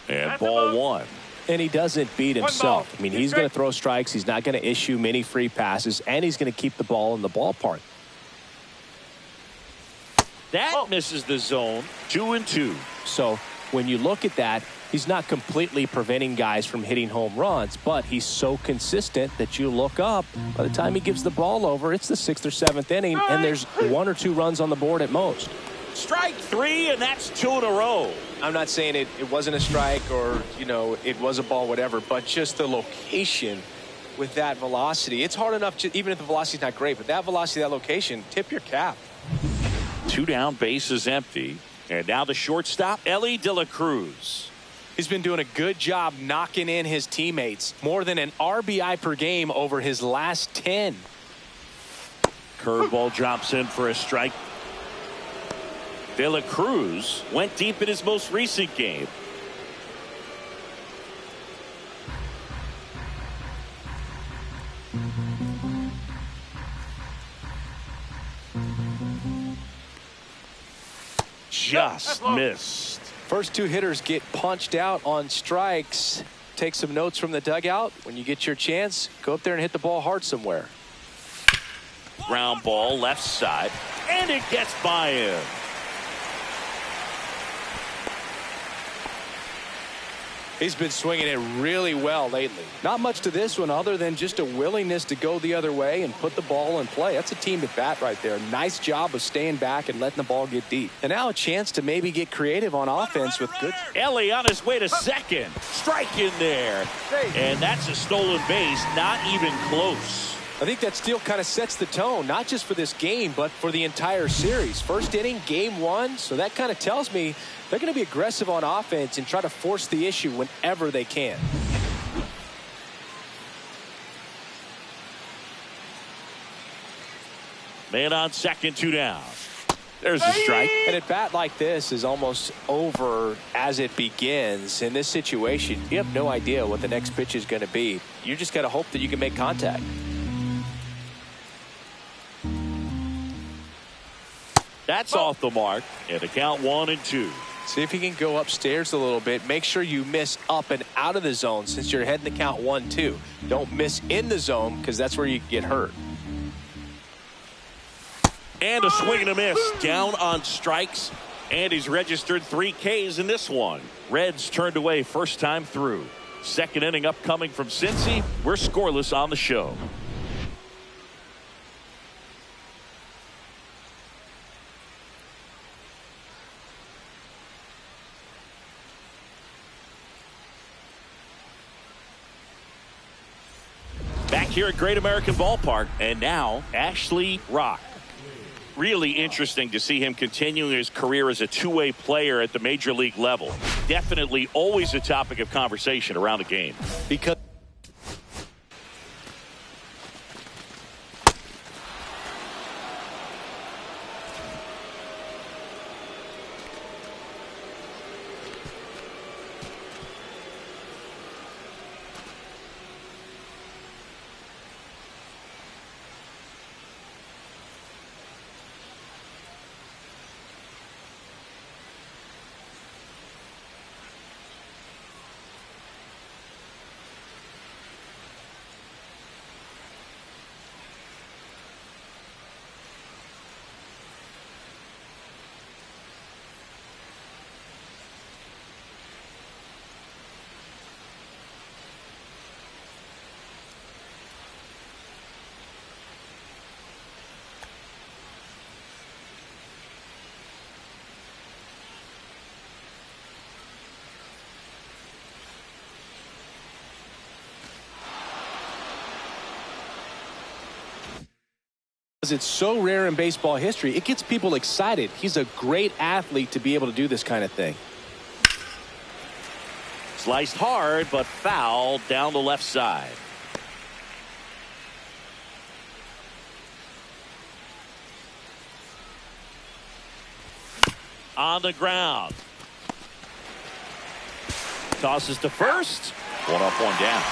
Speaker 6: And ball 1.
Speaker 2: And he doesn't beat himself. I mean, he's going to throw strikes. He's not going to issue many free passes, and he's going to keep the ball in the ballpark.
Speaker 6: That misses the zone. 2-2.
Speaker 2: So when you look at that, he's not completely preventing guys from hitting home runs, but he's so consistent that you look up. By the time he gives the ball over, it's the 6th or 7th inning, and there's 1 or 2 runs on the board at most.
Speaker 6: Strike 3, and that's 2 in a row.
Speaker 2: I'm not saying it wasn't a strike or, you know, it was a ball, whatever, but just the location with that velocity. It's hard enough, even if the velocity's not great, but that velocity, that location, tip your cap.
Speaker 6: 2 down, base is empty. And now the shortstop, Ellie De La Cruz.
Speaker 2: He's been doing a good job knocking in his teammates. More than an RBI per game over his last 10.
Speaker 6: Curveball drops in for a strike. De La Cruz went deep in his most recent game. Just missed.
Speaker 2: First 2 hitters get punched out on strikes. Take some notes from the dugout. When you get your chance, go up there and hit the ball hard somewhere.
Speaker 6: Ground ball left side, and it gets by him.
Speaker 2: He's been swinging it really well lately. Not much to this one other than just a willingness to go the other way and put the ball in play. That's a team at bat right there. Nice job of staying back and letting the ball get deep. And now a chance to maybe get creative on offense with good.
Speaker 6: Ellie on his way to second. Strike in there. And that's a stolen base. Not even close.
Speaker 2: I think that steal kind of sets the tone, not just for this game, but for the entire series. First inning, game 1. So that kind of tells me they're going to be aggressive on offense and try to force the issue whenever they can.
Speaker 6: Man on second, 2 down. There's a strike.
Speaker 2: And a bat like this is almost over as it begins. In this situation, you have no idea what the next pitch is going to be. You just got to hope that you can make contact.
Speaker 6: That's off the mark. And the count 1-2.
Speaker 2: See if you can go upstairs a little bit. Make sure you miss up and out of the zone since you're heading the count 1-2. Don't miss in the zone because that's where you get hurt.
Speaker 6: And a swing and a miss. Down on strikes. And he's registered 3 Ks in this one. Reds turned away first time through. Second inning upcoming from Cincy. We're scoreless on the show. Back here at Great American Ballpark, and now Ashley Rock. Really interesting to see him continuing his career as a two-way player at the major league level. Definitely always a topic of conversation around the game.
Speaker 2: Because It's so rare in baseball history. It gets people excited. He's a great athlete to be able to do this kind of thing.
Speaker 6: Sliced hard, but foul down the left side. On the ground. Tosses to first. One up, one down.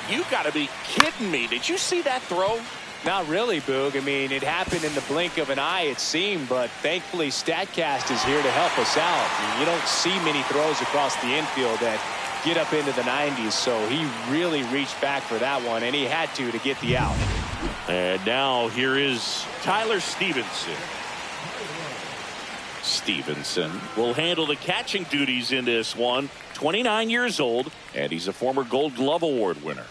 Speaker 6: You got to be kidding me. Did you see that throw?
Speaker 2: Not really, Boog. I mean, it happened in the blink of an eye, it seemed, but thankfully StatCast is here to help us out. You don't see many throws across the infield that get up into the 90s, so he really reached back for that one, and he had to get the out.
Speaker 6: And now here is Tyler Stevenson. Stevenson will handle the catching duties in this one. 29 years old, and he's a former Gold Glove Award winner.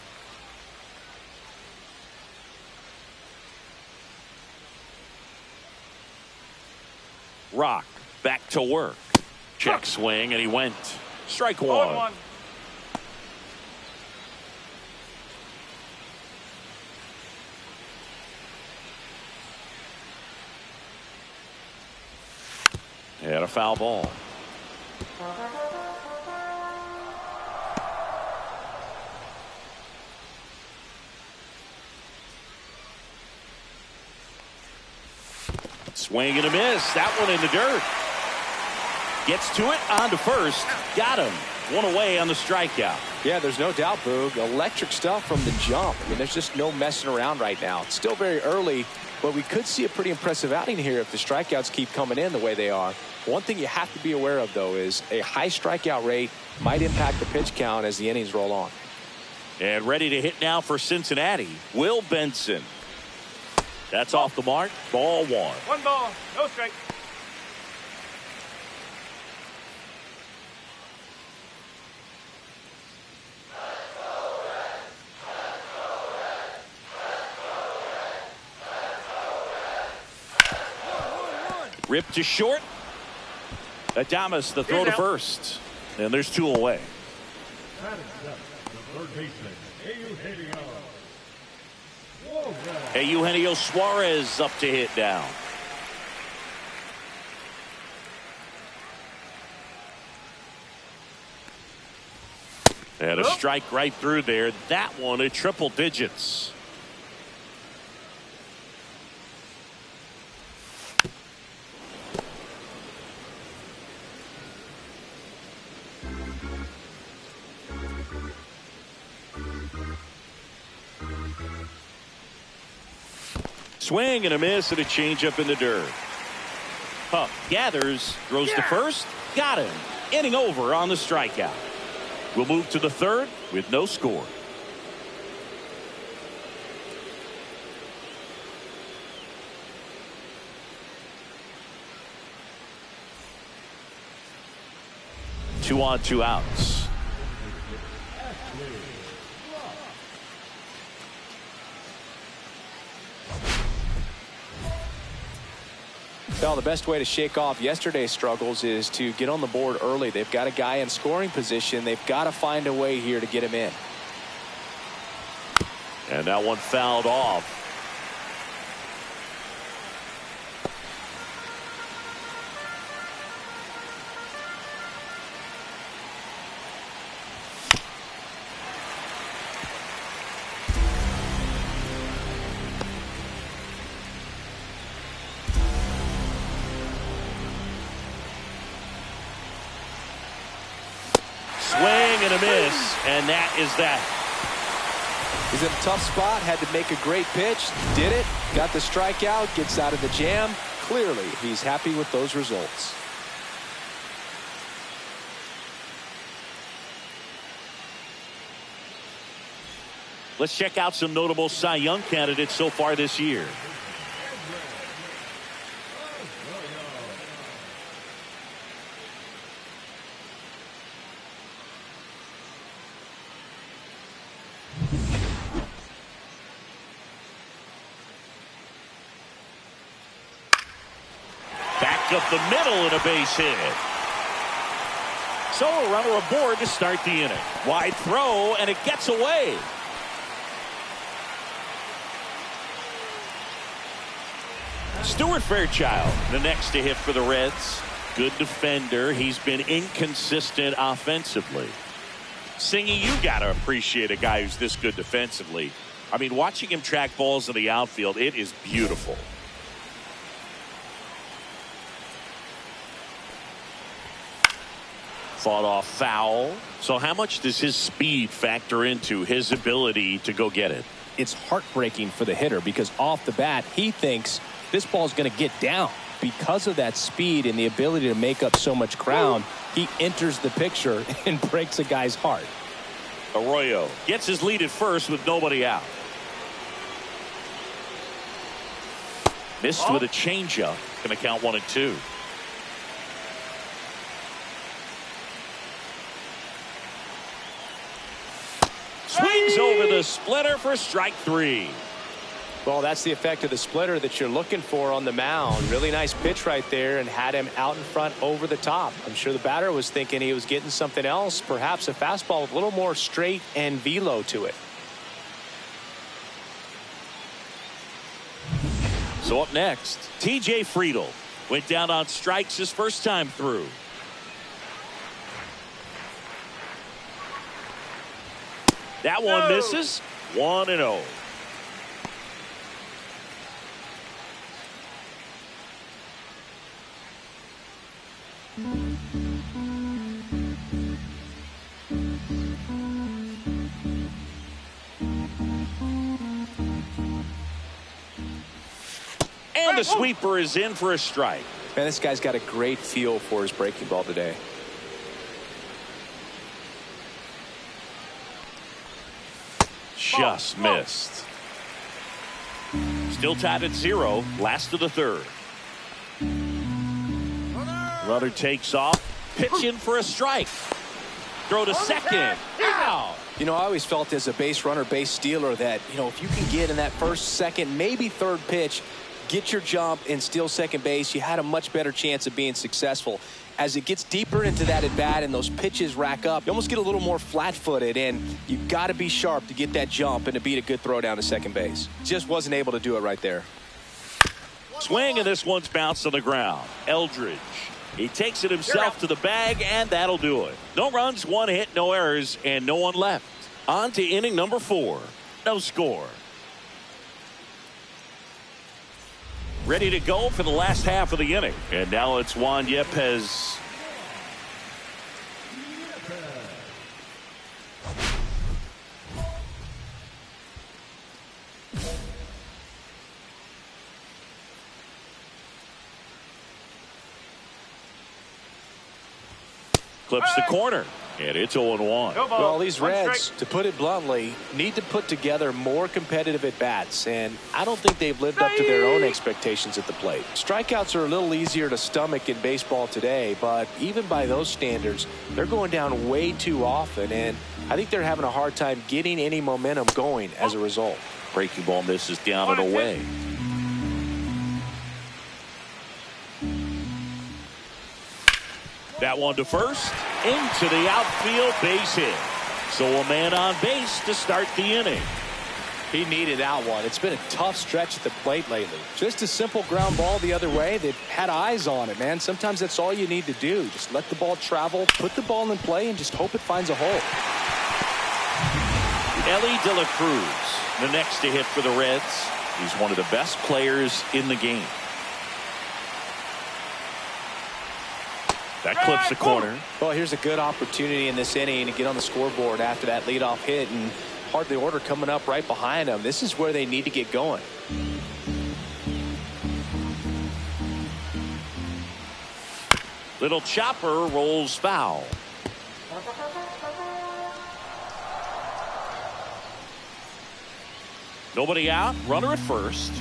Speaker 6: Rock back to work. Check swing, and he went. Strike one. And a foul ball. Swing and a miss. That one in the dirt. Gets to it, on to first. Got him. One away on the strikeout.
Speaker 2: Yeah, there's no doubt, Boog. Electric stuff from the jump. I mean, there's just no messing around right now. It's still very early, but we could see a pretty impressive outing here if the strikeouts keep coming in the way they are. One thing you have to be aware of, though, is a high strikeout rate might impact the pitch count as the innings roll on.
Speaker 6: And ready to hit now for Cincinnati, Will Benson. That's off the mark. Ball one.
Speaker 3: One ball, no strike.
Speaker 6: Ripped to short. Adames the throw to first. And there's two away. Eugenio Suarez up to hit down. And a strike right through there. That one at triple digits. Swing and a miss and a changeup in the dirt. Pup gathers, throws to first, got him. Inning over on the strikeout. We'll move to the third with no score. Two on, two outs.
Speaker 2: Well, the best way to shake off yesterday's struggles is to get on the board early. They've got a guy in scoring position. They've got to find a way here to get him in.
Speaker 6: And that one fouled off. And a miss, and that is that.
Speaker 2: He's in a tough spot, had to make a great pitch, did it, got the strikeout, gets out of the jam. Clearly, he's happy with those results.
Speaker 6: Let's check out some notable Cy Young candidates so far this year. Up the middle and a base hit. So a runner aboard to start the inning. Wide throw, and it gets away. Stuart Fairchild, the next to hit for the Reds. Good defender. He's been inconsistent offensively. Singy, you got to appreciate a guy who's this good defensively. I mean, watching him track balls in the outfield, it is beautiful. Fought off foul. So how much does his speed factor into his ability to go get it?
Speaker 2: It's heartbreaking for the hitter because off the bat, he thinks this ball is going to get down. Because of that speed and the ability to make up so much ground, he enters the picture and breaks a guy's heart.
Speaker 6: Arroyo gets his lead at first with nobody out. Missed with a changeup. Going to count 1-2. Swings over the splitter for strike 3.
Speaker 2: Well, that's the effect of the splitter that you're looking for on the mound. Really nice pitch right there and had him out in front over the top. I'm sure the batter was thinking he was getting something else, perhaps a fastball with a little more straight and velo to it.
Speaker 6: So up next, TJ Friedl went down on strikes his first time through. That one misses. 1-0. And the sweeper is in for a strike.
Speaker 2: Man, this guy's got a great feel for his breaking ball today.
Speaker 6: Just missed. Still tied at 0. Last of the third. Runner takes off. Pitch in for a strike. Throw to second. Out.
Speaker 2: You know, I always felt as a base runner, base stealer that, you know, if you can get in that first, second, maybe third pitch, get your jump and steal second base, you had a much better chance of being successful. As it gets deeper into that at bat and those pitches rack up, you almost get a little more flat-footed, and you got to be sharp to get that jump and to beat a good throw down to second base. Just wasn't able to do it right there.
Speaker 6: Swing, and this one's bounced on the ground. Eldridge. He takes it himself to the bag, and that'll do it. No runs, 1 hit, no errors, and no one left. On to inning number 4. No score. Ready to go for the last half of the inning. And now it's Juan Yepez. Clips the corner. And it's 0-1.
Speaker 2: Well, these Reds, to put it bluntly, need to put together more competitive at-bats, and I don't think they've lived up to their own expectations at the plate. Strikeouts are a little easier to stomach in baseball today, but even by those standards, they're going down way too often, and I think they're having a hard time getting any momentum going as a result.
Speaker 6: Breaking ball misses down and away. That one to first, into the outfield, base hit. So a man on base to start the inning.
Speaker 2: He needed that one. It's been a tough stretch at the plate lately. Just a simple ground ball the other way that had eyes on it, man. Sometimes that's all you need to do. Just let the ball travel, put the ball in play, and just hope it finds a hole.
Speaker 6: Ellie De La Cruz, the next to hit for the Reds. He's one of the best players in the game. That clips the corner.
Speaker 2: Well, here's a good opportunity in this inning to get on the scoreboard after that leadoff hit, and hardly order coming up right behind them. This is where they need to get going.
Speaker 6: Little chopper rolls foul. Nobody out. Runner at first.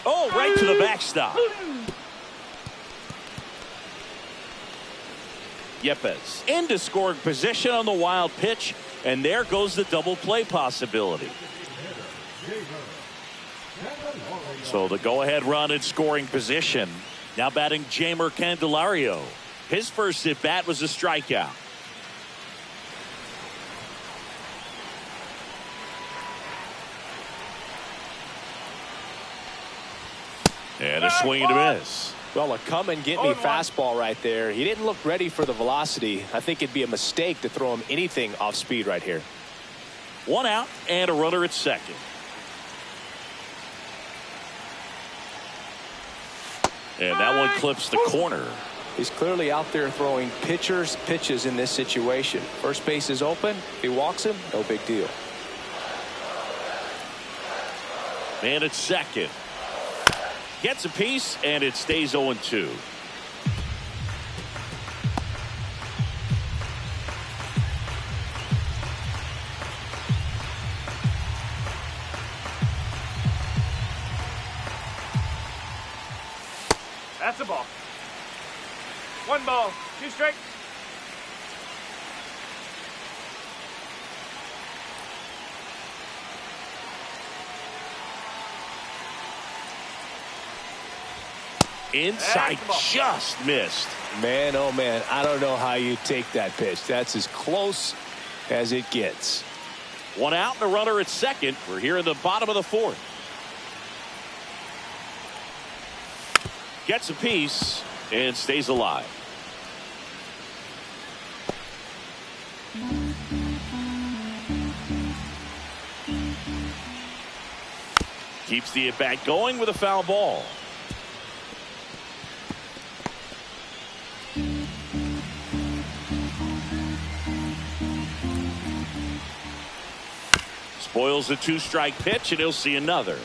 Speaker 6: Oh, right to the backstop. Yepez into scoring position on the wild pitch, and there goes the double play possibility. So the go-ahead run in scoring position. Now batting Jeimer Candelario. His first at-bat was a strikeout. And a swing and a miss.
Speaker 2: Well, a come and get me fastball right there. He didn't look ready for the velocity. I think it'd be a mistake to throw him anything off speed right here.
Speaker 6: One out and a runner at second. And that one clips the corner.
Speaker 2: He's clearly out there throwing pitchers pitches in this situation. First base is open. If he walks him, no big deal.
Speaker 6: Man at second. Gets a piece, and it stays 0-2.
Speaker 3: That's a ball. 1 ball, 2 strikes.
Speaker 6: Inside, just missed.
Speaker 2: Man, oh man, I don't know how you take that pitch. That's as close as it gets.
Speaker 6: One out and a runner at second. We're here in the bottom of the fourth. Gets a piece and stays alive. Keeps the at-bat going with a foul ball. Spoils the 2-strike pitch, and he'll see another.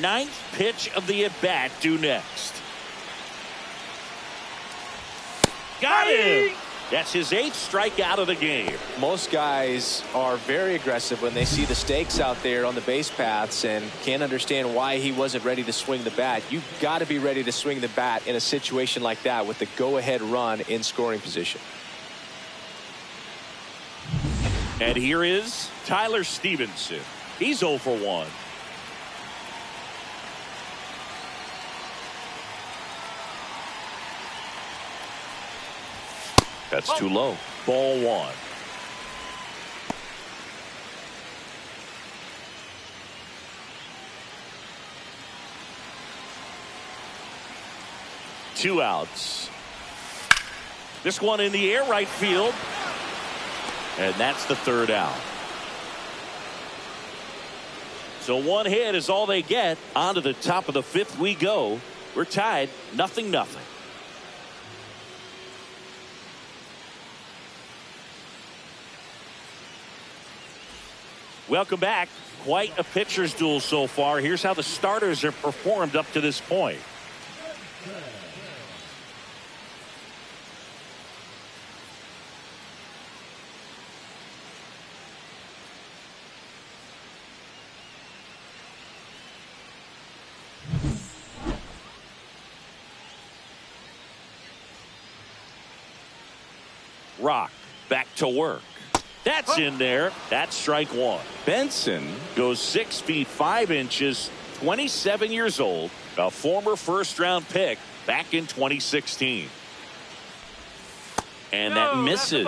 Speaker 6: 9th pitch of the at-bat due next. Got him! That's his 8th strikeout of the game.
Speaker 2: Most guys are very aggressive when they see the stakes out there on the base paths and can't understand why he wasn't ready to swing the bat. You've got to be ready to swing the bat in a situation like that with the go-ahead run in scoring position.
Speaker 6: And here is Tyler Stevenson. He's 0 for 1. That's too low. Ball 1. Two outs. This one in the air right field. And that's the 3rd out. So 1 hit is all they get. On to the top of the 5th we go. We're tied 0-0. Welcome back. Quite a pitcher's duel so far. Here's how the starters have performed up to this point. Rock back to work. That's in there. That's strike 1. Benson goes 6 feet 5 inches, 27 years old, a former first-round pick back in 2016. And that misses.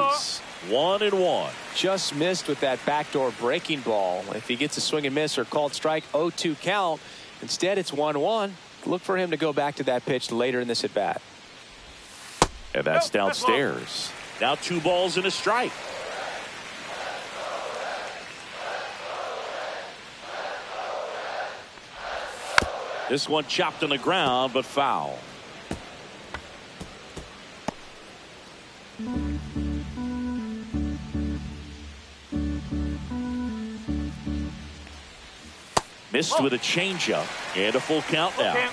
Speaker 6: 1-1.
Speaker 2: Just missed with that backdoor breaking ball. If he gets a swing and miss or called strike, 0-2 count. Instead, it's 1-1. Look for him to go back to that pitch later in this at bat.
Speaker 6: And that's downstairs. Now 2 balls and a strike. This one chopped on the ground, but foul. Missed with a changeup and a full count now.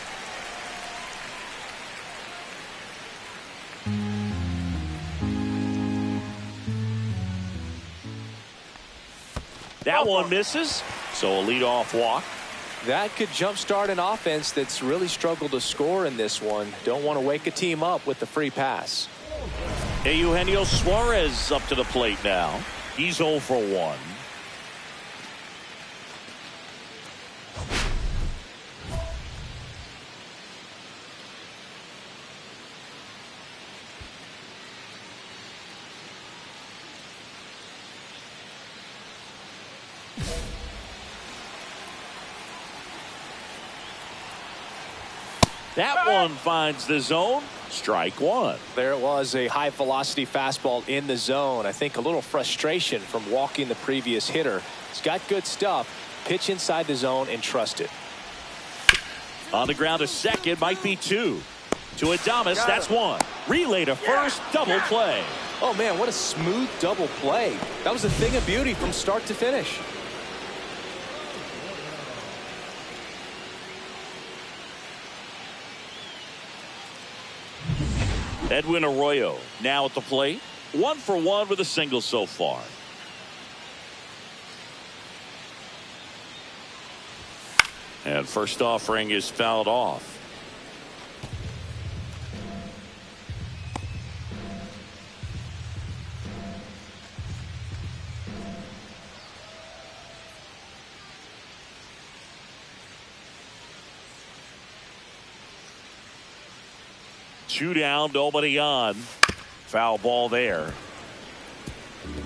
Speaker 6: That one misses, so a leadoff walk.
Speaker 2: That could jumpstart an offense that's really struggled to score in this one. Don't want to wake a team up with the free pass.
Speaker 6: Eugenio Suarez up to the plate now. He's 0 for 1.
Speaker 1: That one finds the zone. Strike one.
Speaker 2: There it was, a high velocity fastball in the zone. I think a little frustration from walking the previous hitter. He's got good stuff. Pitch inside the zone and trust it.
Speaker 1: On the ground to second, might be two. To Adames, that's one. Relay to first, double play.
Speaker 2: Oh man, what a smooth double play. That was a thing of beauty from start to finish.
Speaker 1: Edwin Arroyo now at the plate. 1 for 1 with a single so far. And first offering is fouled off. Two down, nobody on. Foul ball there.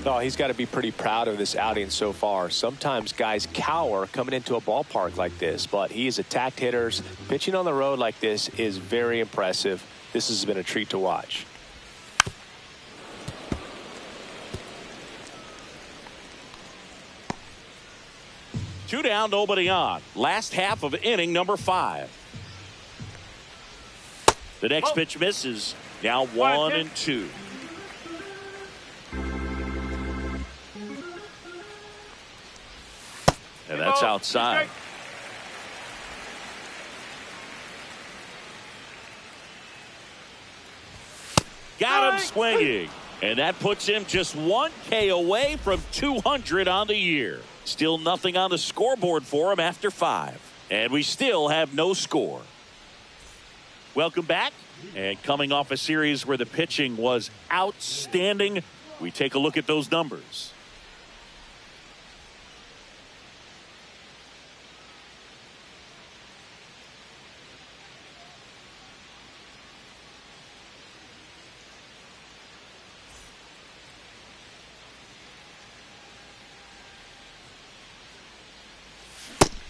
Speaker 2: Oh, he's got to be pretty proud of this outing so far. Sometimes guys cower coming into a ballpark like this, but he's attacked hitters. Pitching on the road like this is very impressive. This has been a treat to watch.
Speaker 1: Two down, nobody on. Last half of inning number 5. The next pitch misses. Now 1 and 2. And that's outside. Got him swinging. And that puts him just 1K away from 200 on the year. Still nothing on the scoreboard for him after 5. And we still have no score. Welcome back. And coming off a series where the pitching was outstanding, we take a look at those numbers.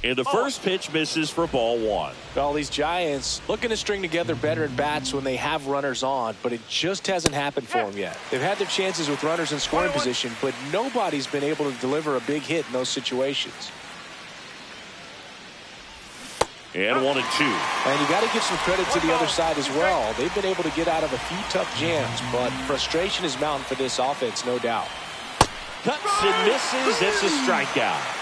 Speaker 1: And the first pitch misses for ball 1.
Speaker 2: Well, these Giants looking to string together better at bats when they have runners on, but it just hasn't happened for them yet. They've had their chances with runners in scoring position, but nobody's been able to deliver a big hit in those situations.
Speaker 1: And 1 and 2.
Speaker 2: And you got to give some credit to the other side as well. They've been able to get out of a few tough jams, but frustration is mounting for this offense, no doubt.
Speaker 1: Cuts and misses. It's a strikeout.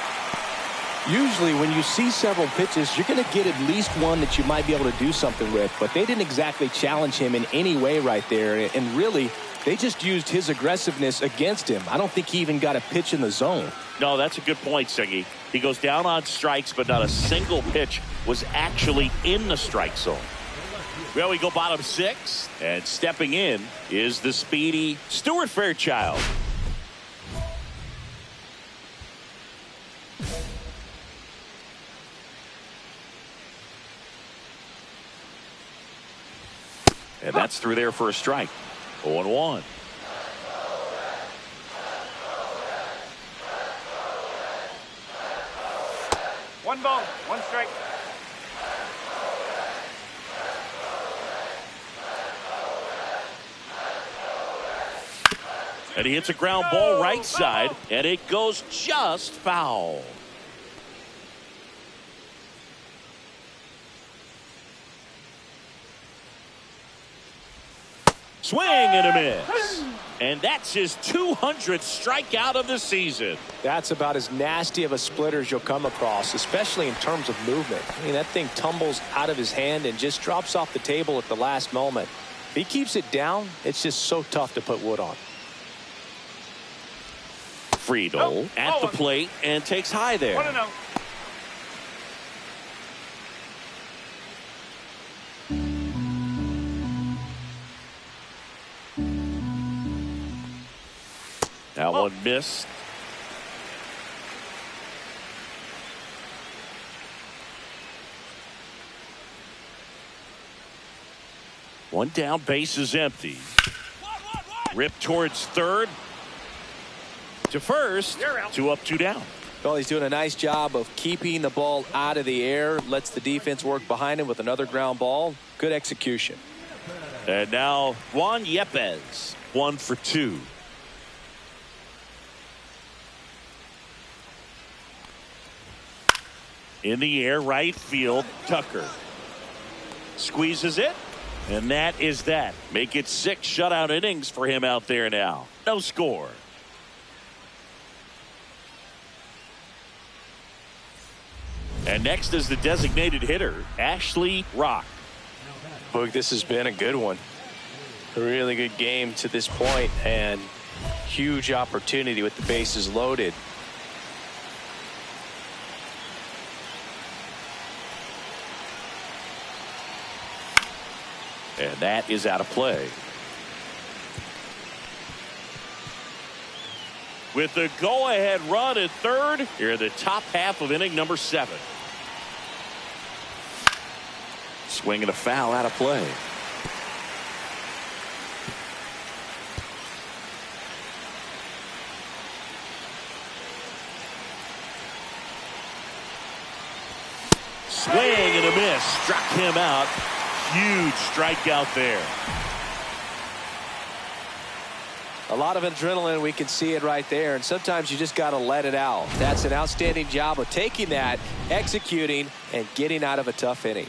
Speaker 5: Usually when you see several pitches, you're going to get at least one that you might be able to do something with, but they didn't exactly challenge him in any way right there, and really they just used his aggressiveness against him. I don't think he even got a pitch in the zone.
Speaker 1: No, that's a good point, Singy. He goes down on strikes, but not a single pitch was actually in the strike zone. Well, we go bottom 6, and stepping in is the speedy Stuart Fairchild. And that's through there for a strike. 0-1.
Speaker 3: One ball, one strike.
Speaker 1: And he hits a ground ball right side, and it goes just foul. Swing and a miss. And that's his 200th strikeout of the season.
Speaker 2: That's about as nasty of a splitter as you'll come across, especially in terms of movement. I mean, that thing tumbles out of his hand and just drops off the table at the last moment. If he keeps it down, it's just so tough to put wood on.
Speaker 1: Friedel at the plate and takes high there.
Speaker 3: 1-0.
Speaker 1: That one missed. One down, base is empty. Rip towards third. To first. 2 up, 2 down.
Speaker 2: Well, he's doing a nice job of keeping the ball out of the air, lets the defense work behind him with another ground ball. Good execution.
Speaker 6: And now Juan Yepez, 1 for 2. In the air, right field, Tucker squeezes it, and that is that. Make it 6 shutout innings for him out there now. No score. And next is the designated hitter, Ashley Rock.
Speaker 2: Boog, this has been a good one. A really good game to this point, and huge opportunity with the bases loaded.
Speaker 6: And that is out of play. With the go-ahead run at third, here in the top half of inning number 7. Swing and a foul, out of play. Swing and a miss. Struck him out. Huge strikeout there.
Speaker 2: A lot of adrenaline, we can see it right there, and sometimes you just got to let it out. That's an outstanding job of taking that, executing, and getting out of a tough inning.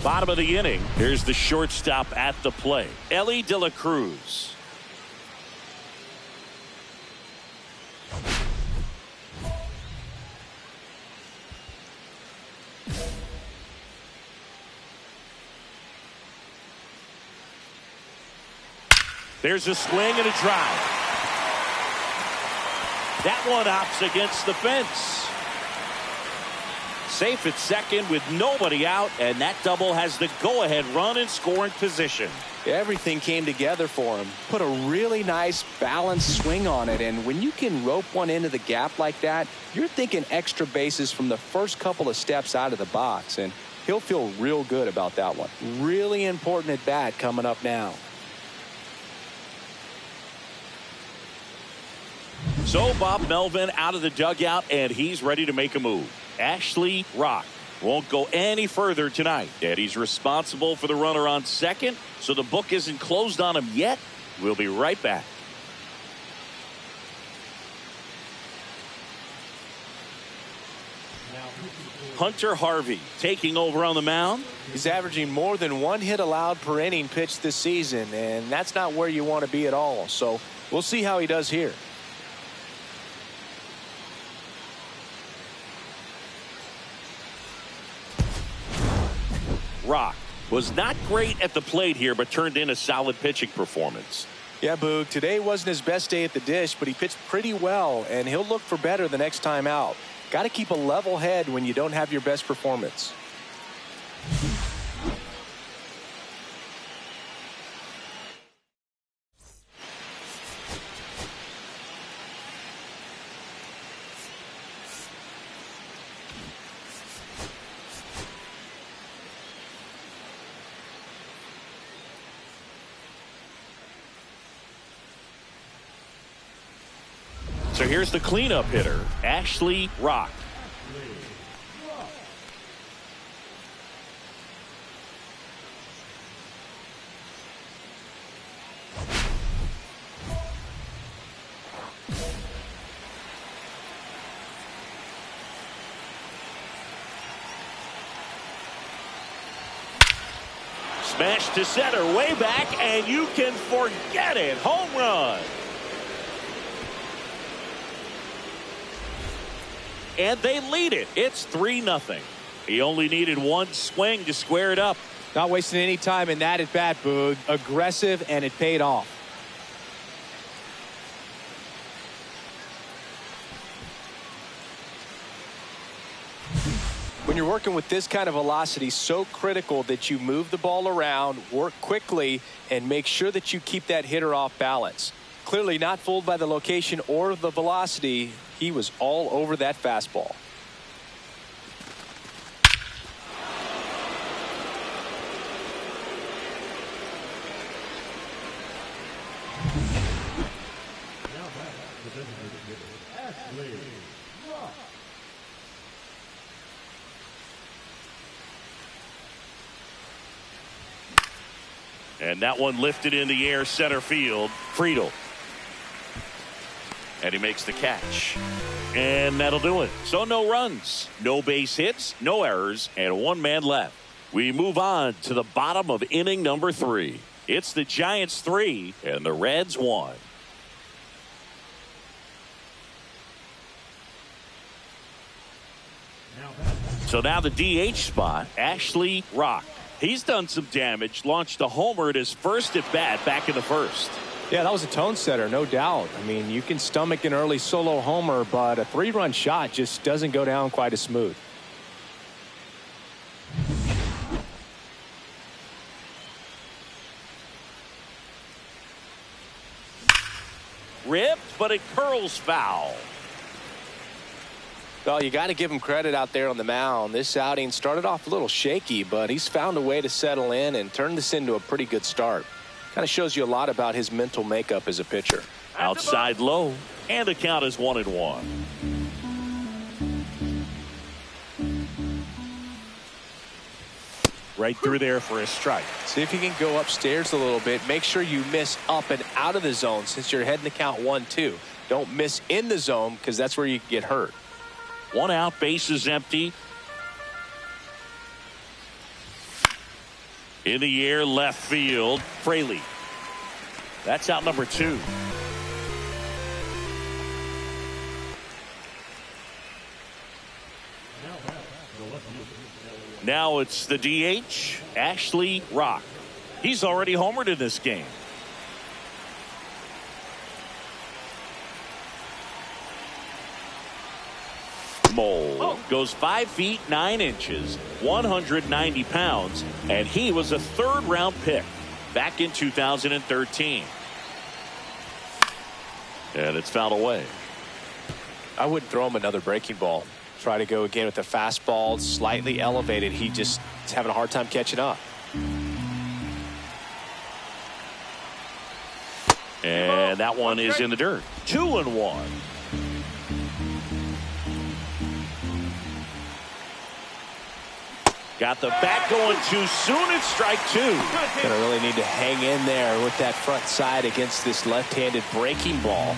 Speaker 6: Bottom of the inning. Here's the shortstop at the plate, Ellie De La Cruz. There's a swing and a drive. That one opts against the fence. Safe at second with nobody out, and that double has the go-ahead run in scoring position.
Speaker 2: Everything came together for him. Put a really nice balanced swing on it, and when you can rope one into the gap like that, you're thinking extra bases from the first couple of steps out of the box, and he'll feel real good about that one. Really important at bat coming up now.
Speaker 6: So Bob Melvin out of the dugout, and he's ready to make a move. Ashley Rock won't go any further tonight. And he's responsible for the runner on second, so the book isn't closed on him yet. We'll be right back. Hunter Harvey taking over on the mound.
Speaker 2: He's averaging more than 1 hit allowed per inning pitched this season, and that's not where you want to be at all. So we'll see how he does here.
Speaker 6: Rock was not great at the plate here, but turned in a solid pitching performance.
Speaker 2: Yeah, Boog, today wasn't his best day at the dish, but he pitched pretty well, and he'll look for better the next time out. Got to keep a level head when you don't have your best performance.
Speaker 6: So here's the cleanup hitter, Ashley Rock. Smash to center, way back, and you can forget it. Home run. And they lead it. It's 3-0. He only needed one swing to square it up.
Speaker 2: Not wasting any time in that at bat, Boog. Aggressive, and it paid off. When you're working with this kind of velocity, so critical that you move the ball around, work quickly, and make sure that you keep that hitter off balance. Clearly not fooled by the location or the velocity. He was all over that fastball.
Speaker 6: And that one lifted in the air center field. Friedel. And he makes the catch. And that'll do it. So no runs, no base hits, no errors, and one man left. We move on to the bottom of inning number 3. It's the Giants 3 and the Reds 1. So now the DH spot, Ashley Rock. He's done some damage, launched a homer at his first at bat back in the first.
Speaker 2: Yeah, that was a tone setter, no doubt. I mean, you can stomach an early solo homer, but a 3-run shot just doesn't go down quite as smooth.
Speaker 6: Ripped, but it curls foul.
Speaker 2: Well, you got to give him credit out there on the mound. This outing started off a little shaky, but he's found a way to settle in and turn this into a pretty good start. Kind of shows you a lot about his mental makeup as a pitcher.
Speaker 6: Outside low, and the count is 1-1. Right through there for a strike.
Speaker 2: See if you can go upstairs a little bit. Make sure you miss up and out of the zone since you're heading to count 1-2. Don't miss in the zone because that's where you can get hurt.
Speaker 6: 1 out, base is empty. In the air, left field, Fraley. That's out number 2. Now it's the DH, Ashley Rock. He's already homered in this game. Mole goes 5 feet 9 inches, 190 pounds, and he was a 3rd-round pick back in 2013. And it's fouled away.
Speaker 2: I wouldn't throw him another breaking ball. Try to go again with the fastball, slightly elevated. He just is having a hard time catching up.
Speaker 6: And that one is in the dirt. 2-1. Got the bat going too soon. It's strike 2.
Speaker 2: Gonna really need to hang in there with that front side against this left-handed breaking ball.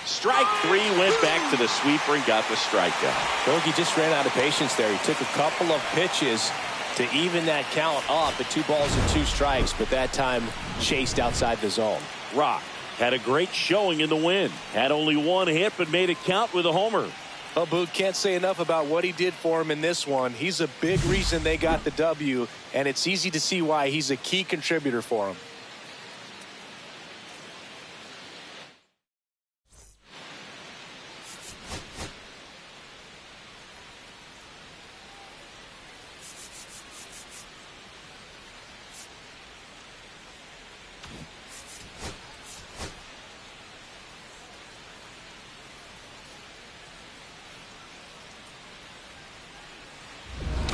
Speaker 6: Strike 3, went back to the sweeper and got the strikeout.
Speaker 2: Bogey just ran out of patience there. He took a couple of pitches to even that count up at 2 balls and 2 strikes, but that time chased outside the zone.
Speaker 6: Rock had a great showing in the win. Had only 1 hit, but made it count with a homer.
Speaker 2: Well, Boog, can't say enough about what he did for him in this one. He's a big reason they got the W, and it's easy to see why he's a key contributor for him.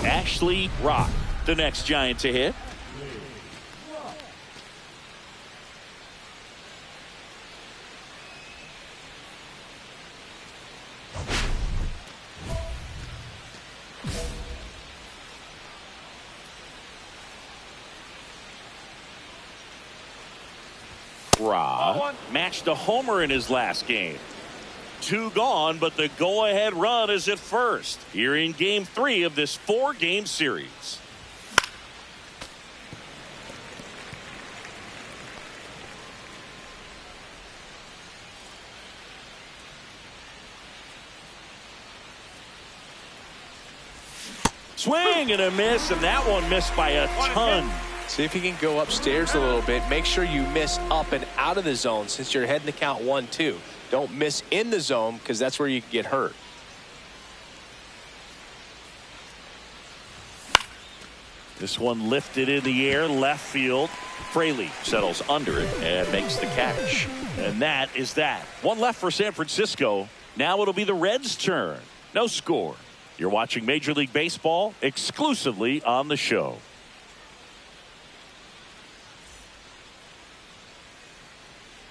Speaker 6: Ashley Rock, the next Giant to hit. Rock matched a homer in his last game. 2 gone, but the go-ahead run is at first here in game 3 of this 4-game series. Swing and a miss, and that one missed by a ton.
Speaker 2: See if you can go upstairs a little bit. Make sure you miss up and out of the zone since you're heading to count 1-2. Don't miss in the zone because that's where you can get hurt.
Speaker 6: This one lifted in the air, left field. Fraley settles under it and makes the catch. And that is that. 1 left for San Francisco. Now it'll be the Reds' turn. No score. You're watching Major League Baseball exclusively on the show.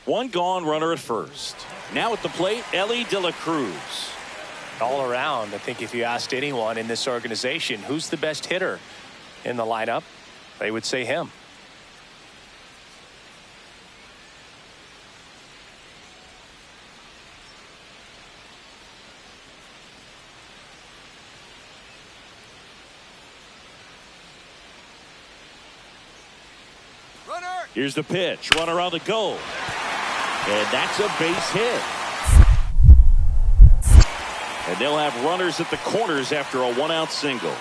Speaker 6: One gone, runner at first. Now at the plate, Ellie De La Cruz.
Speaker 2: All around, I think if you asked anyone in this organization who's the best hitter in the lineup, they would say him.
Speaker 6: Here's the pitch. Runner on the go. And that's a base hit. And they'll have runners at the corners after a one-out single.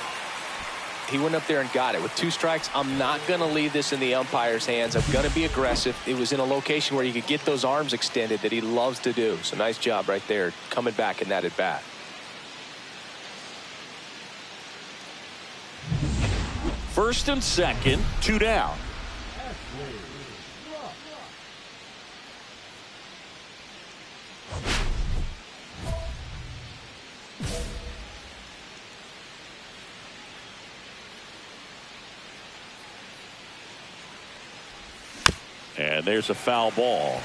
Speaker 2: He went up there and got it. With 2 strikes, I'm not going to leave this in the umpire's hands. I'm going to be aggressive. It was in a location where you could get those arms extended that he loves to do. So nice job right there coming back in that at bat.
Speaker 6: First and second, 2 down. And there's a foul ball.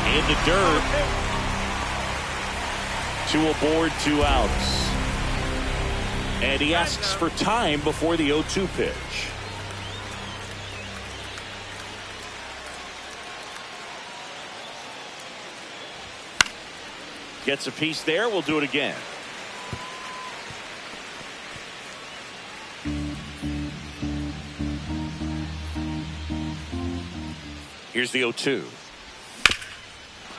Speaker 6: In the dirt. 2 aboard, 2 outs. And he asks for time before the 0-2 pitch. Gets a piece there. We'll do it again. Here's the 0-2.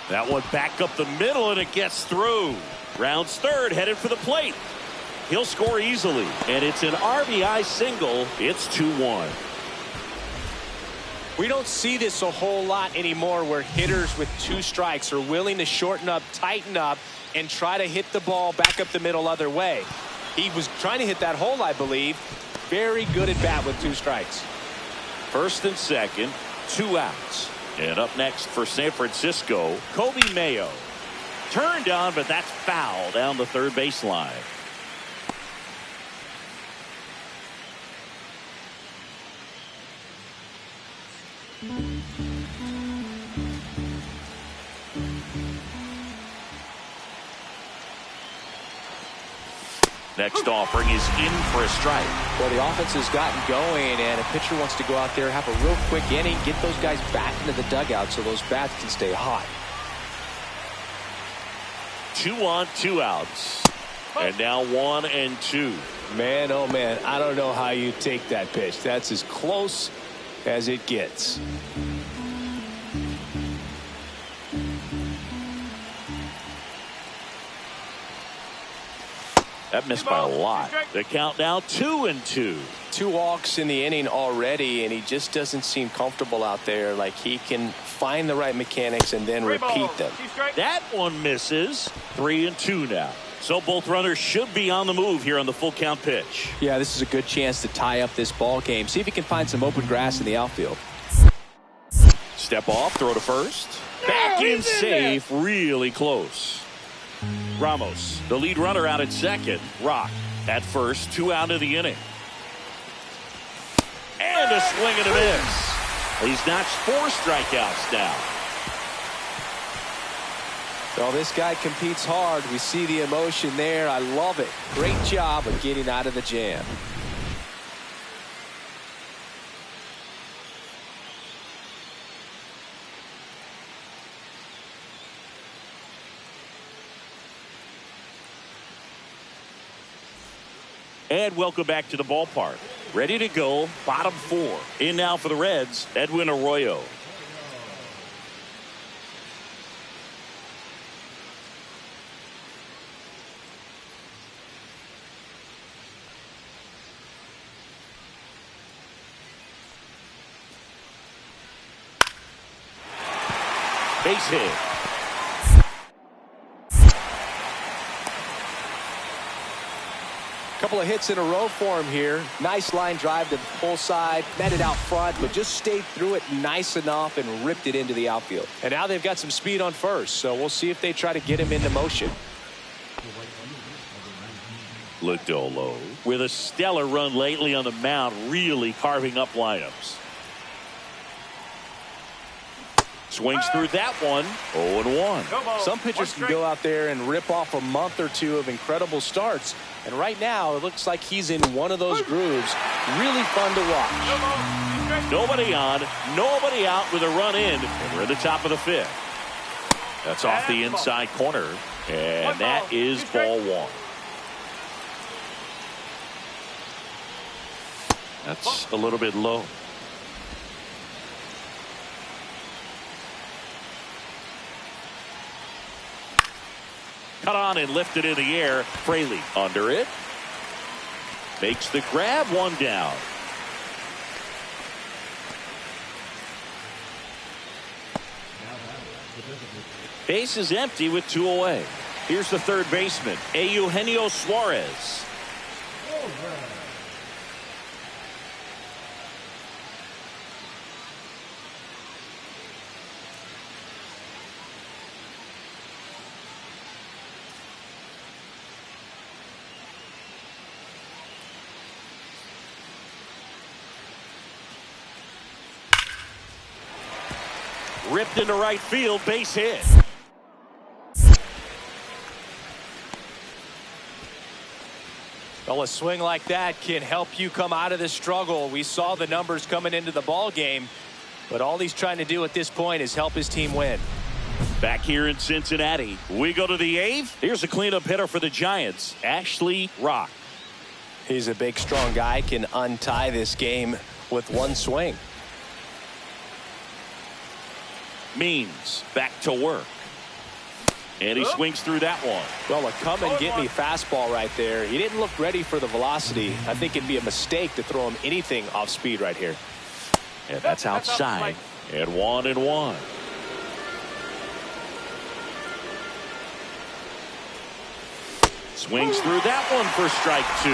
Speaker 6: That one back up the middle, and it gets through. Rounds third, headed for the plate. He'll score easily, and it's an RBI single. It's 2-1.
Speaker 2: We don't see this a whole lot anymore where hitters with 2 strikes are willing to shorten up, tighten up, and try to hit the ball back up the middle other way. He was trying to hit that hole, I believe. Very good at bat with 2 strikes.
Speaker 6: First and second, 2 outs. And up next for San Francisco, Kobe Mayo. Turned on, but that's foul down the third baseline. Next offering is in for a strike.
Speaker 2: Well, the offense has gotten going, and a pitcher wants to go out there, have a real quick inning, get those guys back into the dugout so those bats can stay hot.
Speaker 6: 2 on, 2 outs. And now 1 and 2.
Speaker 2: Man, oh man, I don't know how you take that pitch. That's as close as it gets.
Speaker 6: That missed by a lot. The count now 2 and 2.
Speaker 2: 2 walks in the inning already, and he just doesn't seem comfortable out there. Like he can find the right mechanics and then repeat them.
Speaker 6: That one misses. 3 and 2 now. So both runners should be on the move here on the full count pitch.
Speaker 2: Yeah, this is a good chance to tie up this ball game. See if he can find some open grass in the outfield.
Speaker 6: Step off, throw to first. Back in safe, really close. Ramos, the lead runner, out at second. Rock at first, 2 out of the inning. And a swing and a miss. He's notched 4 strikeouts now.
Speaker 2: Well, this guy competes hard. We see the emotion there. I love it. Great job of getting out of the jam.
Speaker 6: And welcome back to the ballpark. Ready to go, bottom 4. In now for the Reds, Edwin Arroyo. Base hit.
Speaker 2: Couple of hits in a row for him here. Nice line drive to the pull side, met it out front, but just stayed through it nice enough and ripped it into the outfield. And now they've got some speed on first, so we'll see if they try to get him into motion.
Speaker 1: Lodolo with a stellar run lately on the mound, really carving up lineups. Swings through that one. 0-1.
Speaker 2: Some pitchers can go out there and rip off a month or two of incredible starts. And right now, it looks like he's in one of those grooves. Really fun to watch.
Speaker 1: Nobody on, nobody out with a run in. And we're in the top of the fifth. That's off the inside corner. And that is ball one. That's a little bit low. Cut on and lifted in the air. Fraley under it. Makes the grab, one down. Base is empty with 2 away. Here's the third baseman, Eugenio Suarez. Ripped into right field, base hit.
Speaker 2: Well, a swing like that can help you come out of this struggle. We saw the numbers coming into the ball game, but all he's trying to do at this point is help his team win.
Speaker 1: Back here in Cincinnati, we go to the 8th. Here's a cleanup hitter for the Giants, Ashley Rock.
Speaker 2: He's a big, strong guy, can untie this game with one swing.
Speaker 1: Means back to work. And he swings through that one.
Speaker 2: Well, a come and get me fastball right there. He didn't look ready for the velocity. I think it'd be a mistake to throw him anything off speed right here.
Speaker 1: And that's outside. And 1-1. Swings through that one for strike 2.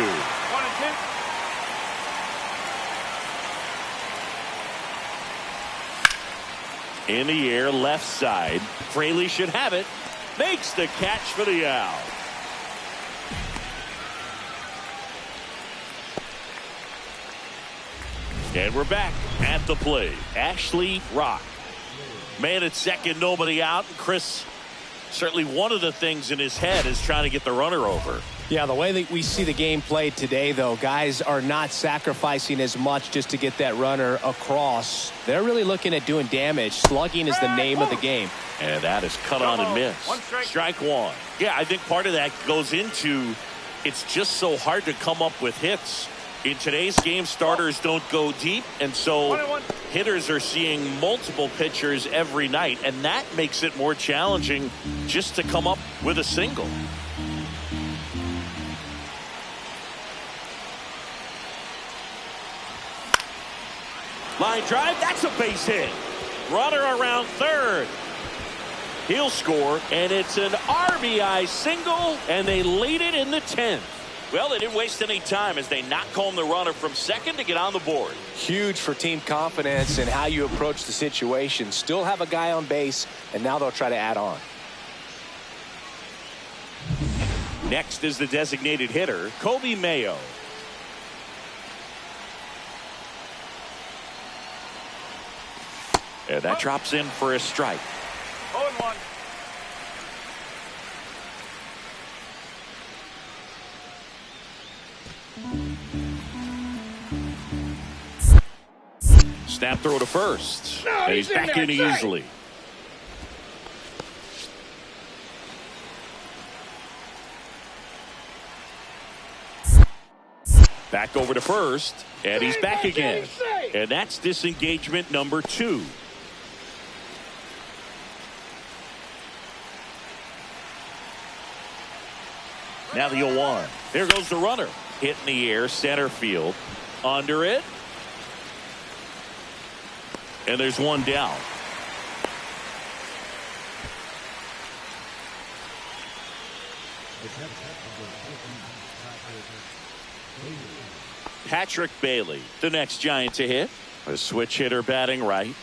Speaker 1: In the air, left side. Fraley should have it. Makes the catch for the out. And we're back at the plate. Ashley Rock. Man at second, nobody out. And Chris, certainly one of the things in his head is trying to get the runner over.
Speaker 2: Yeah, the way that we see the game played today, though, guys are not sacrificing as much just to get that runner across. They're really looking at doing damage. Slugging is the name of the game.
Speaker 1: And that is cut on and missed. Strike 1. Yeah, I think part of that goes into it's just so hard to come up with hits. In today's game, starters don't go deep, and so hitters are seeing multiple pitchers every night, and that makes it more challenging just to come up with a single. Line drive, that's a base hit. Runner around third. He'll score, and it's an RBI single, and they lead it in the 10th. Well, they didn't waste any time as they knock home the runner from second to get on the board.
Speaker 2: Huge for team confidence and how you approach the situation. Still have a guy on base, and now they'll try to add on.
Speaker 1: Next is the designated hitter, Kobe Mayo. And that drops in for a strike.
Speaker 3: 0-1.
Speaker 1: Snap throw to first. And he's back in easily. Back over to first. And he's back again. And that's disengagement number 2. Now the 0-1. There goes the runner. Hit in the air, center field. Under it. And there's one down. Patrick Bailey, the next Giant to hit. A switch hitter batting right.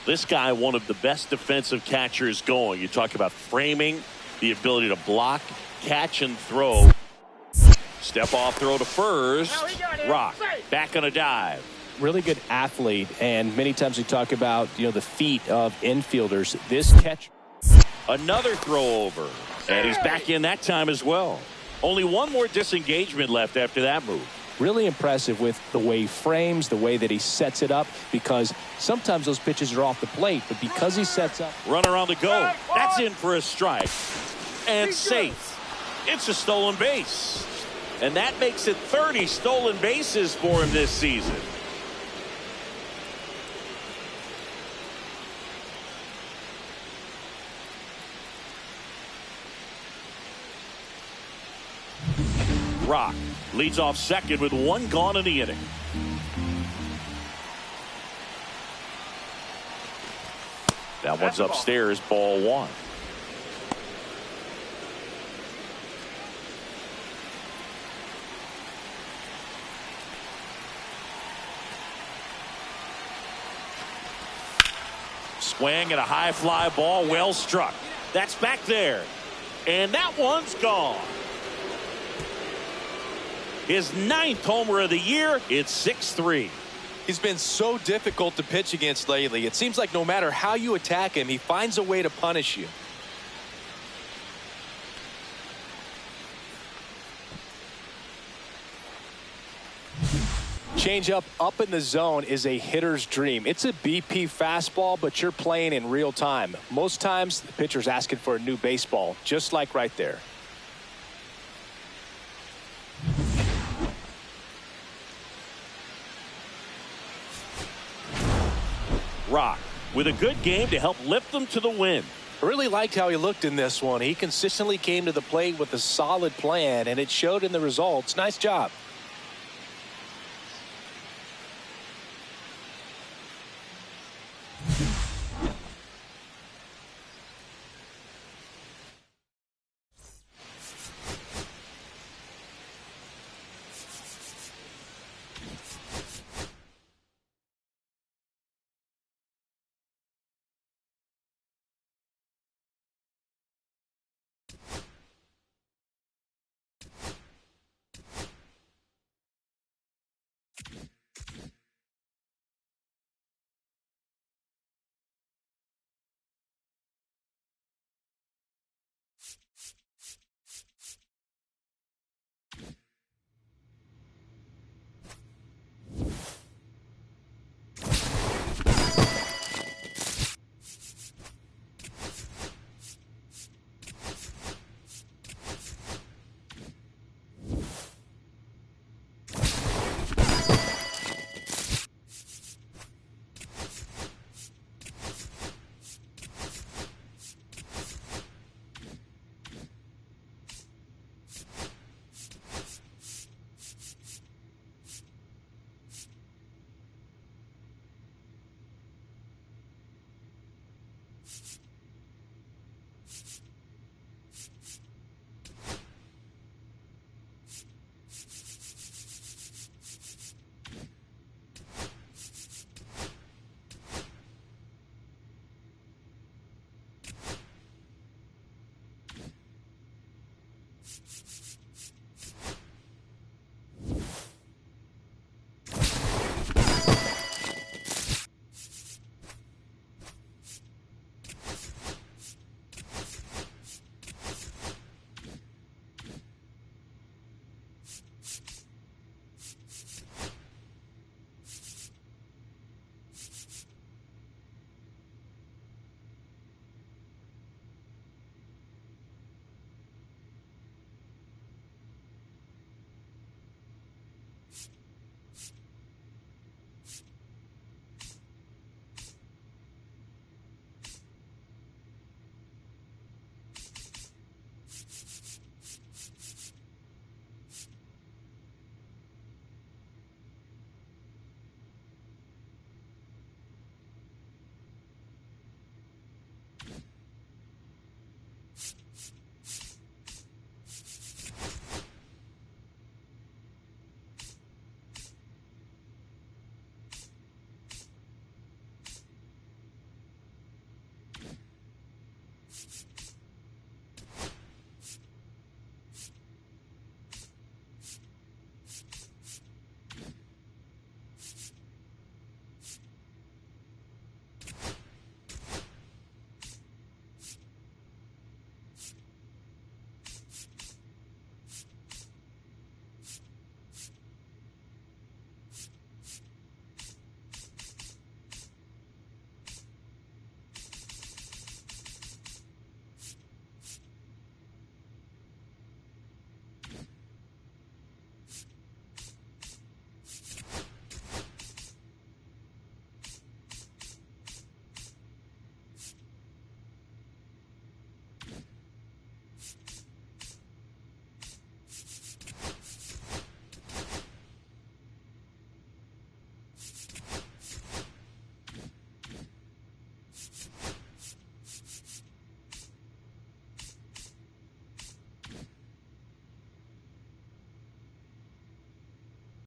Speaker 1: This guy, one of the best defensive catchers going. You talk about framing, the ability to block.
Speaker 6: catch and throw. Step off throw to first. Rock back on a dive.
Speaker 2: Really good athlete, and many times we talk about the feet of infielders. This catch.
Speaker 6: Another throw over, and he's back in that time as well. Only one more disengagement left after that move.
Speaker 2: Really impressive with the way he frames, the way that he sets it up, because sometimes those pitches are off the plate, but because he sets up.
Speaker 6: Runner on the go. That's in for a strike. And safe. It's a stolen base. And that makes it 30 stolen bases for him this season. Rock leads off second with one gone in the inning. That one's upstairs, ball one. Swing and a high fly ball, well struck. That's back there. And that one's gone. His 9th homer of the year. It's 6-3.
Speaker 5: He's been so difficult to pitch against lately. It seems like no matter how you attack him, he finds a way to punish you.
Speaker 2: Changeup up in the zone is a hitter's dream. It's a BP fastball, but you're playing in real time. Most times, the pitcher's asking for a new baseball, just like right there.
Speaker 6: Rock with a good game to help lift them to the win.
Speaker 2: I really liked how he looked in this one. He consistently came to the plate with a solid plan, and it showed in the results. Nice job.